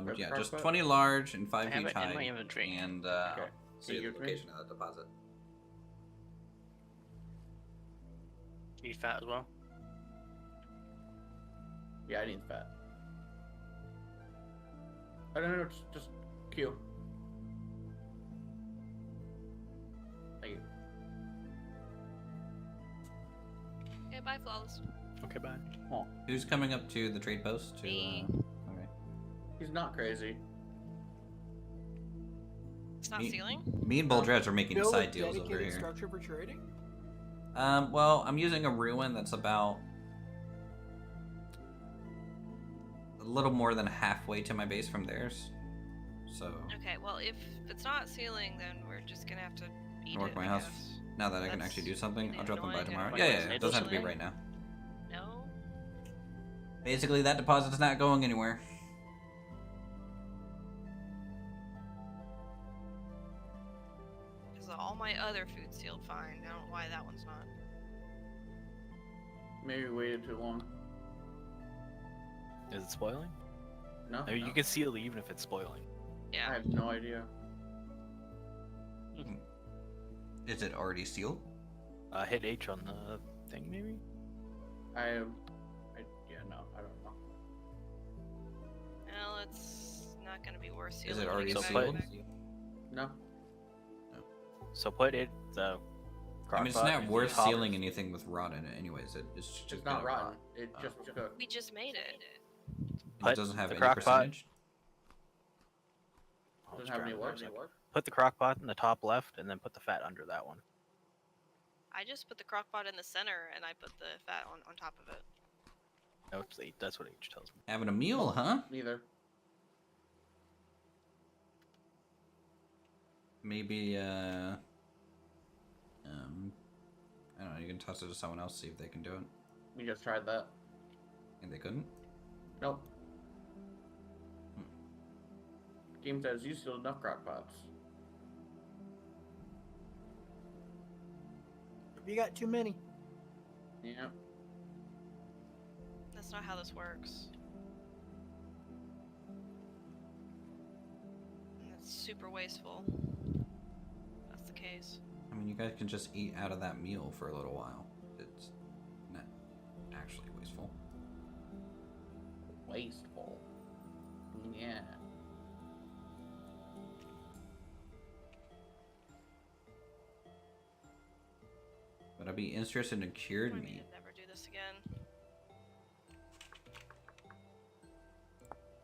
Where's Yeah, the just crockpot? 20 large and 5 I have huge it in my hide. inventory. And Okay. see Can you the give me? location of that deposit. You need fat as well. Yeah, I need fat. I don't know, just Q. Thank you. Okay, bye, Flawless. Okay, bye. Who's coming up to the trade post? Me. Okay. He's not crazy. It's not Me- sealing? Me and Boldredge are making Build side a deals over dedicated here. structure for trading? Well, I'm using a ruin that's about a little more than halfway to my base from theirs. So, Okay, well, if it's not sealing, then we're just gonna have to eat Work it, my I house. guess. now that I can That's actually do something, really I'll drop them by annoying. tomorrow. Like, Yeah, what's it it doesn't have to be doing? right now. No? Basically, that deposit's not going anywhere. Because all my other food's sealed fine. I don't know why that one's not. Maybe we waited too long. Is it spoiling? No? I mean, No. you can seal it even if it's spoiling. I Yeah. have no idea. Is it already sealed? Hit H on the thing, maybe? Yeah, no, I don't know. Well, it's not gonna be worth sealing. Is it when I already get So back. sealed? No? So put it, the I mean, it's crockpot not in worth the top. sealing anything with rot in it, anyways. It's just It's not gonna rotten. rot. It just cooked. We just made it. It Put doesn't have the any crock pot- percentage. Oh, Doesn't it's have any drowning what? for a second. Put the crockpot in the top left, and then put the fat under that one. I just put the crock pot in the center and I put the fat on top of it. That's what H tells me. Having a meal, huh? Neither. Maybe, I don't know, you can toss it to someone else, see if they can do it. We just tried that. And they couldn't? Nope. Game says you still enough crock pots. if you got too many. Yeah. That's not how this works. That's super wasteful. That's the case. I mean, you guys can just eat out of that meal for a little while. It's not actually wasteful. Wasteful. Yeah. But I'd be interested in cured I need meat. to never do this again.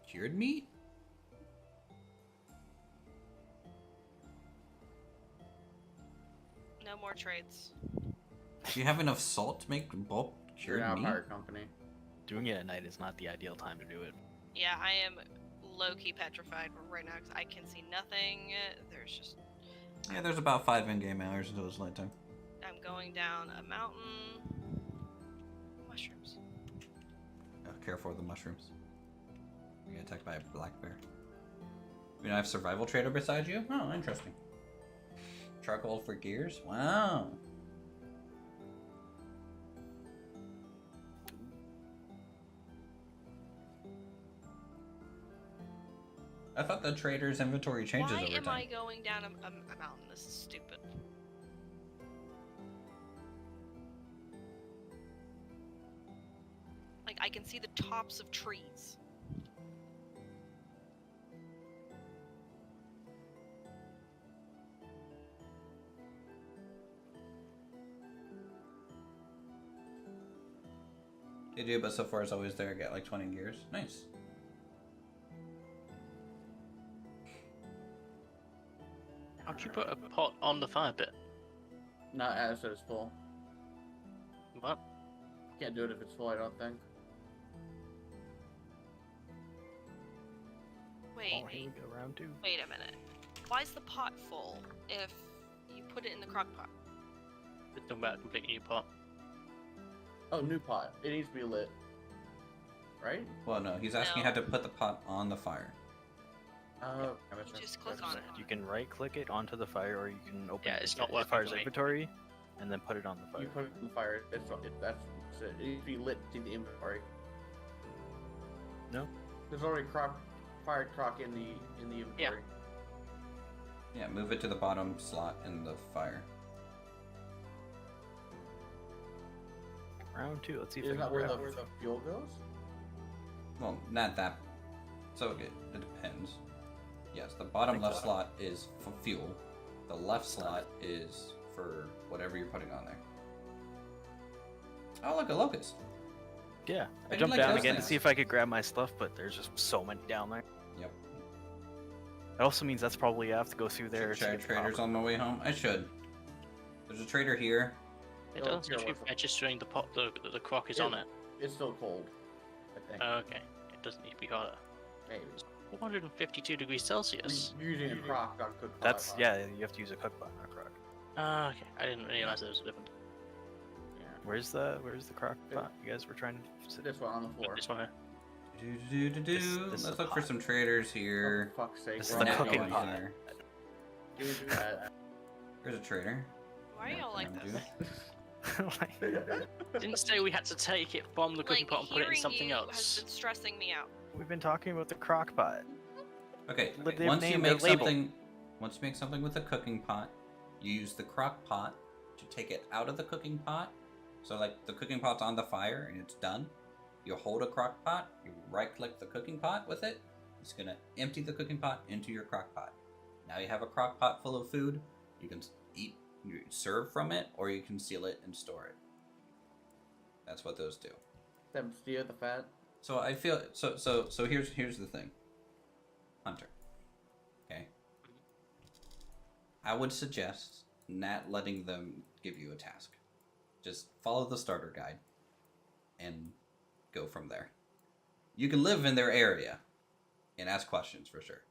Cured meat? No more trades. Do you have enough salt to make bulk cured You're an meat? Empire company. Doing it at night is not the ideal time to do it. Yeah, I am low-key petrified right now because I can see nothing. There's just... Yeah, there's about 5 in-game hours until it's nighttime. I'm going down a mountain. Mushrooms. Careful with the mushrooms. You get attacked by a black bear. You don't have survival trader beside you? Oh, interesting. Charcoal for gears? Wow. I thought the trader's inventory changes Why over am time. I going down a mountain? This is stupid. Like, I can see the tops of trees. They do, but so far it's always there. Get like 20 gears. Nice. How'd you put a pot on the fire pit? Not as it's full. What? Can't do it if it's full, I don't think. Wait, Oh, here we go, round 2. wait a minute. Why is the pot full if you put it in the crock pot? We're talking about a completely new pot. Oh, new pot. It needs to be lit. Right? Well, no, he's asking No. how to put the pot on the fire. Oh, You just click on it. You can right-click it onto the fire, or you can open Yeah, it it's to not the working fire's for me. inventory, and then put it on the fire. You put it in the fire. That's it. It needs to be lit to the inventory. No? There's already fire crock in the inventory. Yeah, move it to the bottom slot in the fire. Round 2. Let's see if I Isn't can that where grab the fuel goes? Well, not that. So it depends. Yes, the bottom left slot is for fuel. The left slot is for whatever you're putting on there. Oh, look, a locust. Yeah, I I do jumped like down those again things. to see if I could grab my stuff, but there's just so many down there. Yep. That also means that's probably I have to go through there. Should I to get the traders copper. on my way home? I should. There's a trader here. It Oh, doesn't seem to here, be what's- registering the pot the crock is Yeah. on it. It's still cold. I think. Oh, okay. It doesn't need to be hotter. Maybe. 452 degrees Celsius. You're using a crock, not a cooked pot. That's yeah. You have to use a cook pot, not a crock. Ah, okay. I didn't realize there was a difference. Yeah. Where's the crock pot? You guys were trying to sit. This one on the floor. This one here. This is Let's the look for pot. some traders Oh, here. for fuck's sake. This we're is the not cooking going pot. there. Give me that. There's a trader. Why are y'all like Nothing this? to do. Didn't say we had to take it from the cooking Like, pot and put it in hearing something you else. has been stressing me out. We've been talking about the crock pot. Okay, They've once you named make the label. something with a cooking pot, you use the crock pot to take it out of the cooking pot. So like the cooking pot's on the fire and it's done. You hold a crock pot, you right click the cooking pot with it. It's gonna empty the cooking pot into your crock pot. Now you have a crock pot full of food. You can eat, you serve from it, or you can seal it and store it. That's what those do. Them steer the fat. So I feel so here's the thing. Hunter. Okay. I would suggest not letting them give you a task. Just follow the starter guide and go from there. You can live in their area and ask questions for sure.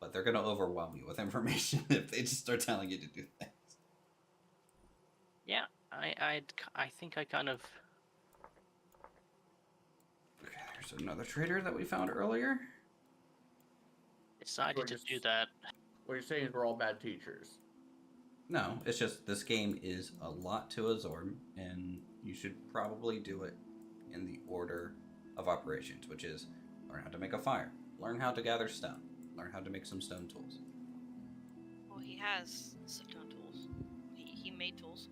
But they're gonna overwhelm you with information if they just start telling you to do things. Yeah, I think I kind of. Okay, there's another trader that we found earlier. Decided to Gorgeous. do that. What you're saying is we're all bad teachers. No, it's just this game is a lot to absorb, and you should probably do it in the order of operations, which is learn how to make a fire, learn how to gather stone, learn how to make some stone tools. Well, he has stone tools. He made tools.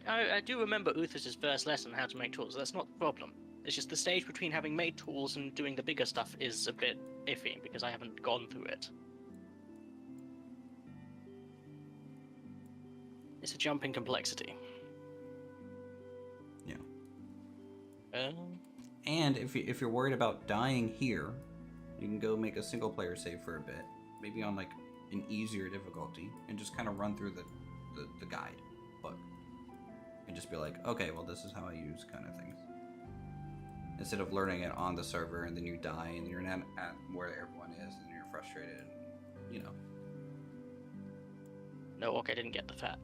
I do remember Uthris' first lesson on how to make tools. That's not the problem. It's just the stage between having made tools and doing the bigger stuff is a bit iffy because I haven't gone through it. It's a jump in complexity. Yeah. Um, And if you're worried about dying here, you can go make a single player save for a bit, maybe on like an easier difficulty, and just kind of run through the guide book, and just be like, okay, well this is how I use kind of things. Instead of learning it on the server and then you die and you're not at where everyone is and you're frustrated, and, you know. no, okay, I didn't get the fat.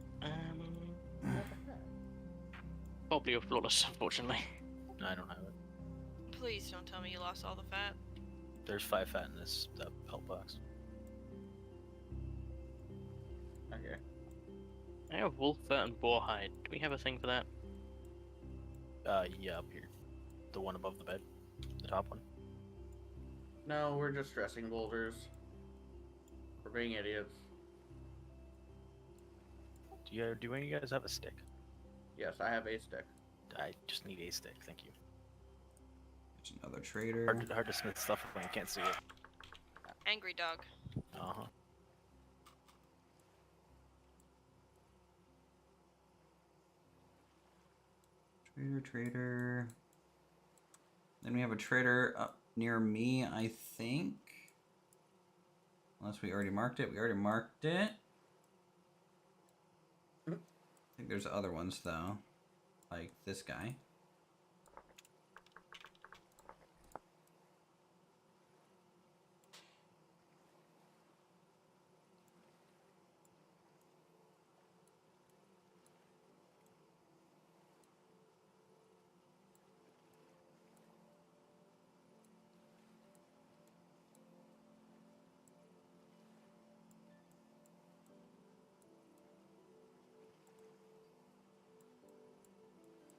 Probably a flawless, unfortunately. I don't have it. Please don't tell me you lost all the fat. There's 5 fat in this health box. Okay. I have wolf fur and boar hide. Do we have a thing for that? Yeah, up here. The one above the bed. The top one. No, we're just stressing boulders. We're being idiots. Do any of you guys have a stick? Yes, I have a stick. I just need a stick, thank you. There's another trader. Hard to smith stuff when you can't see it. Angry dog. Uh-huh. Trader. Then we have a trader up near me, I think. Unless we already marked it. We already marked it. I think there's other ones, though. Like this guy.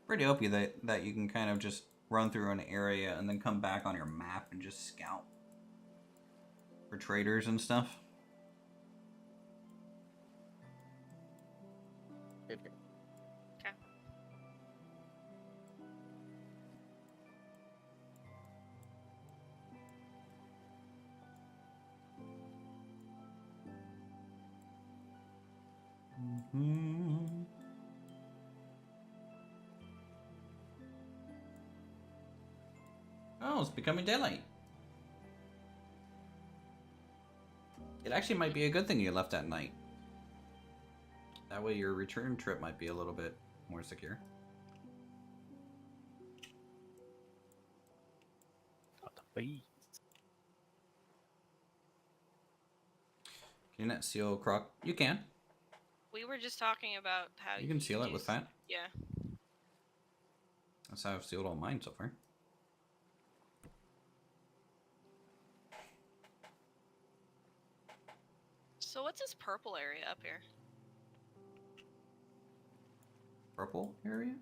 Pretty OP that you can kind of just run through an area and then come back on your map and just scout for traders and stuff. Okay. Okay. Mm-hmm. Oh, it's becoming daylight. It actually might be a good thing you left at night. That way your return trip might be a little bit more secure. Got the bees. Can you not seal croc? You can. We were just talking about how You can seal it with fat. Yeah. That's how I've sealed all mine so far. So what's this purple area up here? Purple area?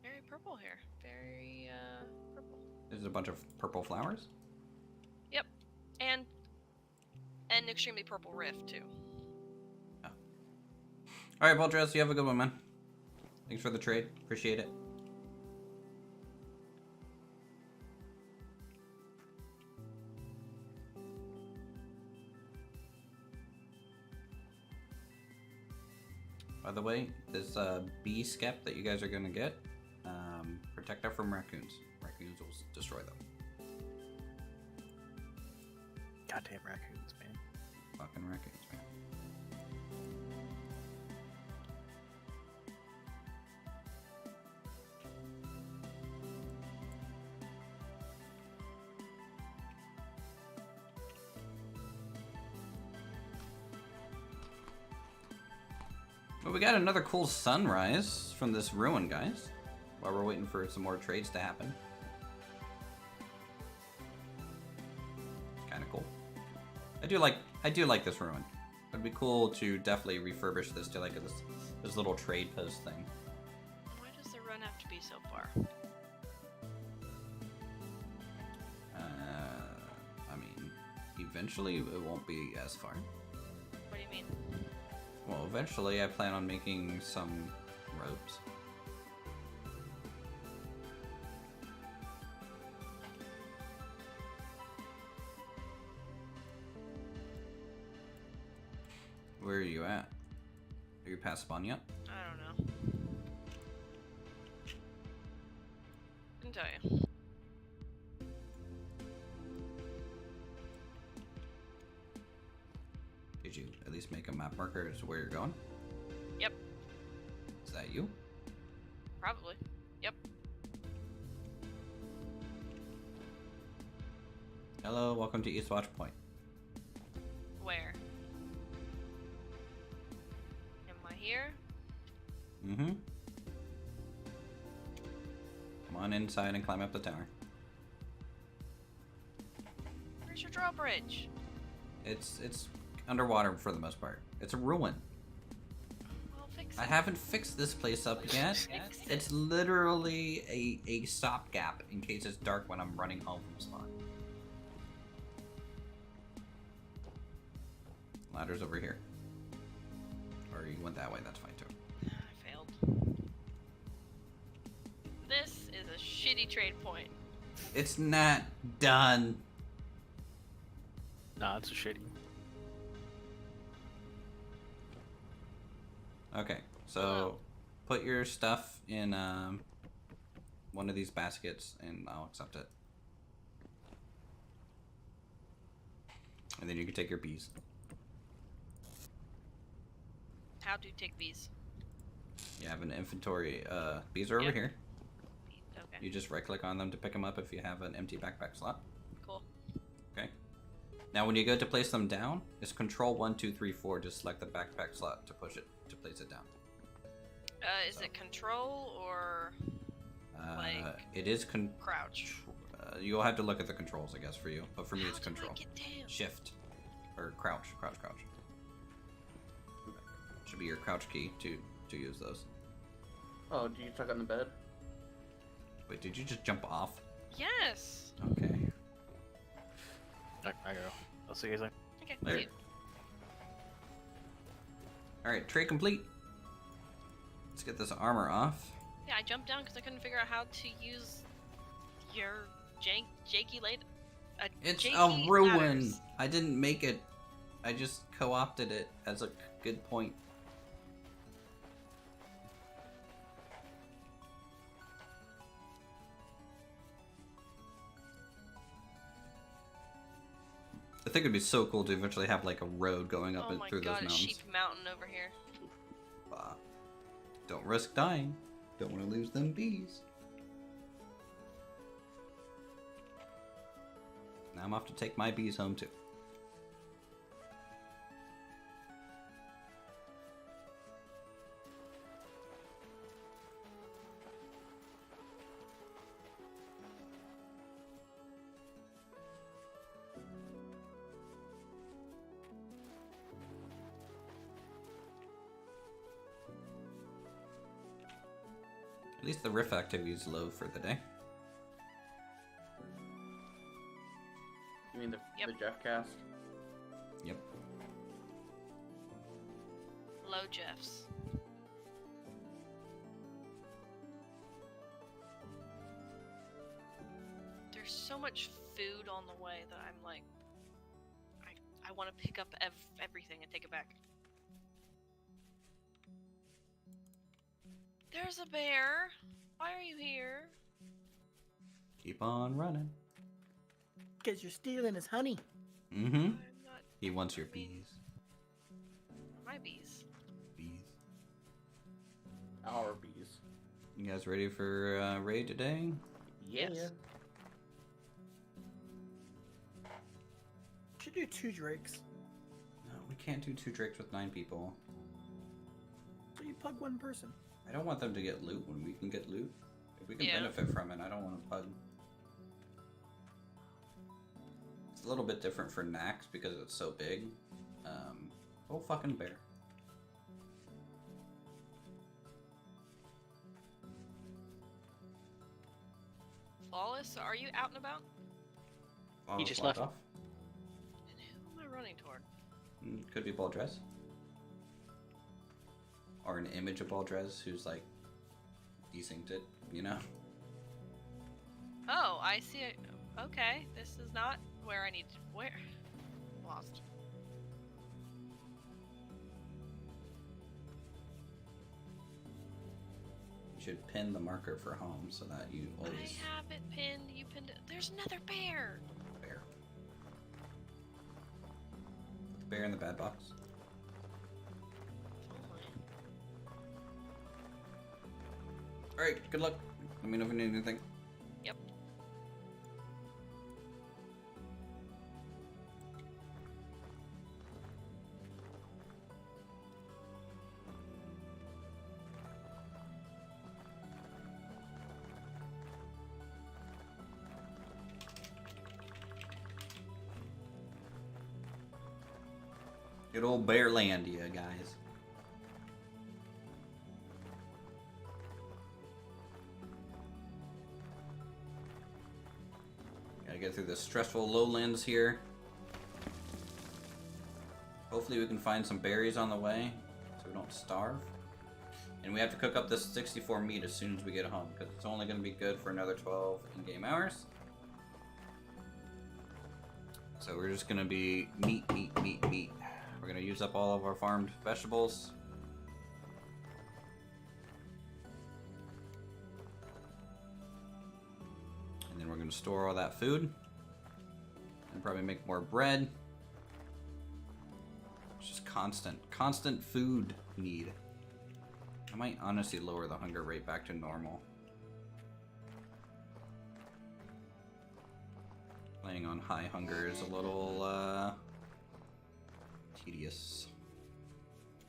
Very purple here. Very purple. There's a bunch of purple flowers. Yep. And an extremely purple rift too. Alright, Boltras, you have a good one, man. Thanks for the trade. Appreciate it. By the way, this bee skep that you guys are going to get, protect her from raccoons. Raccoons will destroy them. Goddamn raccoons, man. Fucking raccoons, man. Well, we got another cool sunrise from this ruin, guys. While we're waiting for some more trades to happen. do like this ruin. It'd be cool to definitely refurbish this to like this little trade post thing. Why does the run have to be so far? I mean, eventually it won't be as far. What do you mean? Well, eventually I plan on making some ropes. Where are you at? Are you past spawn yet? I don't know. Couldn't tell you. Did you at least make a map marker as to where you're going? Yep. Is that you? Probably. Yep. Hello, welcome to East Watch Point. Where? Am I here? Mm-hmm. Come on inside and climb up the tower. Where's your drawbridge? It's underwater for the most part. It's a ruin. Well, fix it. I haven't fixed this place up yet. Fix it. It's literally a stopgap in case it's dark when I'm running home from spawn. Ladder's over here. Or you went that way, that's fine too. I failed. This is a shitty trade point. It's not done. Nah, it's a shitty. Okay, so put your stuff in one of these baskets and I'll accept it. And then you can take your bees. How do you take these? You have an inventory. Bees are over Yep. here. Okay. You just right click on them to pick them up if you have an empty backpack slot. Cool. Okay. Now when you go to place them down, it's Control 1, 2, 3, 4 to select the backpack slot to push it to place it down. Is it control or Like, it is crouch? you'll have to look at the controls, I guess, for you. But for me, it's How do I control. get down? Shift. Or crouch. Crouch. Should be your crouch key to use those. Oh, do you stuck on the bed? Wait, did you just jump off? Yes. Okay. I go. I'll see you guys later. Okay. There. Cute. Alright, trade complete. Let's get this armor off. Yeah, I jumped down because I couldn't figure out how to use your janky late. It's janky a ruin. ladders. I didn't make it. I just co-opted it as a good point. I think it'd be so cool to eventually have like a road going up Oh and my through god, those a mountains. sheep mountain over here. Don't risk dying. Don't want to lose them bees. Now I'm off to take my bees home too. At least the riff activity is low for the day. You mean the Yep. Jeff cast? Yep. Low Jeffs. There's so much food on the way that I'm like, I want to pick up everything and take it back. There's a bear. Why are you here? Keep on running. Because you're stealing his honey. Mm-hmm. I'm not He wants your bees. my bees. Bees. Our bees. You guys ready for raid today? Yeah. Yes. Should do 2 drakes. No, we can't do 2 drakes with 9 people. So you pug 1 person. I don't want them to get loot when we can get loot. If we can Yeah. benefit from it, I don't want to pug. It's a little bit different for Nax because it's so big. Oh, fucking bear. Flawless, are you out and about? Oh, He just walked left. off. And who am I running toward? Could be Baldrez. Or an image of Baldrez who's like desynced it, you know? Oh, I see it. Okay, this is not where I need to. Where? Lost. You should pin the marker for home so that you always I have it pinned. You pinned it. There's another bear. bear. Put the bear in the bad box. Alright, good luck. Let me know if you need anything. Yep. Good old Bearlandia, guys. Gotta get through the stressful lowlands here. Hopefully we can find some berries on the way so we don't starve. And we have to cook up this 64 meat as soon as we get home because it's only going to be good for another 12 in-game hours. So we're just going to be meat. We're going to use up all of our farmed vegetables. And then we're going to store all that food. And probably make more bread. It's just constant food need. I might honestly lower the hunger rate back to normal. Playing on high hunger is a little tedious.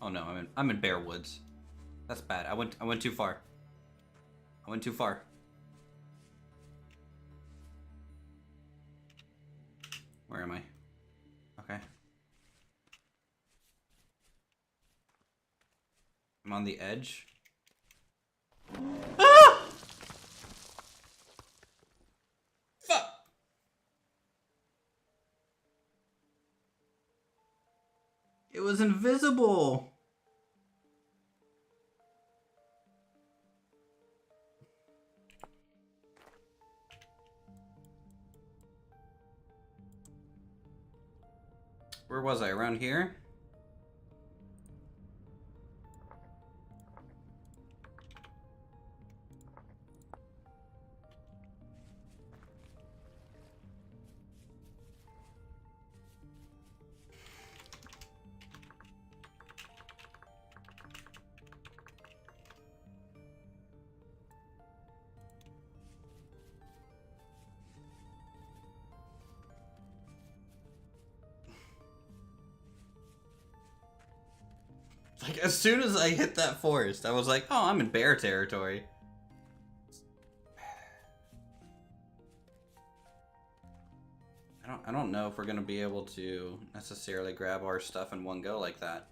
Oh no, I'm in Bear Woods. That's bad. I went too far. I went too far. Where am I? Okay. I'm on the edge. Ah! Fuck! It was invisible! Where was I? Around here? Like, as soon as I hit that forest, I was like, oh, I'm in bear territory. I don't know if we're gonna be able to necessarily grab our stuff in one go like that.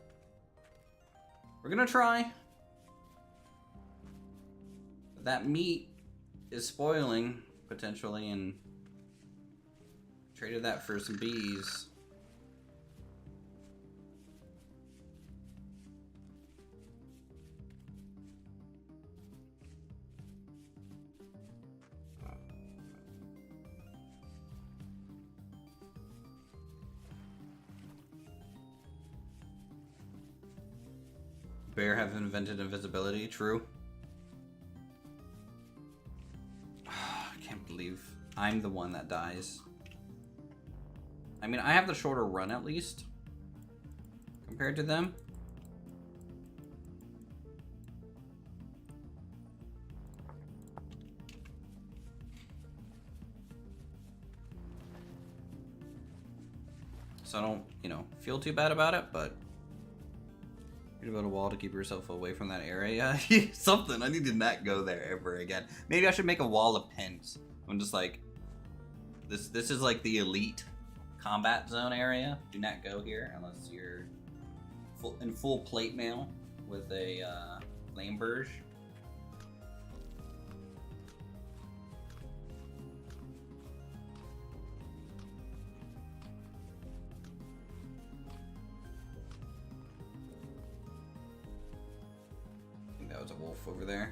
We're gonna try. That meat is spoiling, potentially, and traded that for some bees. Bear have invented invisibility, true. I can't believe I'm the one that dies. I mean, I have the shorter run at least, compared to them. So I don't, feel too bad about it, but you build a wall to keep yourself away from that area. Something. I need to not go there ever again. Maybe I should make a wall of pens. I'm just like, this is like the elite combat zone area. Do not go here unless you're in full plate mail with a flame burge. I think that was a wolf over there.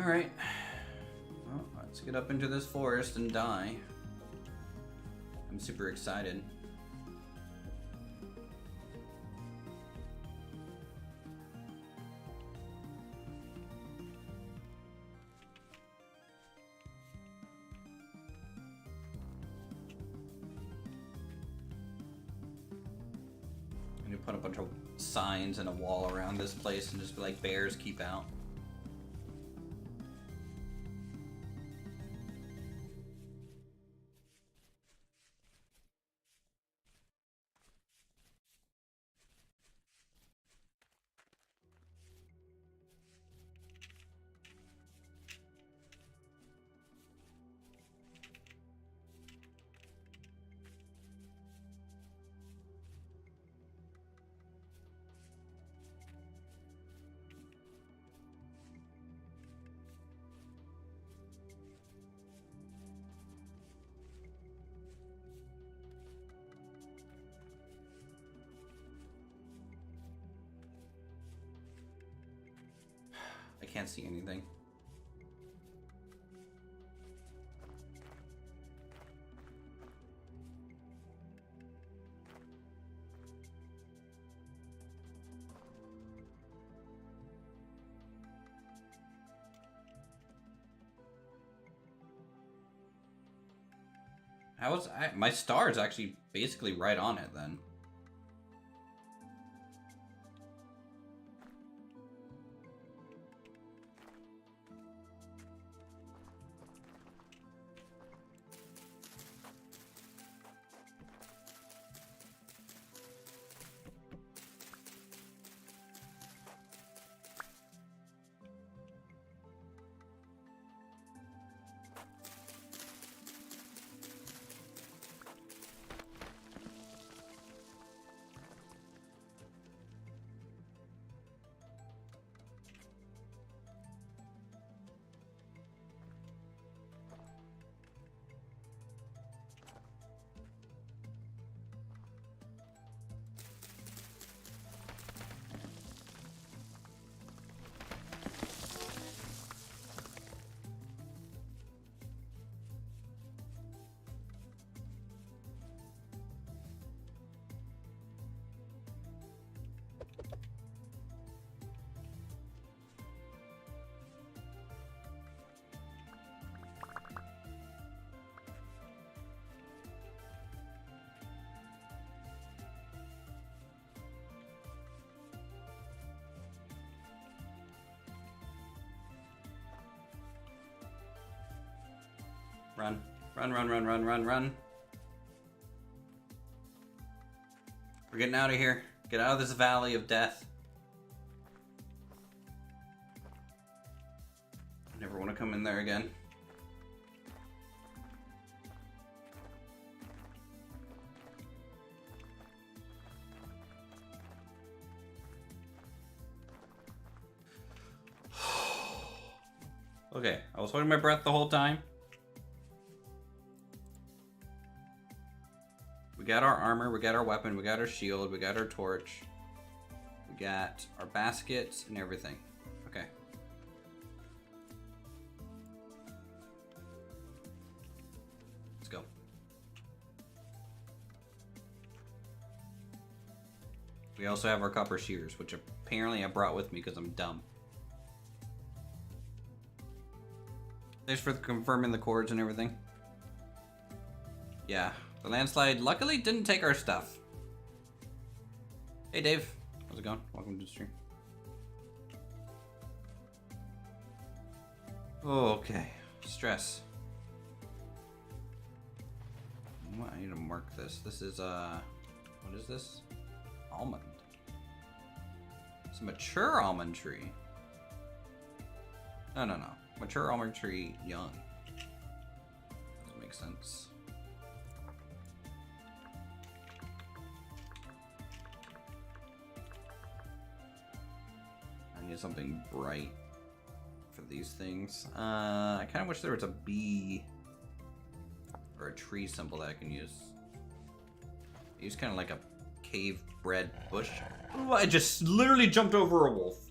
Alright. Well, let's get up into this forest and die. I'm super excited. I'm gonna put a bunch of signs and a wall around this place and just be like, bears keep out. I can't see anything. My star is actually basically right on it then. Run. Run, run, run, run, run, run. We're getting out of here. Get out of this valley of death. I never want to come in there again. Okay, I was holding my breath the whole time. We got our armor, we got our weapon, we got our shield, we got our torch. We got our baskets and everything. Okay. Let's go. We also have our copper shears, which apparently I brought with me because I'm dumb. Thanks for confirming the cords and everything. Yeah, the landslide luckily didn't take our stuff. Hey Dave, how's it going? Welcome to the stream. Oh, okay, stress. I need to mark this. This is what is this? Almond. It's a mature almond tree. No. Mature almond tree, young. Doesn't make sense. I need something bright for these things. I kind of wish there was a bee or a tree symbol that I can use. Use kind of like a cave bred bush. Ooh, I just literally jumped over a wolf.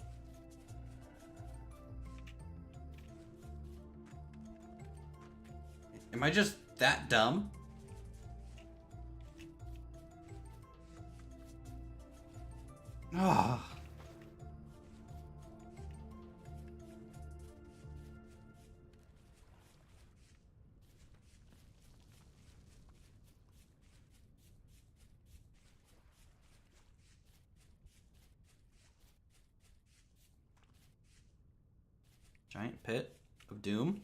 Am I just that dumb? Ah. Giant pit of doom.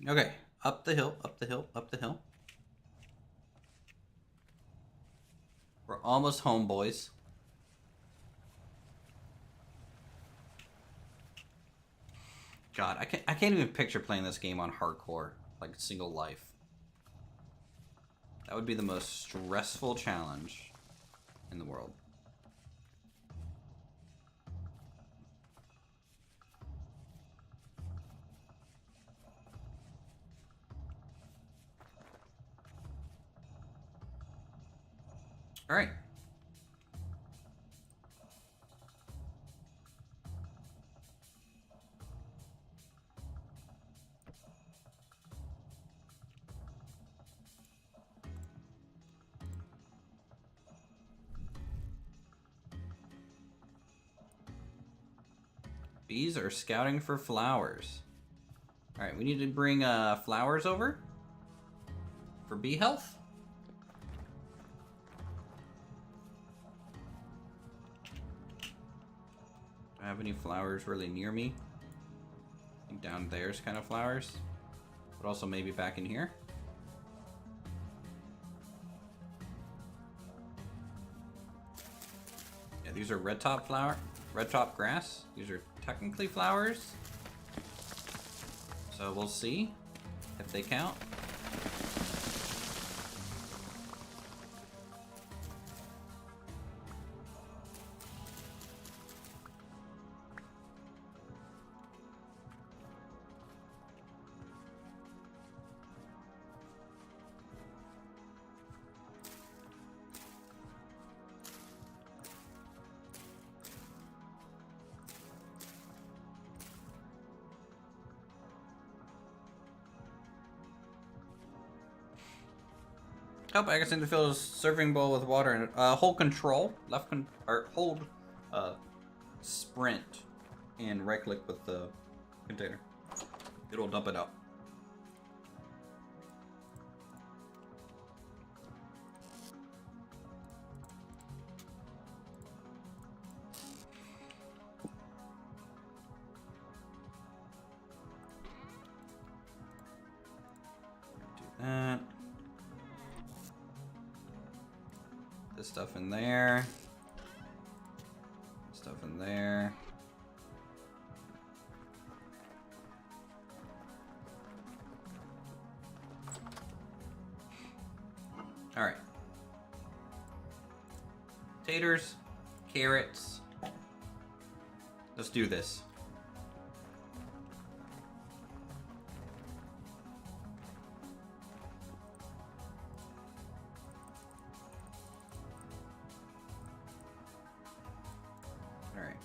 Okay, up the hill, up the hill, up the hill. We're almost home, boys. God, I can't even picture playing this game on hardcore, like single life. That would be the most stressful challenge in the world. All right. Bees are scouting for flowers. All right, we need to bring flowers over for bee health. Do I have any flowers really near me? I think down there's kind of flowers, but also maybe back in here. Yeah, these are red top grass. These are technically flowers. So we'll see if they count. Oh, I guess I need to fill a serving bowl with water and hold control, hold sprint and right click with the container. It'll dump it out. Do that. This stuff in there. Stuff in there. All right. Taters, carrots. Let's do this. All right.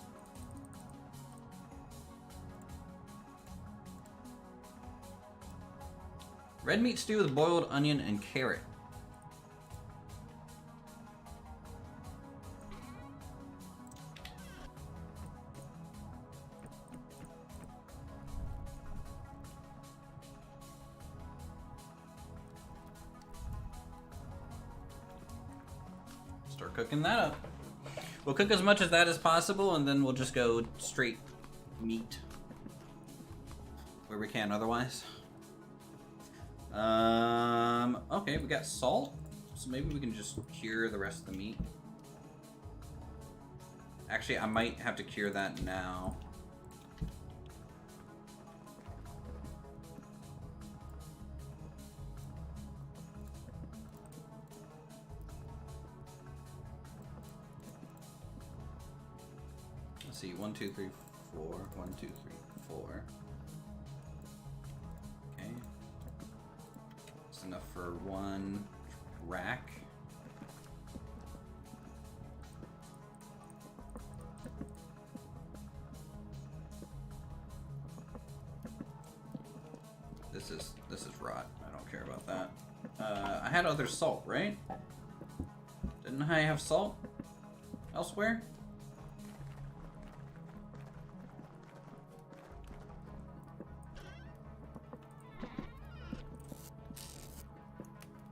Red meat stew with boiled onion and carrot. Start cooking that up. We'll cook as much of that as possible, and then we'll just go straight meat where we can otherwise. Okay, we got salt, so maybe we can just cure the rest of the meat. Actually, I might have to cure that now. Let's see, 1, 2, 3, 4. 1, 2, 3, 4. Okay. That's enough for one rack. This is rot. I don't care about that. I had other salt, right? Didn't I have salt elsewhere?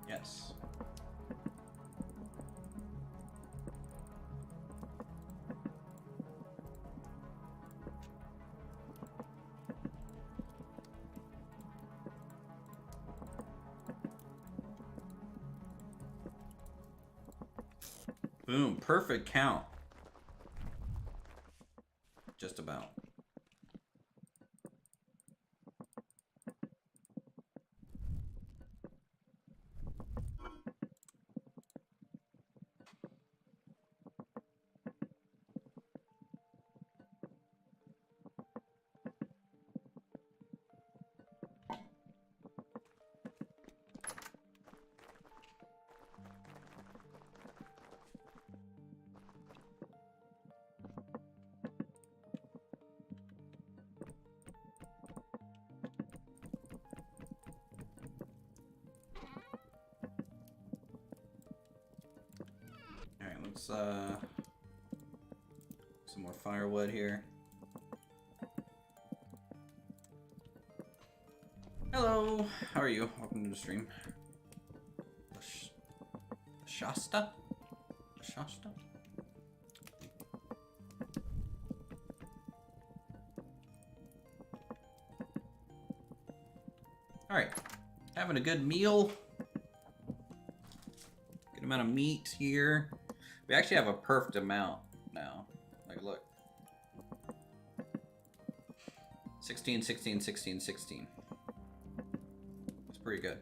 Yes. Boom, perfect count. Just about. Some more firewood here. Hello, how are you? Welcome to the stream. Shasta? Shasta? Alright, having a good meal. Good amount of meat here. We actually have a perfect amount now. Like, look. 16, 16, 16, 16. It's pretty good.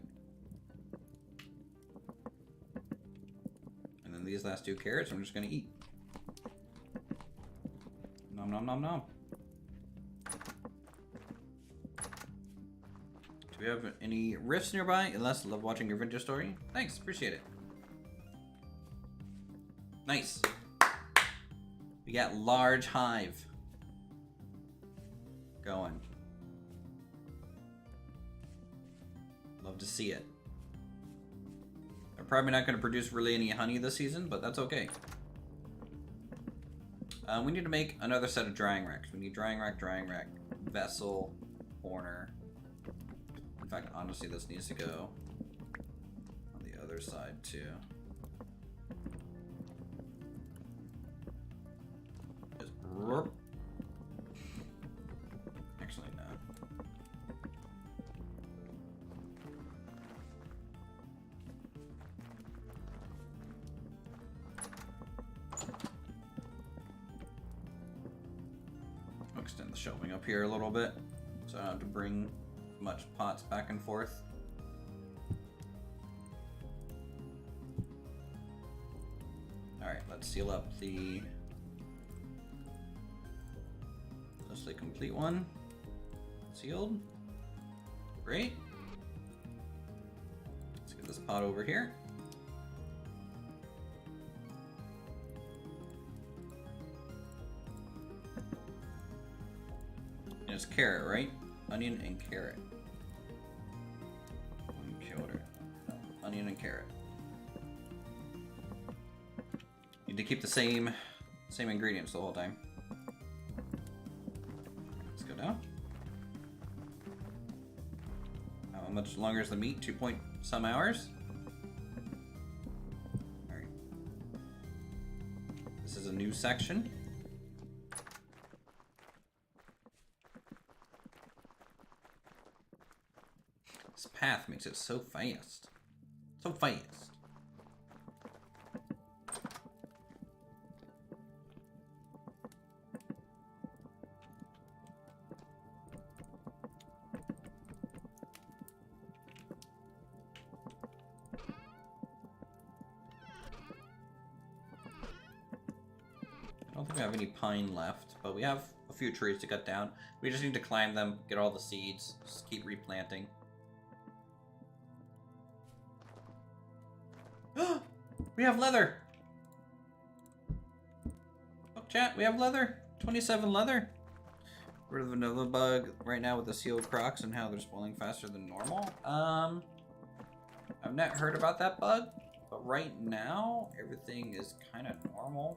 And then these last two carrots, I'm just gonna eat. Nom nom nom nom. Do we have any rifts nearby? Unless love watching your vintage story. Thanks, appreciate it. Nice. We got large hive going. Love to see it. They're probably not going to produce really any honey this season, but that's okay. We need to make another set of drying racks. We need drying rack, vessel, corner. In fact, honestly, this needs to go on the other side too. Actually, no. I'll extend the shelving up here a little bit so I don't have to bring much pots back and forth. Alright, let's seal up the complete one. Sealed. Great. Let's get this pot over here. And it's carrot, right? Onion and carrot. Onion and carrot. Need to keep the same ingredients the whole time. Now. How much longer is the meat? 2 point some hours? Alright. This is a new section. This path makes it so fast. So fast. I don't think we have any pine left, but we have a few trees to cut down. We just need to climb them, get all the seeds, just keep replanting. We have leather! Look, chat, we have leather! 27 leather! Rid of another bug right now with the sealed crocs and how they're spoiling faster than normal. I've not heard about that bug, but right now, everything is kind of normal.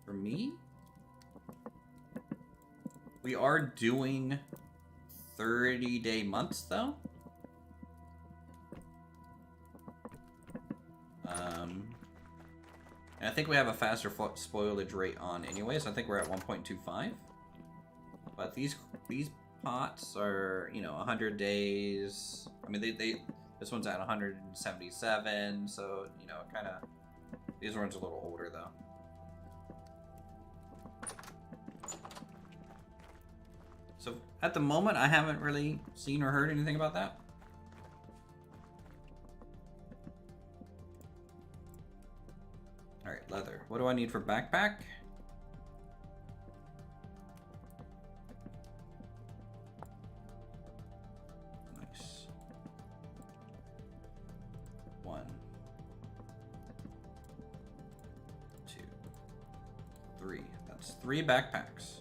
For me? We are doing 30-day months, though. And I think we have a faster spoilage rate on anyway, so I think we're at 1.25. But these pots are, you know, 100 days. I mean, this one's at 177, so, you know, kind of, these ones are a little older, though. So, at the moment, I haven't really seen or heard anything about that. Alright, leather. What do I need for backpack? Nice. 1, 2, 3. That's 3 backpacks.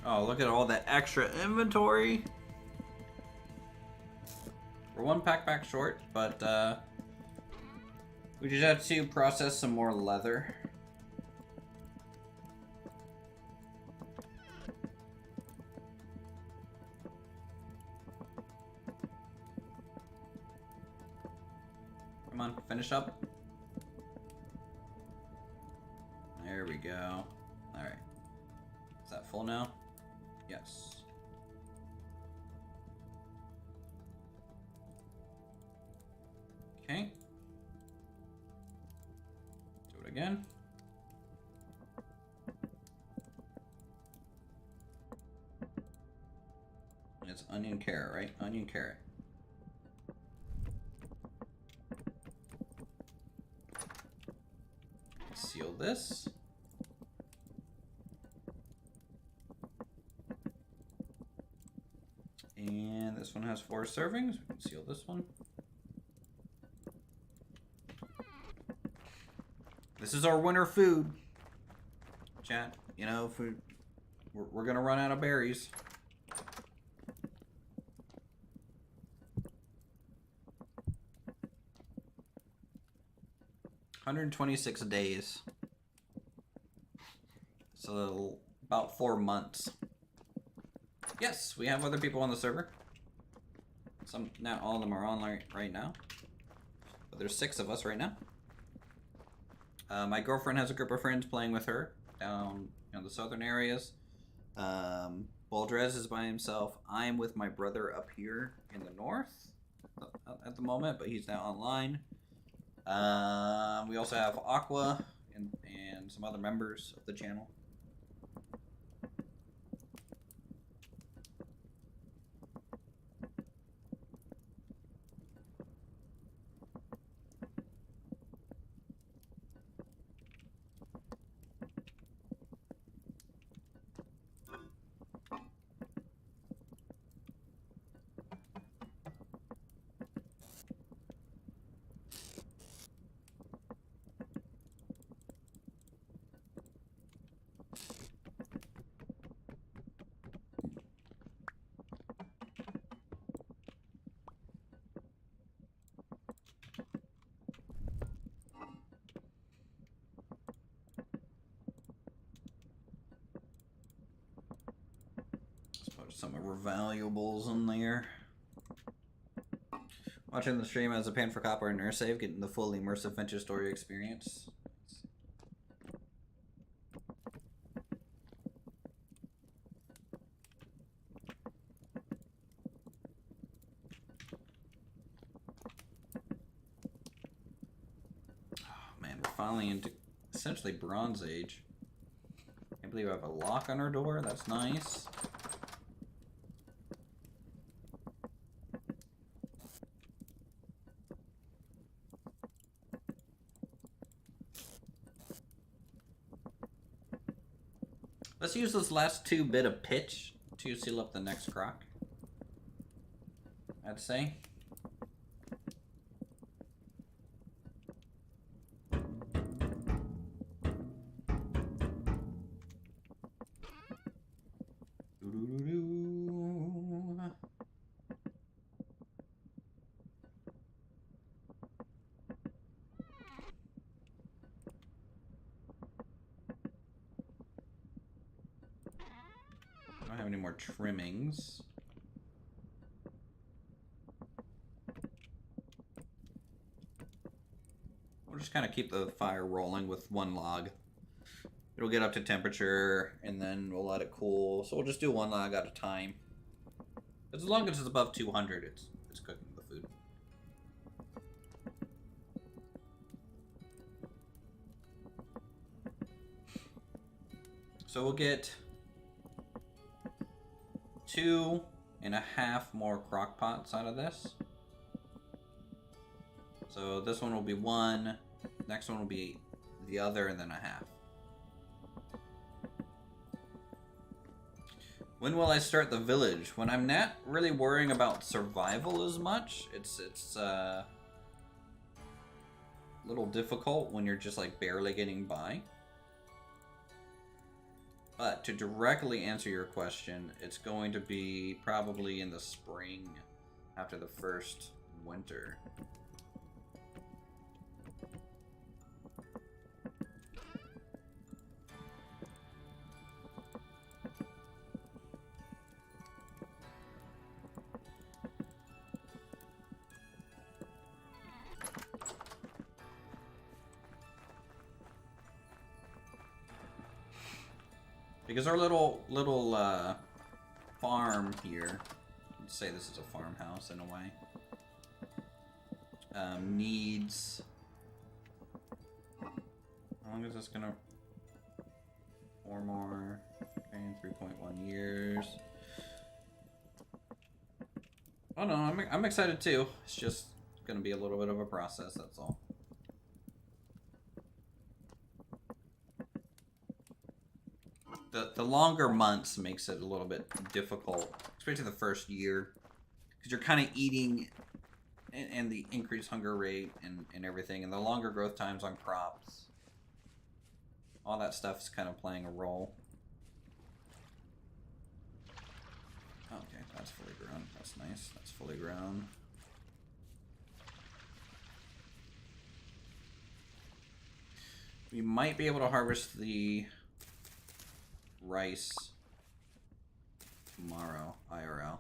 Oh, look at all that extra inventory. We're 1 backpack short, but we just have to process some more leather. Come on, finish up. There we go. Alright. Is that full now? Yes. Okay. Do it again. It's onion carrot, right? Onion carrot. Seal this. And this one has 4 servings. We can seal this one. This is our winter food. Chat, you know, food. We're gonna run out of berries. $126 days. So about 4 months. Yes, we have other people on the server. Not all of them are on right now. But there's 6 of us right now. My girlfriend has a group of friends playing with her down in the southern areas. Baldrez is by himself. I am with my brother up here in the north at the moment, but he's now online. We also have Aqua and some other members of the channel. Some of our valuables in there. Watching the stream as a pan for copper and nurse save, getting the fully immersive vintage story experience. Oh man, we're finally into essentially Bronze Age. Can't believe I have a lock on our door. That's nice. Let's use this last 2 bit of pitch to seal up the next crock, I'd say. Don't have any more trimmings. We'll just kind of keep the fire rolling with 1 log. It'll get up to temperature and then we'll let it cool. So we'll just do 1 log at a time. As long as it's above 200, it's cooking the food. So we'll get 2.5 more crock pots out of this. So this one will be 1, next one will be the other, and then a half. When will I start the village? When I'm not really worrying about survival as much. It's a little difficult when you're just like barely getting by. But to directly answer your question, it's going to be probably in the spring after the first winter. Because our little farm here, let's say this is a farmhouse in a way, needs, how long is this gonna, 4 more, okay, 3.1 years. Oh no, I'm excited too. It's just gonna be a little bit of a process, that's all. The longer months makes it a little bit difficult, especially the first year, because you're kind of eating, and the increased hunger rate and everything, and the longer growth times on crops. All that stuff is kind of playing a role. Okay, that's fully grown. That's nice. That's fully grown. We might be able to harvest the rice tomorrow, IRL.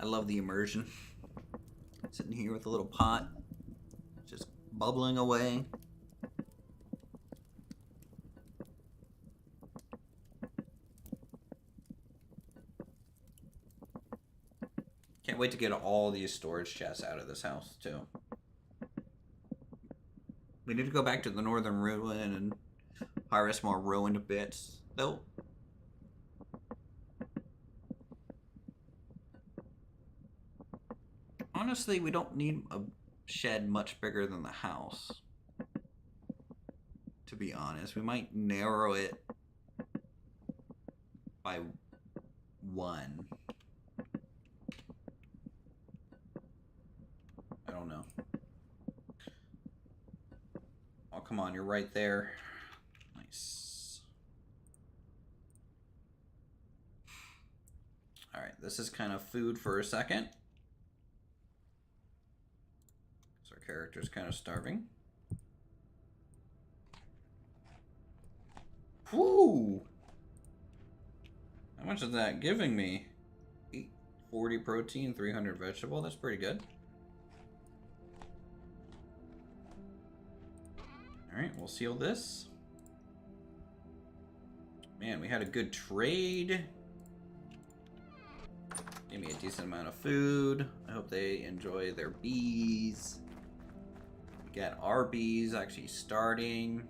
I love the immersion. Sitting here with a little pot, just bubbling away. Can't wait to get all these storage chests out of this house, too. We need to go back to the northern ruin and harvest more ruined bits, though. Honestly, we don't need a shed much bigger than the house. To be honest, we might narrow it by 1. I don't know. Oh, come on, you're right there. Nice. Alright, this is kind of food for a second. So our character's kind of starving. Whoo! How much is that giving me? 840 protein, 300 vegetable. That's pretty good. Alright, we'll seal this. Man, we had a good trade. Gave me a decent amount of food. I hope they enjoy their bees. We got our bees actually starting.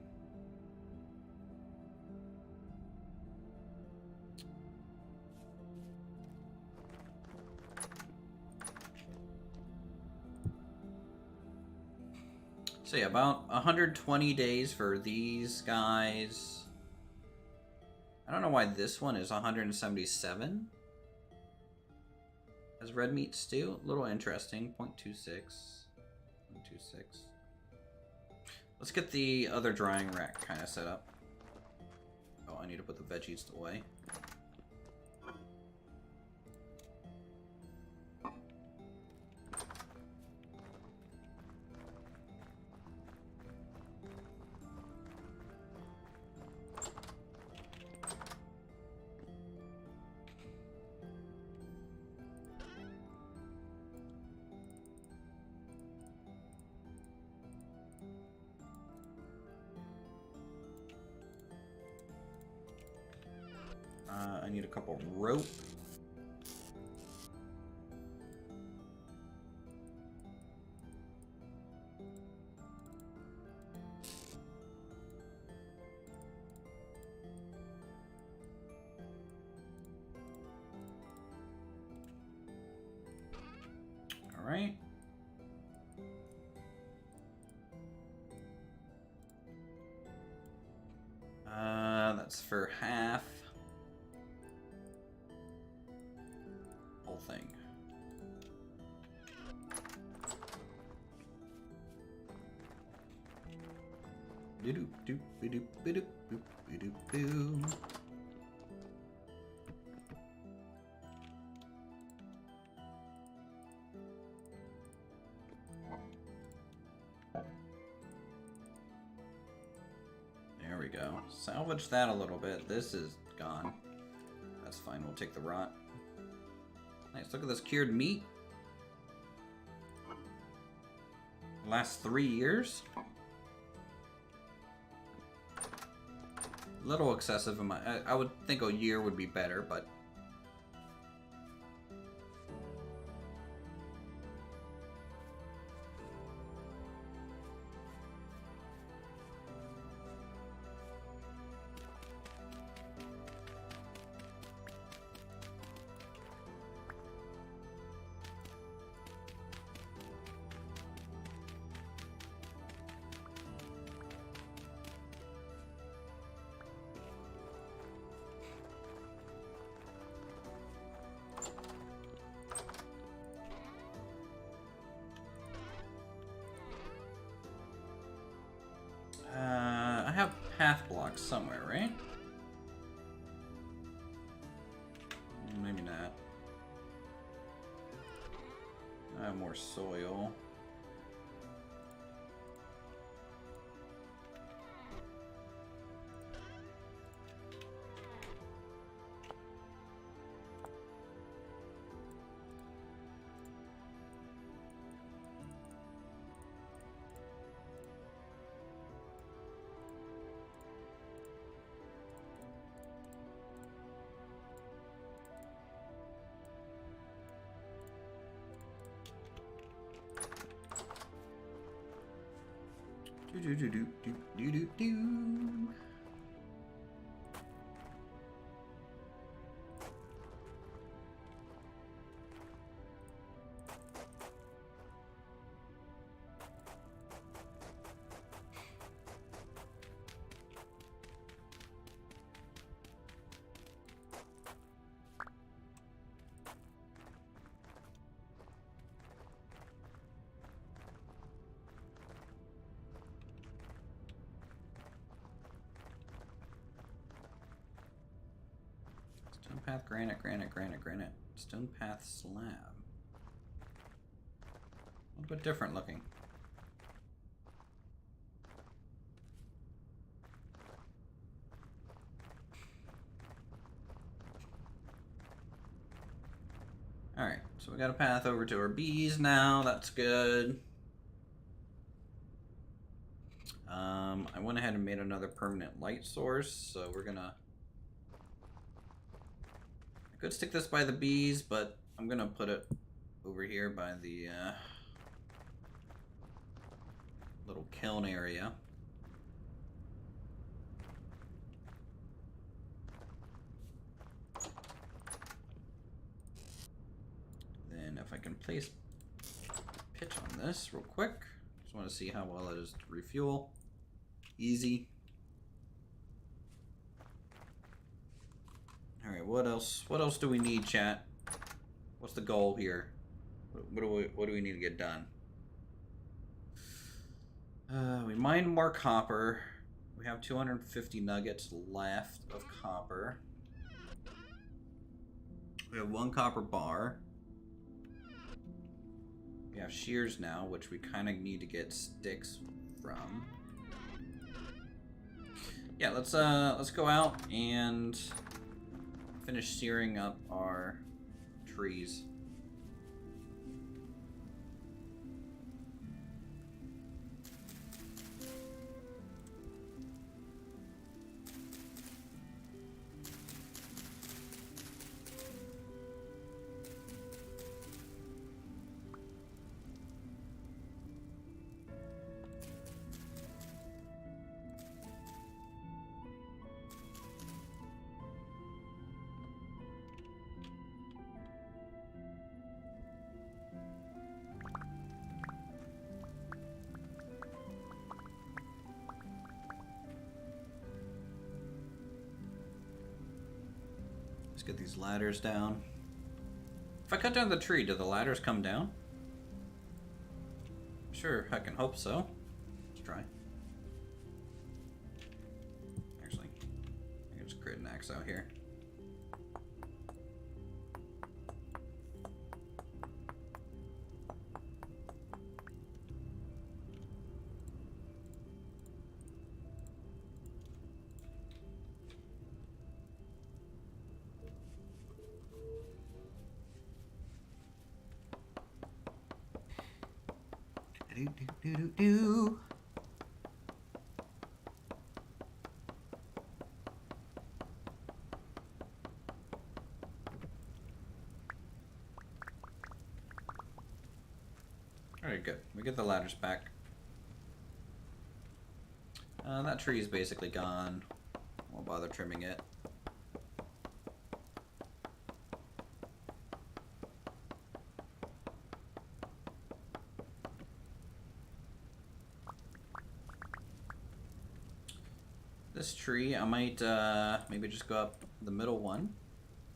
So yeah, about 120 days for these guys. I don't know why this one is 177 as red meat stew. A little interesting. 0.26. 0.26. Let's get the other drying rack kind of set up. Oh, I need to put the veggies away. I need a couple rope. All right. That's for half. Whole thing. Doop doop doop doop doop doop doop. There we go. Salvage that a little bit. This is gone. That's fine. We'll take the rot. Nice. Look at this cured meat. Lasts 3 years. A little excessive in my. I would think a year would be better, but. I have path blocks somewhere, right? Maybe not. I have more soil. Do do do do do do do. Stone path, granite, granite, granite, granite. Stone path slab. A little bit different looking. Alright, so we got a path over to our bees now. That's good. I went ahead and made another permanent light source, so we're gonna... I could stick this by the bees, but I'm gonna put it over here by the little kiln area. Then if I can place pitch on this real quick, just want to see how well it is to refuel. Easy. Alright, what else? What else do we need, chat? What's the goal here? What do we need to get done? We mined more copper. We have 250 nuggets left of copper. We have 1 copper bar. We have shears now, which we kind of need to get sticks from. Yeah, let's go out and finish searing up our trees. Let's get these ladders down. If I cut down the tree, do the ladders come down? Sure, I can hope so. Let's try. Actually, I can just grid an axe out here. Do, do, do, do, do. Alright, good. We get the ladders back. That tree is basically gone. Won't bother trimming it. This tree, I might maybe just go up the middle one.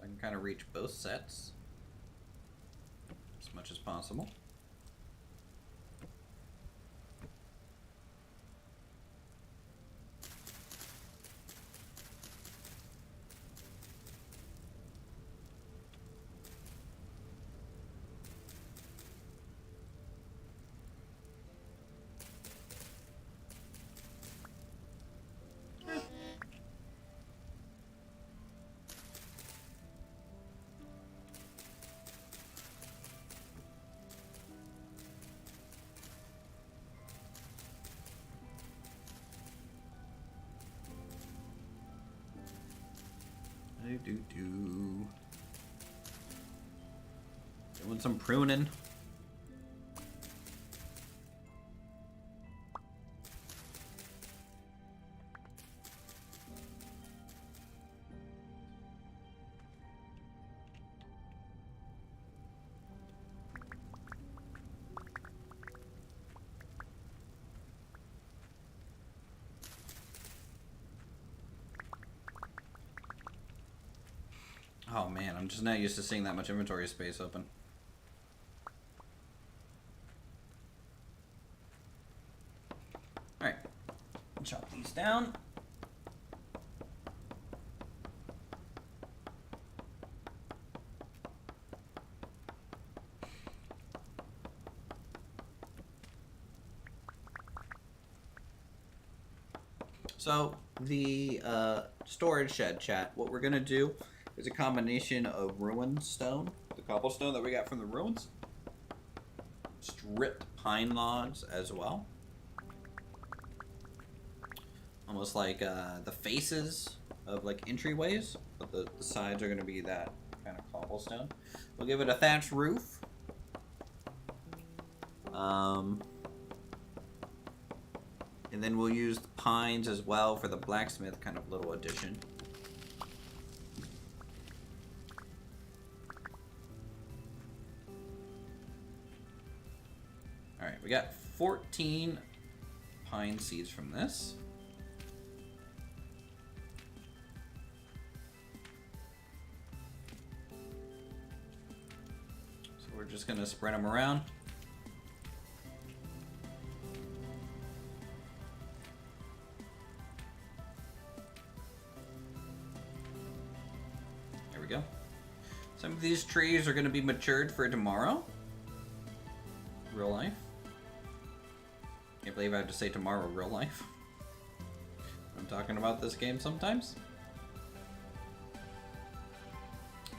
I can kind of reach both sets as much as possible. Doing some pruning. Oh man, I'm just not used to seeing that much inventory space open. Alright. Chop these down. So, the storage shed, chat, what we're going to do is a combination of ruined stone, the cobblestone that we got from the ruins, stripped pine logs as well. Almost like the faces of like entryways, but the sides are going to be that kind of cobblestone. We'll give it a thatched roof. And then we'll use the pines as well for the blacksmith kind of little addition. Alright, we got 14 pine seeds from this. So we're just going to spread them around. Go. Some of these trees are going to be matured for tomorrow. Real life. Can't believe I have to say tomorrow, real life. I'm talking about this game sometimes.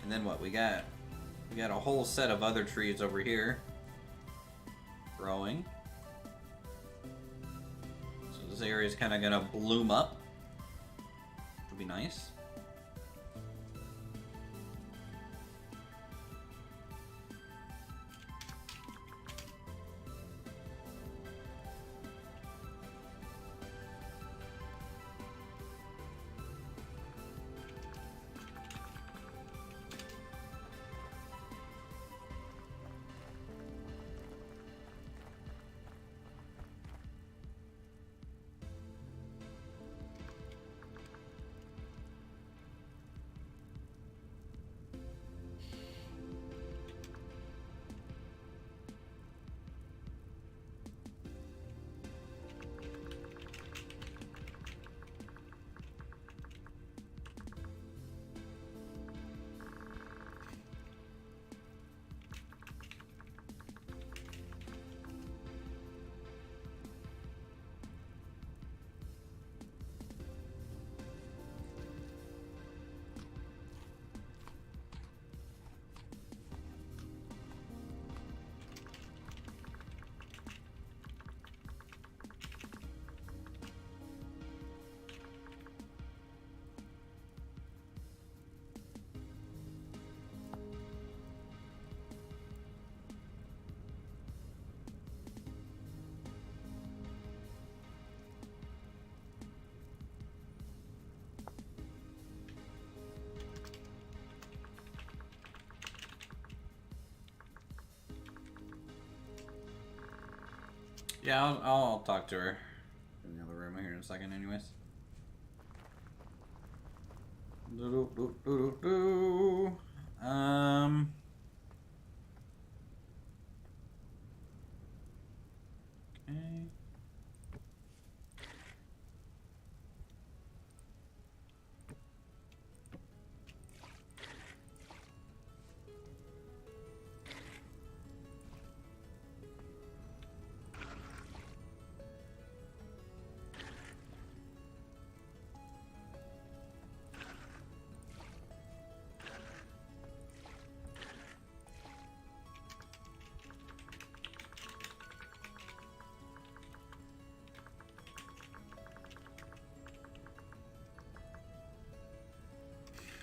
And then what? We got a whole set of other trees over here growing. So this area is kind of going to bloom up. Which will be nice. Yeah, I'll talk to her in the other room here in a second anyways. Okay.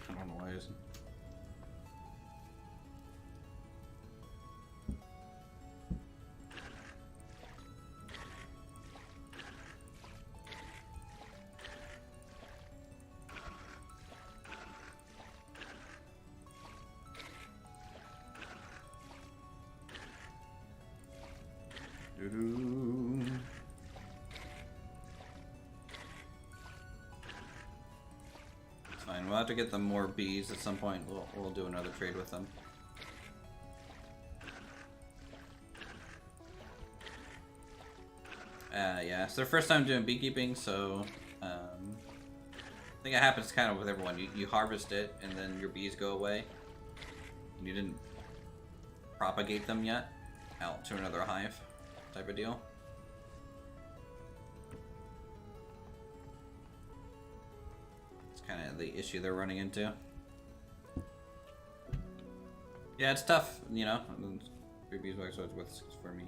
I don't know why it isn't. Doo-doo. Fine. Well, we'll have to get them more bees at some point. We'll do another trade with them. Yeah, it's their first time doing beekeeping, so I think it happens kind of with everyone. You harvest it, and then your bees go away. And you didn't propagate them yet out to another hive type of deal. It's kind of the issue they're running into. Yeah, it's tough, you know. 3 beeswax, so it's worth 6 for me.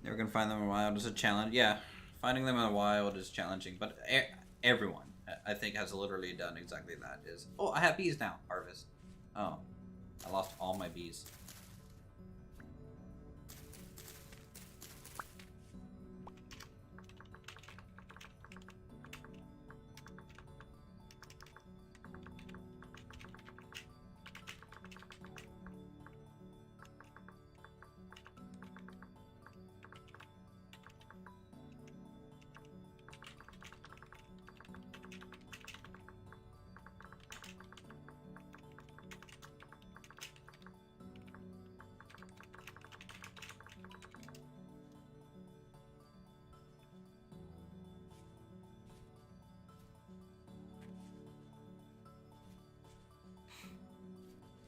Never gonna find them in the wild is a challenge. Yeah, finding them in the wild is challenging, but everyone, I think, has literally done exactly that. Is, oh, I have bees now. Harvest. Oh, I lost all my bees.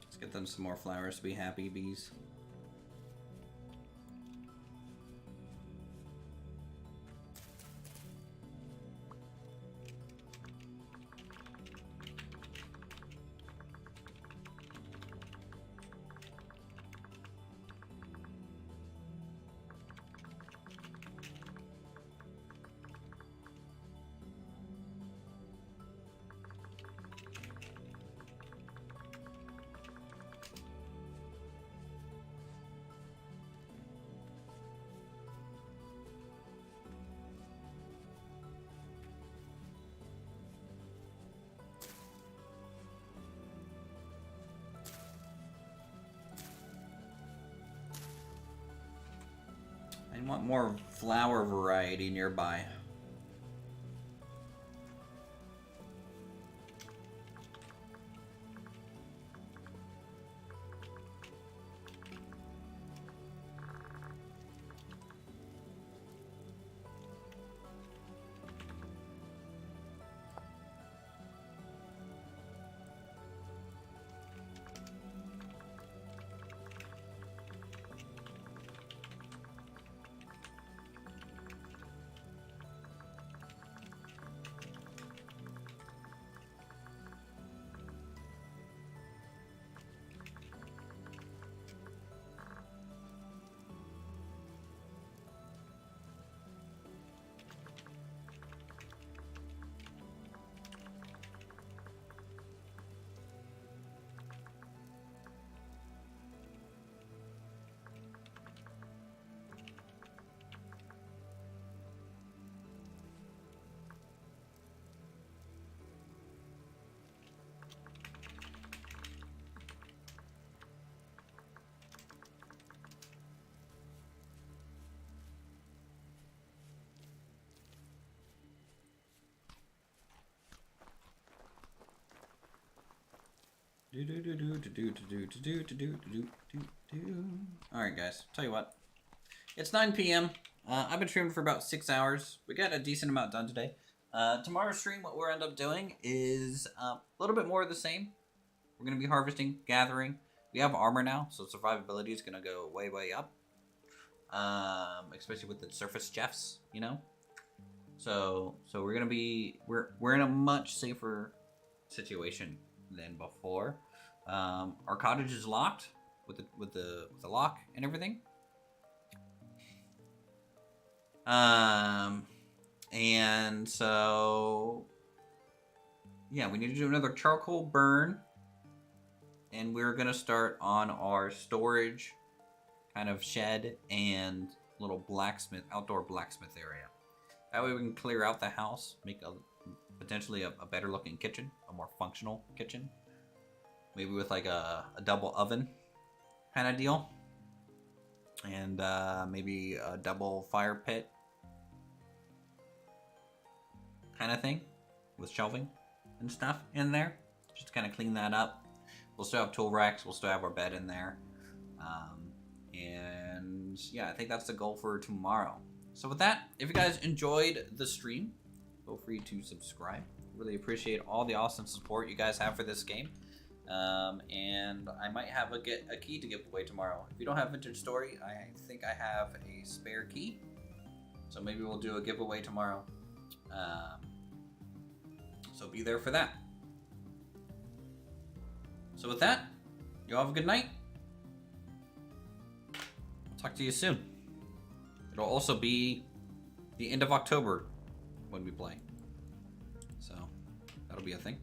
Let's get them some more flowers to be happy bees. I want more flower variety nearby. Alright guys, tell you what. It's 9 p.m. I've been streaming for about 6 hours. We got a decent amount done today. Tomorrow's stream, what we'll end up doing is a little bit more of the same. We're going to be harvesting, gathering. We have armor now, so survivability is going to go way, way up. Especially with the surface chefs, you know? So we're going to be... We're in a much safer situation than before. Our cottage is locked with the lock and everything. And so, yeah, we need to do another charcoal burn. And we're going to start on our storage kind of shed and little blacksmith, outdoor blacksmith area. That way we can clear out the house, make potentially a better looking kitchen, a more functional kitchen. Maybe with like a double oven kind of deal. And maybe a double fire pit kind of thing with shelving and stuff in there. Just to kind of clean that up. We'll still have tool racks. We'll still have our bed in there. And yeah, I think that's the goal for tomorrow. So with that, if you guys enjoyed the stream, feel free to subscribe. Really appreciate all the awesome support you guys have for this game. And I might have a key to give away tomorrow. If you don't have Vintage Story, I think I have a spare key. So maybe we'll do a giveaway tomorrow. So be there for that. So with that, you all have a good night. I'll talk to you soon. It'll also be the end of October when we play. So that'll be a thing.